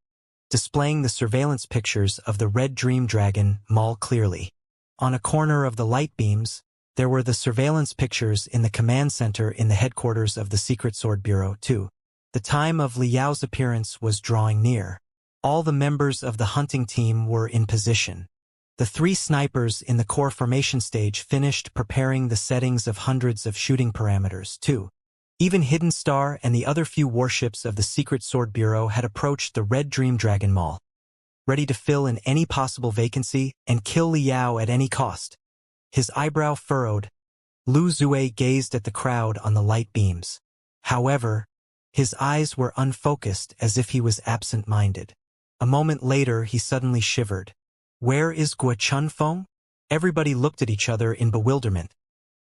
displaying the surveillance pictures of the Red Dream Dragon Mall clearly. On a corner of the light beams, there were the surveillance pictures in the command center in the headquarters of the Secret Sword Bureau, too. The time of Liao's appearance was drawing near. All the members of the hunting team were in position. The 3 snipers in the core formation stage finished preparing the settings of hundreds of shooting parameters, too. Even Hidden Star and the other few warships of the Secret Sword Bureau had approached the Red Dream Dragon Mall, ready to fill in any possible vacancy and kill Liao at any cost. His eyebrow furrowed, Lu Zue gazed at the crowd on the light beams. However, his eyes were unfocused as if he was absent-minded. A moment later, he suddenly shivered. "Where is Guo Chunfeng?" Everybody looked at each other in bewilderment,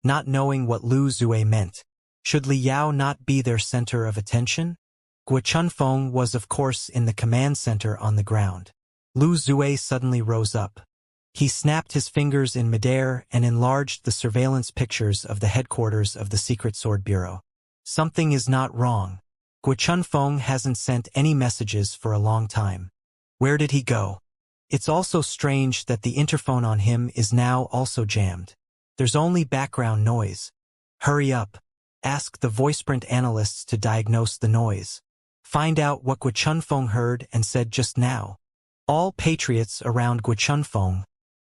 not knowing what Lu Zue meant. Should Liao not be their center of attention? Guo Chunfeng was of course in the command center on the ground. Lu Zue suddenly rose up. He snapped his fingers in midair and enlarged the surveillance pictures of the headquarters of the Secret Sword Bureau. Something is not wrong. Guo Chunfeng hasn't sent any messages for a long time. Where did he go? It's also strange that the interphone on him is now also jammed. There's only background noise. Hurry up. Ask the voiceprint analysts to diagnose the noise. Find out what Guo Chunfeng heard and said just now. All patriots around Guo Chunfeng,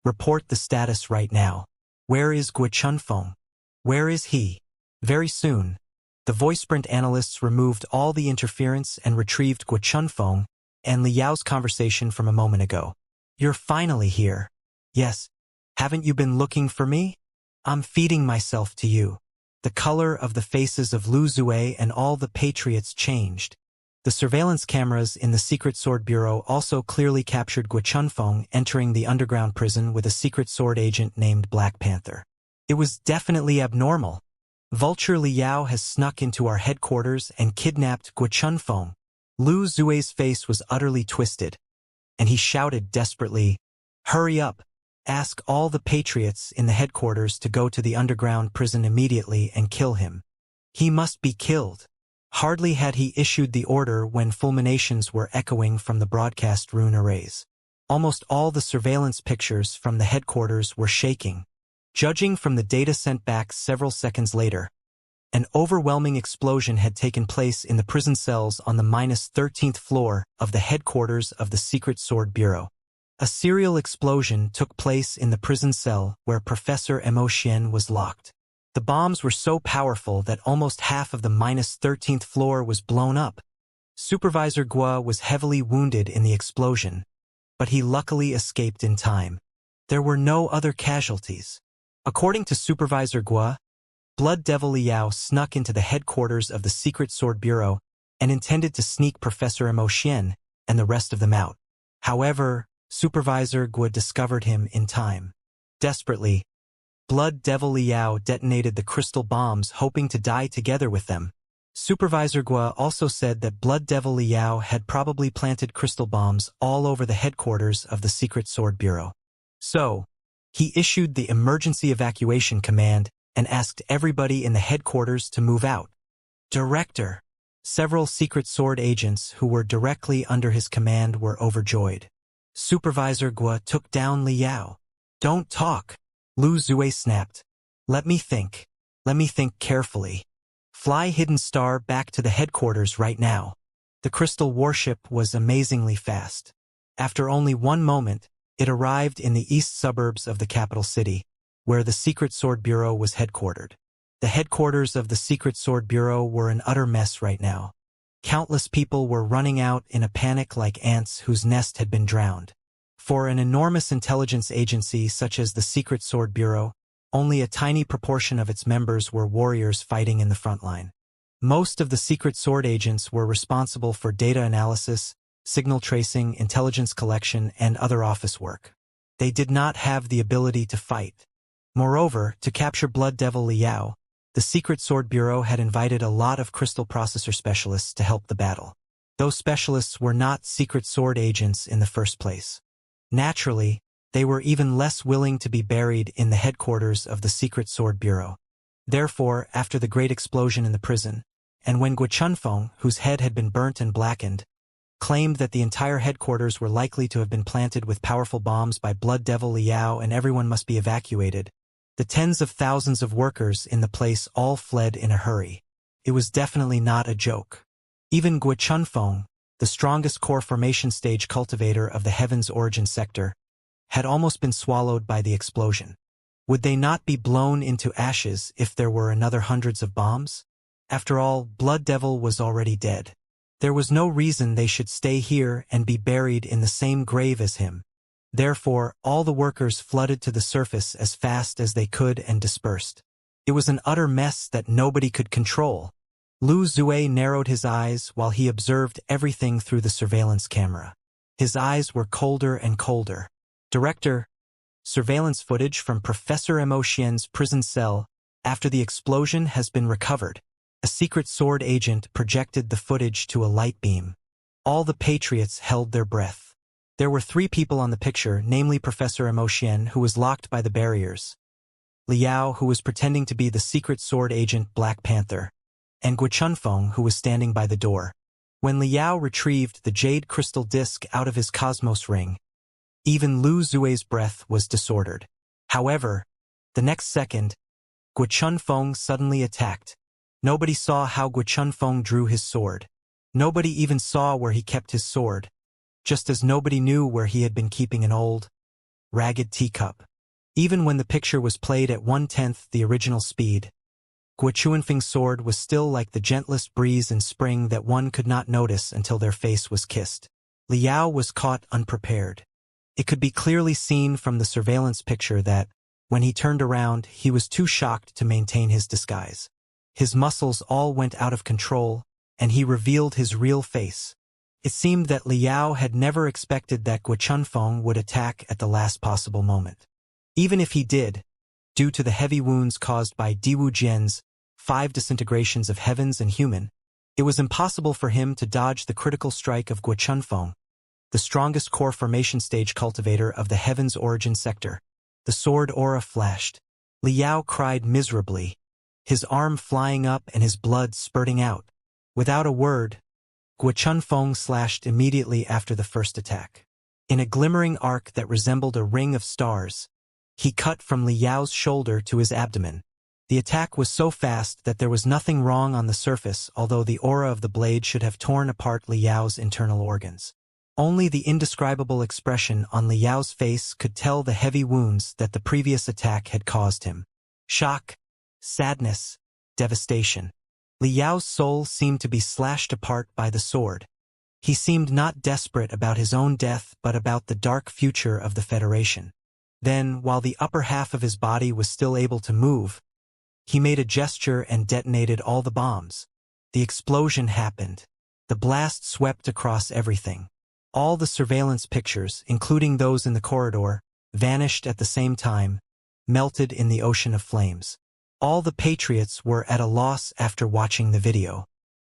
report the status right now. Where is Guo Chunfeng? Where is he? Very soon, the voiceprint analysts removed all the interference and retrieved Guo Chunfeng and Liao's conversation from a moment ago. "You're finally here." "Yes. Haven't you been looking for me? I'm feeding myself to you." The color of the faces of Lu Zue and all the patriots changed. The surveillance cameras in the Secret Sword Bureau also clearly captured Guo Chunfeng entering the underground prison with a secret sword agent named Black Panther. It was definitely abnormal. Vulture Liao has snuck into our headquarters and kidnapped Guo Chunfeng. Lu Zue's face was utterly twisted, and he shouted desperately, "Hurry up! Ask all the patriots in the headquarters to go to the underground prison immediately and kill him. He must be killed." Hardly had he issued the order when fulminations were echoing from the broadcast rune arrays. Almost all the surveillance pictures from the headquarters were shaking. Judging from the data sent back several seconds later, an overwhelming explosion had taken place in the prison cells on the -13th floor of the headquarters of the Secret Sword Bureau. A serial explosion took place in the prison cell where Professor Emotion was locked. The bombs were so powerful that almost half of the -13th floor was blown up. Supervisor Gua was heavily wounded in the explosion, but he luckily escaped in time. There were no other casualties. According to Supervisor Gua, Blood Devil Liao snuck into the headquarters of the Secret Sword Bureau and intended to sneak Professor Emotion and the rest of them out. However, Supervisor Gua discovered him in time. Desperately, Blood Devil Liao detonated the crystal bombs, hoping to die together with them. Supervisor Gua also said that Blood Devil Liao had probably planted crystal bombs all over the headquarters of the Secret Sword Bureau. So, he issued the emergency evacuation command and asked everybody in the headquarters to move out. Director. Several Secret Sword agents who were directly under his command were overjoyed. Supervisor Gua took down Liao. Don't talk. Lu Zue snapped. Let me think. Let me think carefully. Fly Hidden Star back to the headquarters right now. The crystal warship was amazingly fast. After only 1 moment, it arrived in the east suburbs of the capital city, where the Secret Sword Bureau was headquartered. The headquarters of the Secret Sword Bureau were an utter mess right now. Countless people were running out in a panic like ants whose nest had been drowned. For an enormous intelligence agency such as the Secret Sword Bureau, only a tiny proportion of its members were warriors fighting in the front line. Most of the Secret Sword agents were responsible for data analysis, signal tracing, intelligence collection, and other office work. They did not have the ability to fight. Moreover, to capture Blood Devil Liao, the Secret Sword Bureau had invited a lot of crystal processor specialists to help the battle. Those specialists were not Secret Sword agents in the first place. Naturally, they were even less willing to be buried in the headquarters of the Secret Sword Bureau. Therefore, after the great explosion in the prison, and when Guo Chunfeng, whose head had been burnt and blackened, claimed that the entire headquarters were likely to have been planted with powerful bombs by Blood Devil Liao and everyone must be evacuated, the tens of thousands of workers in the place all fled in a hurry. It was definitely not a joke. Even Guo Chunfeng, the strongest core formation stage cultivator of the Heaven's Origin sector, had almost been swallowed by the explosion. Would they not be blown into ashes if there were another hundreds of bombs? After all, Blood Devil was already dead. There was no reason they should stay here and be buried in the same grave as him. Therefore, all the workers flooded to the surface as fast as they could and dispersed. It was an utter mess that nobody could control. Lu Zue narrowed his eyes while he observed everything through the surveillance camera. His eyes were colder and colder. Director, surveillance footage from Professor Emotien's prison cell after the explosion has been recovered. A Secret Sword agent projected the footage to a light beam. All the patriots held their breath. There were 3 people on the picture, namely Professor Emotien, who was locked by the barriers, Liao, who was pretending to be the Secret Sword agent Black Panther, and Guo Chunfeng, who was standing by the door. When Liao retrieved the jade crystal disc out of his cosmos ring, even Lu Zue's breath was disordered. However, the next second, Guo Chunfeng suddenly attacked. Nobody saw how Guo Chunfeng drew his sword. Nobody even saw where he kept his sword, just as nobody knew where he had been keeping an old, ragged teacup. Even when the picture was played at 1/10 the original speed, Guo Chunfeng's sword was still like the gentlest breeze in spring that one could not notice until their face was kissed. Liao was caught unprepared. It could be clearly seen from the surveillance picture that, when he turned around, he was too shocked to maintain his disguise. His muscles all went out of control, and he revealed his real face. It seemed that Liao had never expected that Guo Chunfeng would attack at the last possible moment. Even if he did, due to the heavy wounds caused by Diwu Jian's 5 disintegrations of heavens and human, it was impossible for him to dodge the critical strike of Guo Chunfeng, the strongest core formation stage cultivator of the Heaven's Origin sector. The sword aura flashed. Liao cried miserably, his arm flying up and his blood spurting out. Without a word, Guo Chunfeng slashed immediately after the first attack. In a glimmering arc that resembled a ring of stars, He cut from Li Yao's shoulder to his abdomen. The attack was so fast that there was nothing wrong on the surface, although the aura of the blade should have torn apart Li Yao's internal organs. Only the indescribable expression on Li Yao's face could tell the heavy wounds that the previous attack had caused him. Shock, sadness, devastation. Li Yao's soul seemed to be slashed apart by the sword. He seemed not desperate about his own death but about the dark future of the Federation. Then, while the upper half of his body was still able to move, he made a gesture and detonated all the bombs. The explosion happened. The blast swept across everything. All the surveillance pictures, including those in the corridor, vanished at the same time, melted in the ocean of flames. All the patriots were at a loss after watching the video.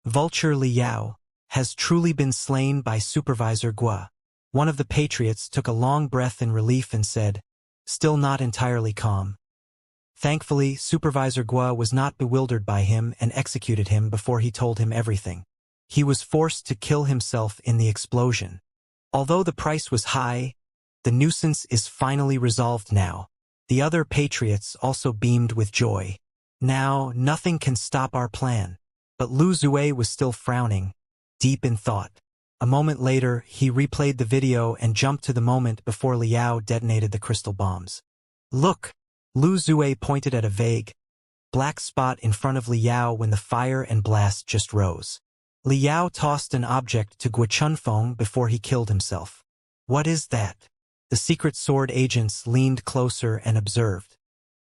Vulture Li Yao has truly been slain by Supervisor Gua. One of the patriots took a long breath in relief and said, still not entirely calm. Thankfully, Supervisor Gua was not bewildered by him and executed him before he told him everything. He was forced to kill himself in the explosion. Although the price was high, the nuisance is finally resolved now. The other patriots also beamed with joy. Now, nothing can stop our plan. But Lu Zue was still frowning, deep in thought. A moment later, he replayed the video and jumped to the moment before Li Yao detonated the crystal bombs. Look! Lu Zue pointed at a vague, black spot in front of Li Yao when the fire and blast just rose. Li Yao tossed an object to Gua Chunfeng before he killed himself. What is that? The secret sword agents leaned closer and observed.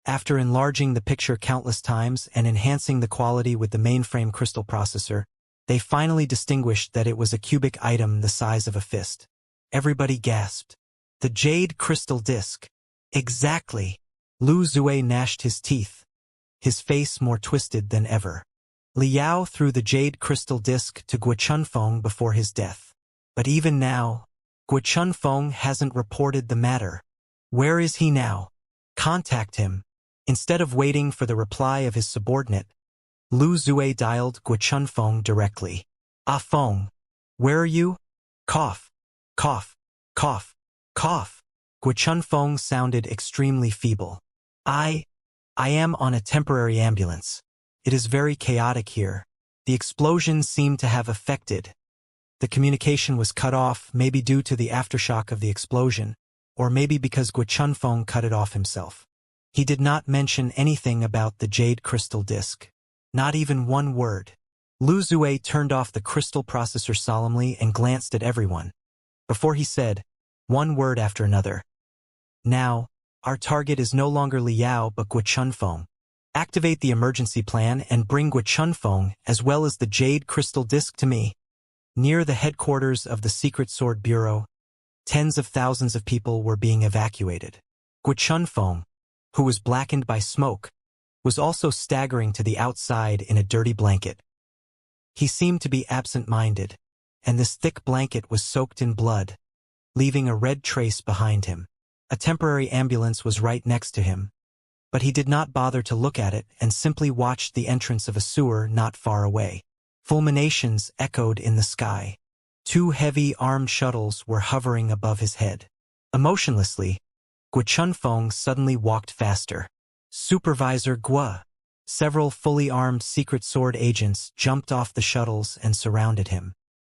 After enlarging the picture countless times and enhancing the quality with the mainframe crystal processor, they finally distinguished that it was a cubic item the size of a fist. Everybody gasped. The jade crystal disc. Exactly. Lu Zue gnashed his teeth, his face more twisted than ever. Li Yao threw the jade crystal disc to Gua Chunfeng before his death. But even now, Gua Chunfeng hasn't reported the matter. Where is he now? Contact him. Instead of waiting for the reply of his subordinate, Lu Zue dialed Gua Chunfeng directly. Ah Feng, where are you? Cough, cough, cough, cough. Gua Chunfeng sounded extremely feeble. I am on a temporary ambulance. It is very chaotic here. The explosion seemed to have affected. The communication was cut off, maybe due to the aftershock of the explosion, or maybe because Gua Chunfeng cut it off himself. He did not mention anything about the jade crystal disc. Not even one word. Lu Zue turned off the crystal processor solemnly and glanced at everyone. Before he said, one word after another. Now, our target is no longer Li Yao but Gua Chunfeng. Activate the emergency plan and bring Gua Chunfeng as well as the jade crystal disc to me. Near the headquarters of the Secret Sword Bureau, tens of thousands of people were being evacuated. Gua Chunfeng, who was blackened by smoke, was also staggering to the outside in a dirty blanket. He seemed to be absent-minded, and this thick blanket was soaked in blood, leaving a red trace behind him. A temporary ambulance was right next to him, but he did not bother to look at it and simply watched the entrance of a sewer not far away. Fulminations echoed in the sky. 2 heavy armed shuttles were hovering above his head. Emotionlessly, Gua Chunfeng suddenly walked faster. Supervisor Gua. Several fully armed secret sword agents jumped off the shuttles and surrounded him.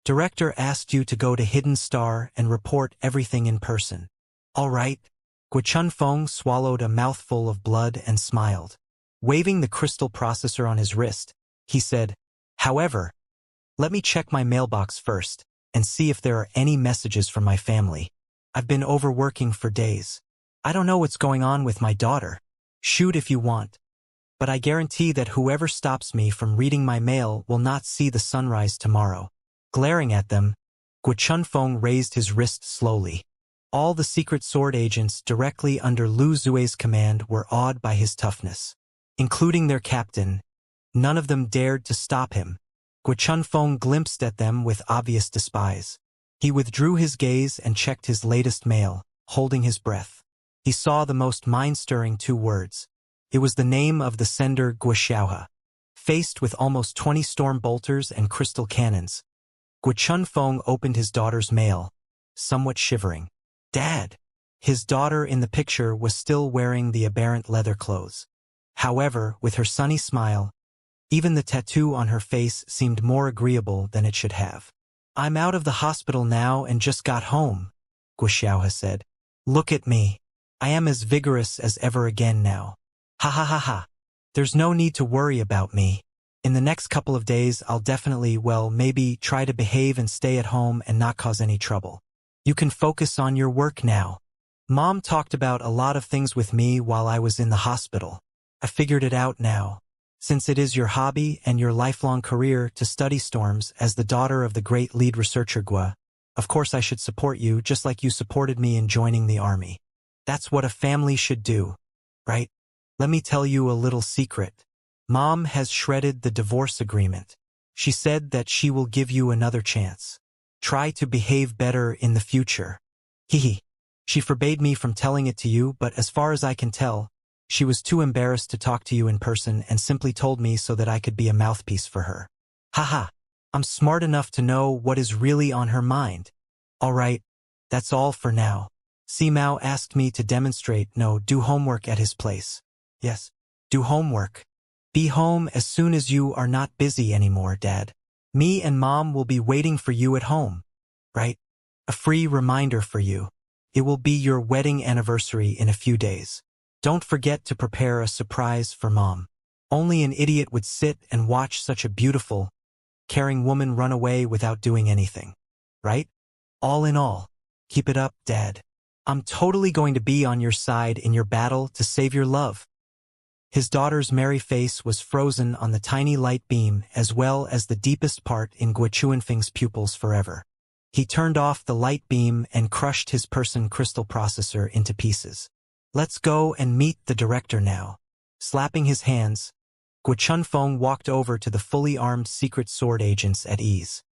Director asked you to go to Hidden Star and report everything in person. All right. Gua Chunfeng swallowed a mouthful of blood and smiled. Waving the crystal processor on his wrist, he said, however, let me check my mailbox first and see if there are any messages from my family. I've been overworking for days. I don't know what's going on with my daughter. Shoot if you want. But I guarantee that whoever stops me from reading my mail will not see the sunrise tomorrow. Glaring at them, Gua Chunfeng raised his wrist slowly. All the secret sword agents directly under Lu Zue's command were awed by his toughness. Including their captain, none of them dared to stop him. Gua Chunfeng glimpsed at them with obvious despise. He withdrew his gaze and checked his latest mail, holding his breath. He saw the most mind-stirring 2 words. It was the name of the sender Gua Xiaohe. Faced with almost 20 storm bolters and crystal cannons, Gua Chunfeng opened his daughter's mail, somewhat shivering. Dad! His daughter in the picture was still wearing the aberrant leather clothes. However, with her sunny smile, even the tattoo on her face seemed more agreeable than it should have. "I'm out of the hospital now and just got home," Wuxia said. "Look at me. I am as vigorous as ever again now. Ha ha ha ha. There's no need to worry about me. In the next couple of days I'll definitely, well, maybe try to behave and stay at home and not cause any trouble. You can focus on your work now. Mom talked about a lot of things with me while I was in the hospital. I figured it out now. Since it is your hobby and your lifelong career to study storms as the daughter of the great lead researcher Gua, of course I should support you just like you supported me in joining the army. That's what a family should do, right? Let me tell you a little secret. Mom has shredded the divorce agreement. She said that she will give you another chance. Try to behave better in the future. Hehe. She forbade me from telling it to you, but as far as I can tell, she was too embarrassed to talk to you in person and simply told me so that I could be a mouthpiece for her. Haha. I'm smart enough to know what is really on her mind. All right, that's all for now. Simao asked me to do homework at his place. Yes, do homework. Be home as soon as you are not busy anymore, Dad. Me and Mom will be waiting for you at home. Right? A free reminder for you. It will be your wedding anniversary in a few days. Don't forget to prepare a surprise for Mom. Only an idiot would sit and watch such a beautiful, caring woman run away without doing anything. Right? All in all, keep it up, Dad. I'm totally going to be on your side in your battle to save your love. His daughter's merry face was frozen on the tiny light beam as well as the deepest part in Gua Chuanfeng's pupils forever. He turned off the light beam and crushed his person crystal processor into pieces. Let's go and meet the director now. Slapping his hands, Gua Chunfeng walked over to the fully armed secret sword agents at ease.